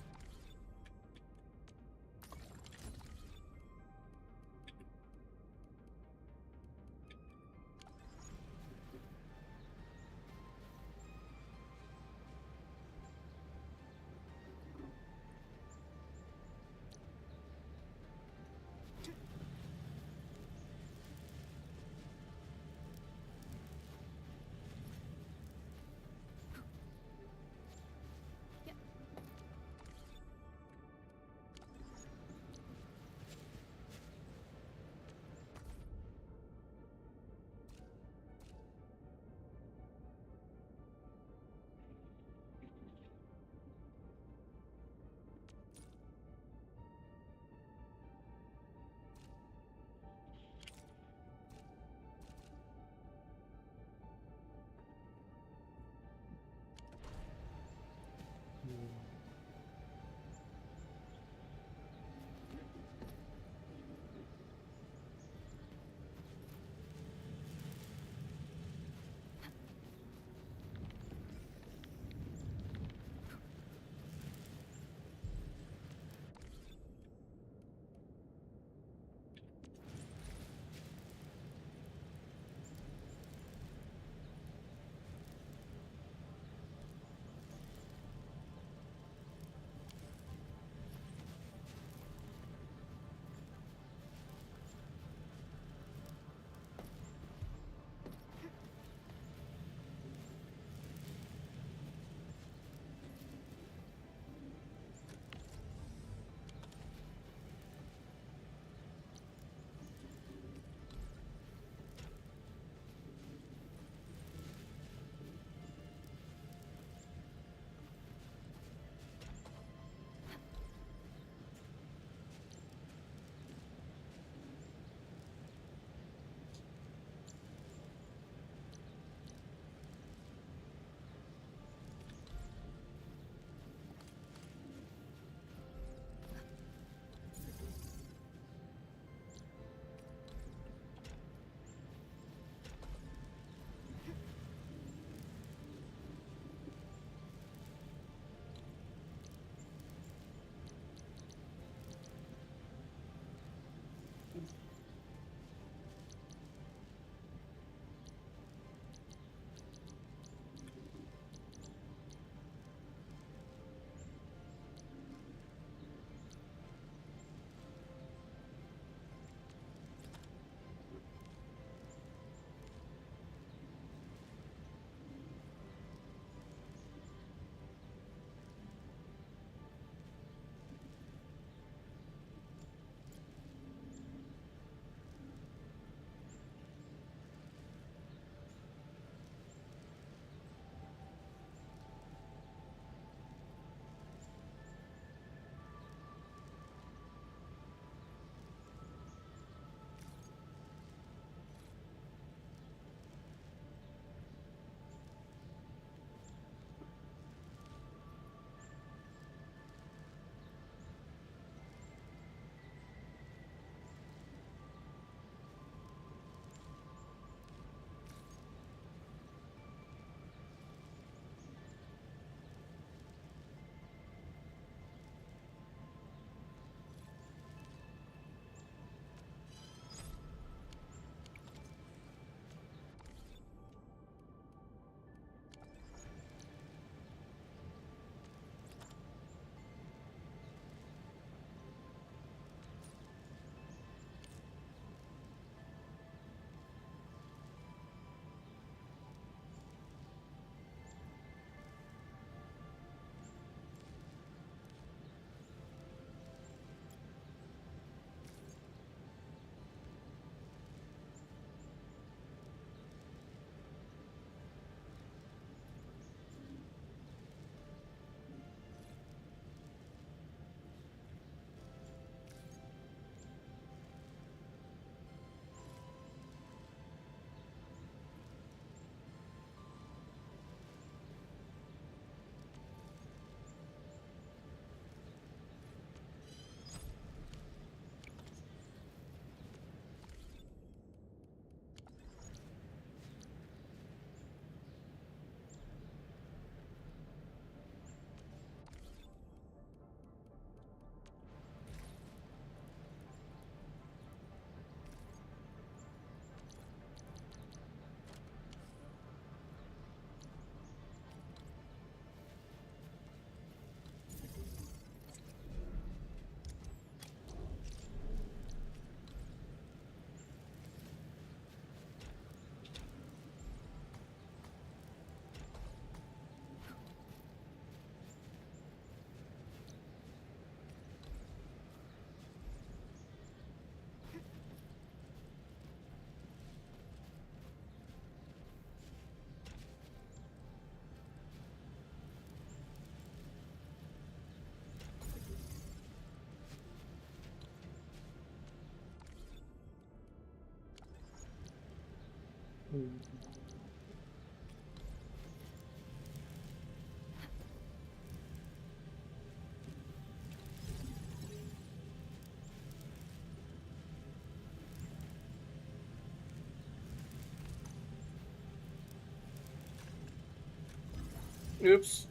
Oops.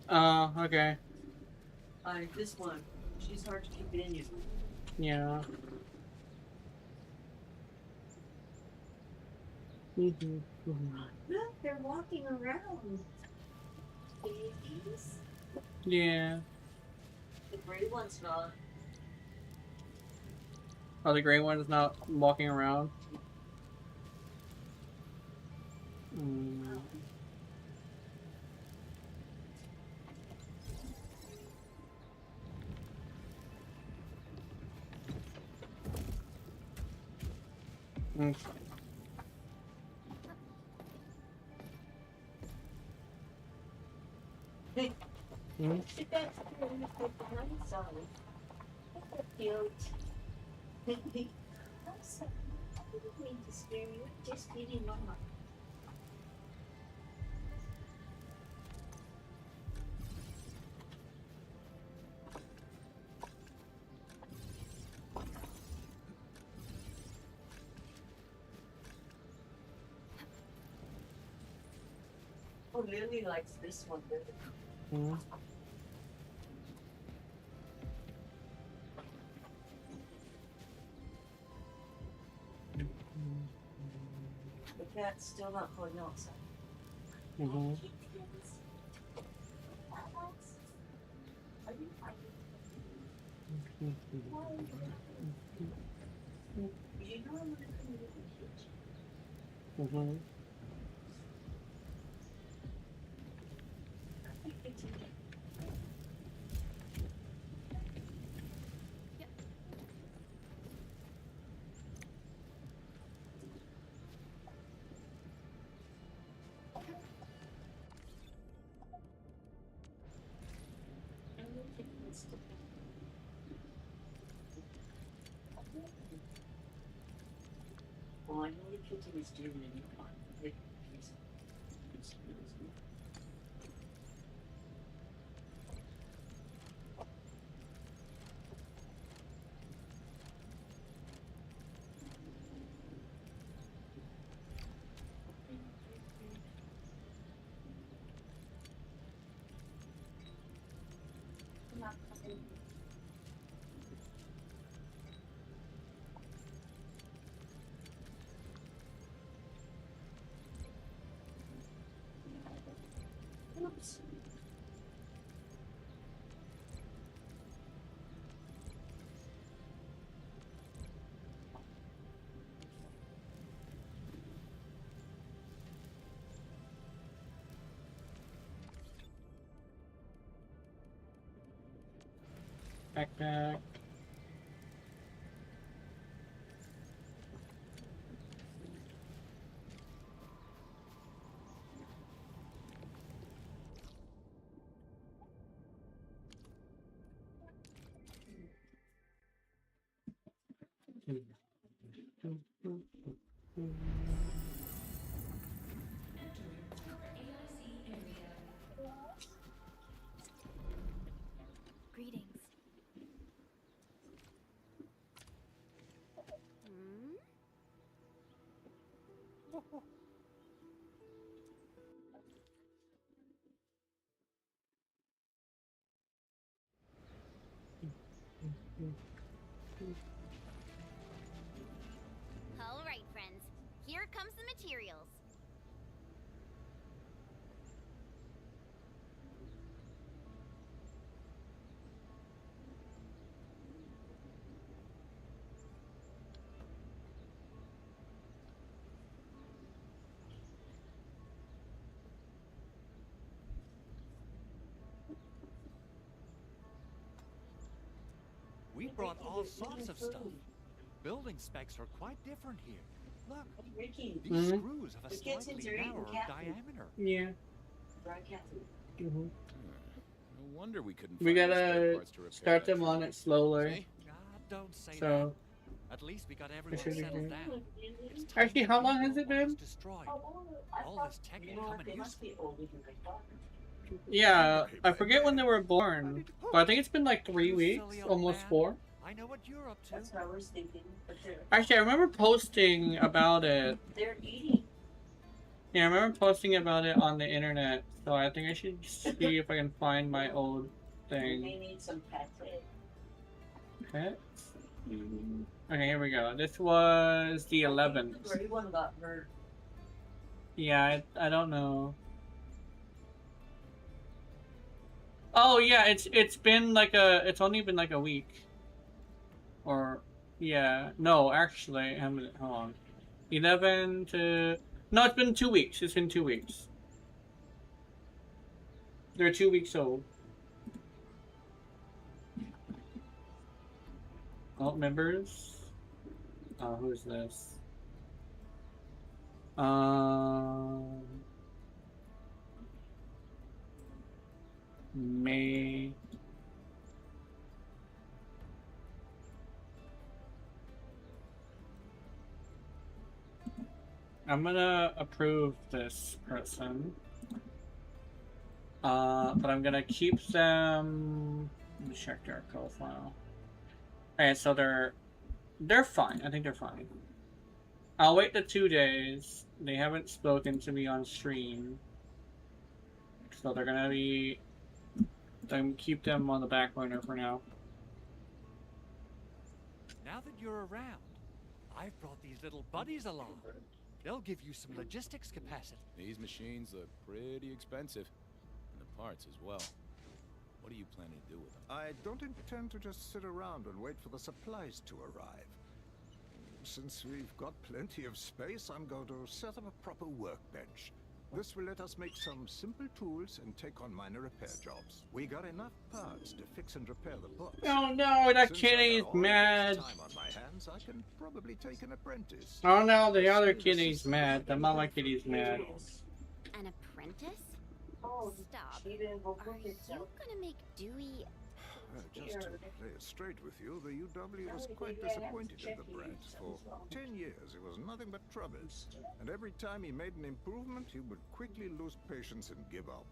Oh, okay. This one. She's hard to keep it in you. Yeah. Look, they're walking around. Babies. Yeah. The gray one's not. Oh, the gray one is not walking around. Hey. Mm-hmm. Sit back here and look at the hands on it. That's cute. I didn't mean to scare you. Just kidding, Mama. Oh, Lily likes this one better. Mm-hmm. The cat's still not going outside. Mm-hmm. Mm-hmm. Oh, I know the kitchen is doing it. Oops. Backpack. Greetings. Hmm? All right, friends. Here comes the materials. brought all sorts of stuff. Building specs are quite different here. Look, these screws have a slightly narrower diameter. Yeah. No wonder we couldn't We find the spare gotta parts to repair start that them on truck. it slowly. See? Don't say So, that. At least we got we everyone should be settled good. down. Actually, how long has it been? Destroyed. All this tech will come in useful. Yeah, I forget when they were born, but I think it's been like 3 weeks, almost 4. I know what you're up to. That's what I was thinking. But Actually, I remember posting about it. they're eating. Yeah, I remember posting about it on the internet, so I think I should see if I can find my old They thing. may need some pate. Pets? Okay, here we go. This was the 11th. The gray one got hurt. Yeah, I don't know. Oh yeah, it's been like it's only been like a week. Or yeah, no, actually, hold on. 11 to no, it's been 2 weeks. It's been 2 weeks. They're 2 weeks old. Oh, members. Who's this? May. I'm gonna approve this person. But I'm gonna keep them. Let me check their profile. Okay, so they're fine. I think they're fine. I'll wait the 2 days. They haven't spoken to me on stream, so they're gonna be. I'm keep them on the back burner for now. Now that you're around, I've brought these little buddies along. They'll give you some logistics capacity. These machines look pretty expensive. And the parts as well. What are you planning to do with them? I don't intend to just sit around and wait for the supplies to arrive. Since we've got plenty of space, I'm going to set up a proper workbench. This will let us make some simple tools and take on minor repair jobs. We got enough parts to fix and repair the books. Oh no, that Since kitty I is got all mad. this time on my hands, I can probably take an apprentice. Oh no, the other kitty's mad. The mama kitty's mad. An apprentice? Oh, Stop. she didn't go Are cook you itself. gonna make Dewey... Just to play it straight with you, the UW was quite disappointed in the brat. For 10 years, it was nothing but trouble. And every time he made an improvement, he would quickly lose patience and give up.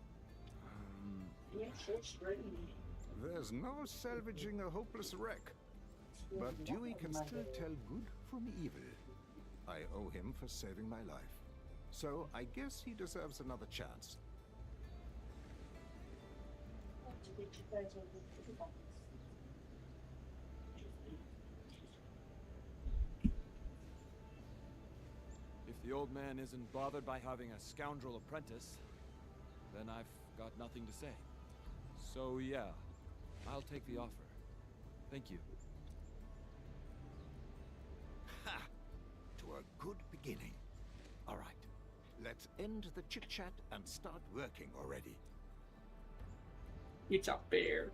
There's no salvaging a hopeless wreck. But Dewey can still tell good from evil. I owe him for saving my life. So I guess he deserves another chance. If the old man isn't bothered by having a scoundrel apprentice, then I've got nothing to say. So yeah, I'll take the offer. Thank you. Ha! To a good beginning. All right, let's end the chit-chat and start working already. It's a bear.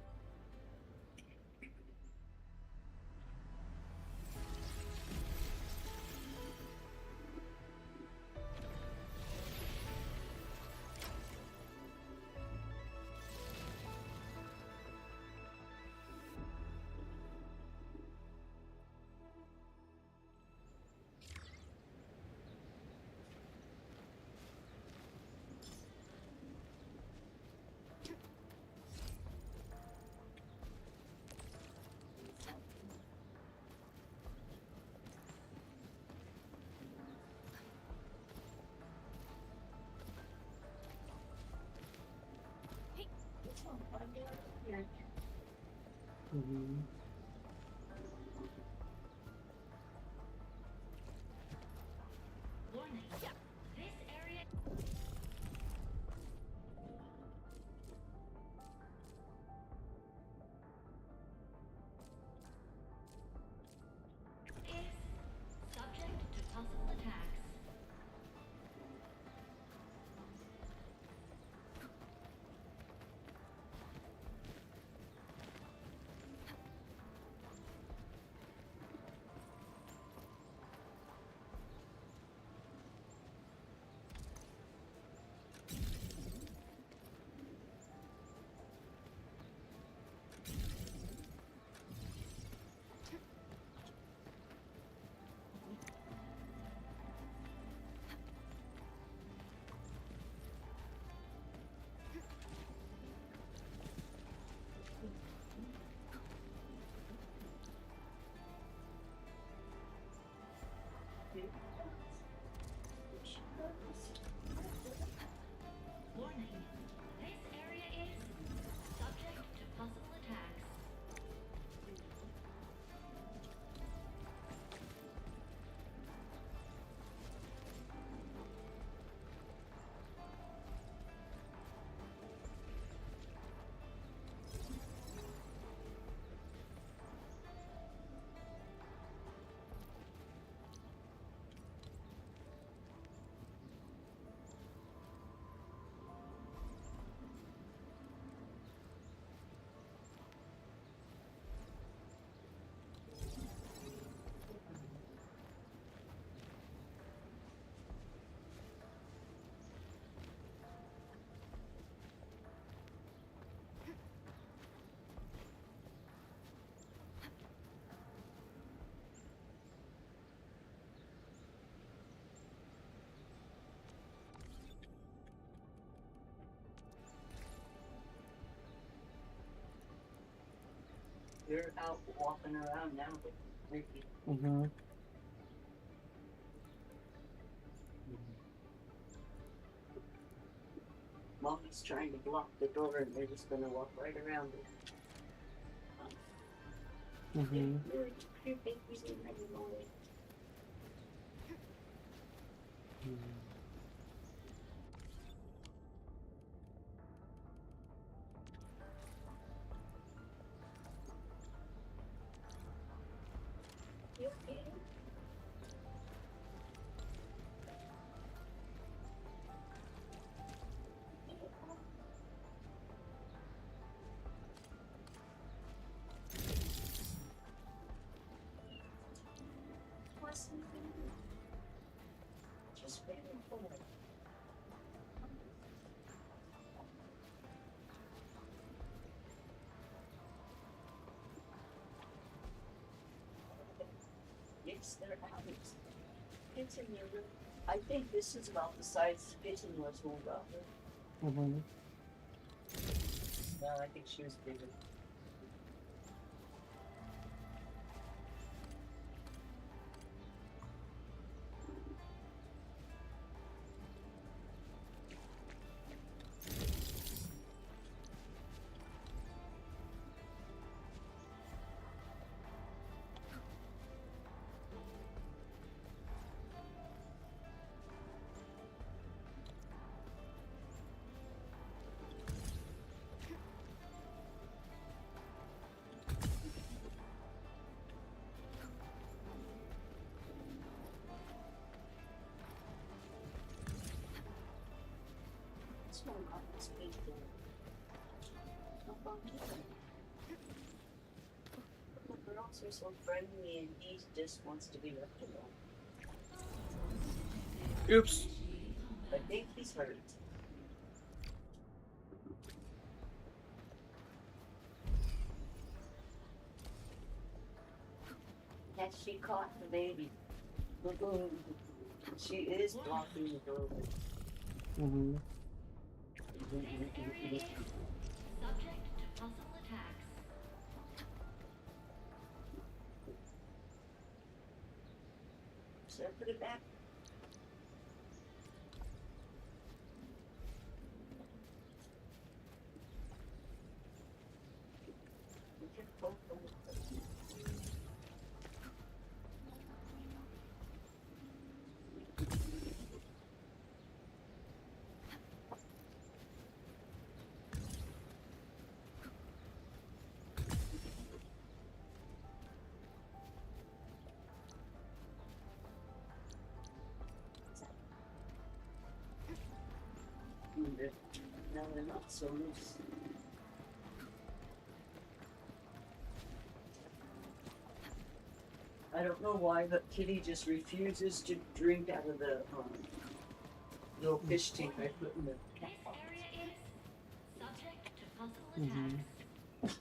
You're out walking around now with Ricky. Mm-hmm. Mommy's trying to block the door and they're just gonna walk right around it. Mm-hmm. Your baby's in ready morning. You okay? Just waiting for it. Yes, they're out. It's in your room. I think this is about the size the kitchen was when we got her. Mm-hmm. No, I think she was bigger. This one got this big thing. The girls are so friendly and he just wants to be left alone. Oops. I think he's hurt. Has she caught the baby? She is blocking the doorway. Mm-hmm. Subject to puzzle attacks. Should I put it back? No, they're not so loose. I don't know why, but Kitty just refuses to drink out of the little fish tank I put in the cat box. This area is subject to puzzle Mm-hmm. attacks.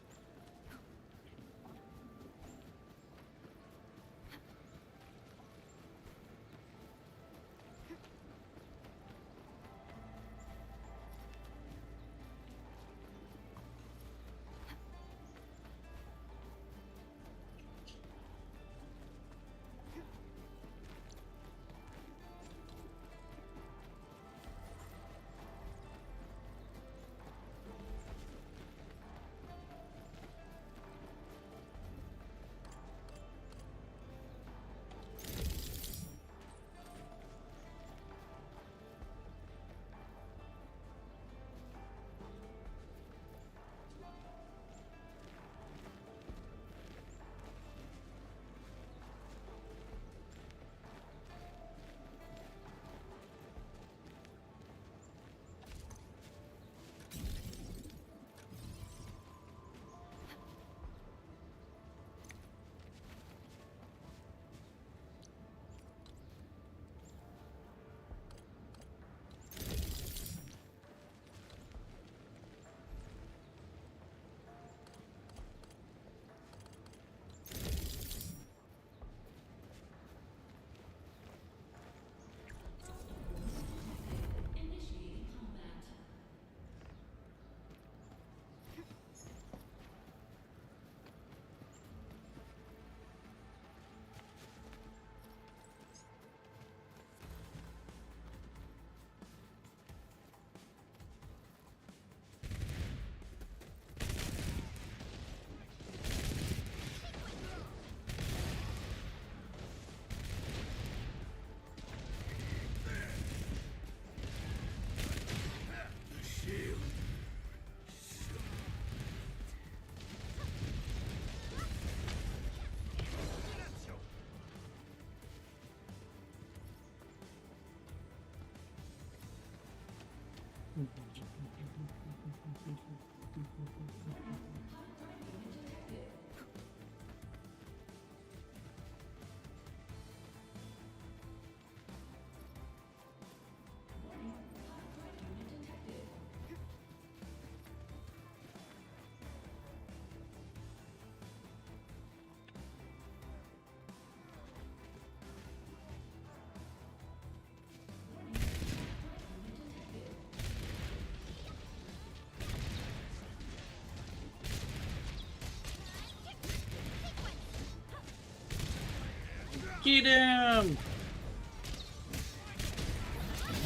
Get him!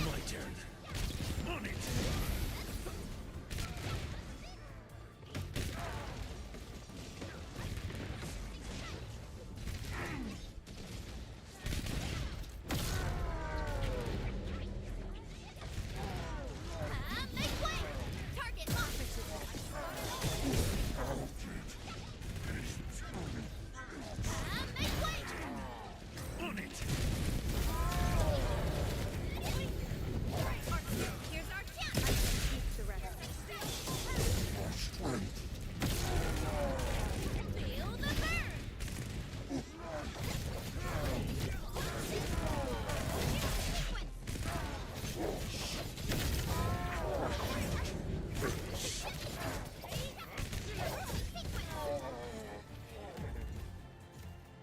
My turn. On it.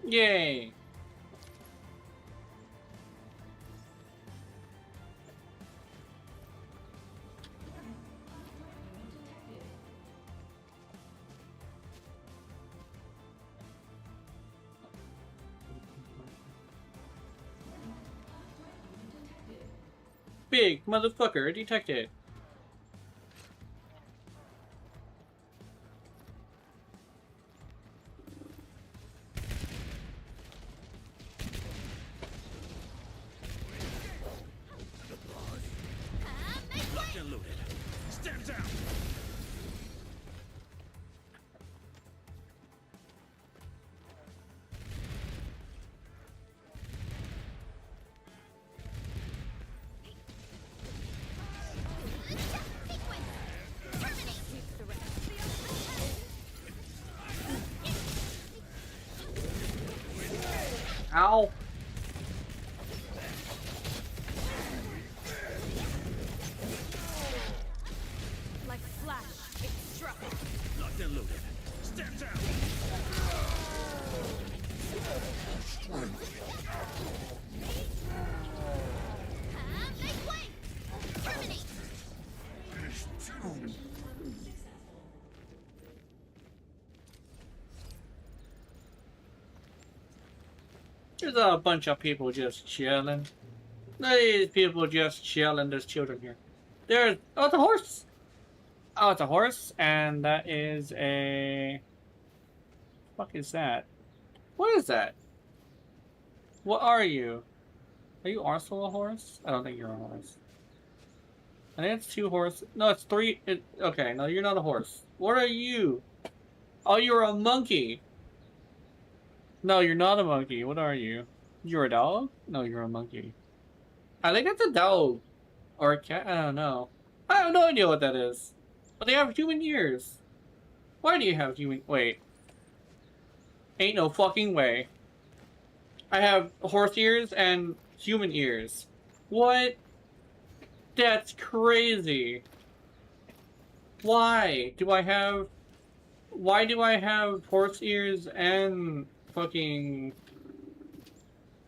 Yay! Big motherfucker detected. Locked and loaded. Stand down. Ow! Like flash, it struck. Locked and loaded. Stand down. There's a bunch of people just chilling. These people just chilling. There's children here. There's... Oh, it's a horse! Oh, it's a horse, and that is a... What the fuck is that? What is that? What are you? Are you also a horse? I don't think you're a horse. I think it's 2 horses. No, it's 3. Okay, no, you're not a horse. What are you? Oh, you're a monkey. No, you're not a monkey. What are you? You're a dog? No, you're a monkey. I think it's a dog. Or a cat. I don't know. I have no idea what that is. But they have human ears. Why do you have human... Wait. Ain't no fucking way. I have horse ears and human ears. What? That's crazy. Why do I have... Why do I have horse ears and fucking...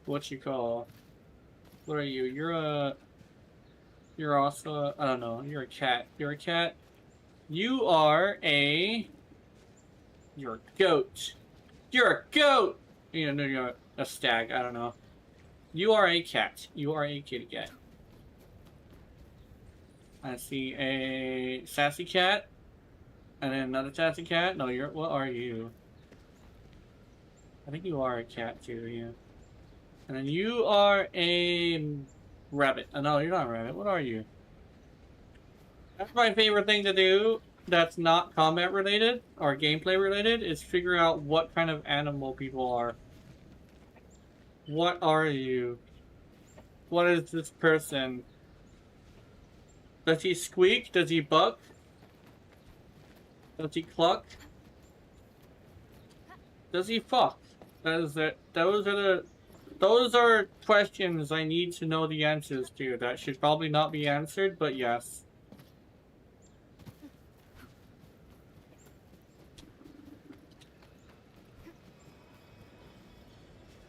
What you call? What are you? You're also a... I don't know. You're a cat. You're a cat. You are a... You're a goat. You're a goat! You know, no, you're a stag. I don't know. You are a cat. You are a kitty cat. I see a sassy cat. And then another sassy cat. No, you're... What are you? I think you are a cat too, yeah. And then you are a rabbit. Oh, no, you're not a rabbit. What are you? That's my favorite thing to do that's not combat related or gameplay related is figure out what kind of animal people are. What are you? What is this person? Does he squeak? Does he buck? Does he cluck? Does he fuck? Those are questions I need to know the answers to. That should probably not be answered, but yes.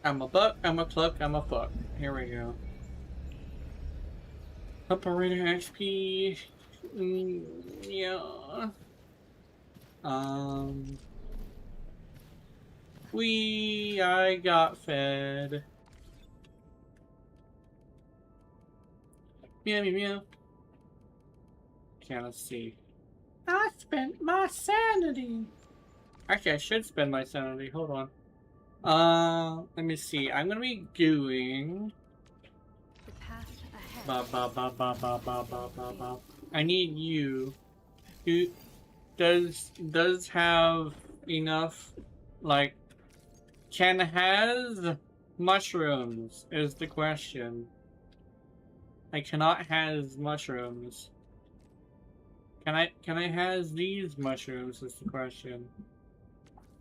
I'm a buck, I'm a cluck, I'm a fuck. Here we go. Operator XP. Yeah. I got fed. Meow, meow, meow. Okay, let's see. I spent my sanity. Actually, I should spend my sanity. Hold on. Let me see. I'm gonna be doing. The path ahead. I need you. Who does have enough, like, has mushrooms is the question. I cannot has mushrooms. Can I has these mushrooms is the question.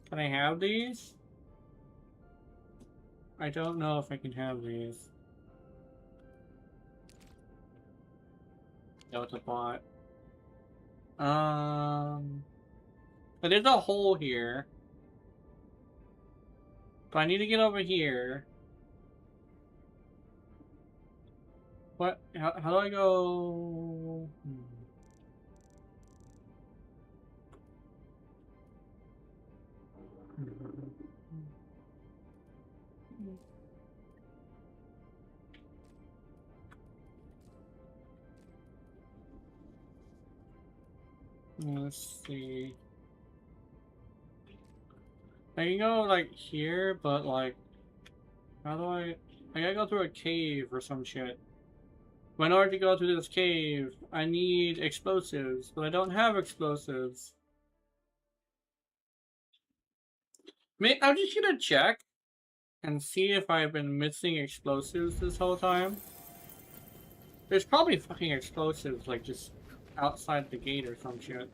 Can I have these? I don't know if I can have these. Delta bot. But there's a hole here. But I need to get over here. What? How do I go? Let's see. I can go like here, but like, how do I gotta go through a cave or some shit. But in order to go through this cave, I need explosives, but I don't have explosives. I'm just gonna check and see if I've been missing explosives this whole time. There's probably fucking explosives like just outside the gate or some shit.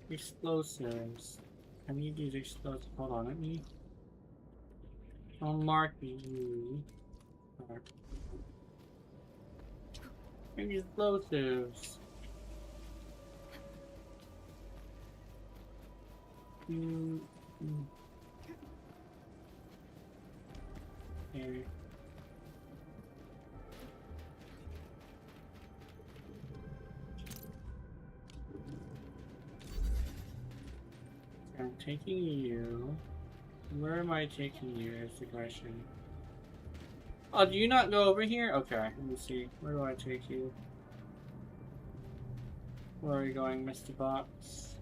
Explosives. I need these explosives. Hold on, let me. I'll mark you. Explosives. Okay. I'm taking you. Where am I taking you is the question. Oh, do you not go over here? Okay, let me see. Where do I take you? Where are you going, Mr. Box?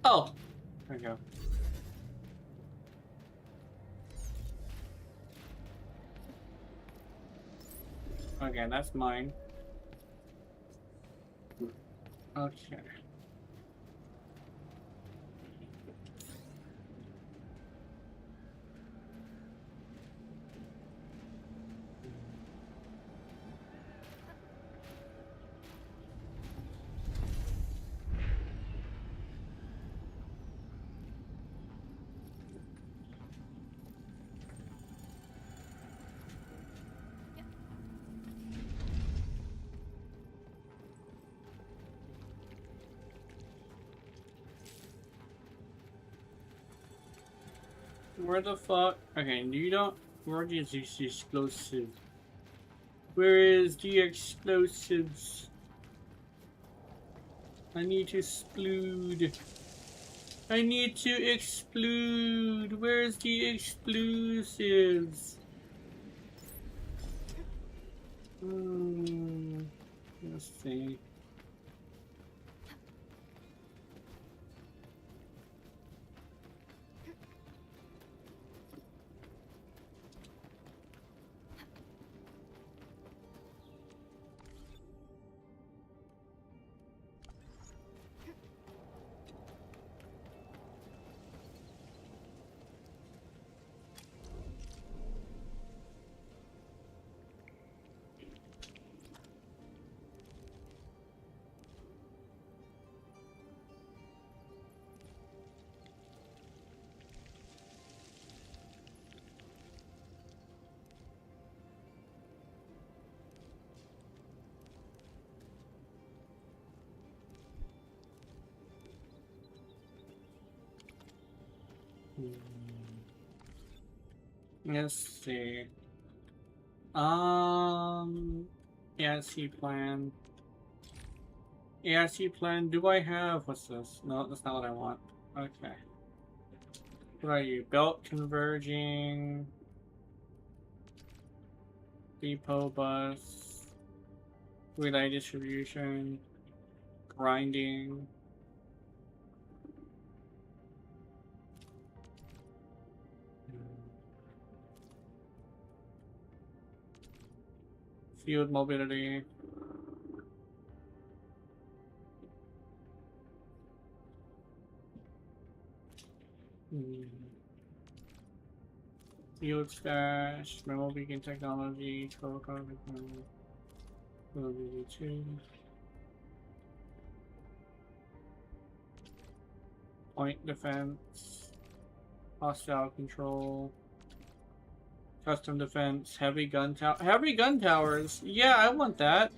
Oh! There we go. Okay, that's mine. Okay. Where the fuck? Okay, you don't. Where is these explosives? Where is the explosives? I need to explode. I need to explode. Where's the explosives? Let's see. Let's see. AIC plan. AIC plan. Do I have? What's this? No, that's not what I want. Okay. What are you? Belt converging. Depot bus. Relay distribution. Grinding. Field mobility. Field stash, memo beacon technology, total carbon, two. Point defense, hostile control, custom defense, heavy gun towers. Yeah, I want that.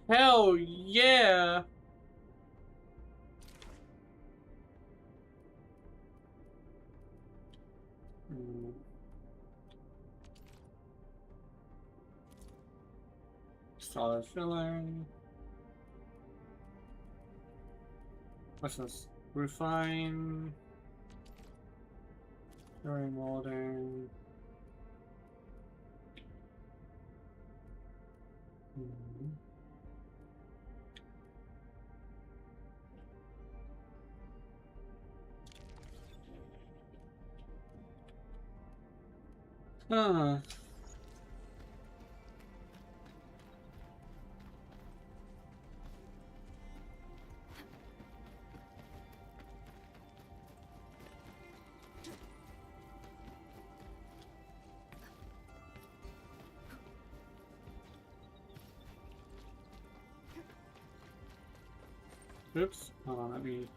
Hell yeah. Solid filling. What's this? Refine. Curing molding. Huh. Oops. Hold on, let me.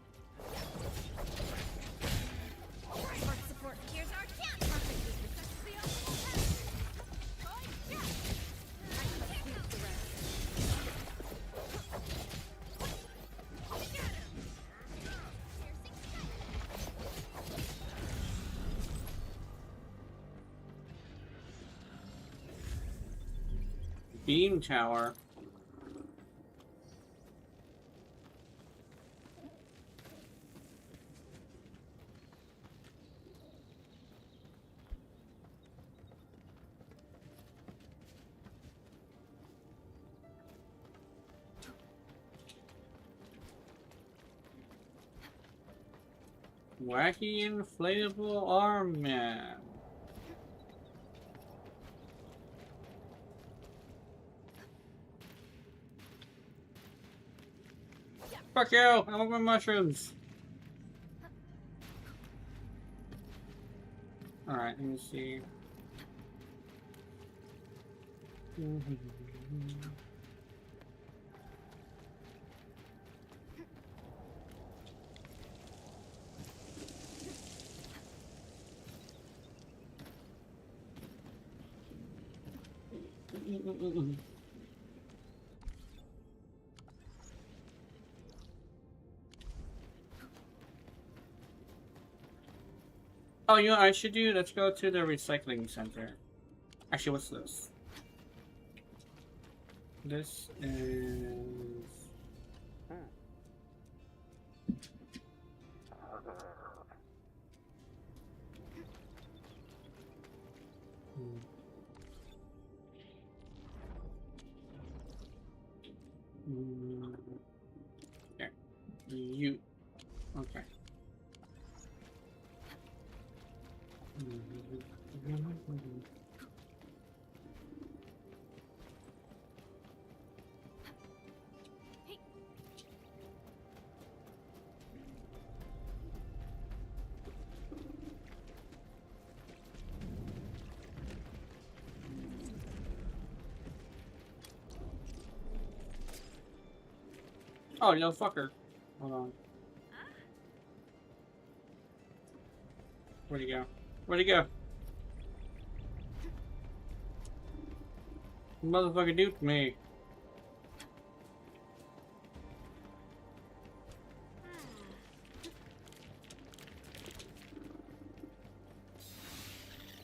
Beam tower. Wacky inflatable arm man. Fuck you! I want my mushrooms. Alright, let me see. Oh, you know what I should do? Let's go to the recycling center. Actually, what's this? This is... Yeah. You. Okay. Oh, you fucker. Hold on. Where'd he go? Where'd he go? Motherfucker duped me.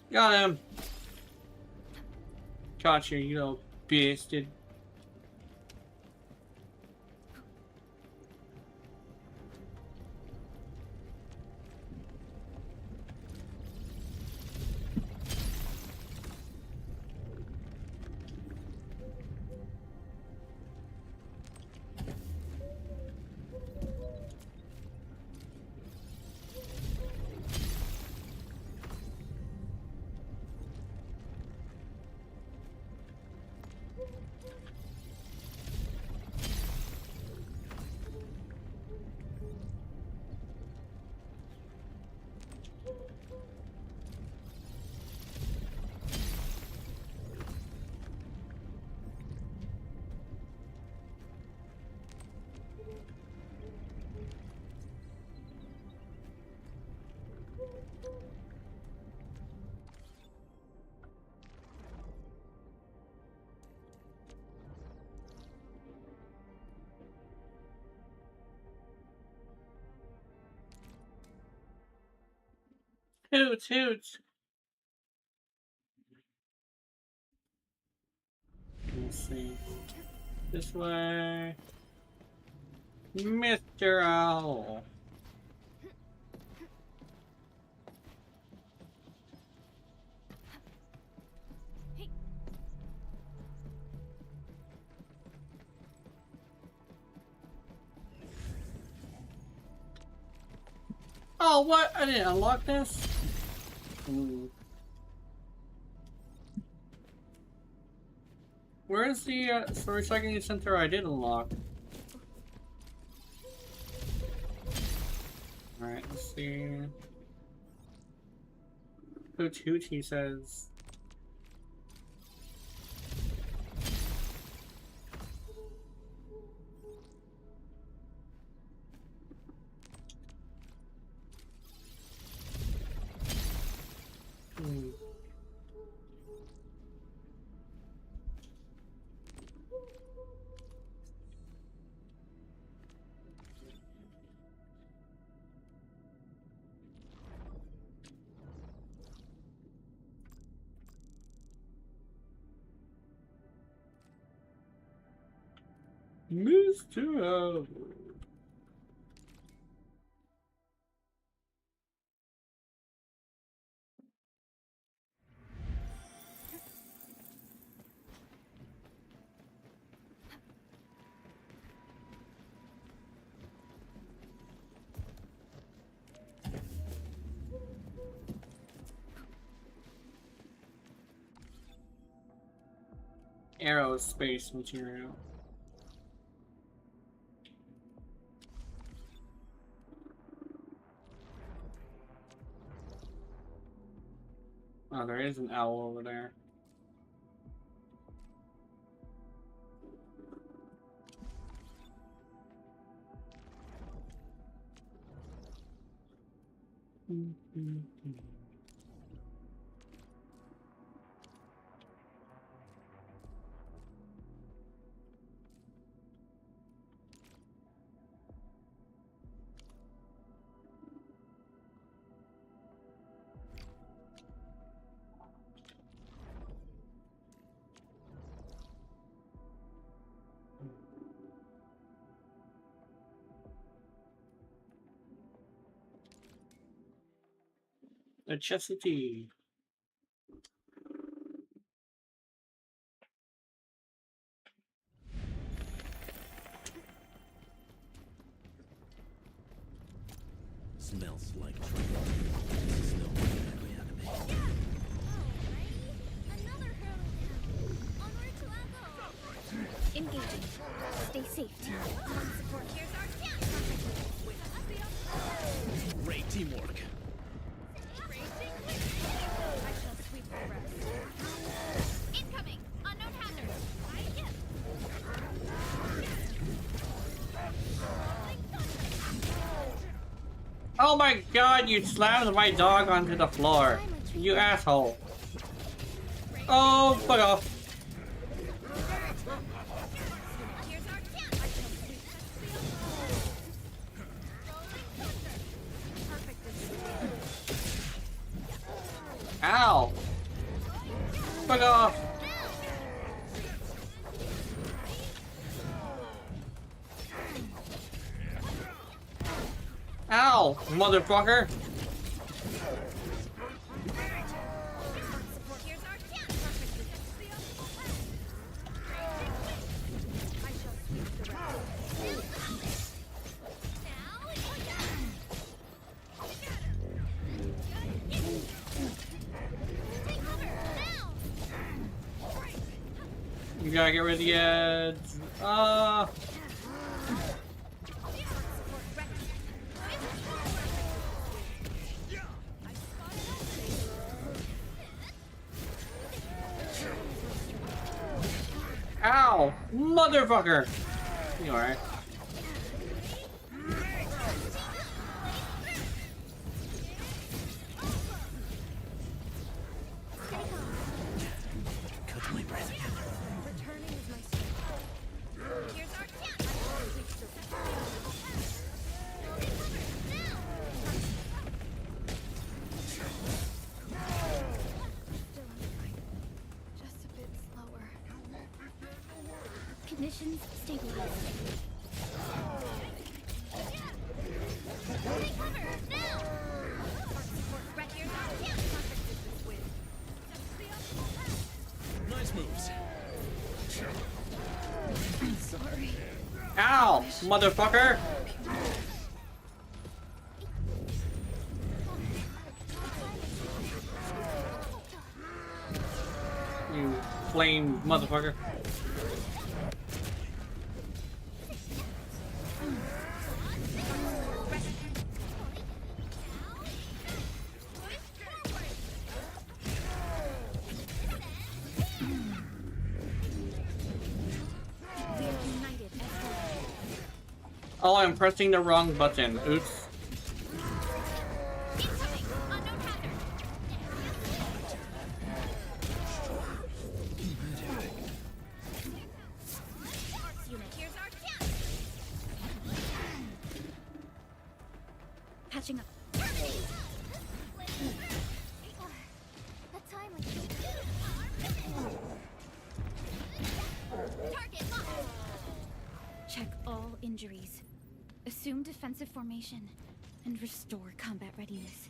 Got him. Caught you, you little bastard. Hoots, hoots. Let's see. This way. Mr. Owl. Oh, what? I didn't unlock this? Ooh. Where is the storage recycling center I did unlock? Alright, let's see. Hoot hoot, he says. Mr. Owl. Aerospace material. Oh, there is an owl over there. Necessity. Smells like trouble. This is no way to reanimate. Engaging. Stay safe, team. Support. Here's our chance. Great teamwork. I shall sweep the rest. Incoming. Unknown hazard. Oh my god, you slammed my dog onto the floor. You asshole. Oh, fuck off. Ow! Fuck off! Ow! Motherfucker! You gotta get rid of the edge. Ow! Motherfucker! You alright? Conditions stabilized. Nice moves. I'm sorry. Ow! Motherfucker! You flame motherfucker. Oh, I'm pressing the wrong button. Oops. Patching up. Check all injuries. Assume defensive formation and restore combat readiness.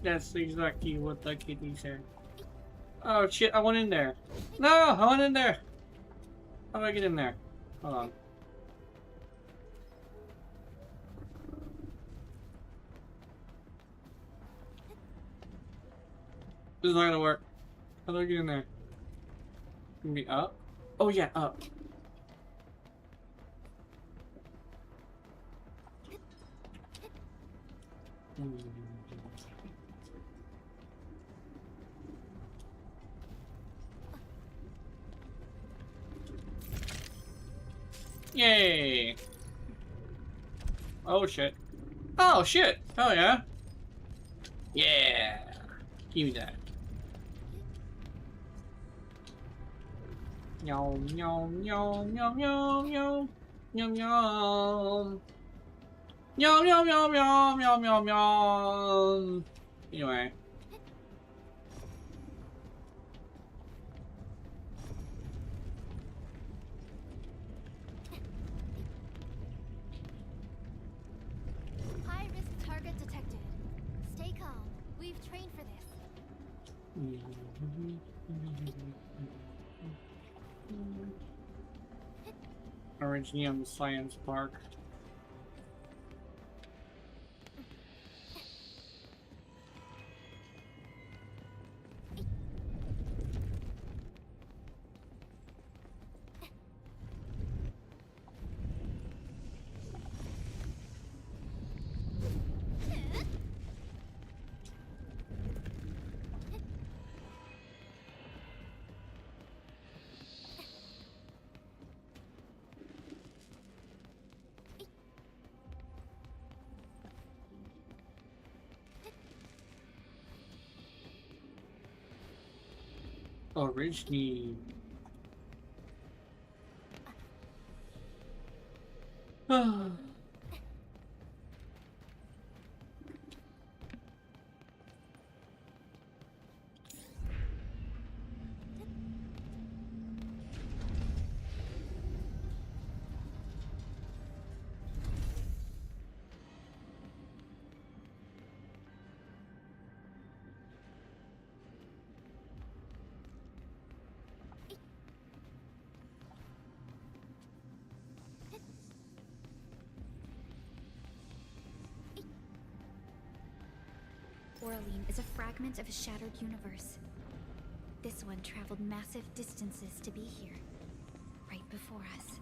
That's exactly what the kitty said. Oh shit, I went in there. No, I went in there. How do I get in there? Hold on. This is not gonna work. How do I get in there? Can be up? Oh yeah, up. Yay! Oh shit. Oh shit! Oh yeah! Yeah! Give me that. Yum yum yum yum yum yum yum yum yum yum yum yum yum yum yum. Anyway. High risk target detected. Stay calm. We've trained for this. Originium Science Park. Origini. Oraline is a fragment of a shattered universe. This one traveled massive distances to be here, right before us.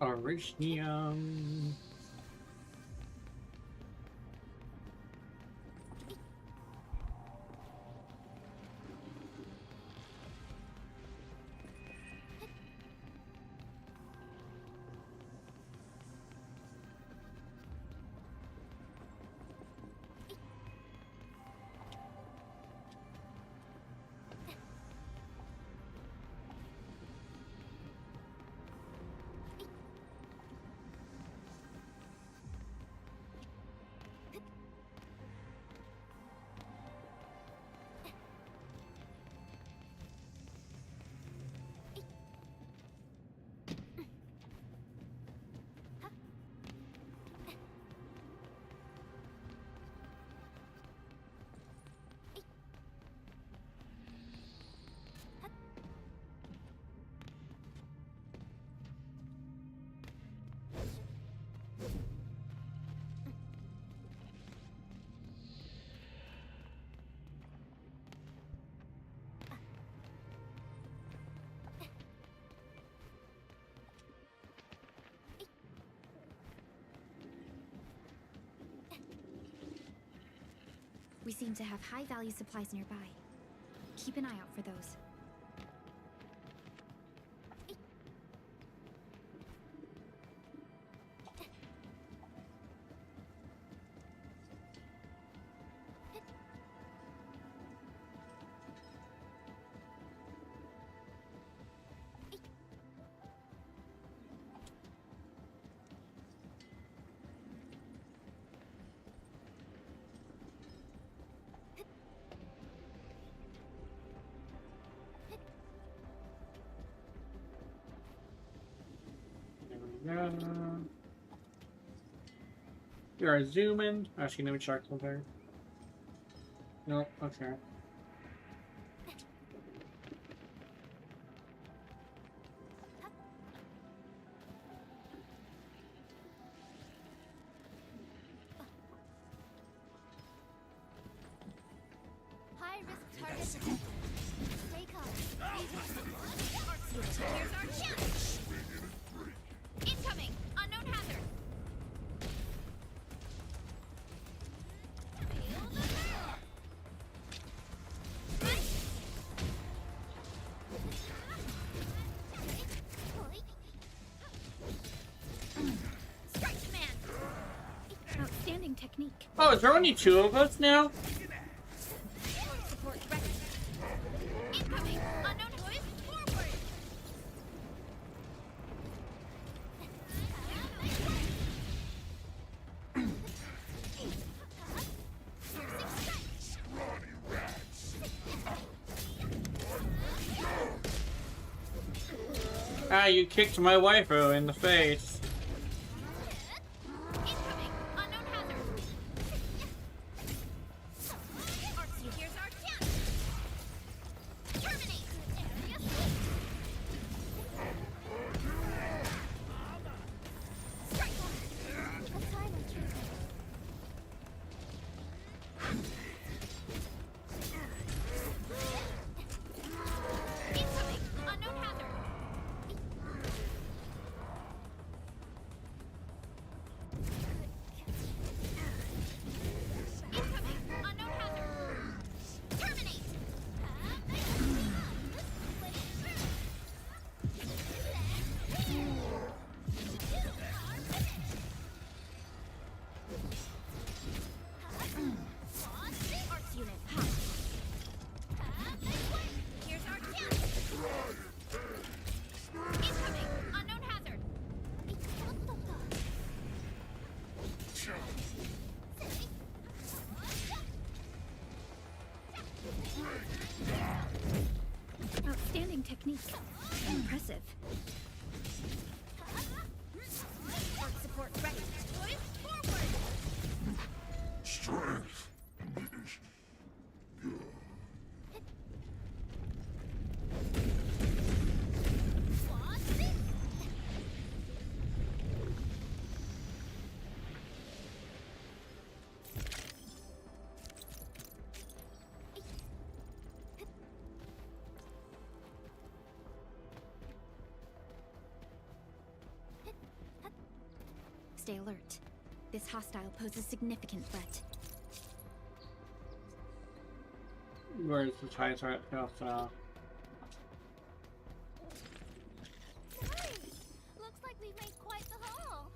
Originium. We seem to have high-value supplies nearby. Keep an eye out for those. Yeah. You are zooming. Actually, let me check something. Nope. Okay. High risk target. Stay calm. Here's our chance. Incoming. Unknown hazard. Strike command. Outstanding technique. Oh, is there only 2 of us now? Support ready. Incoming. Unknown voice forward. Ah, you kicked my waifu in the face. Incoming. Unknown hazard. Here's our chance. Terminate. Strike. What time are you? Incoming. Unknown hazard. Incoming. Unknown hazard. Terminate. Arts unit power. Here's our chance. Incoming. Unknown hazard. Outstanding technique. Impressive. Art support ready. Voice forward. Strength. Stay alert. This hostile poses significant threat. Where's the tie threat stuff? Looks like we've made quite the haul.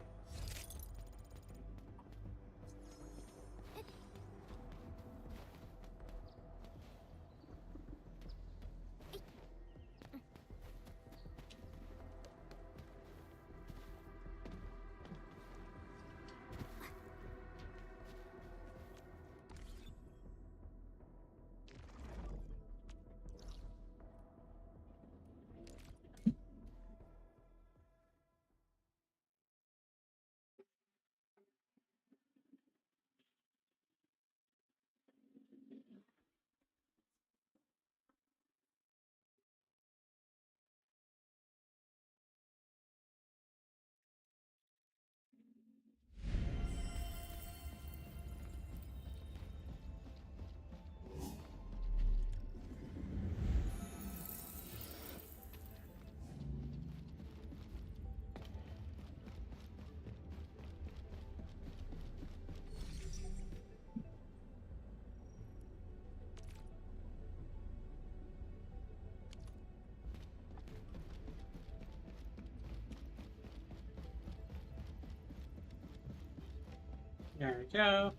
There we go.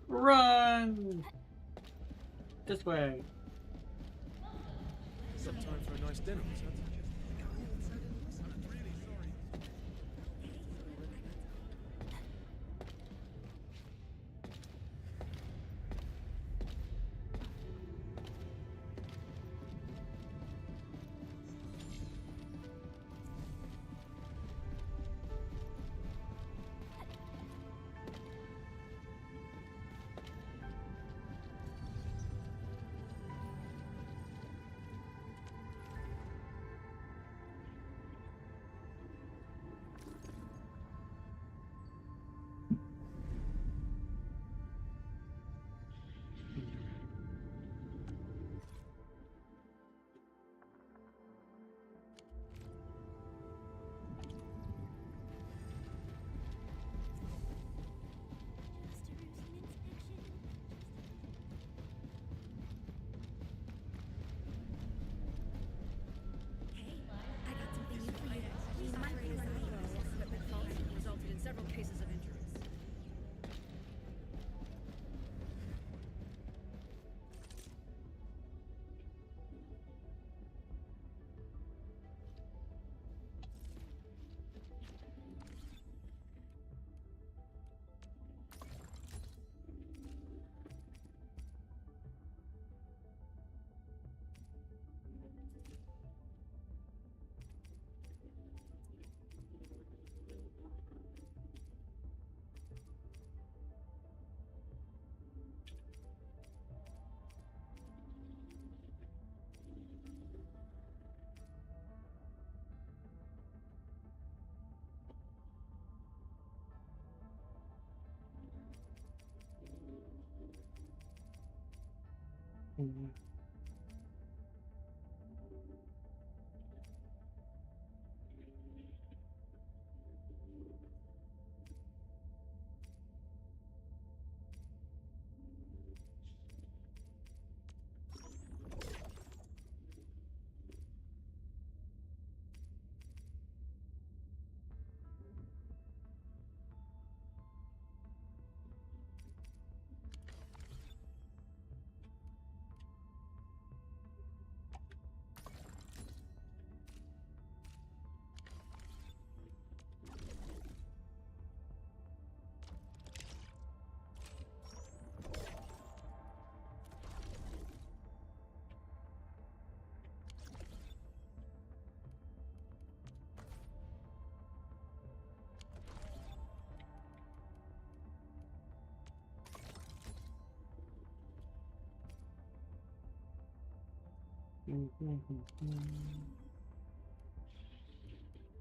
Run! This way. Some time for a nice dinner, son.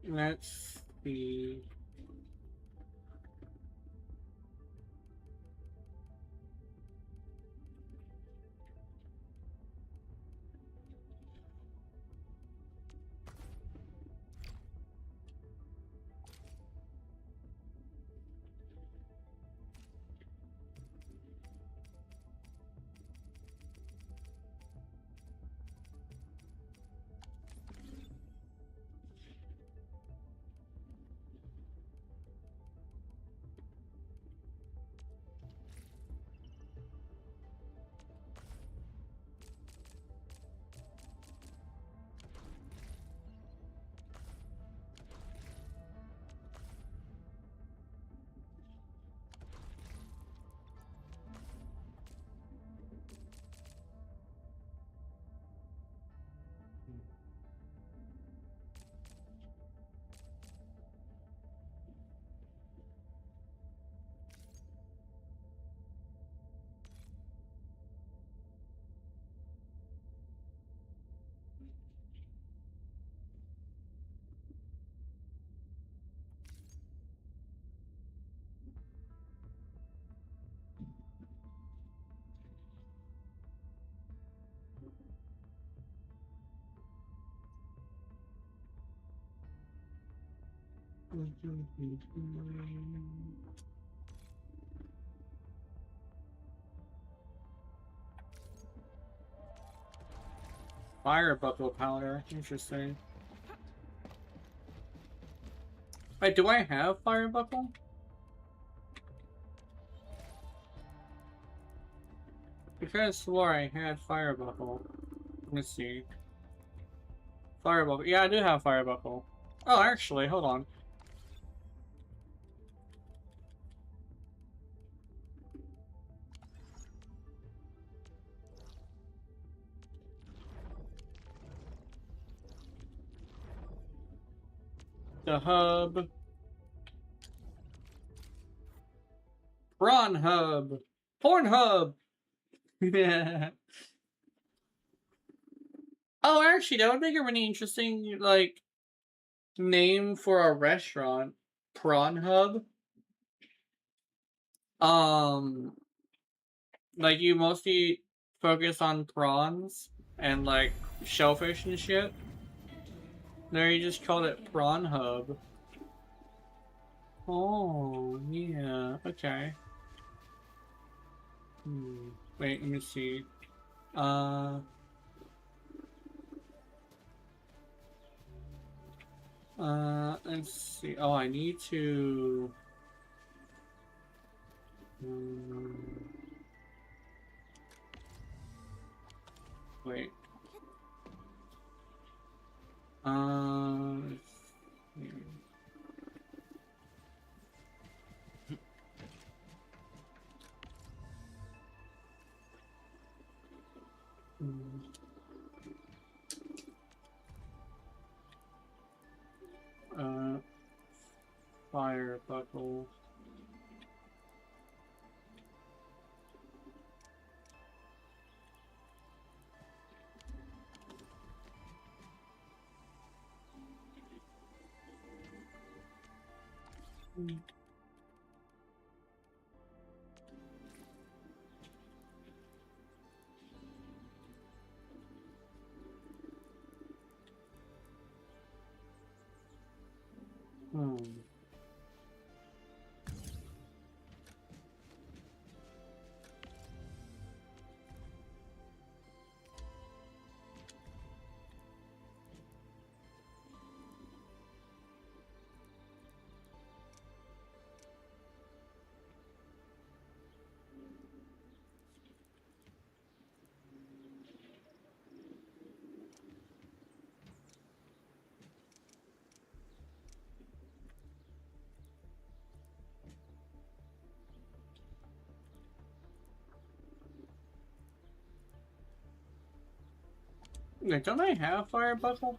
Let's see. Fire buckle powder. Interesting. Wait, do I have fire buckle? Because I swore I had fire buckle. Let me see. Fire buckle. Yeah, I do have fire buckle. Oh, actually, hold on. The hub. Prawn hub. Porn hub. Yeah. Oh, actually, that would make a really interesting, like, name for a restaurant. Prawn hub. Like, you mostly focus on prawns and, like, shellfish and shit. There, you just called it Prawn Hub. Oh, yeah, okay. Wait, let me see. Let's see. Oh, I need to... Wait. Let's see. Fire buckle. Wait, don't I have fire buckle?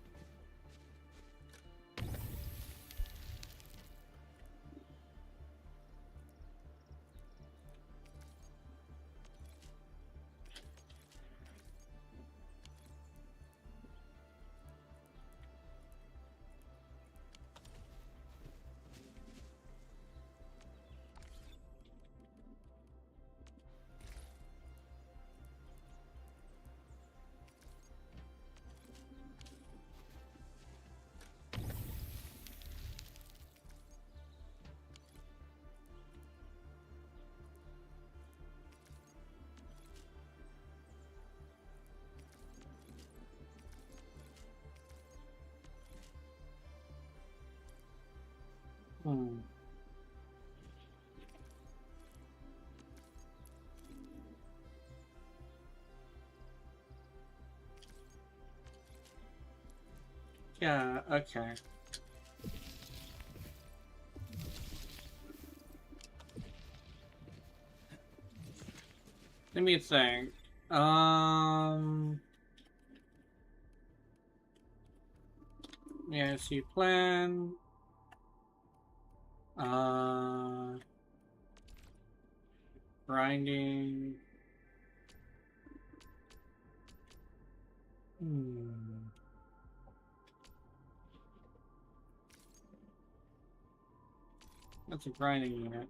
Yeah, okay. Let me think. Yeah, see plan. Grinding. That's a grinding unit.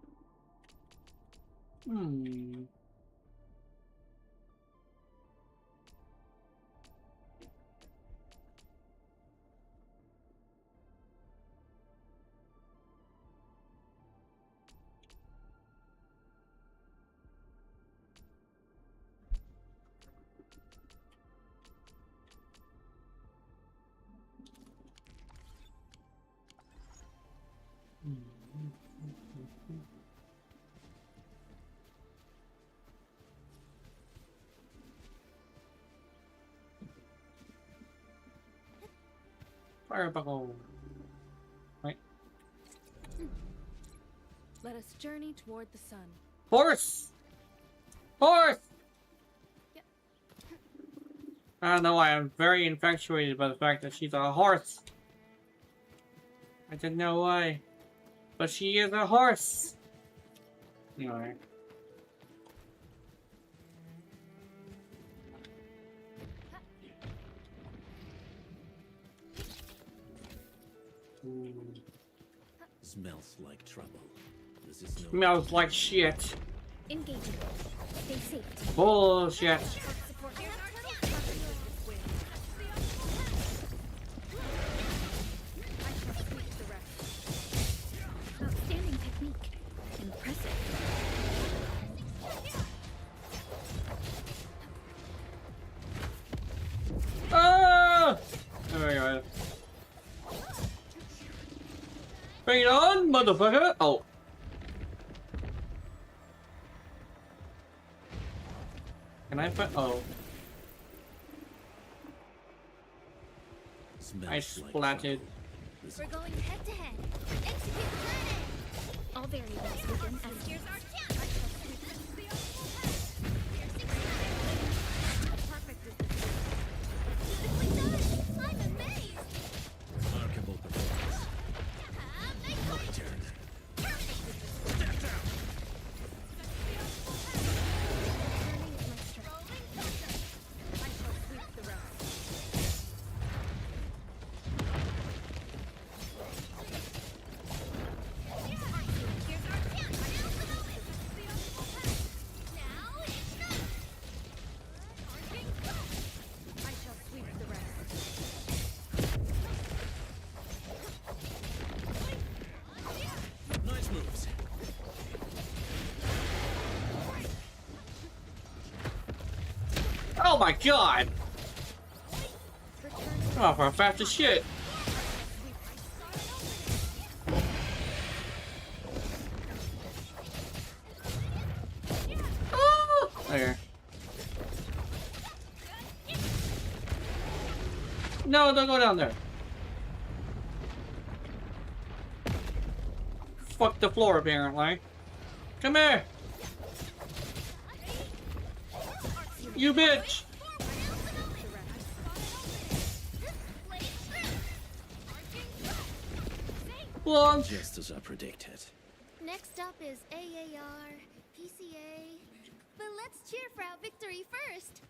Fire buckle. Right. Let us journey toward the sun. Horse! Horse! Yep. I don't know why I'm very infatuated by the fact that she's a horse. I didn't know why. But she is a horse! Anyway. Smells like trouble. This is no Smells like shit. Engaging. Stay safe. Bullshit. Outstanding technique. Impressive. Ah! Oh my god. Bring it on, motherfucker! Oh. Can I put? Oh. I splatted. We're going head to head. Execute plan. All variables within S. Here's our chance. Perfect is the beautifully done. I'm amazed. remarkable performance. My turn. Step down. I shall sweep the rest. Oh my god! Come on, for fast as shit. Oh! There. No, don't go down there. Fuck the floor, apparently. Come here! You bitch! Long. Just as I predicted. Next up is AAR, PCA. But let's cheer for our victory first.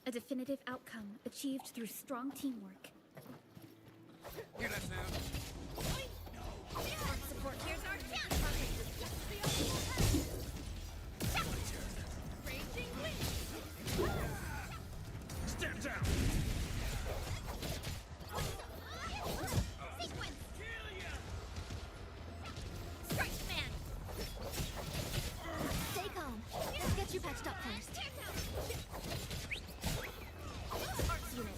A definitive outcome achieved through strong teamwork. Hear that sound? Support here's our chance. Stand down! Sequence! Strike man! Stay calm. Let's get you patched up first. Arts unit.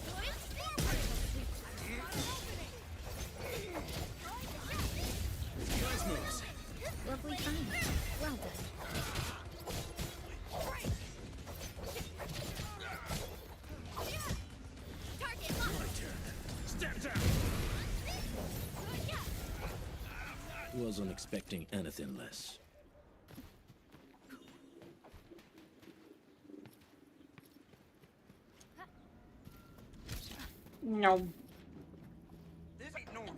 Nice moves. Lovely time. Well done. Target locked. My turn. Stand down! Wasn't expecting anything less. No.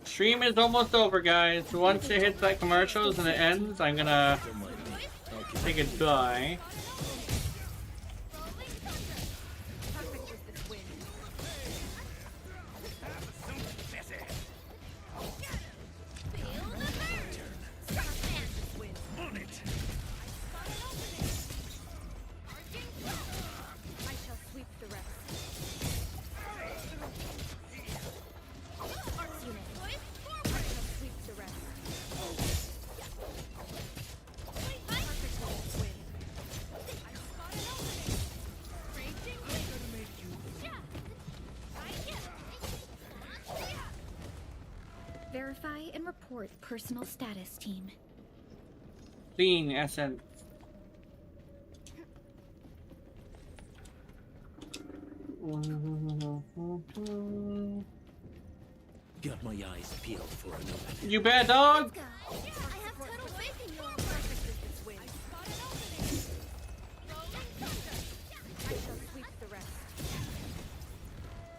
Stream is almost over, guys. Once it hits that commercials and it ends, I'm gonna say goodbye. I shall sweep the rest. Arts unit. I shall sweep the rest. Verify and report personal status, team. Clean essence. Got my eyes peeled for an opening. You bad dog! I have total faith in you. I shall sweep the rest.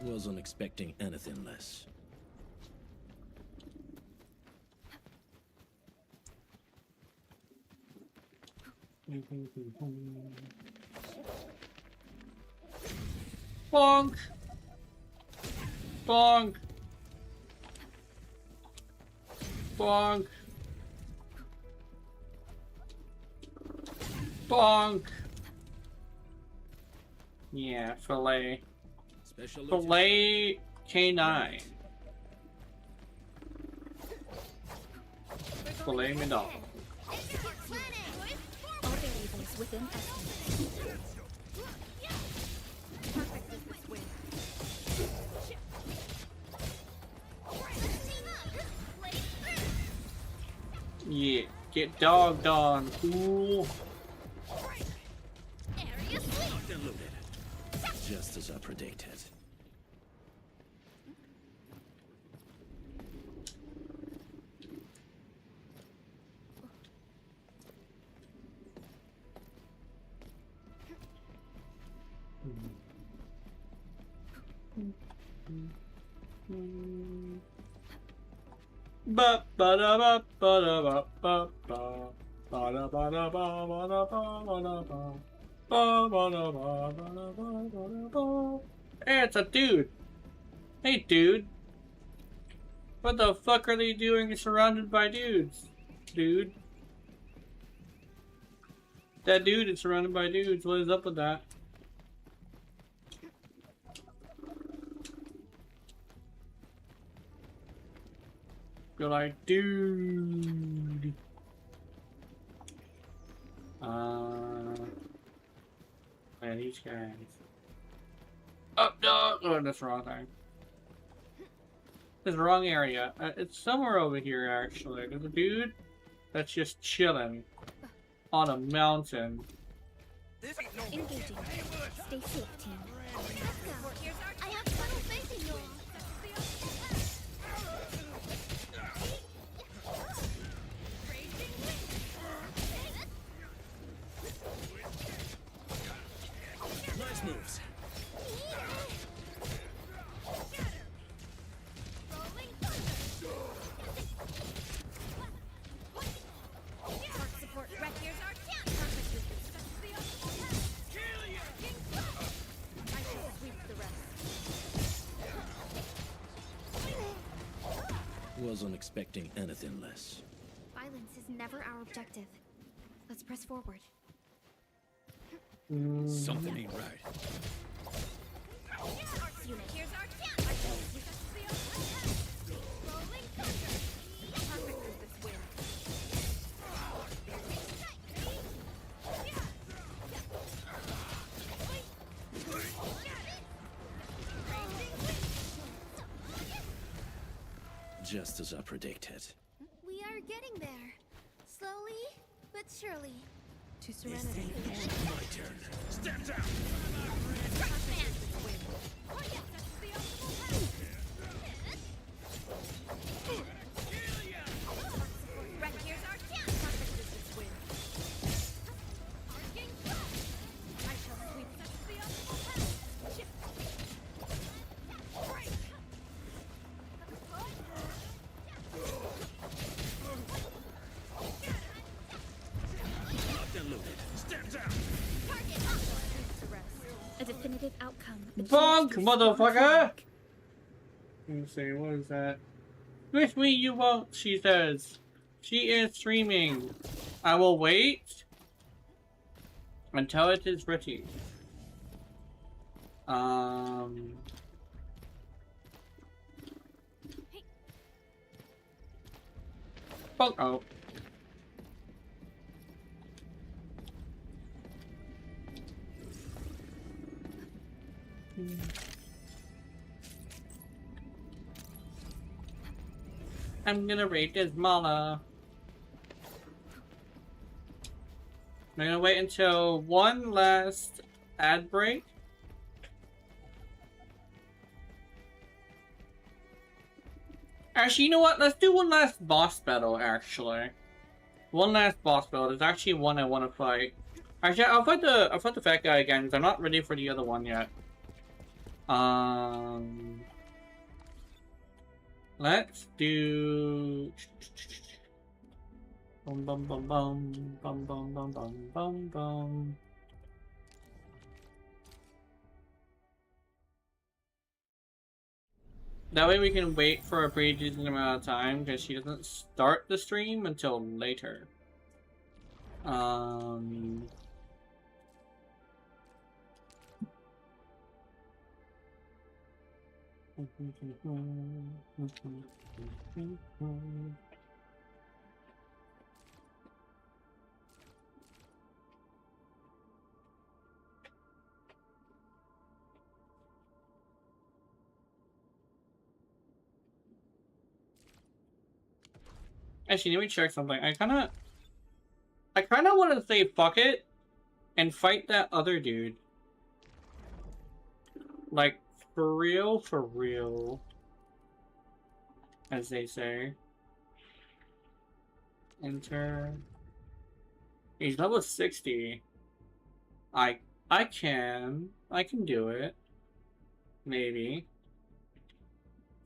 Wasn't expecting anything less. Bonk! Bonk! Bonk! Bonk! Yeah, fillet. Special Fillet K9. Fillet me dog. All variables within estimate. Perfect as this win. Yeah, get dogged on, fool. Area sweep. Locked and loaded. Just as I predicted. Ba ba da ba ba da ba ba ba ba da ba da ba ba da ba ba da ba ba ba da ba ba da ba ba da ba. Hey, it's a dude. Hey, dude. What the fuck are they doing surrounded by dudes? Dude. That dude is surrounded by dudes. What is up with that? You're like, dude. Man, these guys. Oh no! Oh, that's the wrong thing. It's the wrong area. It's somewhere over here, actually. There's a dude that's just chilling on a mountain. Engaging. Stay safe, team. I have tunnel facing you. Nice moves. Support right here's our chance. I shall sweep the rest. Wasn't expecting anything less. Violence is never our objective. Let's press forward. Something ain't right. Unit, here's our chance. I shall sweep the rolling thunder. Perfect is this win. Just as I predicted. We are getting there. Slowly, but surely. To serenity. My turn. Step down! Right here's our chance. Perfect is this win. I shall sweep Locked and loaded. Step down! A definitive outcome. Bonk, motherfucker! Let me see, what is that? With me you won't, she says. She is streaming. I will wait until it is ready. Bonk. Oh. I'm gonna rate this mala. I'm gonna wait until one last ad break. Actually, you know what? Let's do one last boss battle, actually. One last boss battle. There's actually one I want to fight. Actually, I'll fight the fat guy again, because I'm not ready for the other one yet. Let's do bum bum bum bum bum bum bum bum bum bum. That way we can wait for a pretty decent amount of time because she doesn't start the stream until later. Actually, let me check something. I kind of want to say fuck it and fight that other dude. Like, for real. As they say. Enter. He's level 60. I can do it. Maybe.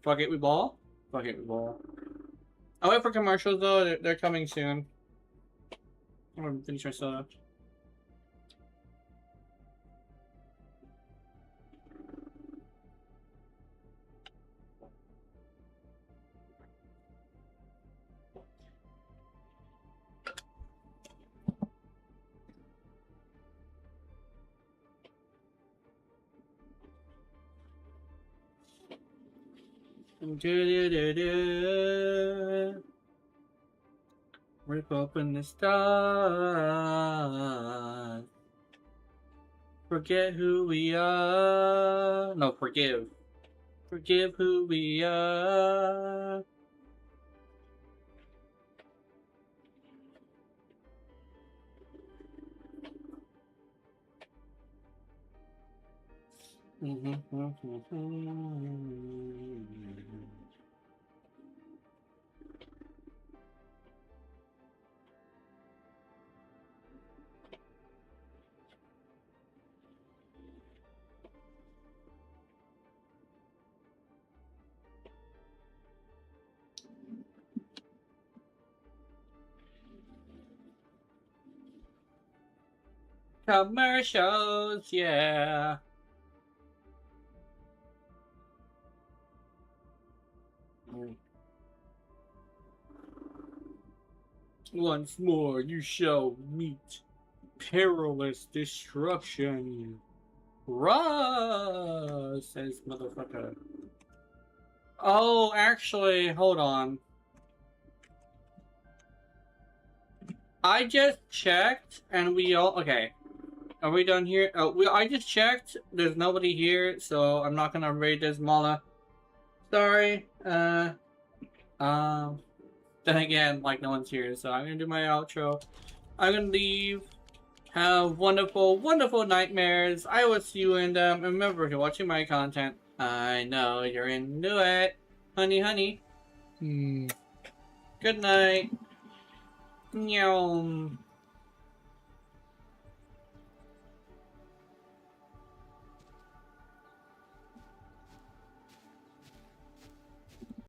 Fuck it, we ball? Fuck it, we ball. I'll wait for commercials though, they're coming soon. I'm gonna finish my soda. Rip open the stars. Forget who we are. No, forgive. Forgive who we are. Commercials, yeah. Once more, you shall meet perilous destruction. Rah, says motherfucker. Oh, actually, hold on. I just checked, and we all okay. Are we done here? Oh, I just checked. There's nobody here, so I'm not gonna raid this Mala. Sorry. Then again, like no one's here, so I'm gonna do my outro. I'm gonna leave. Have wonderful, wonderful nightmares. I will see you in them. Remember, if you're watching my content, I know you're into it. Honey, honey. Good night. Meow.